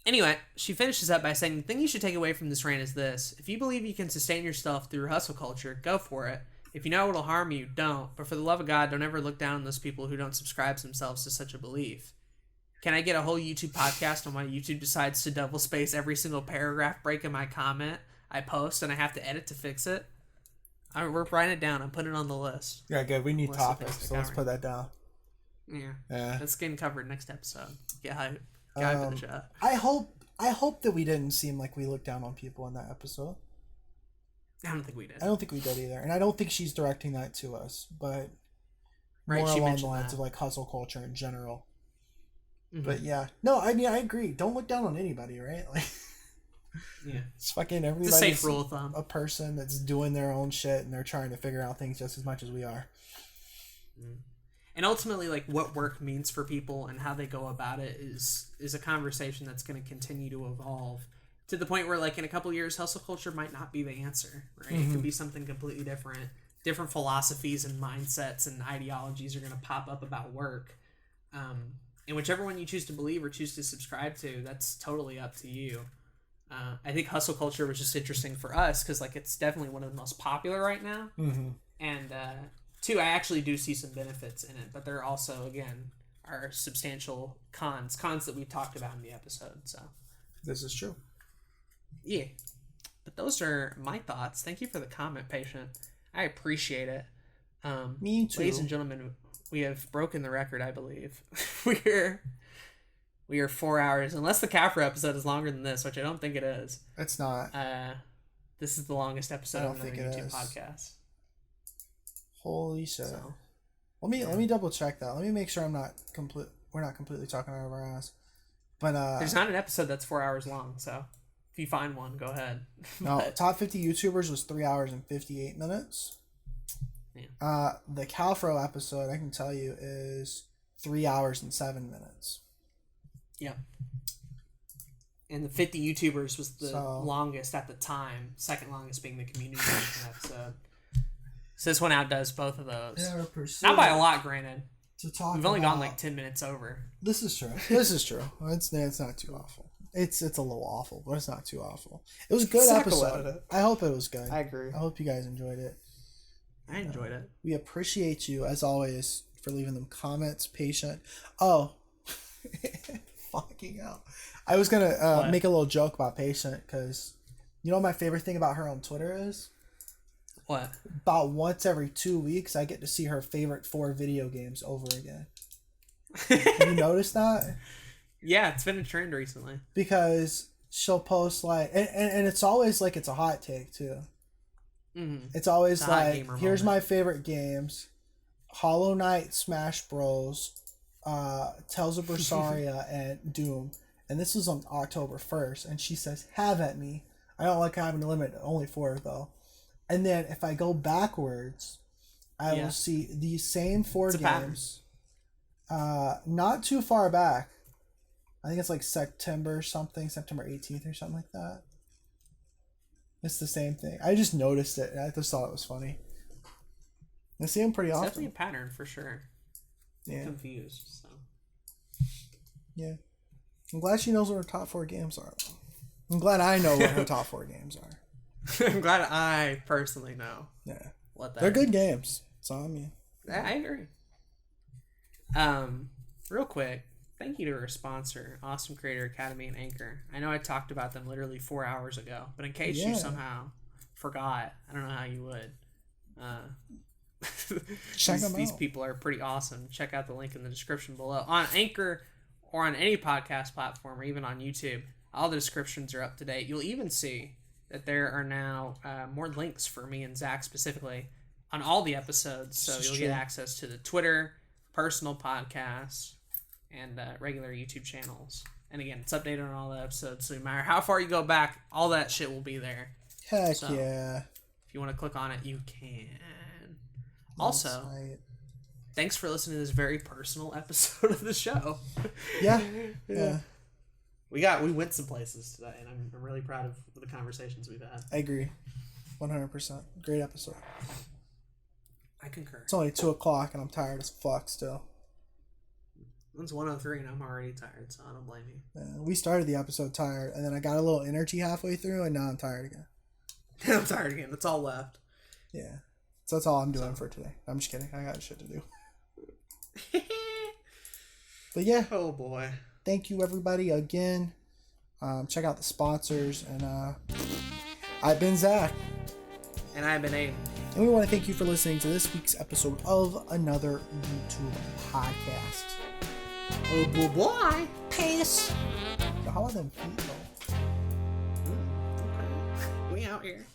Anyway, she finishes up by saying, the thing you should take away from this rant is this. If you believe you can sustain yourself through hustle culture, go for it. If you know it'll harm you, don't. But for the love of God, don't ever look down on those people who don't subscribe themselves to such a belief. Can I get a whole YouTube podcast on why YouTube decides to double space every single paragraph break in my comment I post and I have to edit to fix it? We're writing it down. I'm putting it on the list. Yeah, good. We need topics, so let's put that down. Yeah. That's getting covered next episode. Get hype. Get hype for the show. I hope that we didn't seem like we looked down on people in that episode. I don't think we did. I don't think we did either. And I don't think she's directing that to us, but more she along the lines that. of like hustle culture in general. Mm-hmm. But yeah. No, I mean, I agree. Don't look down on anybody, right? Like, yeah. It's fucking everybody's a safe rule of thumb. A person that's doing their own shit and they're trying to figure out things just as much as we are. Mm. And ultimately, like, what work means for people and how they go about it is a conversation that's going to continue to evolve to the point where, like, in a couple years, hustle culture might not be the answer, right? Mm-hmm. It could be something completely different. Different philosophies and mindsets and ideologies are going to pop up about work. And whichever one you choose to believe or choose to subscribe to, that's totally up to you. I think hustle culture was just interesting for us because, like, it's definitely one of the most popular right now. Mm-hmm. And, two, I actually do see some benefits in it, but there also, again, are substantial cons that we talked about in the episode. So this is true. Yeah. But those are my thoughts. Thank you for the comment, Patient. I appreciate it. Me too. Ladies and gentlemen, we have broken the record, I believe. We are 4 hours, unless the Capra episode is longer than this, which I don't think it is. It's not. This is the longest episode of another YouTube podcast. Holy shit. So, let me double check that. Let me make sure we're not completely talking out of our ass. But there's not an episode that's 4 hours long, so if you find one, go ahead. No, top 50 YouTubers was 3 hours and 58 minutes. Yeah. The Calfro episode, I can tell you, is 3 hours and 7 minutes. Yep. And the 50 YouTubers was the longest at the time. Second longest being the community episode. So this one outdoes both of those. Yeah, not by a lot, granted. We've only gone like 10 minutes over. This is true. It's not too awful. It's a little awful, but it's not too awful. It was a good episode. I hope it was good. I agree. I hope you guys enjoyed it. I enjoyed it. We appreciate you, as always, for leaving them comments. Patient. Oh. Fucking hell. I was going to make a little joke about Patient, because you know what my favorite thing about her on Twitter is? What? About once every 2 weeks, I get to see her favorite 4 video games over again. Have you noticed that? Yeah, it's been a trend recently. Because she'll post like, and it's always like it's a hot take too. Mm-hmm. It's always like, here's my favorite games: Hollow Knight, Smash Bros, Tales of Berseria, and Doom. And this was on October 1st, and she says, "Have at me." I don't like having a limit, only 4 though. And then if I go backwards, I will see these same 4 games. Not too far back. I think it's like September 18th or something like that. It's the same thing. I just noticed it. I just thought it was funny. I see them pretty often. Definitely a pattern for sure. Yeah. I'm confused. So. Yeah. I'm glad she knows what her top 4 games are. I'm glad I know what her top 4 games are. I'm glad I personally know. Yeah. They're good games. So I mean. I agree. Real quick, thank you to our sponsor, Awesome Creator Academy and Anchor. I know I talked about them literally 4 hours ago, but in case you somehow forgot, I don't know how you would. Check them out. These people are pretty awesome. Check out the link in the description below. On Anchor or on any podcast platform or even on YouTube, all the descriptions are up to date. You'll even see that there are now more links for me and Zach specifically on all the episodes. So you'll get access to the Twitter, personal podcasts, and regular YouTube channels. And again, it's updated on all the episodes, so no matter how far you go back, all that shit will be there. Heck yeah. If you want to click on it, you can. Also, thanks for listening to this very personal episode of the show. Yeah. We went some places today, and I'm really proud of the conversations we've had. I agree. 100%. Great episode. I concur. It's only 2:00 and I'm tired as fuck still. It's 1:03 and I'm already tired, so I don't blame you. Yeah, we started the episode tired, and then I got a little energy halfway through, and now I'm tired again. I'm tired again. That's all left. Yeah. So that's all I'm doing for today. I'm just kidding. I got shit to do. But yeah. Oh boy. Thank you everybody again. Check out the sponsors, and I've been Zach. And I've been Aden. And we want to thank you for listening to this week's episode of another YouTube podcast. Oh boy. Peace. How are them feet though? Okay. We out here.